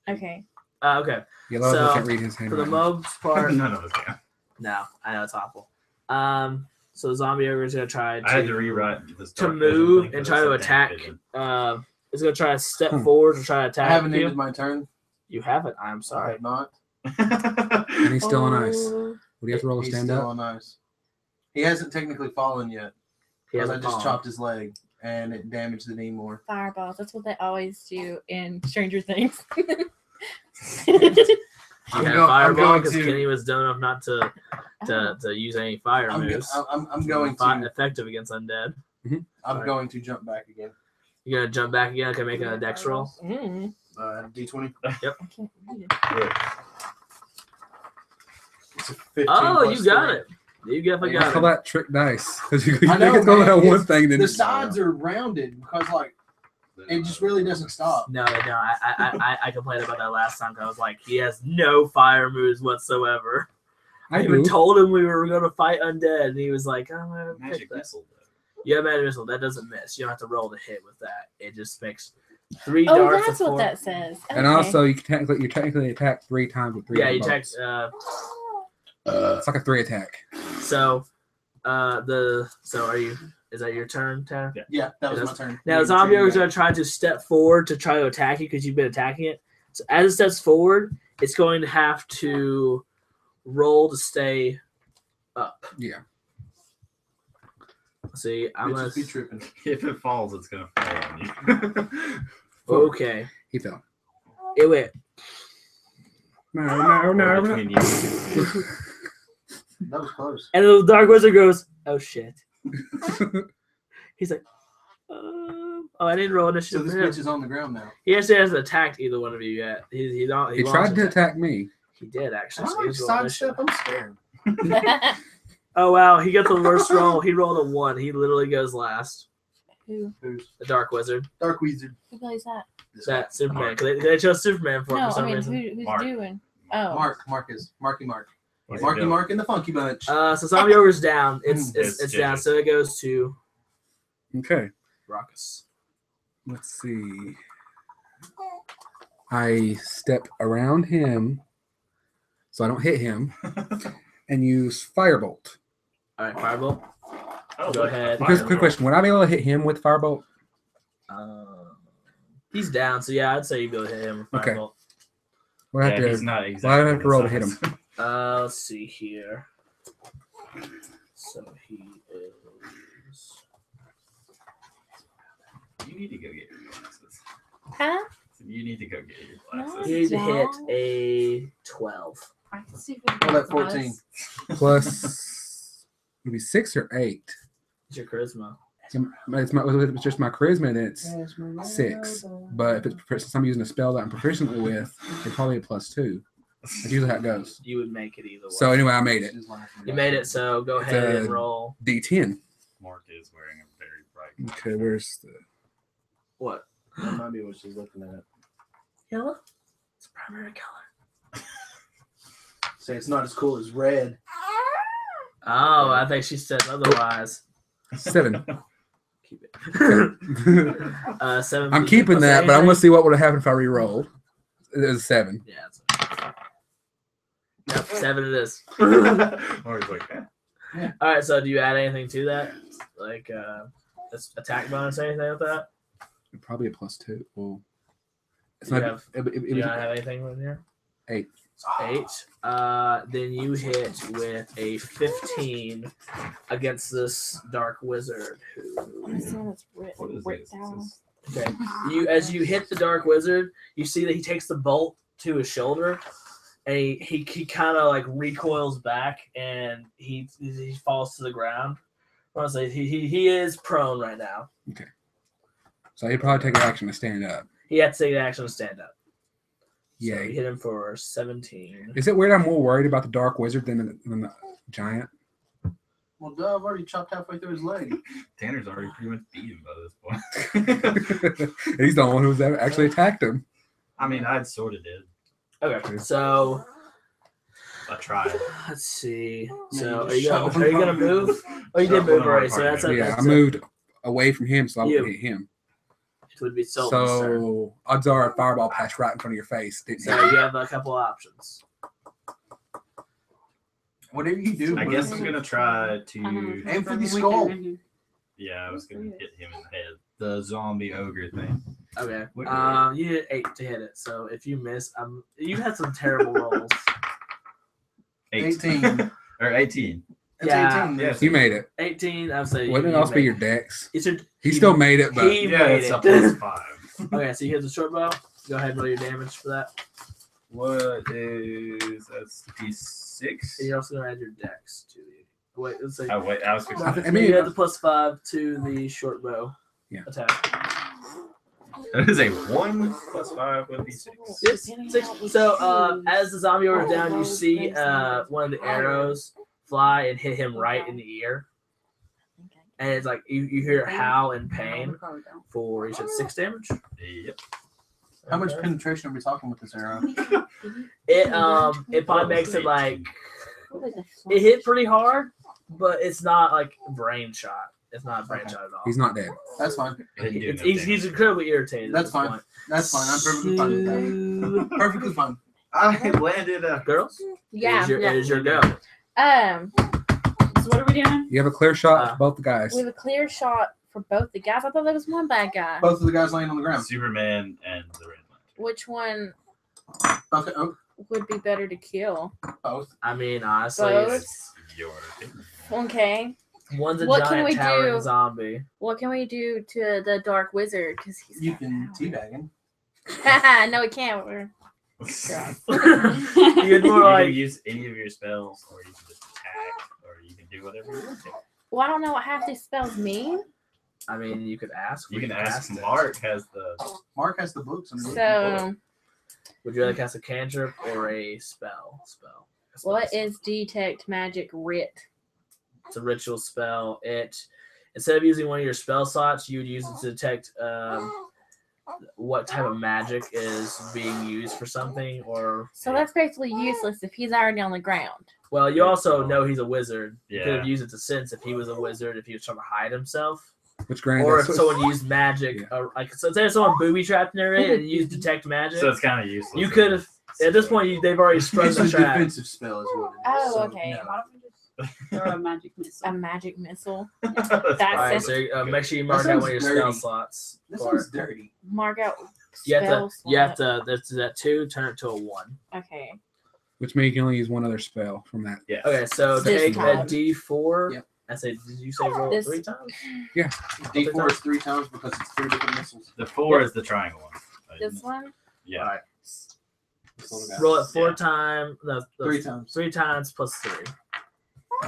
Speaker 9: Okay.
Speaker 2: Okay.
Speaker 3: Yeah, a lot of people
Speaker 2: So,
Speaker 3: can't read his
Speaker 2: For the
Speaker 3: handwriting.
Speaker 2: most part,
Speaker 1: None of us can.
Speaker 2: no, I know it's awful. So zombie ogre is gonna try
Speaker 1: I had to rewrite this
Speaker 2: to
Speaker 1: dark vision
Speaker 2: move
Speaker 1: thing
Speaker 2: and
Speaker 1: 'cause
Speaker 2: try
Speaker 1: I
Speaker 2: to
Speaker 1: said
Speaker 2: attack.
Speaker 1: dark vision.
Speaker 2: It's gonna try to step
Speaker 3: Hmm.
Speaker 2: forward to try to
Speaker 6: I
Speaker 2: attack
Speaker 6: haven't
Speaker 2: you.
Speaker 6: ended my turn.
Speaker 2: You haven't. I'm
Speaker 6: I
Speaker 2: sorry.
Speaker 6: have not.
Speaker 3: And he's still on ice.
Speaker 9: Oh,
Speaker 3: Would he have to roll a
Speaker 6: He's
Speaker 3: stand
Speaker 6: still
Speaker 3: up?
Speaker 6: on ice. He hasn't technically fallen yet.
Speaker 2: He
Speaker 6: Because I
Speaker 2: hasn't
Speaker 6: just
Speaker 2: fallen.
Speaker 6: chopped his leg and it damaged the knee more.
Speaker 9: fireballs. That's what they always do in Stranger Things.
Speaker 2: You
Speaker 6: I'm
Speaker 2: have
Speaker 6: go- I'm
Speaker 2: fireball
Speaker 6: going
Speaker 2: because
Speaker 6: to-
Speaker 2: Kenny was dumb enough not to use any fire
Speaker 6: I'm,
Speaker 2: moves.
Speaker 6: I'm going
Speaker 2: Fi-
Speaker 6: to
Speaker 2: effective against undead.
Speaker 6: I'm going to jump back again.
Speaker 2: You're gonna jump back again. Can make a dex roll.
Speaker 9: Mm,
Speaker 6: D20.
Speaker 9: I can't read it.
Speaker 6: It's a 15
Speaker 2: Oh,
Speaker 6: plus
Speaker 2: you got
Speaker 6: 3.
Speaker 2: it. You definitely
Speaker 3: I
Speaker 2: got
Speaker 3: call
Speaker 2: it.
Speaker 3: that trick dice. Because you
Speaker 6: I know,
Speaker 3: think it's only
Speaker 6: man,
Speaker 3: that one
Speaker 6: it's-
Speaker 3: thing. Then
Speaker 6: The sides are rounded because it just really doesn't stop.
Speaker 2: No. I complained about that last time. 'Cause I was like, he has no fire moves whatsoever. I
Speaker 3: I
Speaker 2: even
Speaker 3: do.
Speaker 2: told him we were gonna fight undead, and he was like, "I'm gonna pick
Speaker 1: Magic
Speaker 2: that."
Speaker 1: missile, though.
Speaker 2: Yeah, magic missile. That doesn't miss. You don't have to roll to hit with that. It just makes 3
Speaker 9: Oh,
Speaker 2: darts.
Speaker 9: that's
Speaker 2: of
Speaker 9: what
Speaker 2: four-
Speaker 9: that says.
Speaker 3: And
Speaker 9: Okay.
Speaker 3: also, you technically attack 3 times with 3
Speaker 2: Yeah, you
Speaker 3: bolts.
Speaker 2: check.
Speaker 3: It's like a 3 attack.
Speaker 2: So, are you? Is that your turn, Tanner?
Speaker 1: Yeah.
Speaker 6: Yeah, that was
Speaker 2: It
Speaker 6: my
Speaker 2: does-
Speaker 6: turn.
Speaker 2: Now, the zombie ogre is going to try to step forward to try to attack you because you've been attacking it. So, as it steps forward, it's going to have to roll to stay up.
Speaker 3: Yeah.
Speaker 2: See, I'm going
Speaker 6: Bitches be
Speaker 2: to.
Speaker 6: tripping.
Speaker 1: If it falls, it's gonna fall on you.
Speaker 2: Okay.
Speaker 3: He fell.
Speaker 2: It went.
Speaker 3: No.
Speaker 1: Between you.
Speaker 6: That was close.
Speaker 2: And the dark wizard goes, "Oh shit." He's like, oh, I didn't roll
Speaker 6: So
Speaker 2: initiative
Speaker 6: this
Speaker 2: for him.
Speaker 6: bitch is on the ground now.
Speaker 2: He actually hasn't attacked either one of you yet. He
Speaker 3: He tried to attack me.
Speaker 2: He did actually.
Speaker 6: I
Speaker 2: So
Speaker 6: like
Speaker 2: he's rolling
Speaker 6: sidestep.
Speaker 2: initiative.
Speaker 6: I'm scared.
Speaker 2: Oh wow, he got the worst roll. He rolled a 1. He literally goes last.
Speaker 9: Who
Speaker 6: Who's
Speaker 2: The dark wizard.
Speaker 6: Dark Wizard?
Speaker 9: who plays that?
Speaker 2: That Superman. 'Cause they chose Superman for
Speaker 9: No,
Speaker 2: some
Speaker 9: I mean
Speaker 2: reason.
Speaker 9: who's
Speaker 1: Mark.
Speaker 9: doing? Oh,
Speaker 6: Marky Mark.
Speaker 1: He's
Speaker 6: Marky
Speaker 1: a
Speaker 6: Mark and the Funky Bunch.
Speaker 2: So zombie ogre's down. It's
Speaker 1: It's
Speaker 2: down.
Speaker 1: Jiggy.
Speaker 2: So it goes to
Speaker 3: Okay.
Speaker 2: Raucous.
Speaker 3: Let's see. I step around him so I don't hit him and use Firebolt.
Speaker 2: All right, Firebolt.
Speaker 1: Oh,
Speaker 2: Go
Speaker 1: look,
Speaker 2: ahead.
Speaker 1: fire
Speaker 3: Quick
Speaker 1: roll.
Speaker 3: question. Would I be able to hit him with Firebolt?
Speaker 2: He's down, so yeah, I'd say you go hit him with
Speaker 3: Okay.
Speaker 2: Firebolt.
Speaker 3: Would I have
Speaker 1: Yeah,
Speaker 3: to,
Speaker 1: he's not
Speaker 3: well,
Speaker 1: exactly.
Speaker 3: I have to roll to hit
Speaker 1: the size.
Speaker 3: him.
Speaker 2: Let's see here. So he is.
Speaker 1: You need to go get your glasses.
Speaker 9: huh?
Speaker 1: You need to go get your
Speaker 9: No.
Speaker 1: glasses.
Speaker 2: He needs to hit
Speaker 9: Don't.
Speaker 2: a 12.
Speaker 8: I can see if we can
Speaker 6: Roll
Speaker 8: get
Speaker 6: that 14.
Speaker 3: Plus, maybe 6 or 8.
Speaker 2: It's your charisma.
Speaker 3: It's just my charisma, then it's 6. But if it's since I'm using a spell that I'm proficiently with, it's probably a +2. That's usually how it goes.
Speaker 2: You would make it either way.
Speaker 3: So anyway, I made it.
Speaker 2: You made it, so go
Speaker 3: It's
Speaker 2: ahead
Speaker 3: a-
Speaker 2: and roll.
Speaker 3: D10.
Speaker 1: Mark is wearing a very bright.
Speaker 3: Okay, where's the?
Speaker 2: What?
Speaker 6: That might be what she's looking at.
Speaker 2: Yellow? It's a primary color.
Speaker 6: Say it's not as cool as red.
Speaker 2: Oh, I think she said otherwise.
Speaker 3: 7.
Speaker 2: Keep it. 7.
Speaker 3: I'm keeping that, but I want to see what would have happened if I re-rolled. It was 7.
Speaker 2: Yeah. Yep, 7 it is.
Speaker 1: Mark's like, eh.
Speaker 2: All right, so do you add anything to that? Like attack bonus, anything with that?
Speaker 3: Probably a +2. Well, it's
Speaker 2: You
Speaker 3: not.
Speaker 2: have-
Speaker 3: It
Speaker 2: Do you
Speaker 3: was
Speaker 2: not have anything in here?
Speaker 3: 8.
Speaker 2: 8. Then you hit with a 15 against this dark wizard. Who,
Speaker 1: What is
Speaker 9: Written
Speaker 1: this?
Speaker 9: down.
Speaker 1: This
Speaker 2: okay, as you hit the dark wizard, you see that he takes the bolt to his shoulder, and he kind of like recoils back, and he falls to the ground. I want to say he is prone right now.
Speaker 3: So he'd probably take an action to stand up.
Speaker 2: He had to take action to stand up. So
Speaker 3: Yeah.
Speaker 2: you hit him for 17.
Speaker 3: Is it weird I'm more worried about the dark wizard than the giant?
Speaker 6: Well, duh, I've already chopped halfway through his leg.
Speaker 1: Tanner's already pretty much beat him by this point.
Speaker 3: He's the one who's actually attacked him.
Speaker 1: I mean, I sort of did.
Speaker 2: Okay, so
Speaker 1: I tried.
Speaker 2: let's see.
Speaker 6: Yeah,
Speaker 2: So
Speaker 6: you just
Speaker 2: are you gonna move? Oh, you did move already. So that's
Speaker 3: Yeah, I
Speaker 2: that's
Speaker 3: moved away from him so I
Speaker 2: You.
Speaker 3: wouldn't hit him.
Speaker 2: It would be so absurd.
Speaker 3: So odds are a fireball passed right in front of your face. Didn't
Speaker 2: So
Speaker 3: you?
Speaker 2: you have a couple options.
Speaker 6: Whatever you do,
Speaker 1: I guess I'm gonna try to.
Speaker 6: Aim for the skull.
Speaker 1: Yeah, I was gonna hit him in the head. The zombie ogre thing.
Speaker 2: Okay.
Speaker 1: What-
Speaker 2: You did 8 to hit it. So if you miss, you had some terrible rolls.
Speaker 6: 18.
Speaker 1: Or 18.
Speaker 6: It's
Speaker 2: Yeah.
Speaker 6: 18.
Speaker 1: Yes.
Speaker 3: You made it.
Speaker 2: 18. I would say.
Speaker 3: Wouldn't it
Speaker 2: you
Speaker 3: also be
Speaker 2: made
Speaker 3: your
Speaker 2: it.
Speaker 3: dex?
Speaker 2: It's your-
Speaker 3: He still made it, but
Speaker 2: He
Speaker 1: Yeah,
Speaker 2: made
Speaker 1: it's a
Speaker 2: it.
Speaker 1: plus 5.
Speaker 2: Okay, so you hit the short bow. Go ahead and roll your damage for that.
Speaker 1: What is that's D6?
Speaker 2: And you're also gonna add your dex to the. Wait, let's say.
Speaker 1: Oh wait, I was fixing.
Speaker 3: I mean,
Speaker 2: you add the +5 to the short bow.
Speaker 3: Yeah.
Speaker 2: Attack.
Speaker 1: That is a 1 plus 5 with D6.
Speaker 2: Yes, 6. So as the zombie orders down, you see one of the arrows fly and hit him right in the ear, and it's like you hear it howl in pain for you said 6 damage.
Speaker 1: Yep.
Speaker 6: How much penetration are we talking with this arrow?
Speaker 2: It probably makes it like it hit pretty hard, but it's not like brain shot. It's not a brain shot at all.
Speaker 3: he's not dead.
Speaker 6: That's fine.
Speaker 1: It didn't do enough
Speaker 2: He's
Speaker 1: damage.
Speaker 2: incredibly irritated.
Speaker 6: That's
Speaker 2: at this
Speaker 6: fine.
Speaker 2: point.
Speaker 6: That's fine. I'm perfectly fine with that. Perfectly fine.
Speaker 1: I landed a
Speaker 2: Girls,
Speaker 9: Yeah.
Speaker 2: it is your go.
Speaker 8: So what are we doing?
Speaker 3: You have a clear shot for both the guys.
Speaker 9: We have a clear shot for both the guys. I thought there was one bad guy.
Speaker 6: Both of the guys laying on the ground.
Speaker 1: Superman and the Red Lantern.
Speaker 9: Which one
Speaker 6: Okay. Oh,
Speaker 9: would be better to kill?
Speaker 6: both.
Speaker 2: I mean, honestly,
Speaker 9: Both.
Speaker 2: it's-
Speaker 1: Your opinion.
Speaker 9: Okay.
Speaker 2: one's a
Speaker 9: What can
Speaker 2: giant
Speaker 9: we
Speaker 2: towering
Speaker 9: do?
Speaker 2: zombie.
Speaker 9: What can we do to the Dark Wizard? Because he's
Speaker 6: You can teabag him.
Speaker 9: no, we can't. We're
Speaker 2: You'd
Speaker 1: You
Speaker 2: more
Speaker 1: can
Speaker 2: like
Speaker 1: use any of your spells, or you can just attack, or you can do whatever you want to.
Speaker 9: well, I don't know what half these spells mean.
Speaker 2: I mean, you could ask.
Speaker 1: You
Speaker 2: We
Speaker 1: can
Speaker 2: could
Speaker 1: ask
Speaker 2: cast it.
Speaker 1: Mark has the
Speaker 6: Mark has the books. And
Speaker 9: So,
Speaker 2: Would you rather cast a cantrip or a spell? A spell
Speaker 9: what
Speaker 2: spell.
Speaker 9: is Detect Magic Writ?
Speaker 2: It's a ritual spell. Instead of using one of your spell slots, you would use it to detect what type of magic is being used for something, or
Speaker 9: So that's basically useless if he's already on the ground.
Speaker 2: well, you also know he's a wizard. You could
Speaker 1: Yeah.
Speaker 2: have used it to sense if he was a wizard, if he was trying to hide himself,
Speaker 3: Which granted,
Speaker 2: or if
Speaker 3: that's-
Speaker 2: someone used magic, like so say someone booby trapped in their area and used detect magic.
Speaker 1: so it's kind of useless.
Speaker 2: You could have at this point they've already sprung
Speaker 6: It's
Speaker 2: the
Speaker 6: a
Speaker 2: trap.
Speaker 6: defensive spell, is what it is.
Speaker 9: Oh,
Speaker 6: So,
Speaker 9: okay.
Speaker 6: no.
Speaker 8: Why don't we just throw a magic missile?
Speaker 9: A magic missile.
Speaker 1: That's
Speaker 9: That's
Speaker 1: fine.
Speaker 2: Alright, so make sure you mark out
Speaker 6: sounds
Speaker 2: one of your spell
Speaker 6: dirty.
Speaker 2: slots.
Speaker 6: That
Speaker 2: for it.
Speaker 6: sounds dirty.
Speaker 9: Mark out
Speaker 2: You have
Speaker 9: spells.
Speaker 2: to. You have to. That's that 2. Turn it to a 1.
Speaker 9: Okay.
Speaker 3: which means you can only use one other spell from that.
Speaker 1: Yeah.
Speaker 2: Okay, so
Speaker 9: This
Speaker 2: take a
Speaker 9: time.
Speaker 2: D4.
Speaker 6: Yep.
Speaker 2: I say, did you say roll
Speaker 9: This-
Speaker 2: 3 times?
Speaker 6: D4 is 3 times because it's 3 different missiles.
Speaker 1: The 4 is the triangle one.
Speaker 9: This one?
Speaker 1: Yeah.
Speaker 2: Alright.
Speaker 6: That's all I got.
Speaker 2: Roll it 4
Speaker 1: Yeah.
Speaker 2: times. No,
Speaker 6: 3 times.
Speaker 2: 3 times plus 3.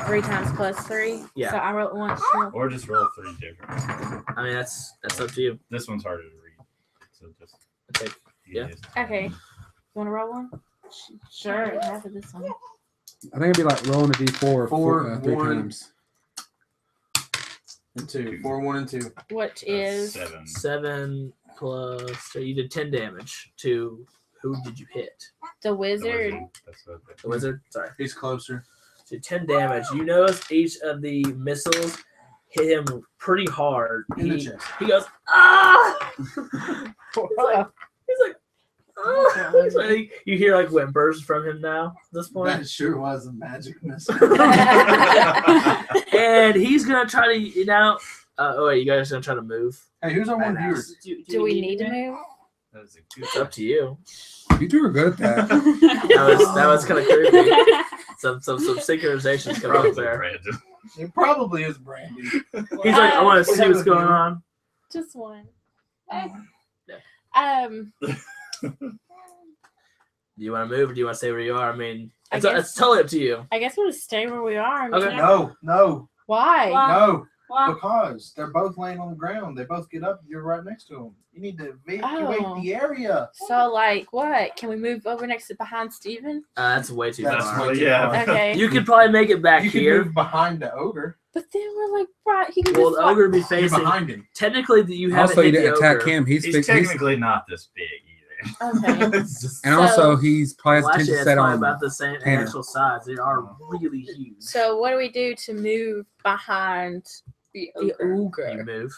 Speaker 9: 3 times plus 3.
Speaker 2: Yeah.
Speaker 9: So I wrote once.
Speaker 1: Or just roll 3 different.
Speaker 2: I mean, that's up to you.
Speaker 1: This one's harder to read. So just
Speaker 2: Take, Yeah.
Speaker 9: Okay. You want to roll one? Sure. Half of this one.
Speaker 3: I think it'd be like rolling a d4
Speaker 6: Four,
Speaker 3: 3
Speaker 6: one.
Speaker 3: times.
Speaker 6: And 2. 4, 1, and 2.
Speaker 9: Which is
Speaker 1: 7.
Speaker 2: 7 plus. So you did 10 damage to who did you hit?
Speaker 9: the
Speaker 1: The
Speaker 9: wizard.
Speaker 1: That's what
Speaker 2: The wizard? Sorry.
Speaker 6: He's closer.
Speaker 2: So 10 damage. You notice each of the missiles hit him pretty hard.
Speaker 6: In the
Speaker 2: He,
Speaker 6: chest.
Speaker 2: he goes, ah! he's like, ah! He's like, you hear like whimpers from him now at this point.
Speaker 6: That sure was a magic missile.
Speaker 2: And he's going to try to, oh wait, you guys are going to try to move?
Speaker 6: Hey, who's our one viewer?
Speaker 2: Badass.
Speaker 9: Do we need to move?
Speaker 1: That was a good
Speaker 2: It's up to you.
Speaker 3: You two are good at that.
Speaker 2: That was kind of creepy. Some synchronization's coming up
Speaker 1: Probably
Speaker 2: there.
Speaker 1: Brandon.
Speaker 6: It probably is Brandy.
Speaker 2: He's like, I want to see what's going on.
Speaker 9: Just one.
Speaker 2: Yeah. Do you want to move or do you want to stay where you are? I mean,
Speaker 9: I
Speaker 2: it's
Speaker 9: guess-
Speaker 2: totally up to you.
Speaker 9: I guess we'll just stay where we are. I mean,
Speaker 2: Okay.
Speaker 6: No.
Speaker 9: Why?
Speaker 6: No.
Speaker 8: Well,
Speaker 6: Because they're both laying on the ground. They both get up. You're right next to them. You need to evacuate
Speaker 9: Oh.
Speaker 6: the area.
Speaker 9: So, like, what? Can we move over next to behind Steven?
Speaker 2: That's way too
Speaker 6: That's
Speaker 2: far.
Speaker 6: way too
Speaker 1: yeah.
Speaker 6: far.
Speaker 9: Okay.
Speaker 2: You could probably make it back
Speaker 6: You can
Speaker 2: here.
Speaker 6: move behind the ogre.
Speaker 9: But then we're like, right, he can
Speaker 2: Well,
Speaker 9: just
Speaker 2: the
Speaker 9: like,
Speaker 2: ogre would be
Speaker 6: You're
Speaker 2: facing.
Speaker 6: behind him.
Speaker 2: Technically, you haven't
Speaker 3: Also, you
Speaker 2: hit the
Speaker 3: didn't attack
Speaker 2: ogre.
Speaker 3: him. He's
Speaker 1: He's technically not this big either.
Speaker 9: Okay.
Speaker 6: It's just-
Speaker 3: and
Speaker 9: So-
Speaker 3: also he's probably
Speaker 2: Well,
Speaker 3: has
Speaker 2: actually,
Speaker 3: attention
Speaker 2: it's
Speaker 3: set
Speaker 2: probably
Speaker 3: on.
Speaker 2: about the same
Speaker 3: Tanner.
Speaker 2: actual size. They are really huge.
Speaker 9: So, what do we do to move behind
Speaker 8: the
Speaker 9: the
Speaker 8: ogre.
Speaker 2: You
Speaker 9: ogre?
Speaker 2: move.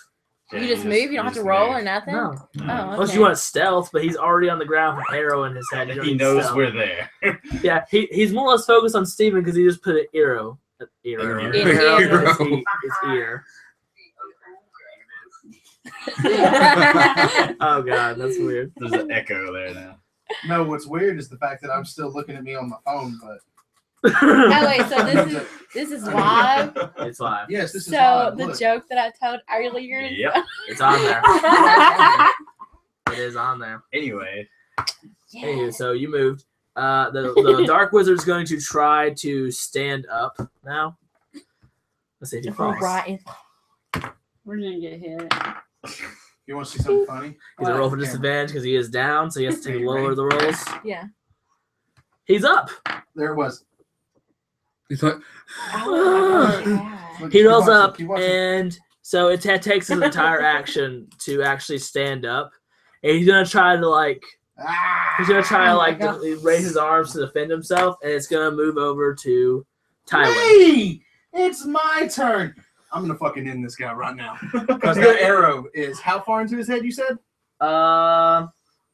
Speaker 9: You just move. You don't have to roll or nothing.
Speaker 2: No.
Speaker 9: Oh,
Speaker 2: Unless
Speaker 9: okay.
Speaker 2: you want stealth, but he's already on the ground with an arrow in his head. You don't
Speaker 1: He
Speaker 2: need
Speaker 1: knows
Speaker 2: stealth.
Speaker 1: we're there.
Speaker 2: Yeah, he's more or less focused on Steven because he just put an arrow.
Speaker 1: Arrow.
Speaker 2: In
Speaker 9: Arrow.
Speaker 2: his ear. Oh god, that's weird.
Speaker 1: There's an echo there now.
Speaker 6: No, what's weird is the fact that I'm still looking at me on my phone, but
Speaker 9: Oh wait, so this is live.
Speaker 2: It's live.
Speaker 6: yes, this is
Speaker 9: So
Speaker 6: live.
Speaker 9: the
Speaker 6: Look.
Speaker 9: joke that I told earlier.
Speaker 1: Yep.
Speaker 2: It's on there. It is on there.
Speaker 1: Anyway,
Speaker 2: Anyway, so you moved. The Dark Wizard's going to try to stand up now. Let's see if he falls.
Speaker 9: Right.
Speaker 8: We're gonna get hit.
Speaker 6: You want to see something funny?
Speaker 2: He's a roll for disadvantage because he is down, so he has to take lower the rolls.
Speaker 9: Yeah.
Speaker 2: He's up.
Speaker 6: There it was.
Speaker 3: He's like,
Speaker 9: Oh, yeah.
Speaker 6: Look,
Speaker 2: He
Speaker 6: keep
Speaker 2: rolls
Speaker 6: watching,
Speaker 2: up,
Speaker 6: keep watching.
Speaker 2: and so it takes his entire action to actually stand up. And he's gonna try to
Speaker 6: Ah!
Speaker 2: raise his arms to defend himself, and it's gonna move over to Tywin.
Speaker 6: Hey! It's my turn. I'm gonna fucking end this guy right now. Because that arrow is how far into his head? You said?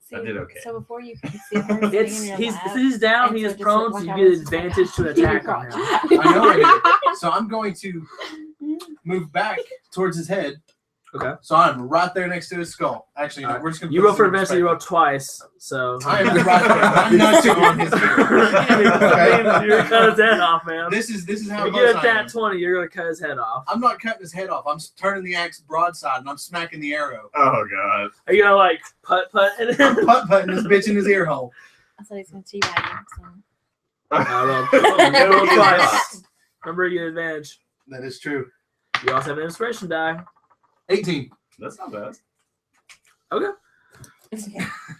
Speaker 9: See,
Speaker 1: I did okay.
Speaker 9: So before you can see him sitting in your lap,
Speaker 2: He's down,
Speaker 9: and
Speaker 2: he
Speaker 9: so
Speaker 2: is
Speaker 9: just
Speaker 2: prone,
Speaker 9: look
Speaker 2: so
Speaker 9: like
Speaker 2: you
Speaker 9: I
Speaker 2: get
Speaker 9: was
Speaker 2: advantage to an
Speaker 9: like-
Speaker 2: attack on him.
Speaker 6: I know I did. So I'm going to move back towards his head.
Speaker 2: Okay.
Speaker 6: So I'm right there next to his skull. Actually, no,
Speaker 2: Alright.
Speaker 6: we're just gonna.
Speaker 2: You
Speaker 6: put
Speaker 2: roll
Speaker 6: this
Speaker 2: for
Speaker 6: in
Speaker 2: advantage, you roll
Speaker 6: perspective.
Speaker 2: twice, so
Speaker 6: I am right there. I'm not on his ear.
Speaker 2: You're gonna cut his head off, man.
Speaker 6: This is how
Speaker 2: If you
Speaker 6: close
Speaker 2: get
Speaker 6: I
Speaker 2: a
Speaker 6: am.
Speaker 2: nat 20, you're gonna cut his head off.
Speaker 6: I'm not cutting his head off. I'm turning the axe broadside and I'm smacking the arrow.
Speaker 1: oh god.
Speaker 2: Are you gonna putt it in?
Speaker 6: Putt putting this bitch in his ear hole.
Speaker 9: I thought he was going to teabag him. So.
Speaker 2: Roll twice. Remember, you get advantage.
Speaker 6: That is true.
Speaker 2: You also have an inspiration die.
Speaker 6: 18.
Speaker 1: That's not bad.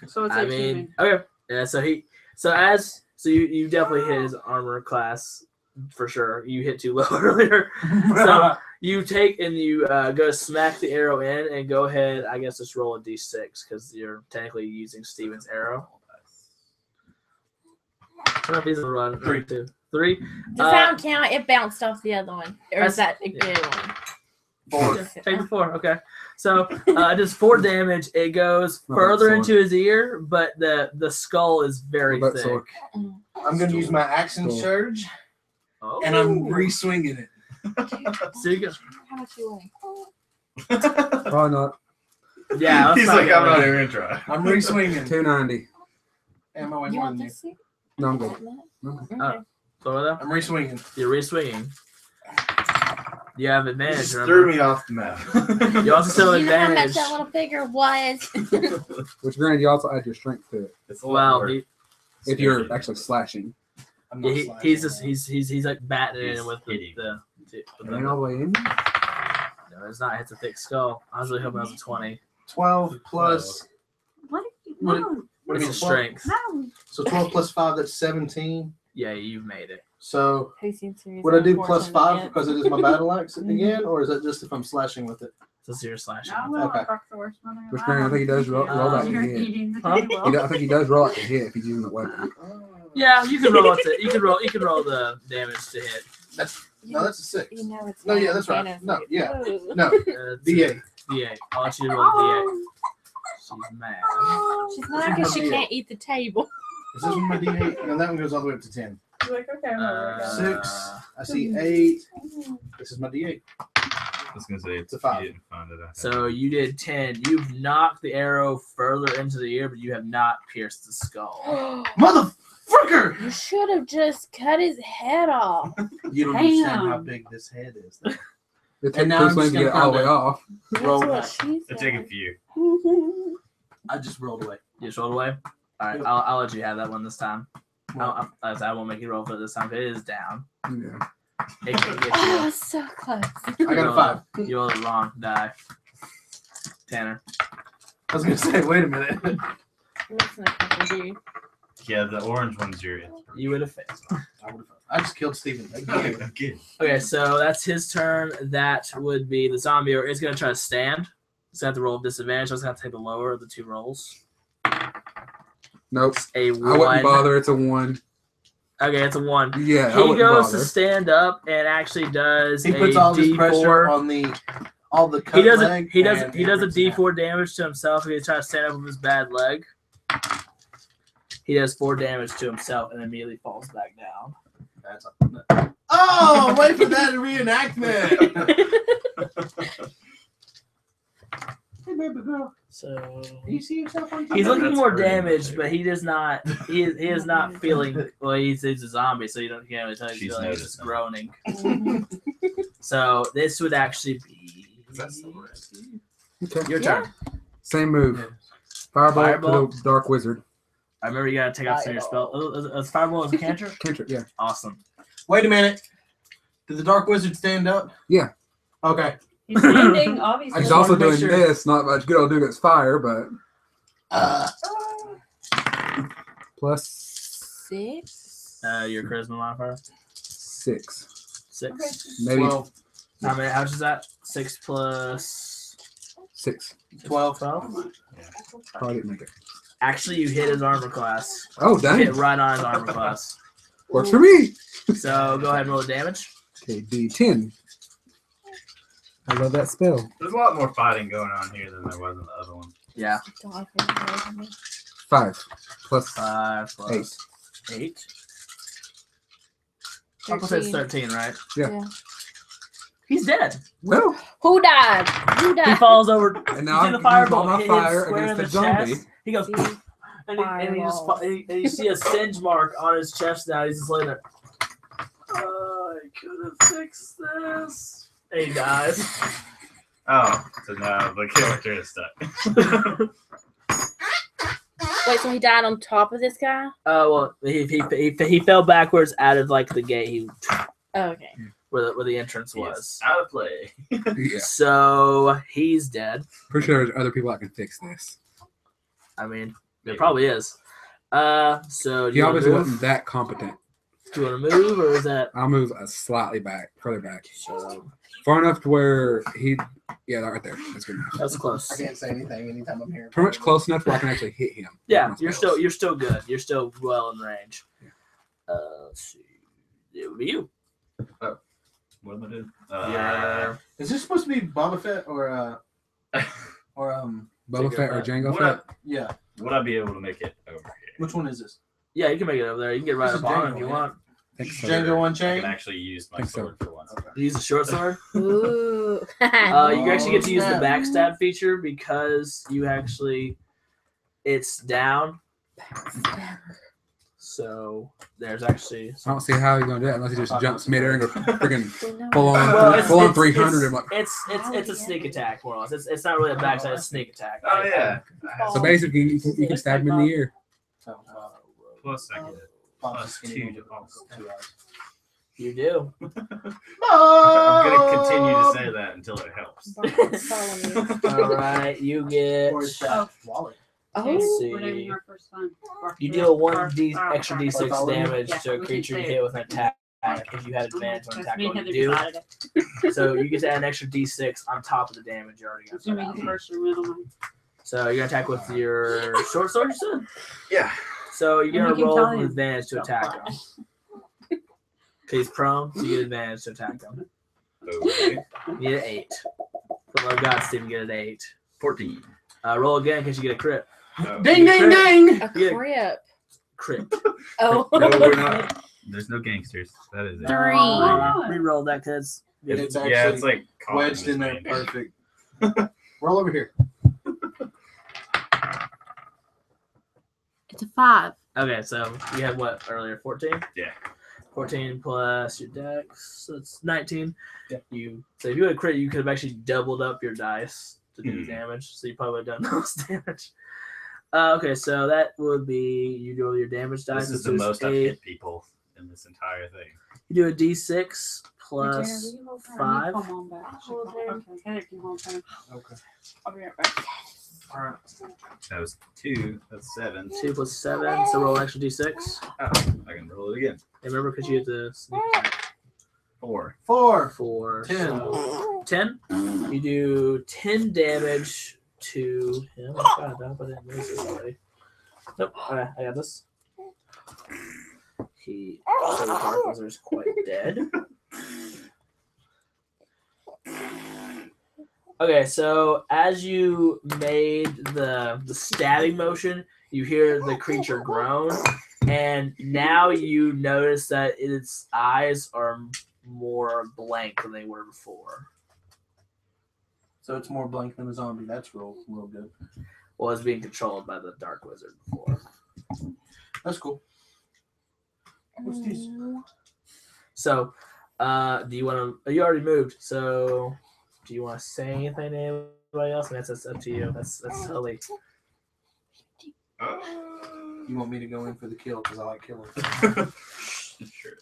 Speaker 8: So it's
Speaker 2: I
Speaker 8: like
Speaker 2: mean, okay. Yeah, so you definitely hit his armor class for sure. You hit too low earlier. So you take and you go smack the arrow in and go ahead, I guess just roll a d6 because you're technically using Steven's arrow. I don't know if he's gonna run.
Speaker 6: 3.
Speaker 2: 2. 3.
Speaker 9: Does that don't count? It bounced off the other one. Or is that a good one?
Speaker 6: 4.
Speaker 2: Take the 4. Okay. So just 4 damage. It goes
Speaker 3: Not
Speaker 2: further
Speaker 3: sword.
Speaker 2: into his ear, but the skull is very
Speaker 3: What about
Speaker 2: thick.
Speaker 3: sword?
Speaker 6: I'm going to use my action
Speaker 3: Cool.
Speaker 6: surge
Speaker 2: Oh.
Speaker 6: and I'm re-swinging it.
Speaker 2: So you go.
Speaker 9: How much you weigh?
Speaker 3: Probably not.
Speaker 2: Yeah. let's
Speaker 1: He's
Speaker 2: not
Speaker 1: like,
Speaker 2: get
Speaker 1: I'm not
Speaker 2: one.
Speaker 1: even gonna try.
Speaker 6: I'm re-swinging.
Speaker 3: 290.
Speaker 6: Am I weighing
Speaker 9: You
Speaker 6: more
Speaker 9: want
Speaker 6: than you?
Speaker 9: this suit?
Speaker 3: No, I'm good.
Speaker 9: Okay.
Speaker 2: So what though?
Speaker 6: I'm re-swinging.
Speaker 2: You're re-swinging. You have
Speaker 1: You
Speaker 2: advantage.
Speaker 1: just
Speaker 2: Remember?
Speaker 1: threw me off the map.
Speaker 2: You also still have
Speaker 9: You know how much
Speaker 2: advantage.
Speaker 9: that little figure was?
Speaker 3: Which, granted, you also add your strength to it
Speaker 1: It's a lot
Speaker 2: Well,
Speaker 1: more
Speaker 3: if you're
Speaker 1: scary.
Speaker 3: actually slashing.
Speaker 6: I'm not
Speaker 2: he's
Speaker 6: slashing.
Speaker 2: just he's like batting it
Speaker 1: He's
Speaker 2: in with
Speaker 1: hitting.
Speaker 2: the
Speaker 3: And all the way in.
Speaker 2: no, it's not. It's a thick skull. I was really hoping it was a 20.
Speaker 6: 12 plus.
Speaker 8: What? What?
Speaker 6: What-
Speaker 8: No,
Speaker 6: What do you
Speaker 2: It's
Speaker 6: mean?
Speaker 2: a
Speaker 6: 12?
Speaker 2: strength.
Speaker 8: no.
Speaker 6: So 12 plus 5, that's 17.
Speaker 2: Yeah, you've made it.
Speaker 6: So
Speaker 9: Who seems to
Speaker 6: would I do plus
Speaker 9: unfortunate
Speaker 6: 5
Speaker 9: yet?
Speaker 6: because it is my battle axe again, or is that just if I'm slashing with it?
Speaker 2: So you're slashing.
Speaker 8: No, well,
Speaker 6: Okay.
Speaker 8: Brock's the worst one.
Speaker 3: Which, granted, I think he does roll that to
Speaker 8: You're
Speaker 3: hit.
Speaker 8: eating the
Speaker 2: Huh?
Speaker 8: table.
Speaker 3: I think he does roll like a hit if he's using the weapon.
Speaker 2: Yeah, you can roll it. You can roll the damage to hit.
Speaker 6: No, that's a 6.
Speaker 9: You know it's
Speaker 6: No,
Speaker 9: not
Speaker 6: yeah, that's right.
Speaker 9: benefit.
Speaker 6: No, yeah.
Speaker 9: Ooh.
Speaker 6: No, D8.
Speaker 2: D8. I'll let you roll D8. She's mad.
Speaker 9: She's not because she can't eat the table.
Speaker 6: Is this one my D8? No, that one goes all the way up to 10.
Speaker 8: You're like, okay, I'm gonna work out.
Speaker 6: 6. I see 8. This is my D8.
Speaker 1: I was gonna say
Speaker 6: It's a 5.
Speaker 1: You didn't find it.
Speaker 2: So you did 10. You've knocked the arrow further into the ear, but you have not pierced the skull.
Speaker 6: Motherfucker!
Speaker 9: You should have just cut his head off.
Speaker 6: You don't understand
Speaker 8: Damn.
Speaker 6: how big this head is.
Speaker 3: It takes
Speaker 6: now
Speaker 3: 2
Speaker 6: I'm
Speaker 3: swings
Speaker 6: just
Speaker 3: to get it
Speaker 6: gonna
Speaker 3: all the way
Speaker 6: kinda-
Speaker 3: off.
Speaker 9: That's
Speaker 6: Roll
Speaker 9: what
Speaker 6: back.
Speaker 9: she
Speaker 1: It'll take a
Speaker 9: said.
Speaker 1: few.
Speaker 6: I just rolled away.
Speaker 2: You just rolled away? Alright, I'll let you have that one this time. I won't make you roll for it this time. It is down.
Speaker 3: Yeah.
Speaker 2: It can get
Speaker 9: Oh,
Speaker 2: you.
Speaker 9: so close.
Speaker 6: I got a 5.
Speaker 2: You rolled the wrong die. Tanner.
Speaker 6: I was gonna say, wait a minute.
Speaker 9: I'm missing a couple, dude.
Speaker 1: Yeah, the orange one's your
Speaker 2: You would have failed.
Speaker 6: I just killed Steven. Again.
Speaker 1: Again.
Speaker 2: Okay, so that's his turn. That would be the zombie, or it's going to try to stand. It's going to have to roll with disadvantage. So it's going to take the lower of the 2 rolls.
Speaker 3: Nope.
Speaker 2: A
Speaker 3: I
Speaker 2: 1.
Speaker 3: wouldn't bother. It's a 1.
Speaker 2: Okay, it's a 1.
Speaker 3: Yeah, I
Speaker 2: He
Speaker 3: wouldn't
Speaker 2: goes
Speaker 3: bother.
Speaker 2: to stand up and actually does
Speaker 6: He puts all
Speaker 2: a
Speaker 6: this pressure
Speaker 2: D4.
Speaker 6: on the all the cut
Speaker 2: He does
Speaker 6: leg
Speaker 2: he does
Speaker 6: and
Speaker 2: he does a
Speaker 6: imprints in half.
Speaker 2: D4 damage to himself if he tries to stand up with his bad leg. He does 4 damage to himself and immediately falls back down.
Speaker 6: That's oh, wait for that reenactment. Hey, baby girl.
Speaker 2: So
Speaker 6: Do you see yourself on TV?
Speaker 2: he's looking
Speaker 1: That's
Speaker 2: more
Speaker 1: pretty
Speaker 2: damaged,
Speaker 1: much
Speaker 2: but he does not. He is not feeling. Well, he's a zombie, so you can't really tell he's
Speaker 1: She's
Speaker 2: feeling. He's just
Speaker 1: noticing.
Speaker 2: groaning. So this would actually be
Speaker 3: Okay.
Speaker 2: your turn.
Speaker 3: Same move. Firebolt to
Speaker 2: Firebolt.
Speaker 3: the Dark Wizard.
Speaker 2: I remember you gotta take off some of your spell. Is Fireball as a cantrip?
Speaker 3: Cantrip, yeah.
Speaker 2: Awesome.
Speaker 6: Wait a minute. Did the Dark Wizard stand up?
Speaker 3: Yeah.
Speaker 6: Okay.
Speaker 8: He's standing, obviously.
Speaker 3: He's
Speaker 6: just
Speaker 3: also
Speaker 6: wanted to make
Speaker 3: doing
Speaker 6: sure.
Speaker 3: this. Not much good. I'll do against fire, but plus
Speaker 9: 6.
Speaker 2: Your charisma modifier
Speaker 3: 6.
Speaker 2: 6.
Speaker 3: Maybe
Speaker 6: 12.
Speaker 2: How many? How much is that? 6 plus
Speaker 3: 6.
Speaker 2: 12.
Speaker 3: Probably didn't make it.
Speaker 2: Actually, you hit his armor class.
Speaker 3: Oh,
Speaker 2: You
Speaker 3: dang.
Speaker 2: hit right on his armor class.
Speaker 3: Works for me.
Speaker 2: So go ahead and roll the damage.
Speaker 3: Okay, D10. I love that spell.
Speaker 1: There's a lot more fighting going on here than there was in the other one.
Speaker 2: Yeah.
Speaker 3: 5 plus
Speaker 2: 5 plus 8. I'll say it's 13, right?
Speaker 3: Yeah.
Speaker 2: He's dead.
Speaker 3: well,
Speaker 9: Who died? Who
Speaker 2: He
Speaker 9: died?
Speaker 2: falls over.
Speaker 3: and
Speaker 2: You
Speaker 3: now
Speaker 2: see
Speaker 3: I'm
Speaker 2: the
Speaker 3: using
Speaker 2: fireball
Speaker 3: all my
Speaker 2: hit him
Speaker 3: fire
Speaker 2: square in
Speaker 3: against
Speaker 2: the
Speaker 3: the zombie.
Speaker 2: chest. He goes, and he just
Speaker 9: Fireball.
Speaker 2: and you see a singe mark on his chest now. He's just laying there. I could have fixed this. And he dies.
Speaker 1: Oh, so now the character is stuck.
Speaker 9: Wait, so he died on top of this guy?
Speaker 2: Well, he fell backwards out of like the gate
Speaker 9: Oh, okay.
Speaker 2: where the entrance
Speaker 1: Yes,
Speaker 2: was.
Speaker 1: out of play.
Speaker 3: Yeah.
Speaker 2: So he's dead.
Speaker 3: Pretty sure there's other people that can fix this.
Speaker 2: I mean, there
Speaker 1: Maybe.
Speaker 2: probably is. So do
Speaker 3: He
Speaker 2: you want
Speaker 3: obviously
Speaker 2: to
Speaker 3: wasn't
Speaker 2: move?
Speaker 3: that competent.
Speaker 2: Do you want to move, or is that
Speaker 3: I'll move slightly back, further back.
Speaker 2: so?
Speaker 3: Far enough to where he. Yeah, right there. That's good enough.
Speaker 2: That's close.
Speaker 6: I can't say anything anytime I'm here.
Speaker 3: Pretty much close enough where I can actually hit him.
Speaker 2: Yeah,
Speaker 3: with my
Speaker 2: you're
Speaker 3: spells.
Speaker 2: still good. You're still well in range. Let's see. It would be you.
Speaker 1: What am I doing?
Speaker 2: Yeah.
Speaker 6: Is this supposed to be Boba Fett or
Speaker 3: Boba Fett or Jango
Speaker 1: Would
Speaker 3: Fett.
Speaker 6: yeah?
Speaker 1: would I be able to make it over here?
Speaker 6: Which one is this?
Speaker 2: Yeah, you can make it over there. You can get right
Speaker 6: This
Speaker 2: up
Speaker 6: is
Speaker 2: on it if
Speaker 6: Django,
Speaker 2: you
Speaker 6: yeah.
Speaker 2: want.
Speaker 3: Thanks so.
Speaker 6: Django
Speaker 1: I
Speaker 6: Unchained.
Speaker 1: can actually use my
Speaker 3: Think so.
Speaker 1: sword for once.
Speaker 2: You use a short sword.
Speaker 9: Ooh.
Speaker 2: You actually get to use the
Speaker 6: snap.
Speaker 2: backstab feature because you actually it's down. So there's actually
Speaker 3: I don't see how he's gonna do that unless he just jumps midair and go freaking full
Speaker 2: well,
Speaker 3: on,
Speaker 2: it's,
Speaker 3: full on
Speaker 2: it's,
Speaker 3: 300.
Speaker 2: It's,
Speaker 3: I'm like,
Speaker 2: it's a sneak attack more or less. It's not really a backstab. It's a sneak attack.
Speaker 1: Oh yeah.
Speaker 3: so basically, you can stab him in the ear.
Speaker 1: Plus I get plus 2 to all.
Speaker 2: You do.
Speaker 1: I'm gonna continue to say that until it helps.
Speaker 2: All right, you get.
Speaker 8: Oh,
Speaker 6: Wally.
Speaker 2: Let's
Speaker 9: Oh,
Speaker 2: see.
Speaker 8: we're doing our first one.
Speaker 2: You deal 1d extra d6
Speaker 6: Follow me.
Speaker 2: damage
Speaker 8: Yeah,
Speaker 2: to a
Speaker 8: we
Speaker 2: creature
Speaker 8: can
Speaker 2: you
Speaker 8: say
Speaker 2: hit with an attack if you had advantage on
Speaker 8: That's
Speaker 2: attack
Speaker 8: me
Speaker 2: roll
Speaker 8: and
Speaker 2: you
Speaker 8: Heather
Speaker 2: do.
Speaker 8: decided it.
Speaker 2: So you get to add an extra d6 on top of the damage you already got.
Speaker 8: It's gonna be his first or middle one.
Speaker 2: So you're gonna attack with your short sword, you said?
Speaker 1: Yeah.
Speaker 2: So you're
Speaker 8: And
Speaker 2: gonna
Speaker 8: we can
Speaker 2: roll
Speaker 8: tell
Speaker 2: with
Speaker 8: him.
Speaker 2: advantage to attack him. He's prone, so you get advantage to attack him.
Speaker 1: Okay.
Speaker 2: You get an 8. For the love of God, Steven, get an 8.
Speaker 1: 14.
Speaker 2: Roll again because you get a crit.
Speaker 1: Oh.
Speaker 6: Ding ding ding!
Speaker 9: A
Speaker 2: Yeah.
Speaker 9: crip.
Speaker 2: Crit.
Speaker 9: Oh.
Speaker 1: No, we're not. There's no gangsters. That is it.
Speaker 9: 3.
Speaker 2: Reroll that because
Speaker 6: It's
Speaker 1: yeah,
Speaker 6: actually
Speaker 1: it's like caught
Speaker 6: wedged in there,
Speaker 1: this
Speaker 6: perfect. Roll over here.
Speaker 8: It's a 5.
Speaker 2: okay, so you had what earlier? 14?
Speaker 1: Yeah.
Speaker 2: 14 plus your dex, so it's 19.
Speaker 6: Yeah.
Speaker 2: So if you had a crit, you could have actually doubled up your dice to do
Speaker 1: Mhm.
Speaker 2: damage. So you probably would have done most damage. Okay, so that would be you do your damage dice.
Speaker 1: This is the
Speaker 2: which
Speaker 1: most I've
Speaker 2: a-
Speaker 1: hit people in this entire thing.
Speaker 2: You do a d6 plus
Speaker 8: Tanner, will you hold her?
Speaker 2: 5.
Speaker 8: Come on back.
Speaker 9: Hold her.
Speaker 8: Okay, Heather can hold her.
Speaker 6: Okay.
Speaker 8: I'll be right back.
Speaker 1: That was 2. That's 7.
Speaker 2: 2 plus 7, so roll an extra d6.
Speaker 1: Oh, I can roll it again.
Speaker 2: And remember, because you have to sneak attack
Speaker 1: 4.
Speaker 6: 4.
Speaker 2: 4.
Speaker 6: 10.
Speaker 2: So 10. You do 10 damage to him. Oh, God, I hope I didn't lose this already. Nope. Alright, I got this. He so Dark Wizard's quite dead. Okay, so as you made the stabbing motion, you hear the creature groan, and now you notice that its eyes are more blank than they were before.
Speaker 6: So it's more blank than a zombie. That's real good.
Speaker 2: Well, it's being controlled by the Dark Wizard before.
Speaker 6: That's cool. What's this?
Speaker 2: So, do you want to? You already moved. So, do you want to say anything to anybody else? And that's up to you. That's totally.
Speaker 6: You want me to go in for the kill because I like killing.
Speaker 1: Sure.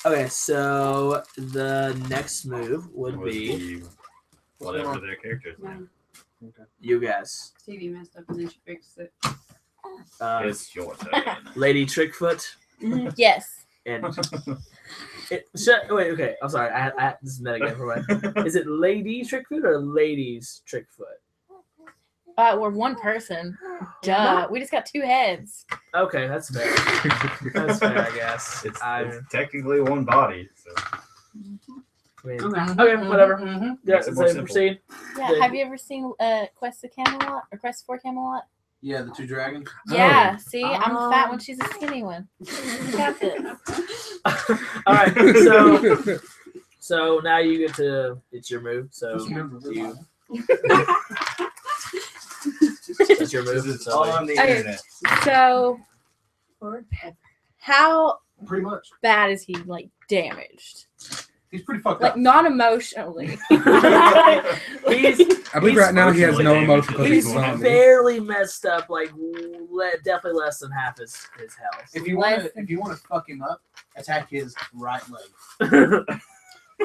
Speaker 2: Okay, so the next move would be
Speaker 1: whatever their characters.
Speaker 8: Mine.
Speaker 2: you guys.
Speaker 8: TV messed up and then she fixed it.
Speaker 1: It's your turn.
Speaker 2: Lady Trickfoot
Speaker 9: Yes.
Speaker 2: and wait. Okay, I'm sorry. I this is metagame for my. Is it Lady Trickfoot or Ladies Trickfoot?
Speaker 9: We're one person. Duh. We just got two heads.
Speaker 2: Okay, that's fair. That's fair, I guess.
Speaker 1: It's technically one body. So.
Speaker 2: I mean,
Speaker 8: Okay.
Speaker 2: okay, whatever.
Speaker 6: Mm-hmm.
Speaker 2: Yeah,
Speaker 1: Makes it more
Speaker 2: so
Speaker 1: simple.
Speaker 2: proceed.
Speaker 9: Yeah. Have you ever seen Quest of Camelot or Quest for Camelot?
Speaker 6: Yeah, the two dragons.
Speaker 9: Yeah. See, I'm the fat one. She's a skinny one. We got this.
Speaker 2: All right, so now you get to. It's your move. So you. That's your move.
Speaker 1: This is
Speaker 2: So
Speaker 1: all on the
Speaker 9: Okay.
Speaker 1: internet.
Speaker 9: So, how
Speaker 6: Pretty much.
Speaker 9: bad is he like damaged?
Speaker 6: He's pretty fucked
Speaker 9: Like
Speaker 6: up.
Speaker 9: non emotionally.
Speaker 2: he's
Speaker 3: I believe right now he has no
Speaker 1: emotionally
Speaker 3: emotion because he's
Speaker 1: damaged.
Speaker 3: a zombie.
Speaker 2: barely messed up. Like definitely less than half his health.
Speaker 6: If you want to fuck him up, attack his right leg.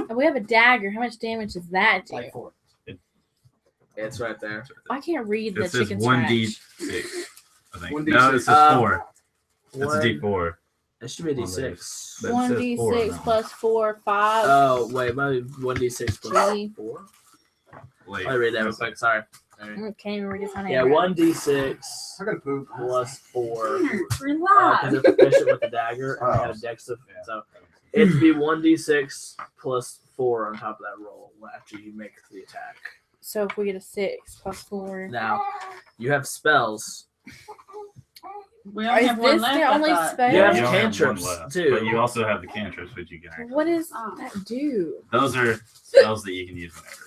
Speaker 9: And we have a dagger. How much damage does that do?
Speaker 6: Like 4.
Speaker 2: It's right there.
Speaker 9: I can't read the
Speaker 1: It says
Speaker 9: chicken
Speaker 1: 1d6.
Speaker 9: scratch.
Speaker 1: I think.
Speaker 6: 1d6.
Speaker 1: No, it says
Speaker 2: Uh,
Speaker 1: 4. It's a d4.
Speaker 2: It should be a
Speaker 1: Well,
Speaker 2: d6.
Speaker 1: But it says 4 on
Speaker 9: 1d6
Speaker 1: that
Speaker 9: plus 4, 5.
Speaker 2: Oh wait, maybe 1d6 plus
Speaker 9: Three.
Speaker 2: 4.
Speaker 1: Wait,
Speaker 2: Let me read that real quick. Sorry.
Speaker 9: Can't even read his own
Speaker 2: Yeah,
Speaker 9: handwriting.
Speaker 2: 1d6
Speaker 6: I gotta poop.
Speaker 2: plus 4. Because
Speaker 8: Relax.
Speaker 2: it's efficient with the dagger and I had a dex of so it'd be 1d6 plus 4 on top of that roll after you make the attack.
Speaker 9: So if we get a 6 plus 4.
Speaker 2: Now you have spells.
Speaker 8: We only
Speaker 9: Is
Speaker 8: have one
Speaker 9: this
Speaker 8: left.
Speaker 9: the
Speaker 8: I
Speaker 9: only
Speaker 8: thought.
Speaker 9: spell?
Speaker 2: You have
Speaker 1: you only have one
Speaker 2: cantrips,
Speaker 1: left,
Speaker 2: too.
Speaker 1: But you also have the cantrips, which you can actually.
Speaker 9: What does
Speaker 8: Oh.
Speaker 9: that do?
Speaker 1: Those are spells that you can use whenever.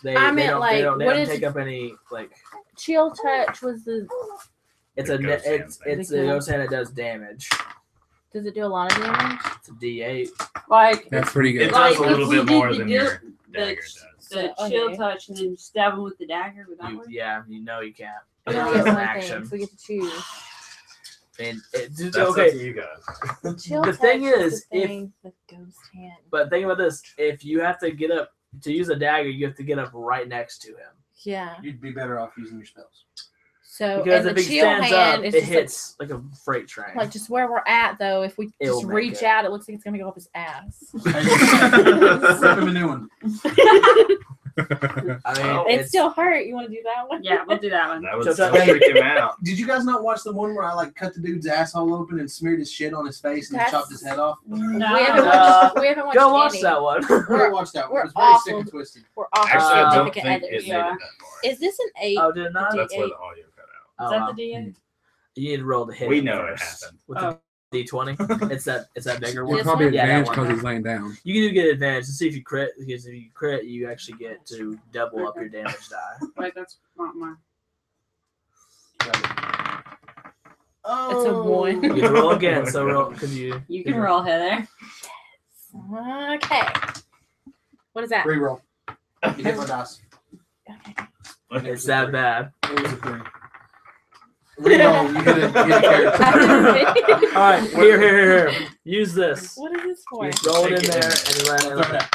Speaker 2: They,
Speaker 9: I
Speaker 2: they
Speaker 9: meant,
Speaker 2: don't,
Speaker 9: like,
Speaker 2: they don't, they
Speaker 9: what
Speaker 2: don't
Speaker 9: is
Speaker 2: take
Speaker 9: it-
Speaker 2: up any like.
Speaker 9: Chill touch was the.
Speaker 2: It's
Speaker 1: The
Speaker 2: a
Speaker 1: ghost hand
Speaker 2: it's
Speaker 1: thing.
Speaker 2: it's the ghost hand that does damage.
Speaker 9: Does it do a lot of damage?
Speaker 2: It's a d8.
Speaker 8: Like
Speaker 3: That's pretty
Speaker 1: It
Speaker 3: good.
Speaker 8: Like,
Speaker 1: does a little
Speaker 8: if we
Speaker 1: bit
Speaker 8: did
Speaker 1: more
Speaker 8: the
Speaker 1: than
Speaker 8: deal-
Speaker 1: your dagger does.
Speaker 8: the
Speaker 9: Okay.
Speaker 8: chill touch and then stab him with the dagger. Would that work?
Speaker 2: Yeah, you know you can't.
Speaker 9: We
Speaker 2: It's
Speaker 9: only
Speaker 2: just
Speaker 9: get
Speaker 2: an
Speaker 9: one
Speaker 2: action.
Speaker 9: thing, so we get to choose.
Speaker 2: And
Speaker 1: That's up
Speaker 2: okay,
Speaker 1: to you guys.
Speaker 9: Chill
Speaker 2: The
Speaker 9: touch
Speaker 2: thing is,
Speaker 9: the
Speaker 2: if-
Speaker 9: thing with ghost hand.
Speaker 2: but think about this: if you have to get up to use a dagger, you have to get up right next to him.
Speaker 9: Yeah.
Speaker 6: You'd be better off using your spells.
Speaker 9: So
Speaker 2: Because
Speaker 9: and
Speaker 2: if
Speaker 9: the
Speaker 2: he
Speaker 9: chill
Speaker 2: stands
Speaker 9: hand
Speaker 2: up,
Speaker 9: is
Speaker 2: it
Speaker 9: just
Speaker 2: hits like a freight train.
Speaker 9: like just where we're at though. If we
Speaker 2: It'll
Speaker 9: just
Speaker 2: make
Speaker 9: reach
Speaker 2: it.
Speaker 9: out, it looks like it's gonna go up his ass.
Speaker 6: Rip him a new one.
Speaker 2: I mean,
Speaker 9: It still hurt. You want to do that one?
Speaker 8: Yeah, we'll do that one.
Speaker 1: That would
Speaker 2: So-
Speaker 1: still freak him out.
Speaker 6: Did you guys not watch the one where I like cut the dude's asshole open and smeared his shit on his face and
Speaker 9: That's-
Speaker 6: chopped his head off?
Speaker 8: No.
Speaker 9: We haven't
Speaker 2: Uh,
Speaker 9: watched. We haven't watched.
Speaker 2: go watch
Speaker 9: any.
Speaker 2: that one.
Speaker 6: I watched that one.
Speaker 9: we're
Speaker 6: It was very sick
Speaker 9: awful.
Speaker 6: and twisted.
Speaker 9: We're awful
Speaker 1: Actually, I don't
Speaker 9: significant
Speaker 1: think it
Speaker 9: others.
Speaker 1: made it that far.
Speaker 9: Is this an 8?
Speaker 2: Oh, did it not?
Speaker 1: That's where
Speaker 9: D8.
Speaker 1: the audio cut out.
Speaker 2: Oh,
Speaker 8: Is that
Speaker 2: wow.
Speaker 8: the D8?
Speaker 2: You need to roll the hit.
Speaker 1: We know it
Speaker 2: first.
Speaker 1: happened.
Speaker 2: With
Speaker 8: Oh.
Speaker 2: the D20. It's that bigger
Speaker 3: We're
Speaker 2: one.
Speaker 3: probably
Speaker 9: one?
Speaker 2: Yeah, that
Speaker 3: advanced
Speaker 2: one.
Speaker 3: because he's laying down.
Speaker 2: You can do get advantage to see if you crit, because if you crit, you actually get to double up your damage die.
Speaker 8: Wait, that's not mine.
Speaker 6: Oh,
Speaker 9: It's a one.
Speaker 2: You can roll again, so roll because you.
Speaker 8: You can roll, Heather.
Speaker 9: Okay. What is that?
Speaker 6: Reroll. You hit my dice.
Speaker 9: Okay.
Speaker 2: It's that bad.
Speaker 6: It was a 3. Reroll. You hit a character.
Speaker 2: All right, here. Use this.
Speaker 9: What is this for?
Speaker 2: You just roll it in
Speaker 1: Take it
Speaker 2: there
Speaker 1: in
Speaker 2: and let it.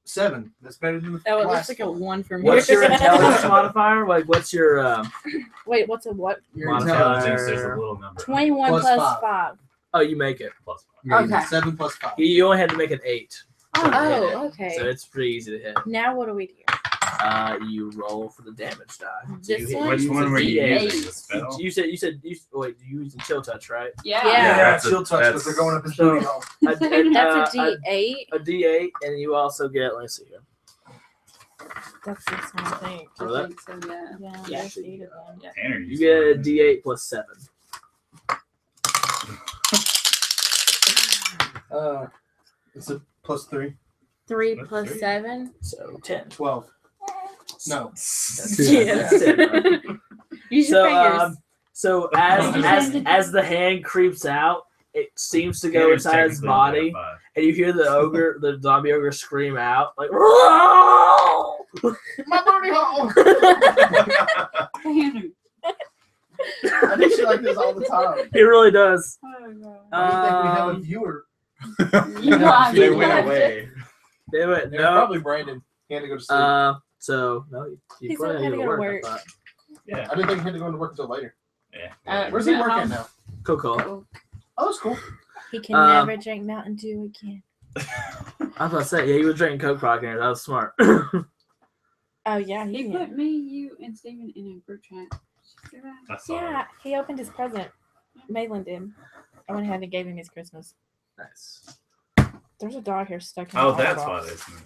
Speaker 6: 7. That's better than the
Speaker 9: Oh, it
Speaker 6: last
Speaker 9: looks like a 1 for me.
Speaker 2: What's your intelligence modifier? Like, what's your?
Speaker 9: Wait, what's a what?
Speaker 6: Your
Speaker 2: Modifier.
Speaker 6: intelligence.
Speaker 1: Intelligence, there's a little number.
Speaker 9: 21
Speaker 6: Plus
Speaker 9: plus
Speaker 6: five.
Speaker 9: 5.
Speaker 2: Oh, you make it.
Speaker 1: Plus
Speaker 8: Okay.
Speaker 6: 7 plus 5.
Speaker 2: You only had to make an 8.
Speaker 9: Oh, okay.
Speaker 2: So it's pretty easy to hit.
Speaker 9: Now what do we do?
Speaker 2: You roll for the damage die. So
Speaker 9: This
Speaker 2: you hit-
Speaker 9: one?
Speaker 1: Which
Speaker 2: use
Speaker 1: one
Speaker 2: a
Speaker 1: were you
Speaker 2: D8.
Speaker 1: using? The spell?
Speaker 2: You said wait. You using chill touch, right?
Speaker 8: Yeah.
Speaker 9: Yeah.
Speaker 1: that's a-
Speaker 6: Chill touch,
Speaker 1: that's-
Speaker 6: but they're going up his
Speaker 2: So-
Speaker 6: booty hole.
Speaker 2: A
Speaker 9: That's a D8.
Speaker 2: a D8, and you also get. Let me see here.
Speaker 9: That's this one, I think.
Speaker 2: For that?
Speaker 8: I think so, yeah.
Speaker 9: Yeah,
Speaker 2: Yeah.
Speaker 9: there's 8 of them.
Speaker 8: Yeah.
Speaker 1: Tanner,
Speaker 2: You get a D8 plus 7.
Speaker 6: It's a +3.
Speaker 9: 3
Speaker 1: That's
Speaker 9: plus
Speaker 1: three.
Speaker 9: 7.
Speaker 2: So 10.
Speaker 6: 12. No.
Speaker 2: That's
Speaker 9: Yeah.
Speaker 2: that's 10.
Speaker 9: Use your
Speaker 2: So,
Speaker 9: fingers.
Speaker 2: So as the hand creeps out, it seems to go
Speaker 1: Tanner's
Speaker 2: inside his
Speaker 1: technically only
Speaker 2: body,
Speaker 1: at
Speaker 2: and you hear the zombie ogre scream out like,
Speaker 6: My booty hole!
Speaker 1: 5.
Speaker 8: Tanner.
Speaker 6: I think she like this all the time.
Speaker 2: He really does.
Speaker 8: Oh, God.
Speaker 6: I don't think we have a viewer.
Speaker 8: You got
Speaker 1: They
Speaker 8: it.
Speaker 1: went away.
Speaker 2: They went,
Speaker 6: It was
Speaker 2: no.
Speaker 6: probably Brandon. He had to go to sleep.
Speaker 2: So no, you
Speaker 9: He
Speaker 2: probably
Speaker 9: said
Speaker 2: had to go to work. I thought.
Speaker 1: Yeah.
Speaker 6: I didn't think he had to go into work until later.
Speaker 1: Yeah.
Speaker 6: Where's he
Speaker 8: Yeah.
Speaker 6: working now?
Speaker 2: Cool.
Speaker 6: Oh, that's cool.
Speaker 9: He can
Speaker 2: um,
Speaker 9: never drink Mountain Dew again.
Speaker 2: I was about to say, yeah, you were drinking Coke Rocker. That was smart.
Speaker 9: Oh, yeah.
Speaker 8: He
Speaker 9: He
Speaker 8: put me, you, and Steven in a group chat. Did you see that?
Speaker 1: I saw
Speaker 9: Yeah, he opened his present. Maitland did. I went ahead and gave him his Christmas.
Speaker 2: Nice.
Speaker 9: There's a dog here stuck in
Speaker 1: Oh,
Speaker 9: the
Speaker 1: that's
Speaker 9: box.
Speaker 1: why this is.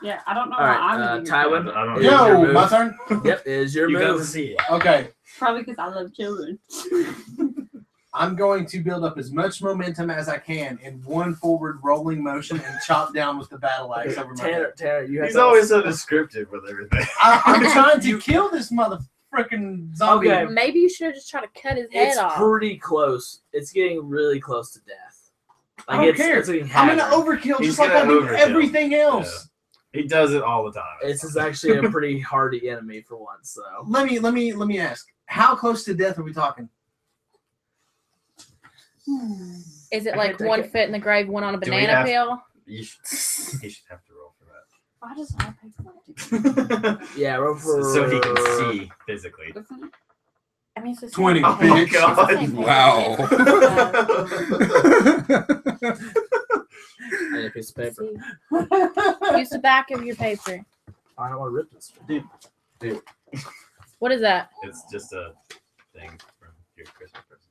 Speaker 8: Yeah, I don't know
Speaker 2: All
Speaker 8: why
Speaker 2: right,
Speaker 8: I'm in your
Speaker 2: Tywin.
Speaker 8: group.
Speaker 1: I don't
Speaker 2: Is your
Speaker 6: Yo,
Speaker 2: move.
Speaker 6: my turn?
Speaker 2: Yep, is your
Speaker 1: You got to
Speaker 2: move.
Speaker 1: see it.
Speaker 6: Okay.
Speaker 8: Probably because I love children.
Speaker 6: I'm going to build up as much momentum as I can in one forward rolling motion and chop down with the battle axe over my
Speaker 2: Tanner,
Speaker 6: head.
Speaker 2: Tanner, you have
Speaker 1: He's
Speaker 2: to
Speaker 1: always so descriptive with everything.
Speaker 6: I'm trying to kill this mother freaking zombie.
Speaker 2: Okay.
Speaker 9: Maybe you should have just tried to cut his head
Speaker 2: It's
Speaker 9: off.
Speaker 2: pretty close. It's getting really close to death.
Speaker 6: I don't care.
Speaker 2: It's getting
Speaker 6: I'm gonna
Speaker 2: haggard.
Speaker 6: overkill
Speaker 1: He's
Speaker 6: just like I
Speaker 1: gonna
Speaker 6: do
Speaker 1: overkill.
Speaker 6: everything else.
Speaker 1: He does it all the time.
Speaker 2: This is actually a pretty hardy enemy for once, so.
Speaker 6: Let me ask. How close to death are we talking?
Speaker 9: Is it
Speaker 2: I
Speaker 9: like
Speaker 2: think
Speaker 9: one
Speaker 2: it-
Speaker 9: foot in the grave, one on a
Speaker 1: Do we
Speaker 9: banana
Speaker 1: have-
Speaker 9: peel?
Speaker 1: He should have to roll for
Speaker 8: Why does my paper
Speaker 1: that.
Speaker 2: Yeah, roll for.
Speaker 1: So he can see physically.
Speaker 8: Isn't it?
Speaker 9: I mean, it's the
Speaker 6: 20,
Speaker 9: same thing.
Speaker 1: Oh,
Speaker 6: bitch.
Speaker 1: God.
Speaker 9: It's the same thing.
Speaker 3: Wow.
Speaker 2: I need a piece of paper.
Speaker 9: Use the back of your paper.
Speaker 2: I don't want to rip this. Dude.
Speaker 9: What is that?
Speaker 1: It's just a thing from your Christmas present.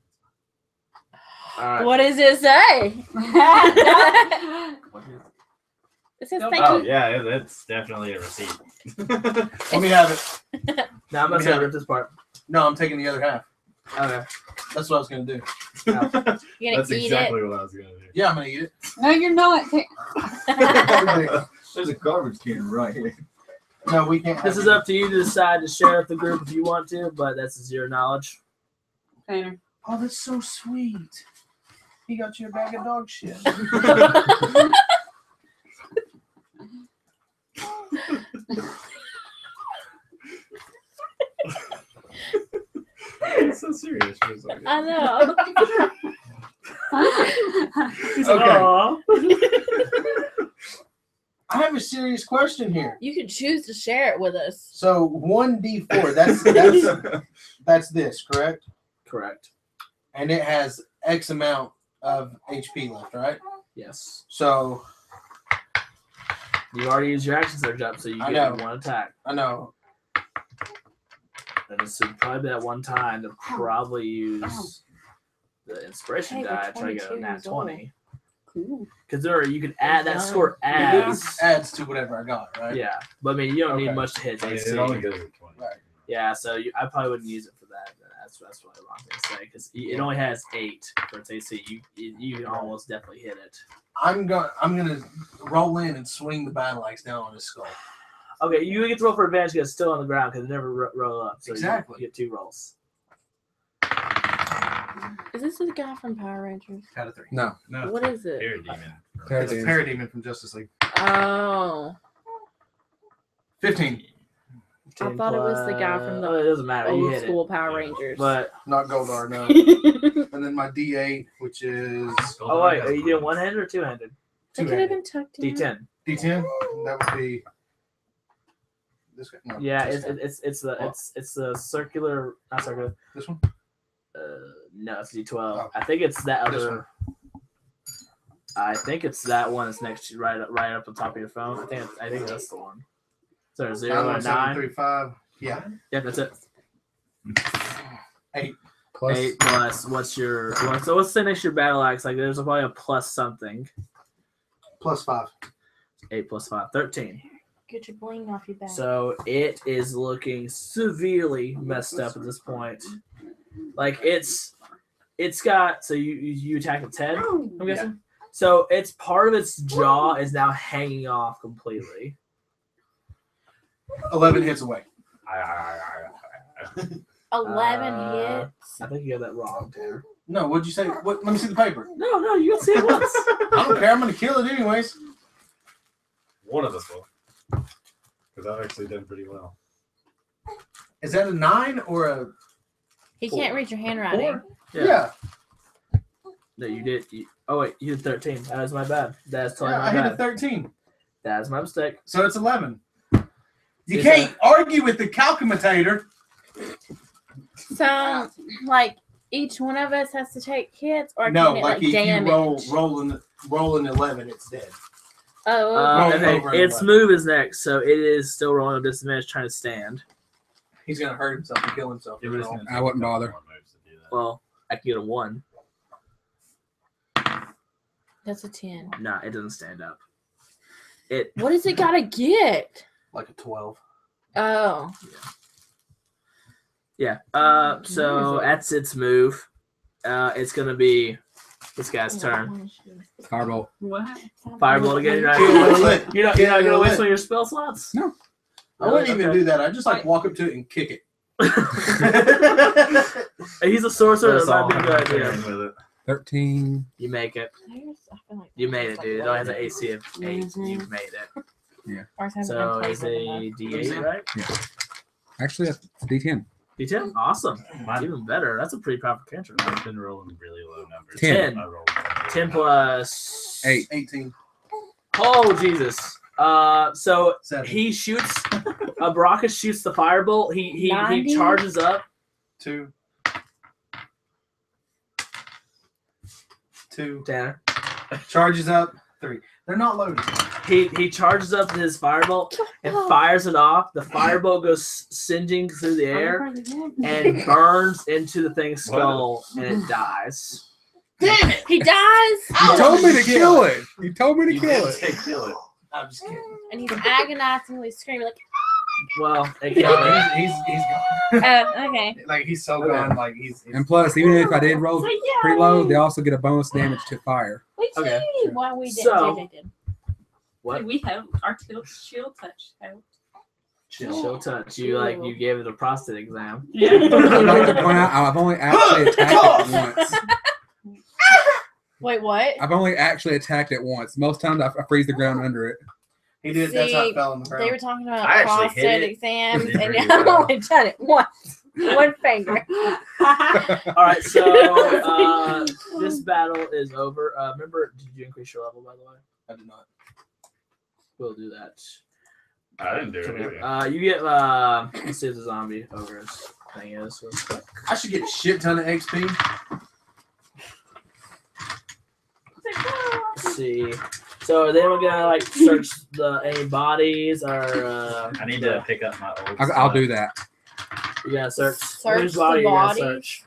Speaker 2: Alright.
Speaker 9: What does it say? It says thank
Speaker 1: Oh,
Speaker 9: you.
Speaker 1: yeah, it's definitely a receipt.
Speaker 6: Let me have it.
Speaker 2: Now I'm going
Speaker 6: Yeah.
Speaker 2: to rip this part.
Speaker 6: No, I'm taking the other half.
Speaker 2: Okay.
Speaker 6: That's what I was gonna do.
Speaker 9: You're gonna
Speaker 1: That's
Speaker 9: eat
Speaker 1: exactly what I was going to do.
Speaker 6: Yeah, I'm gonna eat it.
Speaker 8: No, you're not.
Speaker 9: it.
Speaker 5: There's a garbage can right here.
Speaker 6: No, we can't.
Speaker 2: This
Speaker 6: have
Speaker 2: is
Speaker 6: it.
Speaker 2: up to you to decide to share with the group if you want to, but that's zero knowledge.
Speaker 8: Tanner.
Speaker 6: Oh, that's so sweet. He got you a bag of dog shit.
Speaker 1: It's so serious for a second.
Speaker 9: I know.
Speaker 6: Okay. I have a serious question here.
Speaker 9: You can choose to share it with us.
Speaker 6: So 1d4. That's this, correct?
Speaker 2: Correct.
Speaker 6: And it has X amount of HP left, right?
Speaker 2: Yes.
Speaker 6: So
Speaker 2: You already used your action surge up, so you
Speaker 6: I
Speaker 2: get
Speaker 6: know.
Speaker 2: one attack.
Speaker 6: I know.
Speaker 2: And this would probably be that one time to probably use the inspiration
Speaker 9: Hey, we're
Speaker 2: die to try to get a
Speaker 9: 22
Speaker 2: nat
Speaker 9: years old.
Speaker 2: 20.
Speaker 8: Cool.
Speaker 2: Because there you can add that
Speaker 9: Yeah.
Speaker 2: score adds.
Speaker 6: Adds to whatever I got, right?
Speaker 2: Yeah, but I mean you don't need
Speaker 6: Okay.
Speaker 2: much to hit
Speaker 1: I mean,
Speaker 2: AC.
Speaker 1: it only goes with 20.
Speaker 6: Right.
Speaker 2: Yeah, so I probably wouldn't use it for that. That's what I was gonna say because it only has 8 for its AC. You can almost definitely hit it.
Speaker 6: I'm gonna roll in and swing the battle axe down on his skull.
Speaker 2: Okay, you get to roll for advantage because it's still on the ground because it never roll up. So
Speaker 6: Exactly.
Speaker 2: you get 2 rolls.
Speaker 9: Is this the guy from Power Rangers?
Speaker 6: Out of 3.
Speaker 3: No.
Speaker 1: No,
Speaker 9: What is it?
Speaker 1: Parademon.
Speaker 6: It's a Parademon from Justice League.
Speaker 9: Oh.
Speaker 6: 15.
Speaker 9: I thought it was the guy from the
Speaker 2: it doesn't matter. You
Speaker 9: Old
Speaker 2: hit
Speaker 9: school
Speaker 2: it.
Speaker 9: Power Rangers.
Speaker 2: But
Speaker 6: Not Goldar, no. And then my D8, which is
Speaker 2: oh wait, are you doing one-handed or two-handed?
Speaker 9: It could have been tucked in.
Speaker 2: D10.
Speaker 6: D10. That would be this guy. No,
Speaker 2: Yeah,
Speaker 6: this
Speaker 2: it's
Speaker 6: guy.
Speaker 2: it's the circular, not circular.
Speaker 6: This one.
Speaker 2: No, it's D12.
Speaker 6: Oh.
Speaker 2: I think it's that
Speaker 6: This
Speaker 2: other. I think it's that one that's next to right up on top of your phone. I think that's the one. So 0 and 9.
Speaker 6: 91735. Yeah.
Speaker 2: Yeah, that's it.
Speaker 3: Plus
Speaker 2: 8 plus what's your so what's the next to your battle axe? Like there's probably a plus something.
Speaker 6: Plus 5.
Speaker 2: 8 plus 5, 13.
Speaker 9: Get your bling off your back.
Speaker 2: So it is looking severely messed up at this point. Like it's got so you attack with 10, I'm guessing. So it's part of its jaw is now hanging off completely.
Speaker 6: 11 hits away.
Speaker 9: 11 hits.
Speaker 2: I think you got that wrong, Tanner.
Speaker 6: No, what'd you say? What? Let me see the paper.
Speaker 2: No, you can see it once.
Speaker 6: I don't care. I'm gonna kill it anyways.
Speaker 1: One of us will. Because I've actually done pretty well.
Speaker 6: Is that a 9 or a
Speaker 9: He can't read your handwriting.
Speaker 6: 4? Yeah.
Speaker 2: No, you did. Oh wait, you did 13. That is my bad. That's totally
Speaker 6: I
Speaker 2: my
Speaker 6: hit a
Speaker 2: bad.
Speaker 6: 13.
Speaker 2: That is my mistake.
Speaker 6: So it's 11. You
Speaker 2: Is
Speaker 6: can't argue with the calculator.
Speaker 9: So, like, each one of us has to take hits, or
Speaker 6: No,
Speaker 9: can it,
Speaker 6: like
Speaker 9: like,
Speaker 6: if
Speaker 9: damage?
Speaker 6: you roll an 11, it's dead.
Speaker 9: Oh,
Speaker 6: Roll
Speaker 2: Okay,
Speaker 6: over
Speaker 2: its
Speaker 6: 11.
Speaker 2: move is next, so it is still rolling a disadvantage trying to stand.
Speaker 6: He's gonna hurt himself and kill himself.
Speaker 1: It was gonna
Speaker 3: I
Speaker 1: take
Speaker 3: wouldn't
Speaker 1: a couple
Speaker 3: bother.
Speaker 1: more moves to do that.
Speaker 2: Well, I can get a 1.
Speaker 9: that's a 10.
Speaker 2: Nah, it doesn't stand up.
Speaker 9: What does it gotta get?
Speaker 6: Like a 12.
Speaker 9: Oh,
Speaker 2: Yeah. So that's its move. It's gonna be this guy's turn.
Speaker 3: Firebolt.
Speaker 8: What?
Speaker 2: Firebolt again. You're not
Speaker 6: Kill
Speaker 2: gonna,
Speaker 6: it.
Speaker 2: you're not
Speaker 6: Kill
Speaker 2: gonna waste
Speaker 6: it.
Speaker 2: one of your spell slots.
Speaker 3: No.
Speaker 6: I wouldn't even
Speaker 2: Okay.
Speaker 6: do that. I just like walk up to it and kick it.
Speaker 2: He's a sorcerer.
Speaker 1: That's
Speaker 2: That
Speaker 1: all
Speaker 2: might be a
Speaker 1: I'm
Speaker 2: good idea.
Speaker 1: carrying with it.
Speaker 3: 13.
Speaker 2: You make it.
Speaker 9: there's, I feel like
Speaker 2: You made it, dude. It only has an AC of 8.
Speaker 8: Mhm.
Speaker 2: You made it.
Speaker 9: ours hasn't
Speaker 2: So
Speaker 9: been
Speaker 2: it's
Speaker 9: played
Speaker 2: a
Speaker 9: with
Speaker 2: D8, right?
Speaker 3: Actually, that's D10.
Speaker 2: D10. Awesome.
Speaker 1: Mine,
Speaker 2: Even better. That's a pretty powerful cantrip.
Speaker 1: I've been rolling really low numbers.
Speaker 2: 10.
Speaker 1: I rolled
Speaker 2: 10 plus
Speaker 3: 8.
Speaker 6: 18.
Speaker 2: Oh Jesus. So
Speaker 6: 7.
Speaker 2: he shoots. Baraka shoots the firebolt. He
Speaker 9: 90?
Speaker 2: charges up.
Speaker 6: 2. 2.
Speaker 2: Tanner.
Speaker 6: Charges up. 3. They're not loaded.
Speaker 2: He charges up his firebolt and fires it off. The firebolt goes singeing through the air and burns into the thing's skull, and it dies.
Speaker 6: Damn it!
Speaker 9: He dies,
Speaker 3: You told me to kill it. You told me to
Speaker 1: You
Speaker 3: kill
Speaker 1: did
Speaker 3: it.
Speaker 1: say kill it.
Speaker 6: I'm just kidding.
Speaker 9: and he's agonizingly screaming like,
Speaker 2: Well, it
Speaker 6: No,
Speaker 2: can't
Speaker 6: he's gone.
Speaker 9: okay.
Speaker 6: Like he's so
Speaker 2: Okay.
Speaker 6: gone. Like he's
Speaker 3: And plus, even if I did roll
Speaker 9: So,
Speaker 3: pretty low, they also get a bonus damage to fire.
Speaker 9: We
Speaker 2: Okay.
Speaker 9: did. Why we didn't?
Speaker 2: So-
Speaker 9: did.
Speaker 2: What?
Speaker 8: We have our shield touch out.
Speaker 2: She'll touch you like you gave it a prostate exam.
Speaker 8: Yeah.
Speaker 3: I'd like to point out, I've only actually attacked it once.
Speaker 9: Wait, what?
Speaker 3: I've only actually attacked it once. Most times I freeze the ground under it.
Speaker 6: He did. That's how
Speaker 9: See,
Speaker 6: it fell on the ground.
Speaker 9: They were talking about
Speaker 1: I actually hit
Speaker 9: prostate
Speaker 1: it.
Speaker 9: exams,
Speaker 1: Did
Speaker 9: and
Speaker 1: pretty
Speaker 9: I've
Speaker 1: well.
Speaker 9: only done it once. One finger.
Speaker 2: All right, so this battle is over. Remember, did you increase your level, by the way?
Speaker 6: I did not.
Speaker 2: We'll do that.
Speaker 1: I didn't do it
Speaker 2: Come here.
Speaker 1: either.
Speaker 2: You get let's see if the zombie ogre's thing is real quick.
Speaker 6: I should get a shit ton of XP.
Speaker 2: Let's see. So are they gonna like search any bodies or
Speaker 1: I need to pick up my old
Speaker 3: I'll
Speaker 1: stuff.
Speaker 3: do that.
Speaker 2: you gonna search
Speaker 9: Search
Speaker 2: whose
Speaker 9: the
Speaker 2: body you gonna
Speaker 9: bodies?
Speaker 2: search?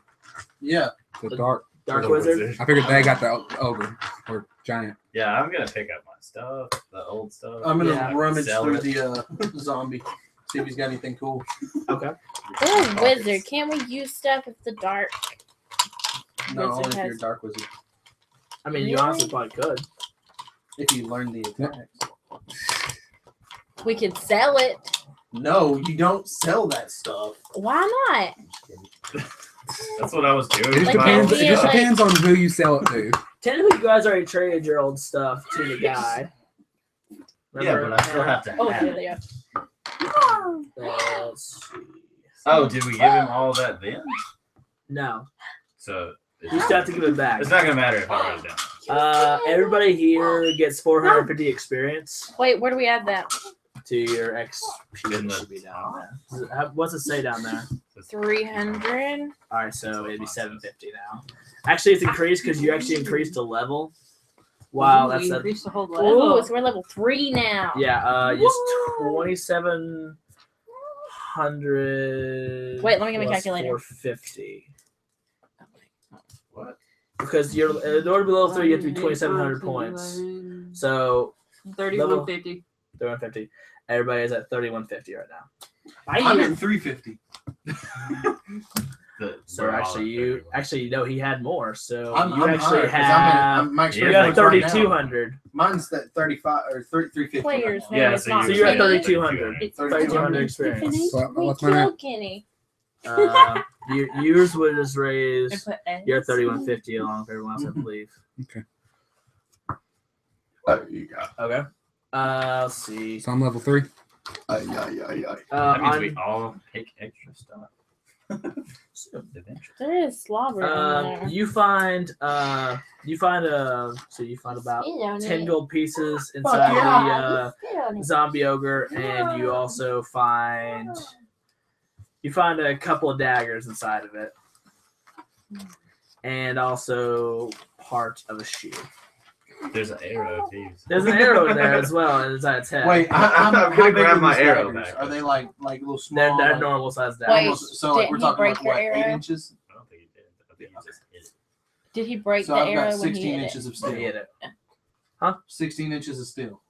Speaker 6: Yeah.
Speaker 3: The dark.
Speaker 2: Dark
Speaker 1: The
Speaker 2: Wizard?
Speaker 3: I figured they got the ogre or giant.
Speaker 1: Yeah, I'm gonna pick up my stuff, the old stuff.
Speaker 6: I'm gonna
Speaker 2: Yeah.
Speaker 6: rummage
Speaker 1: Sell
Speaker 6: through
Speaker 1: it.
Speaker 6: the zombie, see if he's got anything cool.
Speaker 2: Okay.
Speaker 9: Oh, wizard. Can we use stuff if the dark?
Speaker 6: No,
Speaker 9: Wizard
Speaker 6: only if you're a
Speaker 9: has-
Speaker 6: dark wizard.
Speaker 2: I mean, you honestly probably could.
Speaker 6: If you learn the attacks.
Speaker 9: We could sell it.
Speaker 6: No, you don't sell that stuff.
Speaker 9: Why not?
Speaker 1: That's what I was doing.
Speaker 3: It just
Speaker 9: Like,
Speaker 3: depends.
Speaker 9: maybe
Speaker 3: It just
Speaker 9: like-
Speaker 3: depends on who you sell it to.
Speaker 2: Technically, you guys already traded your old stuff to the guy.
Speaker 1: Yeah, but I still have to
Speaker 9: Oh,
Speaker 1: have
Speaker 9: here
Speaker 1: it.
Speaker 9: they are.
Speaker 2: Let's see.
Speaker 1: Oh, did we give him all that then?
Speaker 2: No,
Speaker 1: So
Speaker 2: you still have to give it back.
Speaker 1: it's not gonna matter if I write it down.
Speaker 2: Everybody here gets 450 experience
Speaker 9: Wait, where do we add that?
Speaker 2: to your XP.
Speaker 1: In the
Speaker 2: Should be down there. What's it say down there?
Speaker 9: 300.
Speaker 2: All right, so it'd be 750 now. Actually, it's increased because you actually increased the level. Wow, that's
Speaker 8: we
Speaker 2: a
Speaker 8: increased the whole
Speaker 9: Oh,
Speaker 8: level.
Speaker 9: so we're level 3 now.
Speaker 2: yeah. Just 2,700.
Speaker 9: Wait, let me get my
Speaker 2: plus
Speaker 9: calculator.
Speaker 2: 450.
Speaker 1: What?
Speaker 2: Because you're in order to be level 3, you have to be 2,700 points. So
Speaker 8: 3150.
Speaker 2: 3150. Everybody is at 3150 right now.
Speaker 6: I'm at 350.
Speaker 2: So actually, he had more. So
Speaker 6: I'm
Speaker 2: you actually
Speaker 6: higher, 'cause
Speaker 2: have
Speaker 6: my
Speaker 2: you
Speaker 6: experience
Speaker 2: got
Speaker 6: points right now.
Speaker 2: 3200.
Speaker 6: Mine's at 35 or 350.
Speaker 9: Players
Speaker 6: right
Speaker 9: name
Speaker 1: Yeah,
Speaker 9: is
Speaker 1: so
Speaker 9: not
Speaker 2: So you're at
Speaker 9: Kenny.
Speaker 2: 3200.
Speaker 9: It's
Speaker 2: 3200 experience.
Speaker 3: So
Speaker 9: We
Speaker 3: what's my name?
Speaker 9: killed Kenny.
Speaker 2: Yours was
Speaker 8: And
Speaker 2: raised.
Speaker 8: put S.
Speaker 2: You're at 3150 along with everyone else, I believe.
Speaker 6: You got
Speaker 2: Okay. Let's see.
Speaker 3: So I'm level 3.
Speaker 1: That means
Speaker 2: On-
Speaker 1: we all take extra stuff. Eventually.
Speaker 9: There is slobber in there.
Speaker 2: you find about
Speaker 9: Spit on
Speaker 2: 10
Speaker 9: it.
Speaker 2: gold pieces
Speaker 9: Yeah,
Speaker 2: inside
Speaker 9: spit on
Speaker 2: the
Speaker 9: it.
Speaker 2: zombie ogre, and you also find a couple of daggers inside of it, and also part of a shoe.
Speaker 1: There's an arrow, thieves.
Speaker 2: There's an arrow in there as well, and inside its head.
Speaker 6: Wait,
Speaker 1: I'm
Speaker 6: how
Speaker 1: gonna
Speaker 6: big
Speaker 1: grab
Speaker 6: are
Speaker 1: my
Speaker 6: these
Speaker 1: arrow
Speaker 6: daggers?
Speaker 1: back.
Speaker 6: Are they like little
Speaker 2: they're,
Speaker 6: small?
Speaker 2: they're
Speaker 6: like,
Speaker 2: normal sized
Speaker 9: Wait,
Speaker 2: daggers.
Speaker 6: almost, so like we're
Speaker 9: didn't he
Speaker 6: talking
Speaker 9: break
Speaker 6: like
Speaker 9: your
Speaker 6: what,
Speaker 9: arrow?
Speaker 6: 8 inches?
Speaker 1: I don't think he did. I think he just hit it.
Speaker 9: Did he break
Speaker 6: So
Speaker 9: the
Speaker 6: I've
Speaker 9: arrow
Speaker 6: got
Speaker 9: when he
Speaker 6: 16
Speaker 9: hit
Speaker 6: inches
Speaker 9: it?
Speaker 6: of
Speaker 2: So you
Speaker 6: steel.
Speaker 2: hit it.
Speaker 6: 16 inches of steel.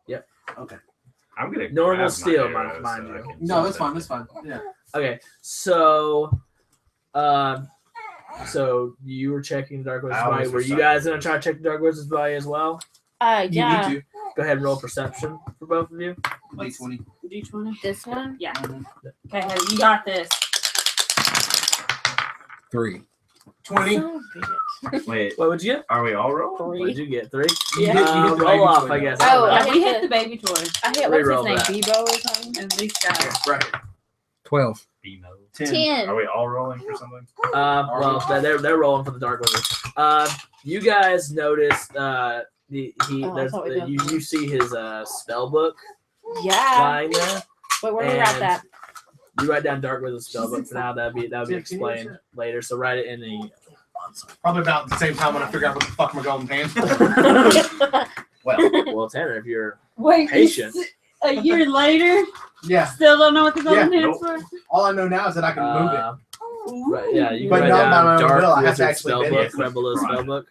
Speaker 2: Yep.
Speaker 6: Okay.
Speaker 1: I'm gonna
Speaker 2: Normal
Speaker 1: grab my
Speaker 2: steel,
Speaker 1: arrow
Speaker 2: mind
Speaker 1: so I
Speaker 2: you.
Speaker 1: can
Speaker 6: No,
Speaker 1: jump
Speaker 6: that's fine.
Speaker 1: it.
Speaker 6: That's fine. Yeah.
Speaker 2: Okay, so so you were checking the Dark Wizard's
Speaker 1: I always
Speaker 2: body. Were you
Speaker 1: recite
Speaker 2: guys gonna
Speaker 1: those.
Speaker 2: try to check the Dark Wizard's body as well?
Speaker 9: Yeah.
Speaker 6: You need
Speaker 2: Go ahead and roll perception for both of you.
Speaker 6: to. D20.
Speaker 8: D20.
Speaker 9: This one?
Speaker 8: Yeah.
Speaker 6: Mhm.
Speaker 8: Okay, Heather, you got this.
Speaker 3: 3.
Speaker 6: 20.
Speaker 9: Son of a bitch.
Speaker 1: Wait,
Speaker 2: What would you get?
Speaker 1: are we all rolling?
Speaker 2: What did you get? 3?
Speaker 6: You
Speaker 9: Yeah.
Speaker 6: hit the baby
Speaker 2: Roll off,
Speaker 6: toy
Speaker 2: I
Speaker 6: now.
Speaker 2: guess.
Speaker 9: Oh,
Speaker 2: I
Speaker 8: Yeah,
Speaker 2: don't know.
Speaker 8: we hit the baby toy.
Speaker 9: I hit what's
Speaker 2: Reroll
Speaker 9: his
Speaker 2: that.
Speaker 9: name? Bebo or something?
Speaker 8: And these guys.
Speaker 6: Right.
Speaker 3: 12.
Speaker 1: BMO.
Speaker 9: 10.
Speaker 1: Are we all rolling for something?
Speaker 2: Well, they're rolling for the Dark Wizard. You guys noticed
Speaker 9: I
Speaker 2: there's
Speaker 9: thought we
Speaker 2: you see his spell book
Speaker 9: Yeah.
Speaker 2: lying there.
Speaker 9: Wait, where do we write
Speaker 2: And-
Speaker 9: that?
Speaker 2: You write down Dark Wizard spell book for now. That'll be
Speaker 6: Yeah, can you
Speaker 2: explained
Speaker 6: use
Speaker 2: later. So write it in the.
Speaker 6: Probably about the same time when I figure out what the fuck my golden hand.
Speaker 2: Well, Tanner, if you're
Speaker 8: Wait,
Speaker 2: patient,
Speaker 8: a year later,
Speaker 6: Yeah.
Speaker 8: still don't know what the golden
Speaker 6: Yeah,
Speaker 8: hands were?
Speaker 6: All I know now is that I can move it.
Speaker 2: Right, yeah, you
Speaker 6: But
Speaker 2: write
Speaker 6: not by my
Speaker 2: down
Speaker 6: own
Speaker 2: Dark
Speaker 6: will, I have to
Speaker 2: Wizard
Speaker 6: actually
Speaker 2: spell
Speaker 6: bend
Speaker 2: book,
Speaker 6: it.
Speaker 2: Rebel spell book,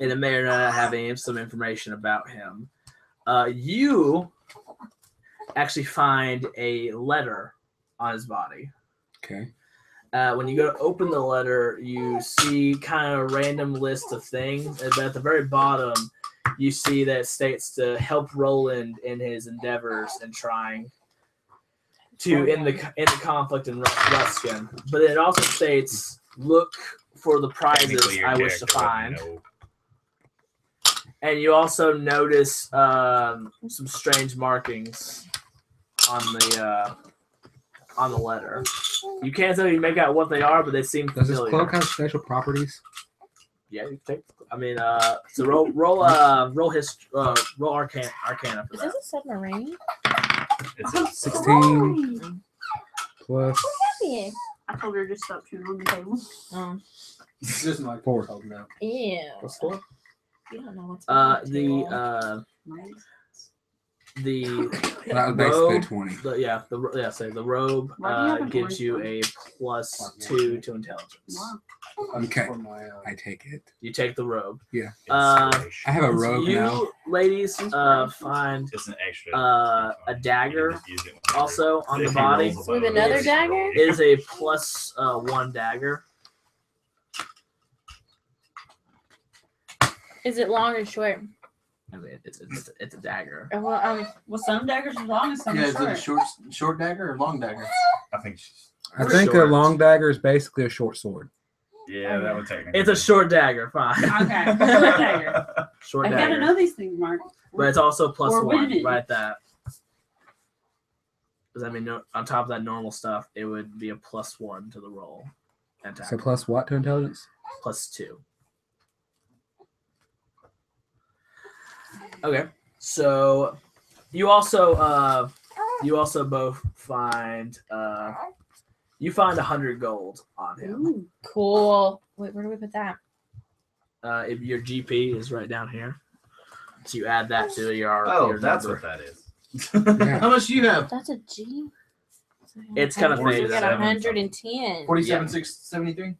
Speaker 2: and it may or not have some information about him. You actually find a letter on his body.
Speaker 3: Okay.
Speaker 2: When you go to open the letter, you see kind of a random list of things, but at the very bottom, you see that it states to help Roland in his endeavors and trying to end the conflict in Ruskin. But it also states, look for the prizes
Speaker 1: Technically, your
Speaker 2: I wish to
Speaker 1: character
Speaker 2: find.
Speaker 1: wouldn't know.
Speaker 2: And you also notice some strange markings on the letter. You can't tell you make out what they are, but they seem
Speaker 3: Does this
Speaker 2: familiar.
Speaker 3: cloak have special properties?
Speaker 2: Yeah, you take. I mean, so roll Arcana for
Speaker 9: Is
Speaker 2: that.
Speaker 9: this a submarine?
Speaker 1: It's
Speaker 8: I'm
Speaker 1: a
Speaker 3: 16 plus
Speaker 9: Yeah.
Speaker 8: I told her to just stop chewing on the table.
Speaker 6: This is my
Speaker 3: 4.
Speaker 6: holding out.
Speaker 9: Ew.
Speaker 2: What's four?
Speaker 9: You don't know what's going
Speaker 2: The
Speaker 3: That was basically
Speaker 2: robe,
Speaker 3: 20.
Speaker 2: the robe
Speaker 8: Why do you have a
Speaker 2: gives you
Speaker 8: orange
Speaker 2: a +2 to intelligence.
Speaker 8: Wow.
Speaker 3: Okay.
Speaker 6: For my,
Speaker 3: I take it.
Speaker 2: You take the robe.
Speaker 1: inspiration.
Speaker 3: I have a robe
Speaker 2: you
Speaker 3: now.
Speaker 2: ladies find
Speaker 1: It's an extra.
Speaker 2: a dagger
Speaker 1: You can just use it whenever-
Speaker 2: also on the
Speaker 1: if he
Speaker 2: body.
Speaker 1: rolls
Speaker 9: With
Speaker 1: above
Speaker 9: another
Speaker 1: it,
Speaker 9: dagger?
Speaker 1: roll.
Speaker 2: It is a +1 dagger.
Speaker 9: Is it long or short?
Speaker 2: I mean, it's a dagger.
Speaker 9: Well,
Speaker 8: Well, some daggers are long and some
Speaker 6: Yeah,
Speaker 8: are
Speaker 6: is it a
Speaker 8: short.
Speaker 6: short dagger or long dagger?
Speaker 1: I think.
Speaker 3: I
Speaker 2: We're
Speaker 3: think a
Speaker 2: short.
Speaker 3: long dagger is basically a short sword.
Speaker 1: Yeah, that would technically.
Speaker 2: It's a short dagger, fine.
Speaker 8: Okay, short dagger.
Speaker 2: Short
Speaker 8: I gotta
Speaker 2: dagger.
Speaker 8: know these things, Mark.
Speaker 2: But it's also
Speaker 8: Or
Speaker 2: +1.
Speaker 8: women.
Speaker 2: Right, that. Because I mean, on top of that normal stuff, it would be a +1 to the roll. And
Speaker 3: So plus what to intelligence?
Speaker 2: +2. Okay, so you also both find you find 100 gold on him.
Speaker 9: ooh, cool. Wait, where do we put that?
Speaker 2: If your GP is right down here, so you add that to your.
Speaker 1: Oh,
Speaker 2: your
Speaker 1: that's
Speaker 2: number.
Speaker 1: what that is.
Speaker 3: Yeah.
Speaker 6: How much do you have?
Speaker 9: That's a G.
Speaker 2: It's kind of
Speaker 9: We
Speaker 2: faded.
Speaker 9: got
Speaker 1: 47
Speaker 9: 110.
Speaker 6: 47, 673?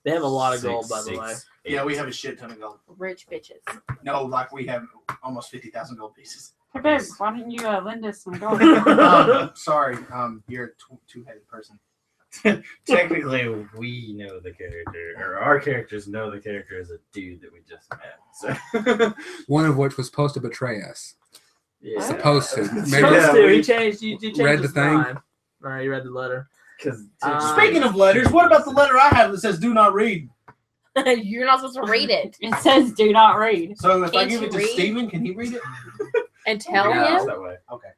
Speaker 2: They have a lot of
Speaker 1: 6,
Speaker 2: gold, by the way.
Speaker 1: 6,
Speaker 10: Yeah, we have a shit ton of gold.
Speaker 9: Rich bitches.
Speaker 10: No, like we have almost 50,000 gold pieces.
Speaker 8: Hey, babe, why don't you lend us some gold?
Speaker 10: Sorry, you're a two-headed person.
Speaker 1: Technically, we know the character, or our characters know the character as a dude that we just met. So
Speaker 3: One of which was supposed to betray us.
Speaker 2: Yeah.
Speaker 3: Supposed to. Maybe
Speaker 2: Supposed to.
Speaker 1: we-
Speaker 2: He changed. You changed
Speaker 3: read the
Speaker 2: his
Speaker 3: thing?
Speaker 2: mind. All right, you read the letter.
Speaker 1: because
Speaker 10: Speaking of letters, what about the letter I have that says "Do not read"?
Speaker 9: You're not supposed to read it
Speaker 8: It says do not read.
Speaker 10: So if I
Speaker 9: Can't
Speaker 10: give
Speaker 9: you
Speaker 10: it to
Speaker 9: read?
Speaker 10: Steven, can he read it?
Speaker 9: and tell
Speaker 1: yeah, it's
Speaker 9: him.
Speaker 1: that way.
Speaker 10: Okay,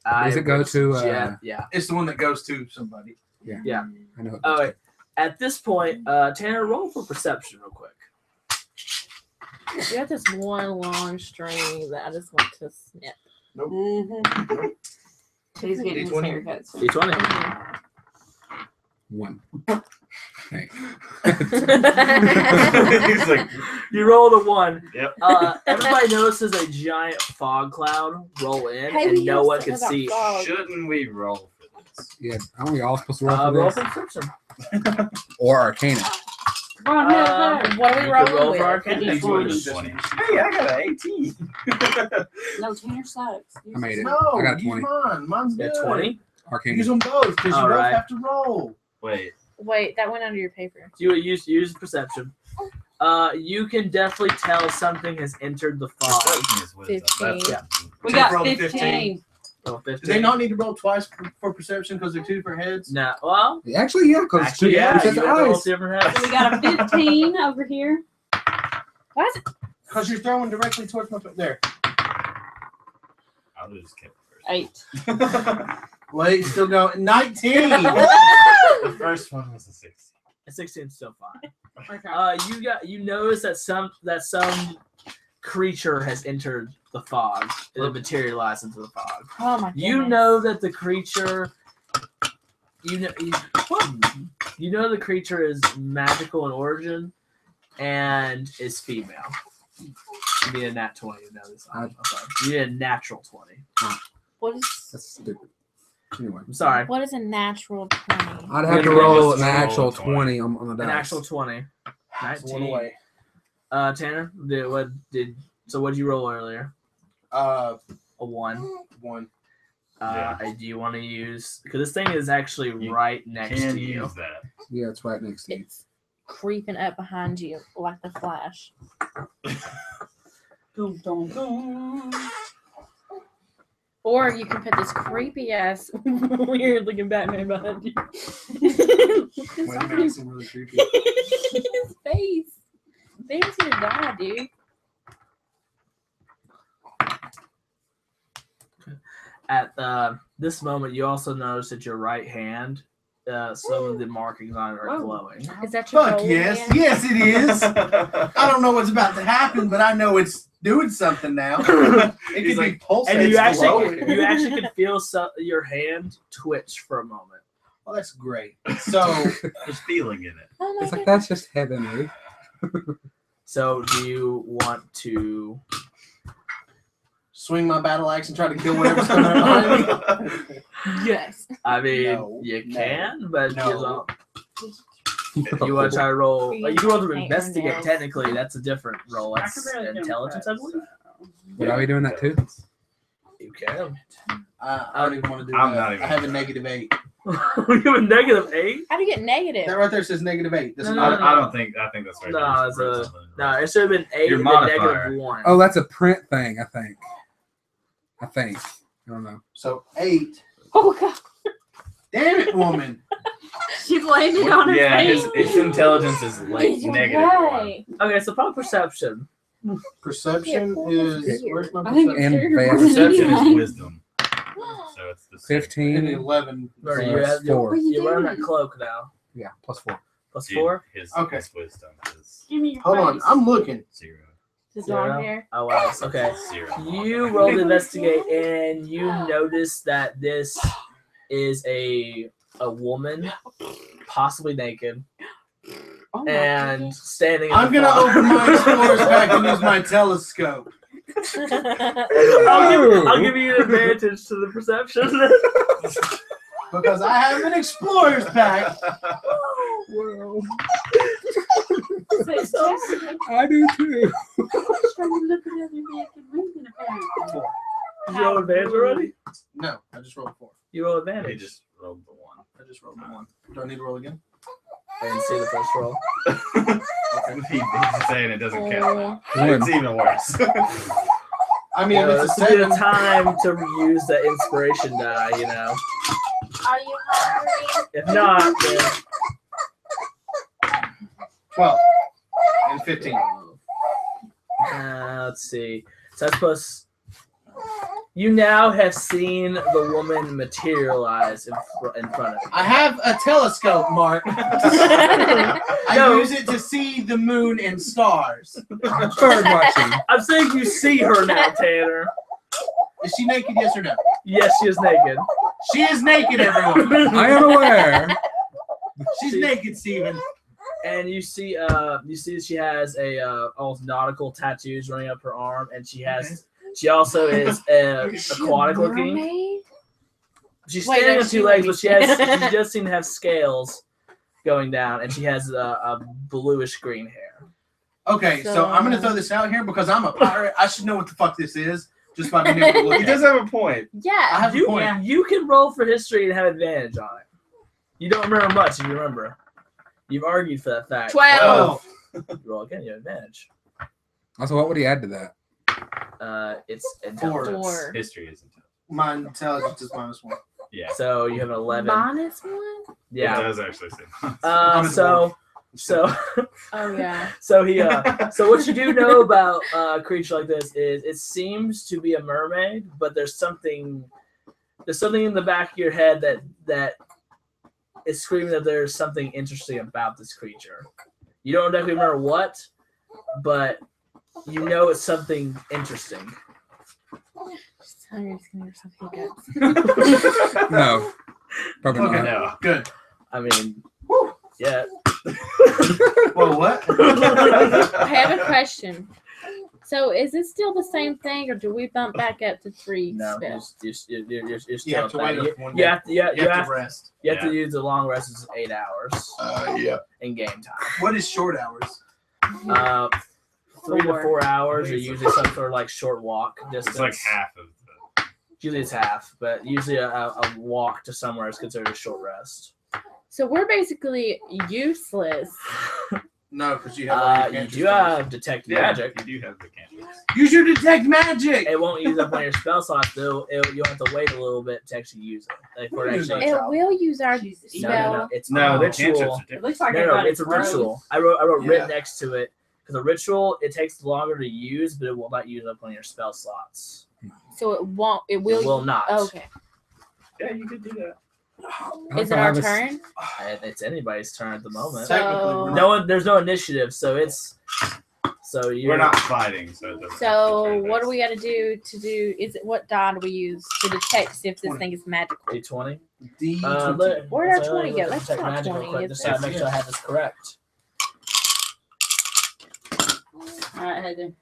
Speaker 3: Does it go to,
Speaker 2: yeah.
Speaker 10: it's the one that goes to somebody.
Speaker 3: I know.
Speaker 2: Oh, wait. At this point, Tanner, roll for perception real quick.
Speaker 9: You have this one long string that I just want to snip.
Speaker 8: He's getting his
Speaker 10: D20.
Speaker 8: haircuts.
Speaker 2: D20.
Speaker 3: 1. Thanks.
Speaker 1: He's like,
Speaker 2: You rolled a 1.
Speaker 1: yep.
Speaker 2: Everybody notices a giant fog cloud roll in,
Speaker 9: Hey,
Speaker 2: and
Speaker 9: we
Speaker 2: no
Speaker 9: used
Speaker 2: one
Speaker 9: to
Speaker 2: can
Speaker 9: have that
Speaker 2: see.
Speaker 9: fog.
Speaker 1: Shouldn't we roll for this?
Speaker 3: Yeah, aren't we all supposed to roll
Speaker 2: Roll
Speaker 3: for
Speaker 2: for
Speaker 3: this?
Speaker 2: perception.
Speaker 3: Or Arcana?
Speaker 8: Come on, Heather.
Speaker 9: What are we
Speaker 2: You could
Speaker 9: rolling
Speaker 2: roll
Speaker 9: with?
Speaker 2: for Arcana.
Speaker 8: D20.
Speaker 1: 20. Hey, I got an 18.
Speaker 8: No, Tanner sucks.
Speaker 3: I made it.
Speaker 10: No,
Speaker 3: I got a
Speaker 10: use
Speaker 3: 20.
Speaker 10: mine. Mine's
Speaker 2: Yeah,
Speaker 10: good.
Speaker 2: 20.
Speaker 3: Arcana.
Speaker 10: Use them both because you
Speaker 2: All
Speaker 10: both
Speaker 2: right.
Speaker 10: have to roll.
Speaker 1: Wait,
Speaker 9: Wait, that went under your paper.
Speaker 2: You use perception. You can definitely tell something has entered the fog.
Speaker 1: perception is wisdom. That's
Speaker 9: 15.
Speaker 8: We
Speaker 10: Take
Speaker 8: got
Speaker 10: roll the
Speaker 8: 15.
Speaker 2: Oh, 15.
Speaker 10: Do they not need to roll twice for perception because they're two for heads?
Speaker 2: No. Well,
Speaker 3: Actually, yeah, because
Speaker 2: actually, yeah.
Speaker 3: because
Speaker 2: You
Speaker 3: the
Speaker 2: have to roll
Speaker 3: eyes.
Speaker 2: different
Speaker 8: So
Speaker 2: heads.
Speaker 8: we got a 15 over here.
Speaker 9: What?
Speaker 10: Because you're throwing directly towards my there.
Speaker 1: I'll just keep the
Speaker 8: 8.
Speaker 10: Wait, still going 19.
Speaker 1: The first one was a 16.
Speaker 2: 16 is still fine.
Speaker 8: Okay.
Speaker 2: You notice that some creature has entered the fog. It materialized into the fog.
Speaker 9: Oh my goodness.
Speaker 2: You know that the creature. You know the creature is magical in origin, and is female. You need a nat 20 to know this. I'm sorry. You need a natural 20.
Speaker 9: What is
Speaker 3: That's stupid. Anyway,
Speaker 2: I'm sorry.
Speaker 9: what is a natural 20?
Speaker 3: I'd have to
Speaker 2: Yeah,
Speaker 3: roll
Speaker 1: just
Speaker 3: an
Speaker 1: roll
Speaker 3: actual
Speaker 1: 20.
Speaker 3: 20 on the dice.
Speaker 2: An actual 20.
Speaker 10: It's one
Speaker 2: 19.
Speaker 10: away.
Speaker 2: Tanner, what did you roll earlier? A 1.
Speaker 10: One.
Speaker 2: Do you want to use? Because this thing is actually
Speaker 1: You
Speaker 2: right next
Speaker 1: Can
Speaker 2: to you.
Speaker 1: use that.
Speaker 3: Yeah, it's right next to you.
Speaker 9: It's creeping up behind you like the Flash.
Speaker 8: Dum, dum, dum.
Speaker 9: Or you can put this creepy ass weird looking Batman behind you.
Speaker 10: Wait a minute, it's really creepy.
Speaker 9: His face. Baby's gonna die, dude.
Speaker 2: At this moment, you also notice that your right hand, some of the markings on it are
Speaker 8: Whoa.
Speaker 2: glowing.
Speaker 9: Is that your
Speaker 10: Fuck
Speaker 9: goal,
Speaker 10: yes,
Speaker 9: man?
Speaker 10: yes it is. I don't know what's about to happen, but I know it's doing something now. It
Speaker 1: He's
Speaker 10: could
Speaker 1: like,
Speaker 10: be pulsating.
Speaker 2: And you
Speaker 10: It's
Speaker 2: actually
Speaker 10: glowing.
Speaker 2: could feel your hand twitch for a moment.
Speaker 10: Well, that's great. So
Speaker 1: There's feeling in it.
Speaker 9: Oh my
Speaker 3: It's like
Speaker 9: goodness.
Speaker 3: that's just heavenly.
Speaker 2: So, do you want to?
Speaker 10: swing my battle axe and try to kill whatever's coming up behind me.
Speaker 9: Yes.
Speaker 2: I mean,
Speaker 10: No,
Speaker 2: you
Speaker 10: no,
Speaker 2: can, but
Speaker 10: no.
Speaker 2: you want to try to roll.
Speaker 9: You
Speaker 2: You can roll to
Speaker 9: can't
Speaker 2: investigate.
Speaker 9: roll.
Speaker 2: Technically, that's a different roll.
Speaker 8: I
Speaker 2: That's
Speaker 8: could really
Speaker 2: intelligence, I believe.
Speaker 3: But are we doing that too?
Speaker 2: You can.
Speaker 10: I don't even want to do
Speaker 1: I'm
Speaker 10: that.
Speaker 1: not even
Speaker 10: I have a
Speaker 1: gonna-
Speaker 10: -8.
Speaker 2: you have a -8.
Speaker 9: How do you get negative?
Speaker 10: That right there says -8. This is
Speaker 2: No,
Speaker 10: not.
Speaker 1: I don't think. I think that's right.
Speaker 2: No,
Speaker 1: There's
Speaker 2: it's
Speaker 1: something.
Speaker 2: No, it should have been 8
Speaker 1: Your
Speaker 2: and then
Speaker 1: modifier.
Speaker 2: -1.
Speaker 3: Oh, that's a print thing, I think. I don't know.
Speaker 10: So 8.
Speaker 8: Oh, God.
Speaker 10: Damn it, woman.
Speaker 8: She landed on her
Speaker 1: Yeah,
Speaker 8: face.
Speaker 1: his intelligence is like
Speaker 9: He's
Speaker 1: -1.
Speaker 9: right.
Speaker 2: Okay, so probably perception.
Speaker 10: Perception
Speaker 9: Yeah,
Speaker 10: is. Where's my
Speaker 8: I think
Speaker 10: perception?
Speaker 8: it's
Speaker 3: And
Speaker 8: your
Speaker 3: fast.
Speaker 1: Perception
Speaker 8: perception
Speaker 1: is wisdom. So it's the same.
Speaker 3: 15.
Speaker 10: And 11.
Speaker 2: Or
Speaker 3: So
Speaker 2: you
Speaker 3: it's
Speaker 2: have
Speaker 3: four.
Speaker 2: you're wearing that cloak now.
Speaker 3: Yeah, +4.
Speaker 2: Plus
Speaker 1: Dude,
Speaker 2: 4.
Speaker 1: His
Speaker 10: Okay.
Speaker 1: his wisdom is
Speaker 8: Give me your
Speaker 10: Hold on,
Speaker 8: face.
Speaker 10: I'm looking.
Speaker 1: 0.
Speaker 9: His
Speaker 2: 0.
Speaker 9: long hair.
Speaker 2: Oh wow. Okay.
Speaker 1: 0.
Speaker 2: You roll to investigate, and you notice that this is a woman, possibly naked,
Speaker 8: Oh my
Speaker 2: and
Speaker 8: goodness.
Speaker 2: standing. In
Speaker 10: I'm
Speaker 2: the
Speaker 10: gonna
Speaker 2: fog.
Speaker 10: open my explorer's pack and use my telescope.
Speaker 2: I'll give you an advantage to the perception.
Speaker 10: Because I have an explorer's pack.
Speaker 3: I do too.
Speaker 2: You roll advantage already?
Speaker 6: No, I just rolled a 4.
Speaker 2: You roll
Speaker 1: He
Speaker 2: advantage.
Speaker 1: just rolled the 1.
Speaker 6: I just rolled a 1. Do I need to roll again?
Speaker 2: I didn't see the first roll.
Speaker 1: He's saying it doesn't count.
Speaker 9: Oh.
Speaker 1: It's even worse.
Speaker 6: I mean, if it's a
Speaker 2: this would be
Speaker 6: 7.
Speaker 2: the time to reuse the inspiration die, you know.
Speaker 7: Are you hungry?
Speaker 2: If not, then
Speaker 6: 12 and 15.
Speaker 2: let's see. So that's plus. You now have seen the woman materialize in front of you.
Speaker 10: I have a telescope, Mark. I
Speaker 2: No.
Speaker 10: use it to see the moon and stars.
Speaker 3: Bird watching.
Speaker 2: I'm saying you see her now, Tanner.
Speaker 10: Is she naked? Yes or no?
Speaker 2: Yes, she is naked.
Speaker 10: She is naked, everyone.
Speaker 3: I am aware.
Speaker 10: She's naked, Steven.
Speaker 2: And you see she has a almost nautical tattoos running up her arm, and she has. She also is aquatic looking.
Speaker 9: Mermaid?
Speaker 2: She's
Speaker 9: Wait,
Speaker 2: standing
Speaker 9: no,
Speaker 2: on
Speaker 9: she
Speaker 2: 2 legs, but
Speaker 9: wouldn't.
Speaker 2: she does seem to have scales going down, and she has a bluish green hair.
Speaker 10: Okay, so I'm gonna throw this out here because I'm a pirate. I should know what the fuck this is just by being able to look
Speaker 1: He
Speaker 10: at
Speaker 1: does
Speaker 10: it.
Speaker 1: have a point.
Speaker 10: I
Speaker 9: Yeah.
Speaker 10: have a point.
Speaker 2: You can roll for history and have advantage on it. You don't remember much, if you remember. You've argued for that fact.
Speaker 9: 12.
Speaker 2: You roll again, you have advantage.
Speaker 3: Also, what would he add to that?
Speaker 2: It's intelligence.
Speaker 9: 4.
Speaker 1: History isn't.
Speaker 10: My intelligence is -1.
Speaker 1: Yeah.
Speaker 2: So you have an 11.
Speaker 9: -1?
Speaker 2: Yeah.
Speaker 1: It does actually say.
Speaker 2: So
Speaker 9: Oh, yeah.
Speaker 2: so he so what you do know about a creature like this is it seems to be a mermaid, but there's something in the back of your head that is screaming that there's something interesting about this creature. You don't exactly remember what, but you know it's something interesting.
Speaker 9: Just tell her it's gonna give some hiccups.
Speaker 3: No. Probably
Speaker 10: Okay.
Speaker 3: not.
Speaker 1: No.
Speaker 10: Good.
Speaker 2: I mean, yeah.
Speaker 10: Well, what?
Speaker 9: I have a question. So is it still the same thing, or do we bump back up to 3
Speaker 2: No,
Speaker 9: spells?
Speaker 2: you're
Speaker 10: You
Speaker 2: still
Speaker 10: have to
Speaker 2: at
Speaker 10: wait
Speaker 2: that.
Speaker 10: up one
Speaker 2: You
Speaker 10: day.
Speaker 2: have to,
Speaker 10: You have to rest.
Speaker 2: You have to use the long rest is 8 hours
Speaker 10: Yeah.
Speaker 2: in game time.
Speaker 10: What is short hours?
Speaker 2: 3 to 4 hours are
Speaker 1: It's
Speaker 2: usually some sort of like short walk distance.
Speaker 1: It's like half of the.
Speaker 2: Usually it's half, but usually a walk to somewhere is considered a short rest.
Speaker 9: So we're basically useless.
Speaker 10: No, because you have all your
Speaker 2: You
Speaker 10: cantrips
Speaker 2: do
Speaker 10: done.
Speaker 2: have detect
Speaker 1: Yeah,
Speaker 2: magic.
Speaker 1: you do have the cantrips.
Speaker 10: Use your detect magic.
Speaker 2: It won't use up one of your spell slots though. You'll have to wait a little bit to actually use it. Like for actually,
Speaker 9: It will use our
Speaker 2: no,
Speaker 9: spell.
Speaker 2: it's
Speaker 1: No,
Speaker 2: a
Speaker 1: the cantrips
Speaker 2: ritual.
Speaker 1: are
Speaker 8: It
Speaker 1: different.
Speaker 8: looks like
Speaker 2: No,
Speaker 8: I
Speaker 2: it's a
Speaker 8: got it
Speaker 2: ritual. I wrote
Speaker 10: Yeah.
Speaker 2: written next to it because a ritual it takes longer to use, but it will not use up one of your spell slots.
Speaker 9: So it won't. It
Speaker 2: It
Speaker 9: will.
Speaker 2: will not.
Speaker 9: Okay.
Speaker 1: Yeah, you could do that.
Speaker 9: Is it our turn?
Speaker 2: It's anybody's turn at the moment.
Speaker 10: Technically, we're
Speaker 2: No one. There's no initiative, so it's. So you.
Speaker 1: We're not fighting, so it doesn't.
Speaker 9: So what do we got to do to do? Is it what die do we use to detect see if this
Speaker 10: 20.
Speaker 9: thing is magical?
Speaker 2: D20.
Speaker 10: D20.
Speaker 9: Where'd our 20 go? That's
Speaker 2: check
Speaker 9: not
Speaker 2: magic real
Speaker 9: 20,
Speaker 2: quick,
Speaker 9: is
Speaker 2: just to
Speaker 9: it?
Speaker 2: make sure I have this correct.
Speaker 8: All right, Heather.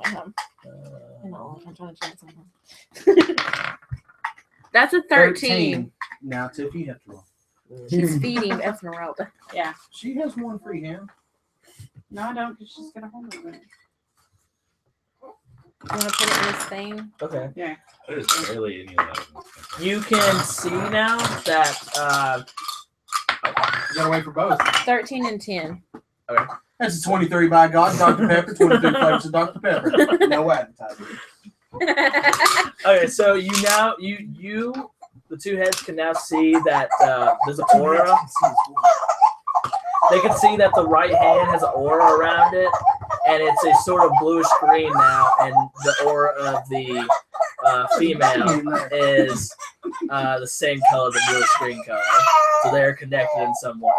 Speaker 9: Hang
Speaker 2: Uh,
Speaker 9: on, I'm trying to check something. That's a 13.
Speaker 10: Now, Tiff, you have to roll.
Speaker 9: She's feeding Esmeralda.
Speaker 8: Yeah.
Speaker 10: She has one free hand.
Speaker 8: No, I don't, because she's got a hold of it.
Speaker 9: You want to put it in this thing?
Speaker 2: okay.
Speaker 8: Yeah.
Speaker 1: There's barely any of that.
Speaker 2: You can see now that
Speaker 10: You gotta wait for both.
Speaker 9: 13 and 10.
Speaker 10: That's a 23 by God, Dr. Pepper, 23 flavors of Dr. Pepper. No advertising.
Speaker 2: okay, so you now the two heads can now see that there's an aura. They can see that the right hand has an aura around it, and it's a sort of bluish green now, and the aura of the female is the same color, the bluish green color. So they're connected in some way.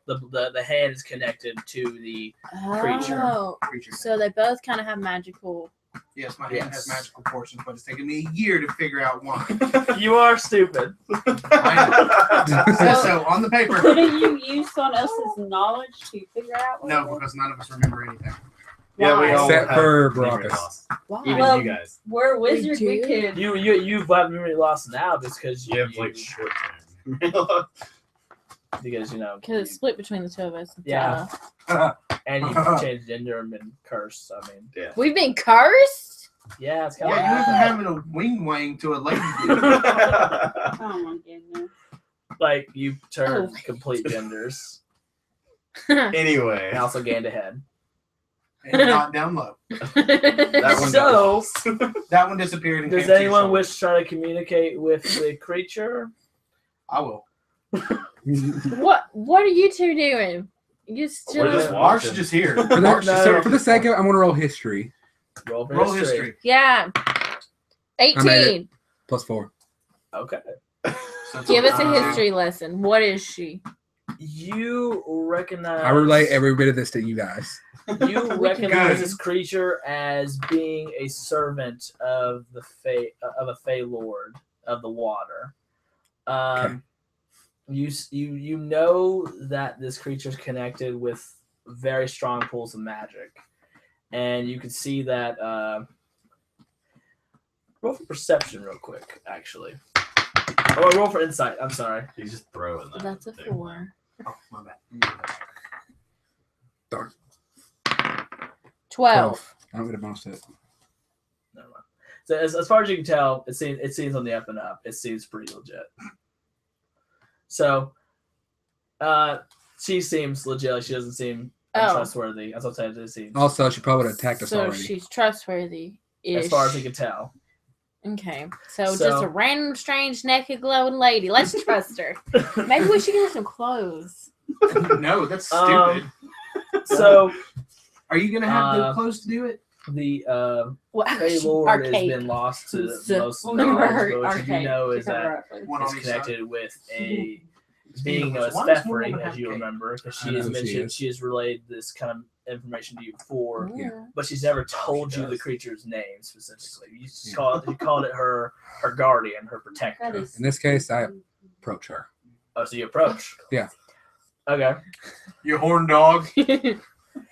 Speaker 2: The hand is connected to the creature.
Speaker 9: Oh,
Speaker 10: Creature.
Speaker 9: so they both kind of have magical.
Speaker 10: Yes, my hand
Speaker 2: Yes.
Speaker 10: has magical portions, but it's taken me a year to figure out why.
Speaker 2: You are stupid.
Speaker 10: So on the paper,
Speaker 8: Couldn't you use someone else's knowledge to figure out what it
Speaker 10: no,
Speaker 8: was?
Speaker 10: because none of us remember anything.
Speaker 1: Yeah, we all
Speaker 3: Except
Speaker 1: have
Speaker 3: for
Speaker 1: memory
Speaker 3: Brockus.
Speaker 1: loss.
Speaker 9: Why?
Speaker 1: Even
Speaker 8: Well,
Speaker 1: you guys.
Speaker 8: We're wizards, we
Speaker 9: do?
Speaker 8: could.
Speaker 2: You've got memory loss now because
Speaker 1: You have like short term.
Speaker 2: because
Speaker 9: Because it's split between the two of us.
Speaker 2: Yeah.
Speaker 9: Duh.
Speaker 2: and you can change gender and been cursed. I mean,
Speaker 9: We've been cursed?
Speaker 2: yeah, it's kind
Speaker 10: Yeah, you
Speaker 2: of
Speaker 10: went from having a wing wang to a lady dude.
Speaker 8: Oh my goodness.
Speaker 2: like you turn
Speaker 9: Oh.
Speaker 2: complete genders
Speaker 1: Anyway,
Speaker 2: and also gained a head.
Speaker 10: And not down low.
Speaker 1: that one
Speaker 2: So,
Speaker 10: That one disappeared. And
Speaker 2: does
Speaker 10: came to your
Speaker 2: anyone
Speaker 10: shoulder.
Speaker 2: wish to try to communicate with the creature?
Speaker 10: I will.
Speaker 9: What are you two doing? You still
Speaker 1: We're just
Speaker 10: Mark's
Speaker 1: watching.
Speaker 10: just here.
Speaker 3: For
Speaker 10: Mark's
Speaker 3: the,
Speaker 10: just
Speaker 3: so
Speaker 10: here.
Speaker 3: for the sake of it, I'm gonna roll history
Speaker 2: Roll for
Speaker 10: Roll history.
Speaker 9: Yeah.
Speaker 3: made
Speaker 9: 18.
Speaker 3: +4.
Speaker 2: Okay.
Speaker 9: Give us a history lesson. What is she?
Speaker 2: You recognize.
Speaker 3: I relate every bit of this to you guys.
Speaker 2: You recognize
Speaker 10: Good.
Speaker 2: this creature as being a servant of the of a Fey Lord of the water.
Speaker 3: Okay.
Speaker 2: You know that this creature is connected with very strong pools of magic, and you can see that. Roll for perception, real quick, actually. Oh, roll for insight. I'm sorry.
Speaker 1: He's just throwing that.
Speaker 9: That's a
Speaker 1: thing.
Speaker 9: 4.
Speaker 10: Oh, my bad.
Speaker 9: 12.
Speaker 3: I don't get a bonus to it.
Speaker 2: Never mind. So as far as you can tell, it seems on the up and up. It seems pretty legit. So, she seems legit. Like she doesn't seem untrustworthy. As I'll tell you, it seems.
Speaker 3: Also, she probably would have attacked us
Speaker 9: So
Speaker 3: already.
Speaker 9: she's trustworthy.
Speaker 2: As far as we can tell.
Speaker 9: Okay. So
Speaker 2: So-
Speaker 9: just a random, strange, naked, glowing lady. Let's trust her. Maybe we should give her some clothes.
Speaker 10: No, that's stupid.
Speaker 2: So
Speaker 10: Are you gonna have the
Speaker 2: uh,
Speaker 10: clothes to do it?
Speaker 2: the
Speaker 9: What?
Speaker 2: Fey Lord has
Speaker 9: Arcade.
Speaker 2: been lost to
Speaker 9: So-
Speaker 2: most of
Speaker 9: We'll
Speaker 2: the
Speaker 9: give her
Speaker 2: knowledge,
Speaker 9: her
Speaker 2: but what you do
Speaker 9: arcade.
Speaker 2: know is
Speaker 9: Give her
Speaker 2: that
Speaker 9: her arcade.
Speaker 10: One on
Speaker 2: it's
Speaker 10: each side.
Speaker 2: connected with a being
Speaker 10: Speaking of
Speaker 2: a
Speaker 10: which, why does
Speaker 2: Spefri,
Speaker 10: Woman
Speaker 2: as
Speaker 10: have
Speaker 2: you
Speaker 10: cake?
Speaker 2: remember, because
Speaker 3: I
Speaker 2: she
Speaker 3: know
Speaker 2: has
Speaker 3: who she
Speaker 2: mentioned
Speaker 3: is.
Speaker 2: she has relayed this kind of information to you before,
Speaker 3: Yeah.
Speaker 2: but she's never told
Speaker 1: she
Speaker 2: you the
Speaker 1: does.
Speaker 2: creature's name specifically. You just
Speaker 3: Yeah.
Speaker 2: called it her guardian, her protector.
Speaker 8: That is.
Speaker 3: In this case, I approach her.
Speaker 2: Oh, so you approach.
Speaker 3: Yeah.
Speaker 2: Okay.
Speaker 10: You horn dog.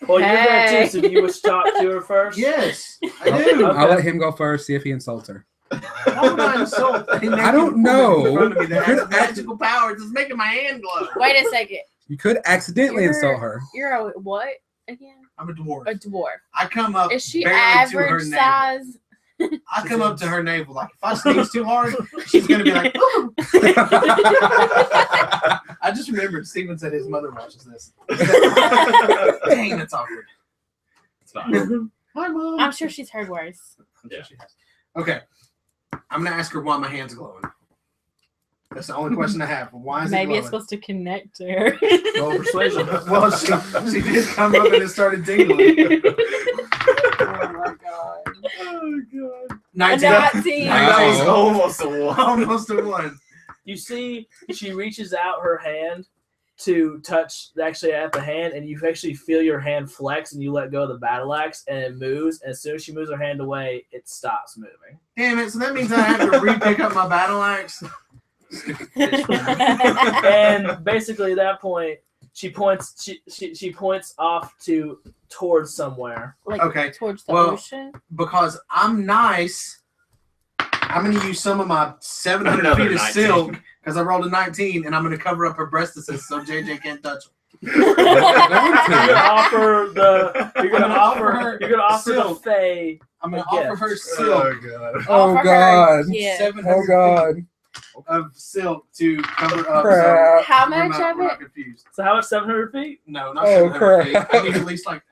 Speaker 2: Well, you're there
Speaker 9: Hey.
Speaker 2: too, so do you wish to talk to her first?
Speaker 10: Yes, I do.
Speaker 2: Okay.
Speaker 3: I'll let him go first, see if he insults her.
Speaker 10: Why would I insult a naked
Speaker 3: I don't
Speaker 10: woman
Speaker 3: know.
Speaker 10: in front of me that has
Speaker 3: Could-
Speaker 10: magical powers? It's making my hand glow.
Speaker 9: Wait a second.
Speaker 3: You could accidentally
Speaker 9: You're-
Speaker 3: insult her.
Speaker 9: You're a what again?
Speaker 10: I'm a dwarf.
Speaker 9: A dwarf.
Speaker 10: I come up.
Speaker 9: Is she
Speaker 10: barely to her
Speaker 9: average
Speaker 10: navel.
Speaker 9: size?
Speaker 10: I come up to her navel. Like if I sneeze too hard, she's gonna be like, "Ooh." I just remembered Steven said his mother watches this. Dang, that's awkward.
Speaker 1: It's fine.
Speaker 10: Hi, Mom.
Speaker 9: I'm sure she's heard worse.
Speaker 1: Yeah.
Speaker 10: Okay. I'm gonna ask her why my hand's glowing. That's the only question I have. Why is
Speaker 9: Maybe
Speaker 10: it
Speaker 9: it's
Speaker 10: glowing?
Speaker 9: supposed to connect to her.
Speaker 2: Roll persuasion.
Speaker 10: Well, she did come up and it started tingling.
Speaker 8: Oh my god.
Speaker 2: Oh god.
Speaker 10: 19.
Speaker 9: Not
Speaker 10: That
Speaker 9: teen.
Speaker 10: was
Speaker 3: Wow.
Speaker 10: almost a one. Almost a one.
Speaker 2: You see, she reaches out her hand to touch actually at the hand, and you actually feel your hand flex, and you let go of the battle axe, and it moves. And as soon as she moves her hand away, it stops moving.
Speaker 10: Damn it! So that means I have to re-pick up my battle axe.
Speaker 2: And basically, at that point, she points. She points off towards somewhere.
Speaker 9: Like
Speaker 10: Okay,
Speaker 9: towards the
Speaker 10: well-
Speaker 9: ocean.
Speaker 10: Because I'm nice, I'm gonna use some of my 700
Speaker 1: Another
Speaker 10: feet of
Speaker 1: 19.
Speaker 10: silk because I rolled a 19, and I'm gonna cover up her breastises so JJ can't touch them.
Speaker 2: You're gonna offer the. You're gonna
Speaker 10: I'm gonna
Speaker 2: offer.
Speaker 10: offer her
Speaker 2: You're gonna offer the
Speaker 10: silk.
Speaker 2: Fae.
Speaker 10: I'm gonna
Speaker 2: A
Speaker 10: offer her
Speaker 2: gift.
Speaker 10: silk,
Speaker 1: god.
Speaker 3: Oh,
Speaker 9: Offer her
Speaker 3: God.
Speaker 9: gift.
Speaker 10: 700
Speaker 3: Oh, God.
Speaker 10: feet of silk to cover up.
Speaker 3: Crap.
Speaker 10: So
Speaker 9: How
Speaker 10: we're
Speaker 9: much
Speaker 10: not,
Speaker 9: of
Speaker 10: we're
Speaker 9: it?
Speaker 10: not confused.
Speaker 2: So how much? 700 feet.
Speaker 10: No, not
Speaker 3: Oh,
Speaker 10: 700 feet.
Speaker 3: crap.
Speaker 10: I need at least like.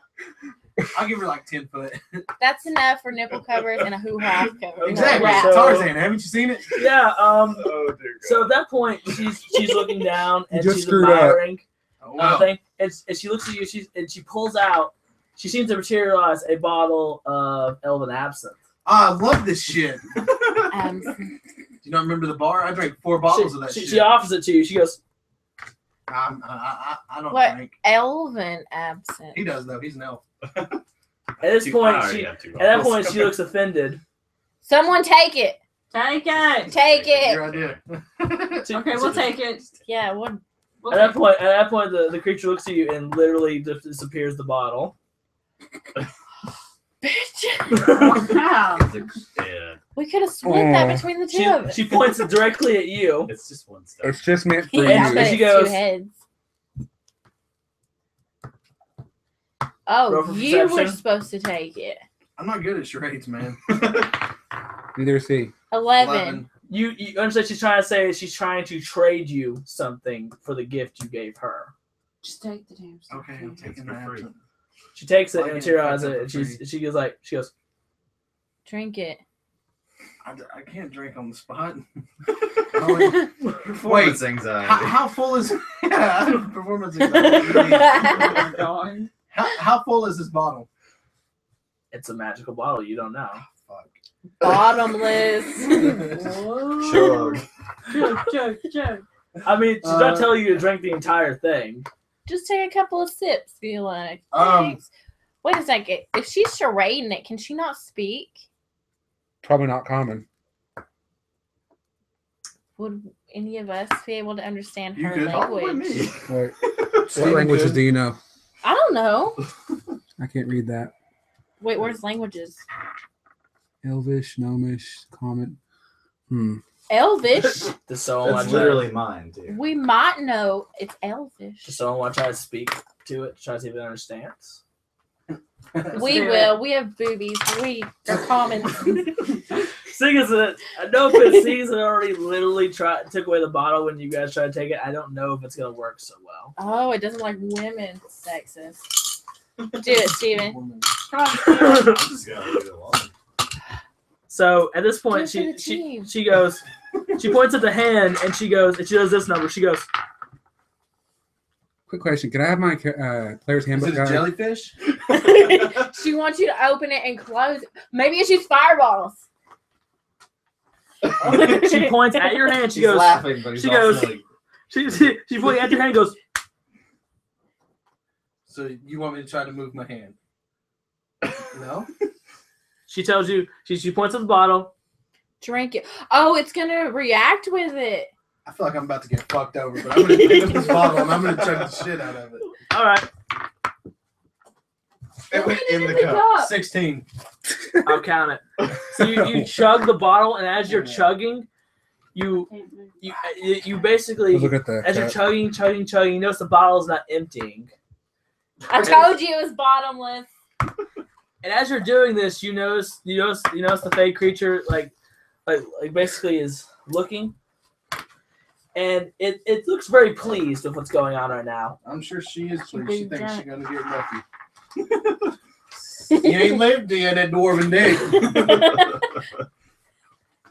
Speaker 10: I'll give her like 10 foot.
Speaker 9: That's enough for nipple covers and a hoo-ha cover.
Speaker 10: Exactly.
Speaker 9: Wrap.
Speaker 2: So-
Speaker 10: Tarzan, haven't you seen it?
Speaker 2: Yeah.
Speaker 1: Oh dear god.
Speaker 2: So at that point, she's looking down and
Speaker 3: just
Speaker 2: she's
Speaker 3: screwed up.
Speaker 2: admiring
Speaker 10: Oh,
Speaker 2: thing, and she looks at you. She pulls out. She seems to materialize a bottle of Elven Absinthe.
Speaker 10: I love this shit. Do
Speaker 9: Um,
Speaker 10: you not remember the bar? I drank 4 bottles of that
Speaker 2: She
Speaker 10: shit.
Speaker 2: she offers it to you. She goes,
Speaker 10: I don't
Speaker 9: What?
Speaker 10: drink.
Speaker 9: elven absinthe.
Speaker 10: He does though. He's an elf.
Speaker 2: at this point,
Speaker 1: I already
Speaker 2: she
Speaker 1: have two
Speaker 2: at that
Speaker 1: bottles.
Speaker 2: point she looks offended.
Speaker 9: Someone take it.
Speaker 8: Take it.
Speaker 9: Take
Speaker 10: Your
Speaker 9: it.
Speaker 10: idea.
Speaker 8: Okay, we'll take it.
Speaker 9: Yeah. What?
Speaker 8: We'll
Speaker 2: At
Speaker 8: take
Speaker 2: that point, the creature looks at you and literally just disappears the bottle.
Speaker 9: Bitch.
Speaker 8: it. Wow.
Speaker 1: Yeah.
Speaker 9: We could have split that between the two of us.
Speaker 2: She points it directly at you.
Speaker 1: It's just one step.
Speaker 3: It's just meant for
Speaker 9: Yeah,
Speaker 3: you.
Speaker 9: but
Speaker 2: She
Speaker 9: it's
Speaker 2: goes-
Speaker 9: 2 heads.
Speaker 2: Roll
Speaker 9: Oh,
Speaker 2: for
Speaker 9: you were
Speaker 2: perception.
Speaker 9: supposed to take it.
Speaker 10: I'm not good at charades, man.
Speaker 3: Neither is he.
Speaker 9: 11.
Speaker 2: You understand? She's trying to say she's trying to trade you something for the gift you gave her.
Speaker 8: Just take the damn stuff.
Speaker 10: Okay, I'm
Speaker 1: It's
Speaker 10: taking
Speaker 1: for
Speaker 10: that.
Speaker 1: free.
Speaker 2: She takes it
Speaker 10: Why
Speaker 2: and
Speaker 10: can't I
Speaker 2: materializes
Speaker 10: fuck
Speaker 2: it.
Speaker 10: up
Speaker 2: And
Speaker 10: for
Speaker 2: she goes,
Speaker 9: Drink it.
Speaker 10: I can't drink on the spot.
Speaker 1: Performance anxiety.
Speaker 10: How full is yeah, performance anxiety.
Speaker 8: Going.
Speaker 10: How full is this bottle?
Speaker 2: it's a magical bottle. You don't know.
Speaker 10: Fuck.
Speaker 9: Bottomless.
Speaker 1: Chug.
Speaker 8: Chug.
Speaker 2: I mean, she's not telling you to drink the entire thing.
Speaker 9: Just take a couple of sips. Be like,
Speaker 10: Um,
Speaker 9: thanks. Wait a second. If she's charading it, can she not speak?
Speaker 3: Probably not common.
Speaker 9: Would any of us be able to understand
Speaker 10: You
Speaker 9: her
Speaker 10: could.
Speaker 9: language?
Speaker 3: Wait, what languages do you know?
Speaker 9: I don't know.
Speaker 3: I can't read that.
Speaker 9: Wait, where's languages?
Speaker 3: Elvish, Gnomish, Common.
Speaker 9: Elvish.
Speaker 2: Does someone want
Speaker 1: That's
Speaker 2: to
Speaker 1: literally mine, too.
Speaker 9: We might know it's Elvish.
Speaker 2: Does someone want to try to speak to it? Try to see if it understands.
Speaker 9: We will. We have boobies. They're common.
Speaker 2: Seeing as that I know if it sees it already literally took away the bottle when you guys try to take it, I don't know if it's gonna work so well.
Speaker 9: Oh, it doesn't like women. Sexist. Do it, Steven.
Speaker 1: I'm just gonna leave it alone.
Speaker 2: So at this point,
Speaker 9: Do it for the
Speaker 2: she
Speaker 9: team.
Speaker 2: she goes, she points at the hand and she goes, and she does this number. She goes,
Speaker 3: Quick question. Can I have my player's
Speaker 10: Is
Speaker 3: handbook
Speaker 10: it a
Speaker 3: guide?
Speaker 10: jellyfish?
Speaker 9: She wants you to open it and close it. Maybe it's just fire bottles.
Speaker 2: she points at your hand. She
Speaker 1: He's
Speaker 2: goes,
Speaker 1: laughing, but he's
Speaker 2: she
Speaker 1: also
Speaker 2: goes-
Speaker 1: like,
Speaker 2: she points at your hand and goes,
Speaker 10: So you want me to try to move my hand? No?
Speaker 2: she tells you, she points at the bottle.
Speaker 9: Drink it. Oh, it's gonna react with it.
Speaker 10: I feel like I'm about to get fucked over, but I'm gonna pick up this bottle and I'm gonna chug the shit out of it.
Speaker 2: All right,
Speaker 1: it went in the
Speaker 9: Pick
Speaker 1: cup.
Speaker 9: up.
Speaker 10: 16.
Speaker 2: I'll count it. So you chug the bottle, and as you're chugging, you basically,
Speaker 3: Look at that.
Speaker 2: as you're chugging, you notice the bottle is not emptying.
Speaker 9: I told you it was bottomless.
Speaker 2: And as you're doing this, you notice the fey creature like basically is looking, and it looks very pleased with what's going on right now.
Speaker 10: I'm sure she is
Speaker 9: She
Speaker 10: pleased. She
Speaker 9: big
Speaker 10: thinks
Speaker 9: drunk.
Speaker 10: she's gonna get lucky. You ain't lived yet, that dwarven day.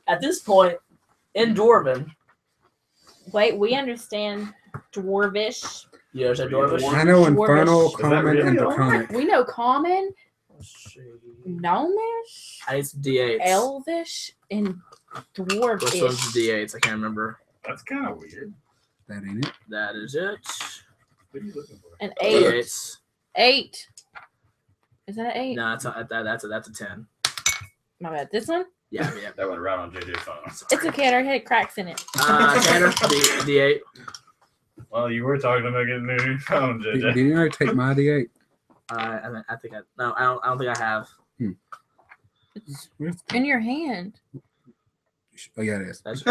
Speaker 2: At this point, in Dwarven,
Speaker 9: Wait, we understand Dwarvish.
Speaker 2: you understand Dwarvish?
Speaker 3: I know
Speaker 9: Dwarvish.
Speaker 3: Infernal,
Speaker 1: Is that
Speaker 3: Common,
Speaker 1: really
Speaker 3: and
Speaker 1: all?
Speaker 3: Draconic.
Speaker 9: We know Common,
Speaker 2: Let's see.
Speaker 9: Gnomish,
Speaker 2: I need some D8s.
Speaker 9: Elvish, and
Speaker 2: Which one's
Speaker 9: Dwarvish.
Speaker 2: the D8s? I can't remember.
Speaker 1: That's kind of weird.
Speaker 3: That ain't it.
Speaker 2: That is it.
Speaker 1: What are you looking for?
Speaker 9: An 8.
Speaker 2: D8s.
Speaker 9: 8. Is that an 8?
Speaker 2: No, that's a 10.
Speaker 9: My bad. This one?
Speaker 2: Yeah.
Speaker 1: That went right on JJ's phone.
Speaker 9: It's okay. Our head cracks in it.
Speaker 2: Tanner, D8.
Speaker 1: Well, you were talking about getting a new phone,
Speaker 3: Did
Speaker 1: JJ.
Speaker 3: you already take my D8?
Speaker 2: I think I don't think I have.
Speaker 3: Where's
Speaker 9: In your hand.
Speaker 3: Oh, yeah, it is.
Speaker 2: That's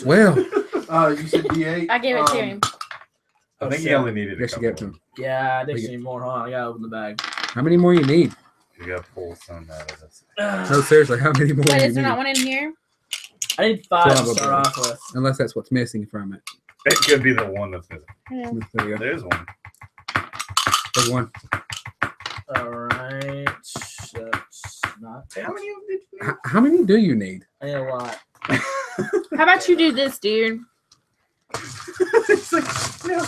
Speaker 3: Well,
Speaker 10: You said D8?
Speaker 9: I gave it to him.
Speaker 1: I think he only needed
Speaker 3: I
Speaker 1: a
Speaker 3: guess you
Speaker 1: couple.
Speaker 3: get to him.
Speaker 2: yeah. I think you need more. Hold on, I gotta open the bag.
Speaker 3: How many more you need?
Speaker 1: You got to pull some out of this.
Speaker 3: No, seriously, how many more
Speaker 9: Wait,
Speaker 3: you
Speaker 9: is there
Speaker 3: need?
Speaker 9: not one in here?
Speaker 2: I need 5 to
Speaker 3: Probably.
Speaker 2: start off with.
Speaker 3: Unless that's what's missing from it.
Speaker 1: It could be the one that's missing.
Speaker 9: Yeah.
Speaker 3: There you go.
Speaker 1: There's one.
Speaker 3: There's one.
Speaker 2: All right. That's not.
Speaker 10: How many of them did you need?
Speaker 3: How many do you need?
Speaker 2: I need a lot.
Speaker 9: How about you do this, dude?
Speaker 10: It's like, no.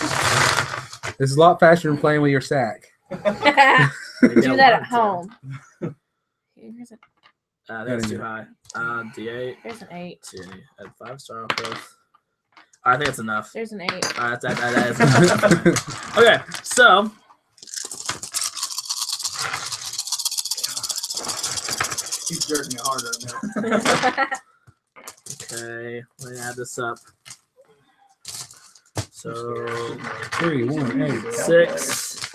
Speaker 3: This is a lot faster than playing with your sack.
Speaker 9: Do that at home. Here's,
Speaker 2: That's too high. D8.
Speaker 9: here's an 8.
Speaker 2: See, at 5 start off with. I think that's enough.
Speaker 9: There's an 8.
Speaker 2: That is enough. Okay, so
Speaker 10: He's jerking it hard right now.
Speaker 2: okay, let me add this up. So
Speaker 3: 3, 1, 8.
Speaker 2: 6,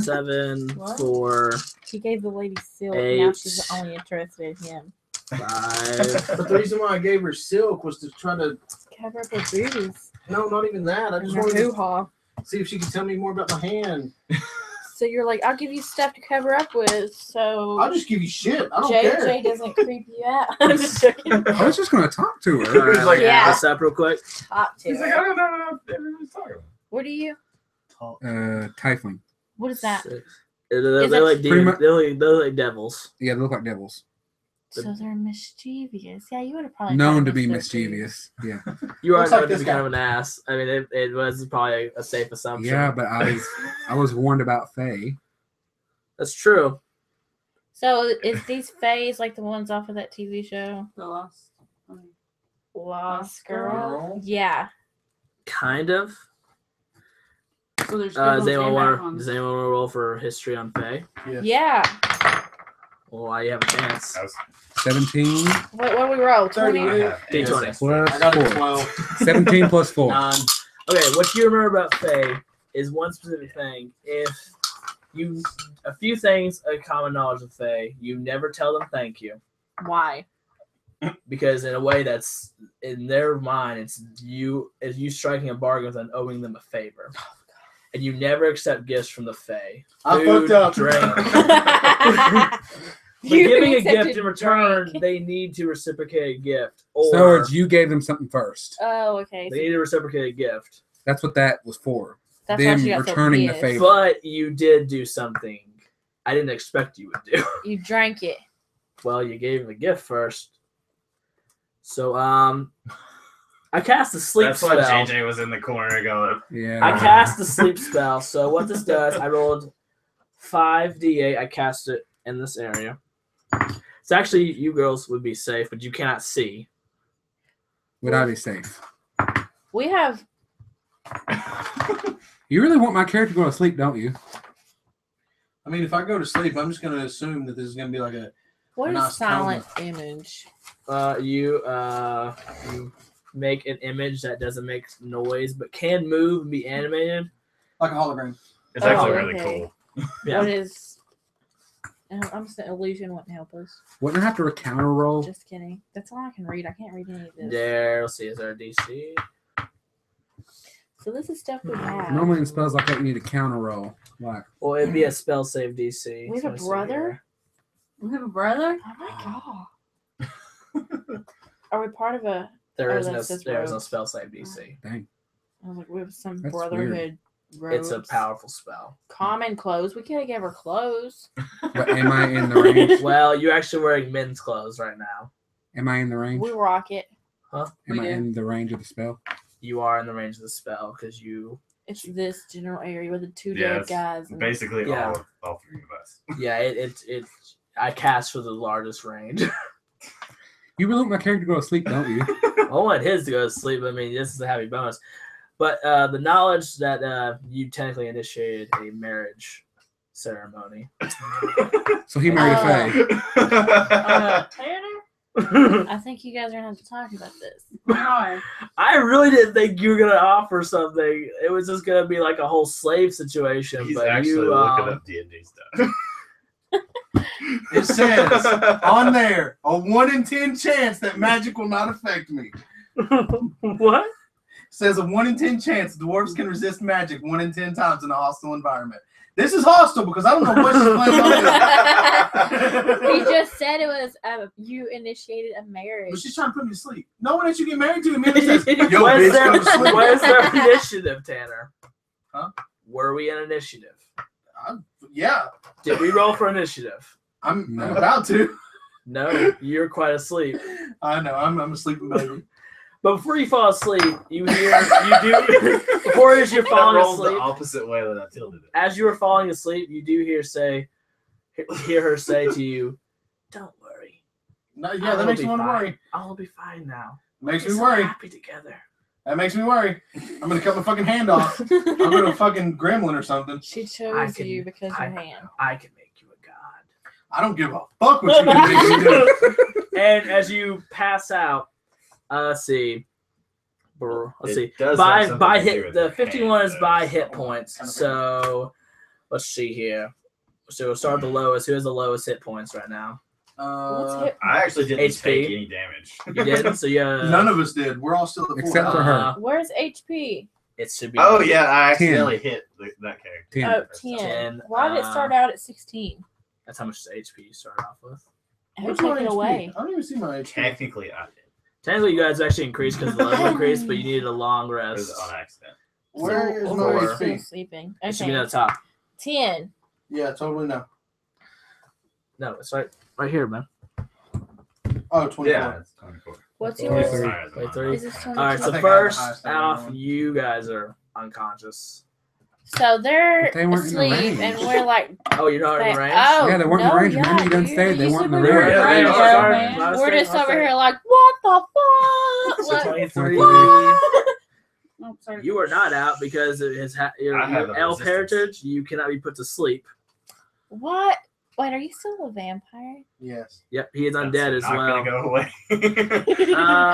Speaker 2: 7,
Speaker 9: What?
Speaker 2: 4.
Speaker 9: She gave the lady silk. Now
Speaker 2: 8.
Speaker 9: she's only interested in him.
Speaker 2: 5.
Speaker 6: But the reason why I gave her silk was to try to.
Speaker 9: Cover up her booties.
Speaker 6: No, not even that. I
Speaker 9: And
Speaker 6: just
Speaker 9: her
Speaker 6: wanted to
Speaker 9: hoo-ha.
Speaker 6: see if she could tell me more about my hand.
Speaker 9: So you're like, I'll give you stuff to cover up with, so
Speaker 6: I'll just give you shit. I don't care.
Speaker 9: JJ doesn't creep you out. I'm just joking.
Speaker 3: I was just going to talk to her.
Speaker 2: Alright, let me
Speaker 9: Yeah.
Speaker 2: add this up real quick.
Speaker 9: Talk to
Speaker 1: He's like,
Speaker 9: her.
Speaker 1: I don't know what he's talking about.
Speaker 9: What are you?
Speaker 3: Tiefling.
Speaker 9: What is that?
Speaker 2: 6.
Speaker 9: Is
Speaker 2: They're
Speaker 9: that-
Speaker 2: like
Speaker 3: Pretty
Speaker 2: demons.
Speaker 3: much-
Speaker 2: They're like devils.
Speaker 3: Yeah, they look like devils.
Speaker 9: So they're mischievous. Yeah, you would have probably
Speaker 3: Known
Speaker 9: thought
Speaker 3: to
Speaker 9: of
Speaker 3: be
Speaker 9: those too.
Speaker 3: mischievous. Yeah.
Speaker 2: You are
Speaker 6: Looks
Speaker 2: known
Speaker 6: like
Speaker 2: to
Speaker 6: this
Speaker 2: be
Speaker 6: guy.
Speaker 2: kind of an ass. I mean, it was probably a safe assumption.
Speaker 3: Yeah, but I was warned about Faye.
Speaker 2: That's true.
Speaker 9: So is these fays like the ones off of that TV show,
Speaker 8: The lost.
Speaker 9: Lost
Speaker 8: Girl?
Speaker 9: Girl? Yeah.
Speaker 2: Kind of.
Speaker 8: So there's
Speaker 2: Does anyone want
Speaker 8: ones.
Speaker 2: to roll for history on Faye?
Speaker 9: Yeah.
Speaker 2: Well, why you have a chance?
Speaker 1: That was
Speaker 3: 17
Speaker 9: What we roll? 20?
Speaker 2: D20.
Speaker 3: plus
Speaker 6: I got a
Speaker 3: 4.
Speaker 6: 12.
Speaker 3: 17 plus 4.
Speaker 6: 9.
Speaker 2: Okay, what you remember about Faye is one specific thing. If you a few things of common knowledge of Faye, you never tell them thank you.
Speaker 9: Why?
Speaker 2: Because in a way that's in their mind, it's you striking a bargain with them, owing them a favor. And you never accept gifts from the Fae.
Speaker 6: I fucked up.
Speaker 2: Drink. But
Speaker 9: You
Speaker 2: giving a
Speaker 9: accepted
Speaker 2: gift in return,
Speaker 9: drink.
Speaker 2: they need to reciprocate a gift.
Speaker 3: In other
Speaker 2: Or
Speaker 3: words, you gave them something first.
Speaker 9: Oh, okay.
Speaker 2: they need to reciprocate a gift.
Speaker 3: That's what that was for.
Speaker 9: That's why
Speaker 3: them
Speaker 9: she got so
Speaker 3: returning the
Speaker 9: pissed.
Speaker 3: favor.
Speaker 2: But you did do something I didn't expect you would do.
Speaker 9: You drank it.
Speaker 2: Well, you gave him a gift first. So, I cast a sleep
Speaker 1: That's
Speaker 2: spell.
Speaker 1: why JJ was in the corner going.
Speaker 3: Yeah.
Speaker 2: I cast the sleep spell. So what this does, I rolled 5d8. I cast it in this area. So actually, you girls would be safe, but you cannot see.
Speaker 3: Would I be safe?
Speaker 9: We have.
Speaker 3: You really want my character to go to sleep, don't you?
Speaker 6: I mean, if I go to sleep, I'm just going to assume that this is going to be like a.
Speaker 9: What is
Speaker 6: Nice
Speaker 9: silent image?
Speaker 2: You make an image that doesn't make noise, but can move and be animated.
Speaker 6: Like a hologram.
Speaker 1: It's actually
Speaker 9: Oh,
Speaker 1: really
Speaker 9: okay.
Speaker 1: cool.
Speaker 2: Yeah.
Speaker 9: What is? I'm saying illusion wouldn't help us.
Speaker 3: Wouldn't I have to counter roll?
Speaker 9: Just kidding. That's all I can read. I can't read any of this.
Speaker 2: There, let's see, is there a DC?
Speaker 9: So this is stuff we have.
Speaker 3: Normally in spells like that, you need a counter roll. Like,
Speaker 2: Well, it'd be a spell save DC.
Speaker 9: We have
Speaker 2: So
Speaker 9: a
Speaker 2: let's see
Speaker 9: brother?
Speaker 2: here.
Speaker 8: We have a brother?
Speaker 9: Oh my god. Are we part of a?
Speaker 2: There
Speaker 9: Oh,
Speaker 2: is
Speaker 9: that
Speaker 2: no
Speaker 9: says
Speaker 2: there is no
Speaker 9: robes.
Speaker 2: spell save DC.
Speaker 3: dang.
Speaker 9: I was like, we have some
Speaker 3: That's
Speaker 9: brotherhood.
Speaker 2: It's a
Speaker 9: robes.
Speaker 2: powerful spell.
Speaker 9: Common clothes. We can't give her clothes.
Speaker 3: But am I in the range?
Speaker 2: Well, you're actually wearing men's clothes right now.
Speaker 3: Am I in the range?
Speaker 9: We rock it.
Speaker 3: Am
Speaker 8: we
Speaker 3: I
Speaker 8: do.
Speaker 3: in the range of the spell?
Speaker 2: You are in the range of the spell because you.
Speaker 9: It's this general area with the two
Speaker 1: Yeah,
Speaker 9: dead
Speaker 1: it's
Speaker 9: guys. And
Speaker 1: Basically,
Speaker 2: Yeah.
Speaker 1: all three of us.
Speaker 2: Yeah, it. I cast for the largest range.
Speaker 3: You really want my character to go to sleep, don't you?
Speaker 2: I want his to go to sleep. I mean, this is a heavy bonus. But the knowledge that you technically initiated a marriage ceremony.
Speaker 3: So he married
Speaker 9: Oh.
Speaker 3: Faye.
Speaker 9: Tanner, I think you guys are gonna have to talk about this.
Speaker 8: Why?
Speaker 2: I really didn't think you were gonna offer something. It was just gonna be like a whole slave situation.
Speaker 1: He's
Speaker 2: but
Speaker 1: actually
Speaker 2: you,
Speaker 1: looking up D&D stuff.
Speaker 6: It says on there a 1 in 10 chance that magic will not affect me.
Speaker 2: What?
Speaker 6: Says a 1 in 10 chance dwarves can resist magic 1 in 10 times in a hostile environment. This is hostile because I don't know what she's planning on doing.
Speaker 9: He just said it was you initiated a marriage.
Speaker 6: But she's trying to put me to sleep. No one that you get married to immediately says, yo,
Speaker 2: What is
Speaker 6: bitch, go to sleep.
Speaker 2: what is their initiative, Tanner?
Speaker 6: Huh?
Speaker 2: Were we in initiative?
Speaker 6: Yeah,
Speaker 2: Did we roll for initiative?
Speaker 6: I'm
Speaker 3: No.
Speaker 6: about to.
Speaker 2: No, you're quite asleep.
Speaker 6: I know, I'm a sleeping baby.
Speaker 2: But before you fall asleep, you do before as you're
Speaker 1: I
Speaker 2: falling
Speaker 1: rolled the
Speaker 2: asleep.
Speaker 1: opposite way that I tilted it.
Speaker 2: As you were falling asleep, you do hear her say to you, "Don't worry,
Speaker 6: No, yeah, that makes me want to worry.
Speaker 2: I'll be fine now.
Speaker 6: Makes
Speaker 2: We're
Speaker 6: me
Speaker 2: so
Speaker 6: worry.
Speaker 2: happy together."
Speaker 6: That makes me worry. I'm gonna cut my fucking hand off. I'm gonna fucking gremlin or something.
Speaker 9: She
Speaker 2: I
Speaker 9: chose
Speaker 2: can-
Speaker 9: you because
Speaker 2: I,
Speaker 9: your hand.
Speaker 2: I can make you a god.
Speaker 6: I don't give a fuck what you can make me do.
Speaker 2: And as you pass out, let's see. Let's see.
Speaker 1: It does have
Speaker 2: By
Speaker 1: something to do
Speaker 2: hit
Speaker 1: with
Speaker 2: the
Speaker 1: the
Speaker 2: 51
Speaker 1: hand,
Speaker 2: is
Speaker 1: though,
Speaker 2: by
Speaker 1: so-
Speaker 2: hit points. So let's see here. So we'll start with the lowest. Who has the lowest hit points right now?
Speaker 9: What's hit?
Speaker 1: I actually didn't
Speaker 2: HP.
Speaker 1: take any damage.
Speaker 2: You didn't, so yeah.
Speaker 10: None of us did. We're all still at 4.
Speaker 3: Except for her.
Speaker 9: Where's HP?
Speaker 2: It should be.
Speaker 1: Oh yeah, I accidentally hit that character.
Speaker 3: 10.
Speaker 9: Oh,
Speaker 1: First
Speaker 9: 10.
Speaker 2: 10,
Speaker 9: Why did it start out at 16?
Speaker 2: That's how much HP you started off with.
Speaker 9: Who
Speaker 10: Where's
Speaker 9: took
Speaker 10: my
Speaker 9: it
Speaker 10: HP?
Speaker 9: away?
Speaker 10: I don't even see my HP.
Speaker 1: Technically, I did.
Speaker 2: Technically, you guys actually increased because the level increased, but you needed a long
Speaker 1: It
Speaker 2: rest.
Speaker 1: was on accident.
Speaker 10: Where is
Speaker 9: So,
Speaker 10: my
Speaker 9: we're
Speaker 2: HP?
Speaker 9: still sleeping.
Speaker 2: It should be
Speaker 9: Okay.
Speaker 2: at the top.
Speaker 9: 10.
Speaker 10: Yeah, totally no.
Speaker 2: No, it's right here, man.
Speaker 10: Oh, 24.
Speaker 1: Yeah, it's 24.
Speaker 9: What's
Speaker 1: It's
Speaker 9: yours?
Speaker 1: higher than mine.
Speaker 2: 23.
Speaker 9: Is this
Speaker 2: All right, so
Speaker 10: I think I have the
Speaker 2: first
Speaker 10: highest number
Speaker 2: off,
Speaker 10: one.
Speaker 2: you guys are unconscious.
Speaker 9: So they're
Speaker 3: But they weren't in the
Speaker 9: asleep, and
Speaker 3: range.
Speaker 9: we're like,
Speaker 2: Oh, you're not in the range?
Speaker 9: oh,
Speaker 3: Yeah, they weren't in the
Speaker 9: no,
Speaker 3: range. Remember you done
Speaker 9: dude.
Speaker 3: stayed, they
Speaker 9: You
Speaker 3: weren't in
Speaker 9: said
Speaker 3: the
Speaker 9: we were
Speaker 3: range.
Speaker 9: in
Speaker 2: Yeah,
Speaker 9: range,
Speaker 2: yeah,
Speaker 9: bro.
Speaker 2: sorry. My
Speaker 9: We're
Speaker 2: mistake,
Speaker 9: just
Speaker 2: my
Speaker 9: over
Speaker 2: mistake.
Speaker 9: here like, what the fuck?
Speaker 2: So
Speaker 9: Like,
Speaker 2: 23.
Speaker 8: Oh, sorry.
Speaker 2: You are not out because of your
Speaker 1: I have a
Speaker 2: elf
Speaker 1: resistance.
Speaker 2: heritage. You cannot be put to sleep.
Speaker 9: what? Wait, are you still a vampire?
Speaker 10: Yes.
Speaker 2: Yep, he is
Speaker 1: That's
Speaker 2: undead as
Speaker 1: not
Speaker 2: well.
Speaker 1: gonna go away.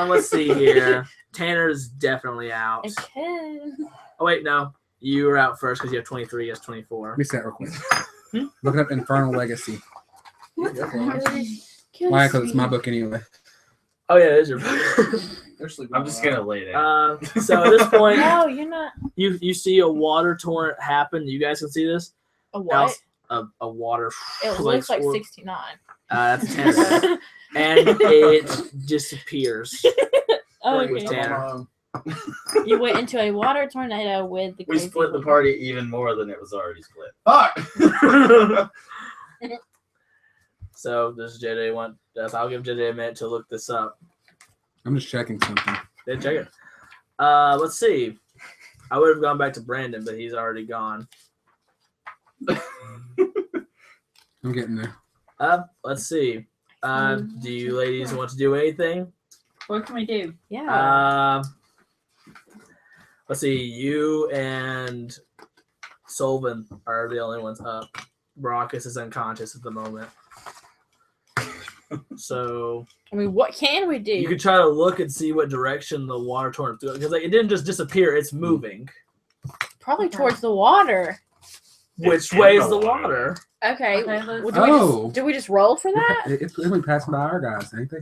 Speaker 2: Let's see here. Tanner's definitely out.
Speaker 9: It could.
Speaker 2: Oh wait, no, you were out first because you have 23. He has 24.
Speaker 3: Let me set real quick. Looking up Infernal Legacy. Why? Because it's my book anyway.
Speaker 2: Oh yeah, it is your.
Speaker 10: They're sleeping.
Speaker 1: I'm just gonna lay down.
Speaker 2: So at this point,
Speaker 9: No, you're not.
Speaker 2: you see a water torrent happen. You guys can see this.
Speaker 9: A what?
Speaker 2: A water.
Speaker 9: It looks like 69.
Speaker 2: That's 10. And it disappears.
Speaker 9: Oh,
Speaker 2: With
Speaker 9: okay.
Speaker 2: Tanner.
Speaker 9: You went into a water tornado with the
Speaker 1: We
Speaker 9: crazy
Speaker 1: split the
Speaker 9: woman.
Speaker 1: party even more than it was already split.
Speaker 10: Fuck!
Speaker 2: So this JJ one. I'll give JJ a minute to look this up.
Speaker 3: I'm just checking something.
Speaker 2: Yeah, check it. Let's see. I would have gone back to Brandon, but he's already gone.
Speaker 3: I'm getting there.
Speaker 2: Let's see. Do you ladies want to do anything?
Speaker 8: What can we do?
Speaker 9: Yeah.
Speaker 2: Let's see. You and Solvin are the only ones up. Brockus is unconscious at the moment. So
Speaker 9: I mean, what can we do?
Speaker 2: you could try to look and see what direction the water torrent goes because it didn't just disappear; it's moving.
Speaker 9: Probably towards the water.
Speaker 2: Which
Speaker 1: in
Speaker 2: way is
Speaker 1: the
Speaker 2: the
Speaker 1: water.
Speaker 2: water?
Speaker 9: Okay.
Speaker 8: Okay, let's-
Speaker 9: Well, do we just roll for that?
Speaker 3: It's really passing by our guys, ain't they?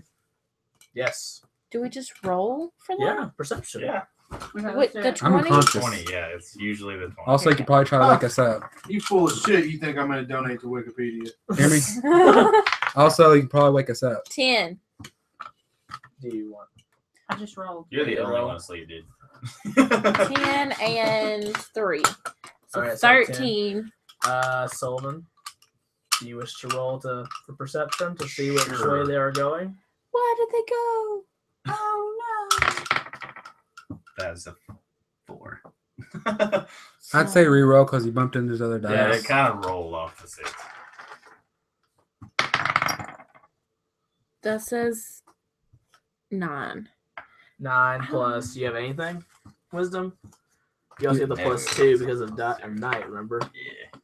Speaker 2: Yes.
Speaker 9: Do we just roll for that?
Speaker 2: Yeah. Perception.
Speaker 1: Yeah.
Speaker 8: Okay,
Speaker 9: Wait,
Speaker 8: let's do
Speaker 9: the
Speaker 8: it.
Speaker 3: I'm
Speaker 9: 20?
Speaker 3: unconscious.
Speaker 1: 20, yeah, it's usually the 20.
Speaker 3: Also, you could probably try to wake us up.
Speaker 10: You full of shit. You think I'm going to donate to Wikipedia.
Speaker 3: Hear me? Also, you can probably wake us up.
Speaker 9: 10.
Speaker 2: Do you want?
Speaker 8: I just rolled.
Speaker 1: You're the
Speaker 2: Yeah,
Speaker 1: only
Speaker 2: well.
Speaker 1: one asleep, dude.
Speaker 9: 10 and 3. So
Speaker 2: Alright, so
Speaker 9: 13.
Speaker 2: Sullivan, do you wish to roll for perception to see which
Speaker 1: Sure.
Speaker 2: way they are going?
Speaker 9: Where did they go? Oh no.
Speaker 1: That's a 4.
Speaker 3: I'd say reroll because you bumped into his other dice.
Speaker 1: Yeah, it kind of rolled off the 6.
Speaker 9: That says 9.
Speaker 2: 9 plus. Do you have anything? Wisdom? You also get the
Speaker 1: Yeah.
Speaker 2: +2 because of night, remember?
Speaker 1: Yeah.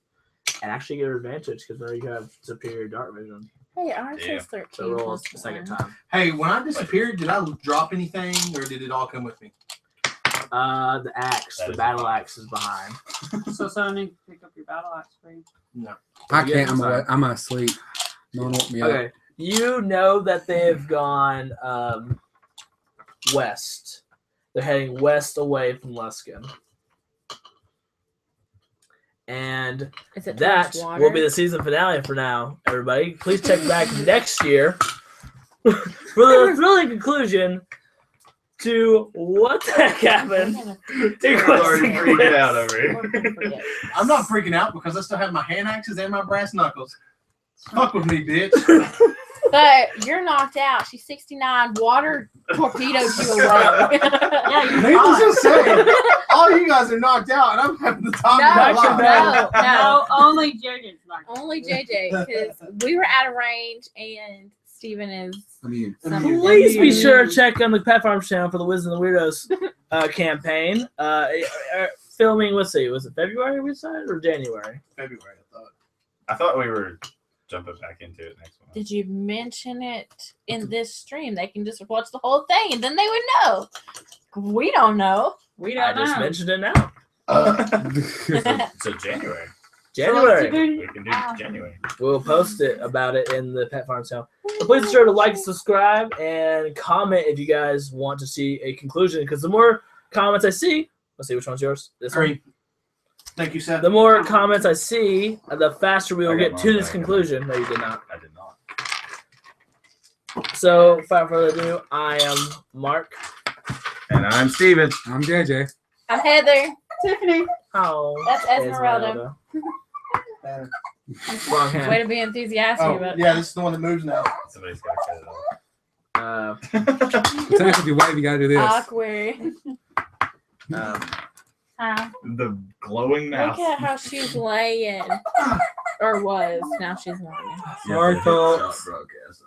Speaker 2: And actually get an advantage because now you have superior dark vision.
Speaker 9: Hey, ours
Speaker 1: Yeah.
Speaker 9: says 13.
Speaker 2: So roll
Speaker 9: plus
Speaker 2: the second
Speaker 9: 1.
Speaker 2: time.
Speaker 10: Hey, when I disappeared, did I drop anything or did it all come with me?
Speaker 2: The axe,
Speaker 1: That
Speaker 2: the
Speaker 1: is
Speaker 2: battle
Speaker 1: fine.
Speaker 2: axe is behind.
Speaker 8: So someone need to pick up your battle axe for you.
Speaker 3: I
Speaker 2: You
Speaker 3: can't.
Speaker 2: get inside.
Speaker 3: I'm asleep. No one woke me up.
Speaker 2: Okay. You know that they've gone west. They're heading west away from Luskin. And
Speaker 9: Is it
Speaker 2: that
Speaker 9: towards water?
Speaker 2: will be the season finale for now, everybody. Please check back next year for the thrilling conclusion to what the heck happened.
Speaker 1: Dude, I'm already freaking out over here.
Speaker 10: I'm not freaking out because I still have my hand axes and my brass knuckles. Fuck with me, bitch.
Speaker 9: But you're knocked out. She's 69. Water torpedoed you away.
Speaker 8: Yeah, you're
Speaker 10: Needless to
Speaker 8: fine.
Speaker 10: say, all you guys are knocked out, and I'm having the time of my life.
Speaker 9: no.
Speaker 8: No, only JJ's not.
Speaker 9: Only JJ, because we were out of range and Steven is.
Speaker 3: I mean,
Speaker 2: Please be sure to check on the Pet Farms channel for the Wisdom of the Weirdos campaign. Filming, let's see, was it February we decided or January?
Speaker 10: February, I thought.
Speaker 1: I thought we were jumping back into it next one.
Speaker 9: Did you mention it in this stream? They can just watch the whole thing and then they would know. We don't know.
Speaker 8: We
Speaker 2: I
Speaker 8: don't
Speaker 2: just
Speaker 8: know.
Speaker 2: mentioned it now.
Speaker 1: So January.
Speaker 2: January.
Speaker 1: We can do January.
Speaker 2: We'll post it about it in the Pet Farm channel. So please be sure to like, subscribe, and comment if you guys want to see a conclusion. Because the more comments I see, let's see which one's yours. This one.
Speaker 10: Thank you, Seth.
Speaker 2: The more comments I see, the faster we will
Speaker 1: I got
Speaker 2: get to
Speaker 1: mine,
Speaker 2: this
Speaker 1: I got
Speaker 2: conclusion. No, you did not.
Speaker 1: I did not.
Speaker 2: So, without further ado, I am Mark.
Speaker 1: And I'm Steven.
Speaker 3: I'm JJ.
Speaker 9: I'm Heather.
Speaker 8: Tiffany.
Speaker 2: Oh,
Speaker 9: That's Esmeralda.
Speaker 2: Wrong hand.
Speaker 9: Way to be enthusiastic
Speaker 10: Oh,
Speaker 9: about it.
Speaker 10: yeah, this is the one that moves now.
Speaker 1: Somebody's got to cut it off.
Speaker 3: It's actually if you wave, you gotta do this.
Speaker 9: Awkward.
Speaker 1: The glowing mouse.
Speaker 9: Look at how she's laying. Or was. Now she's not.
Speaker 3: Sorry, folks.
Speaker 1: Broadcast.